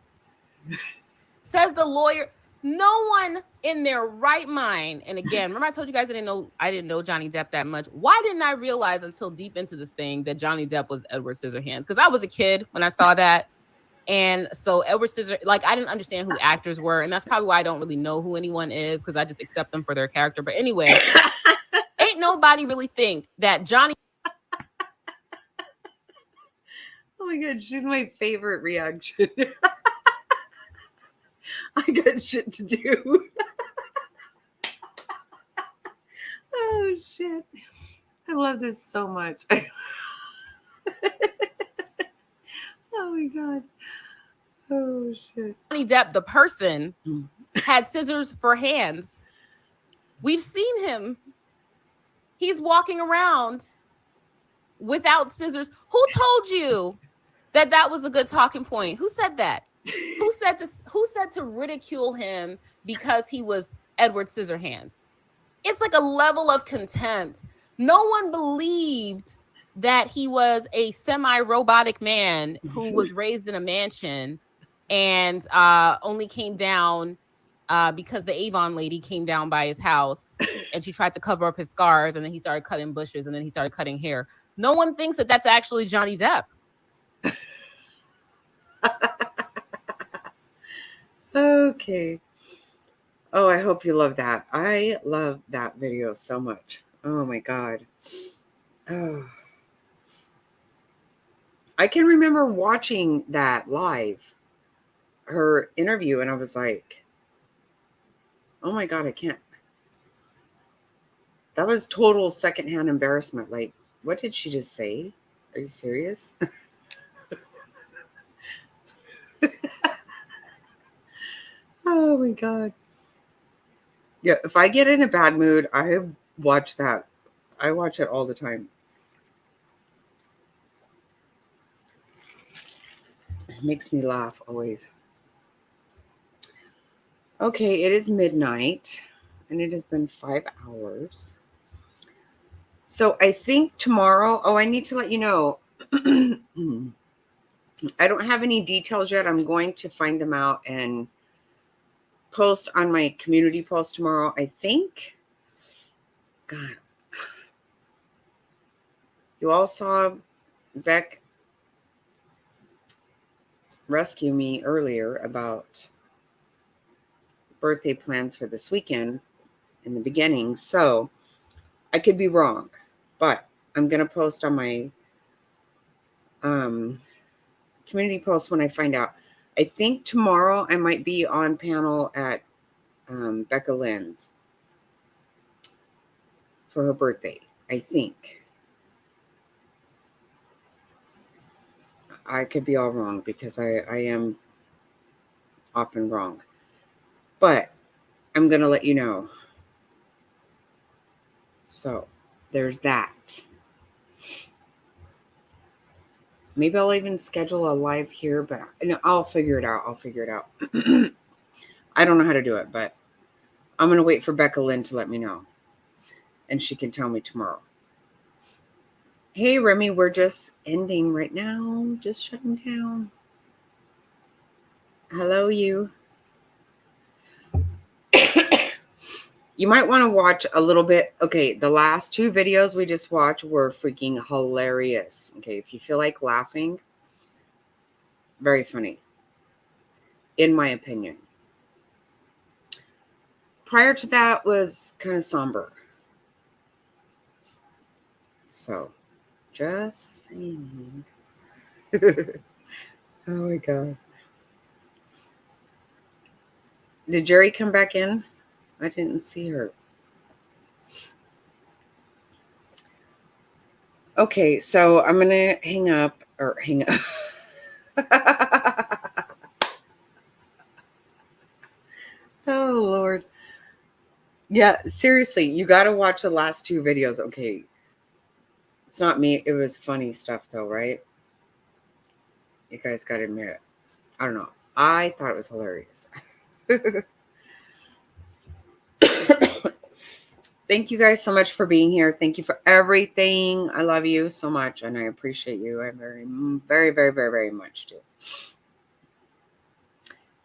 Says the lawyer. No one in their right mind. And again, remember I told you guys I didn't know Johnny Depp that much. Why didn't I realize until deep into this thing that Johnny Depp was Edward Scissorhands? Because I was a kid when I saw that. And so Edward Scissorhands, I didn't understand who actors were. And that's probably why I don't really know who anyone is because I just accept them for their character. But anyway, ain't nobody really think that Johnny. Oh my God, she's my favorite reaction. I got shit to do. Oh shit. I love this so much. Oh my God. Oh shit. Johnny Depp, the person, had scissors for hands. We've seen him. He's walking around without scissors. Who told you that was a good talking point? Who said that? Who said to ridicule him because he was Edward Scissorhands? It's like a level of contempt. No one believed that he was a semi-robotic man who was raised in a mansion and only came down because the Avon lady came down by his house and she tried to cover up his scars and then he started cutting bushes and then he started cutting hair. No one thinks that that's actually Johnny Depp. Okay. Oh, I hope you love that. I love that video so much. Oh my God. Oh. I can remember watching that live, her interview, and I was like, oh my God, I can't. That was total secondhand embarrassment. Like, what did she just say? Are you serious? Oh my God. Yeah, if I get in a bad mood, I watch that. I watch it all the time. It makes me laugh always. Okay, it is midnight and it has been 5 hours. So I think tomorrow, I need to let you know, I don't have any details yet. I'm going to find them out and post on my community post tomorrow, I think. God. You all saw Beck rescue me earlier about birthday plans for this weekend in the beginning. So I could be wrong, but I'm going to post on my community post when I find out. I think tomorrow I might be on panel at Becca Lynn's for her birthday. I think. I could be all wrong because I am often wrong. But I'm going to let you know. So there's that. Maybe I'll even schedule a live here, but I'll figure it out. I don't know how to do it, but I'm going to wait for Becca Lynn to let me know. And she can tell me tomorrow. Hey, Remy, we're just ending right now. Just shutting down. Hello, you. You might want to watch a little bit. Okay, the last 2 videos we just watched were freaking hilarious. Okay, if you feel like laughing, very funny, in my opinion. Prior to that was kind of somber. So, just saying. Oh my God. Did Jerry come back in? I didn't see her. Okay, so I'm going to hang up. Oh, Lord. Yeah, seriously, you got to watch the last 2 videos. Okay. It's not me. It was funny stuff, though, right? You guys got to admit it. I don't know. I thought it was hilarious. Thank you guys so much for being here. Thank you for everything. I love you so much, and I appreciate you. I very, very, very, very, very much do.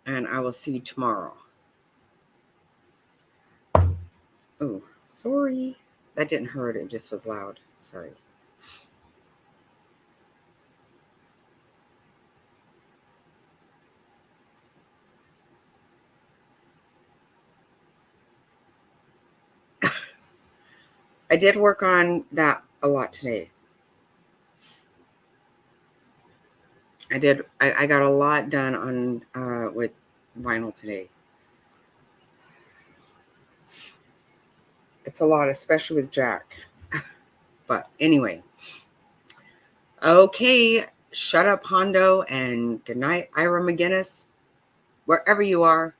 And I will see you tomorrow. Oh, sorry. That didn't hurt. It just was loud. Sorry. I did work on that a lot today. I got a lot done on with vinyl today. It's a lot, especially with Jack. But anyway. Okay. Shut up, Hondo, and good night, Ira McGinnis, wherever you are.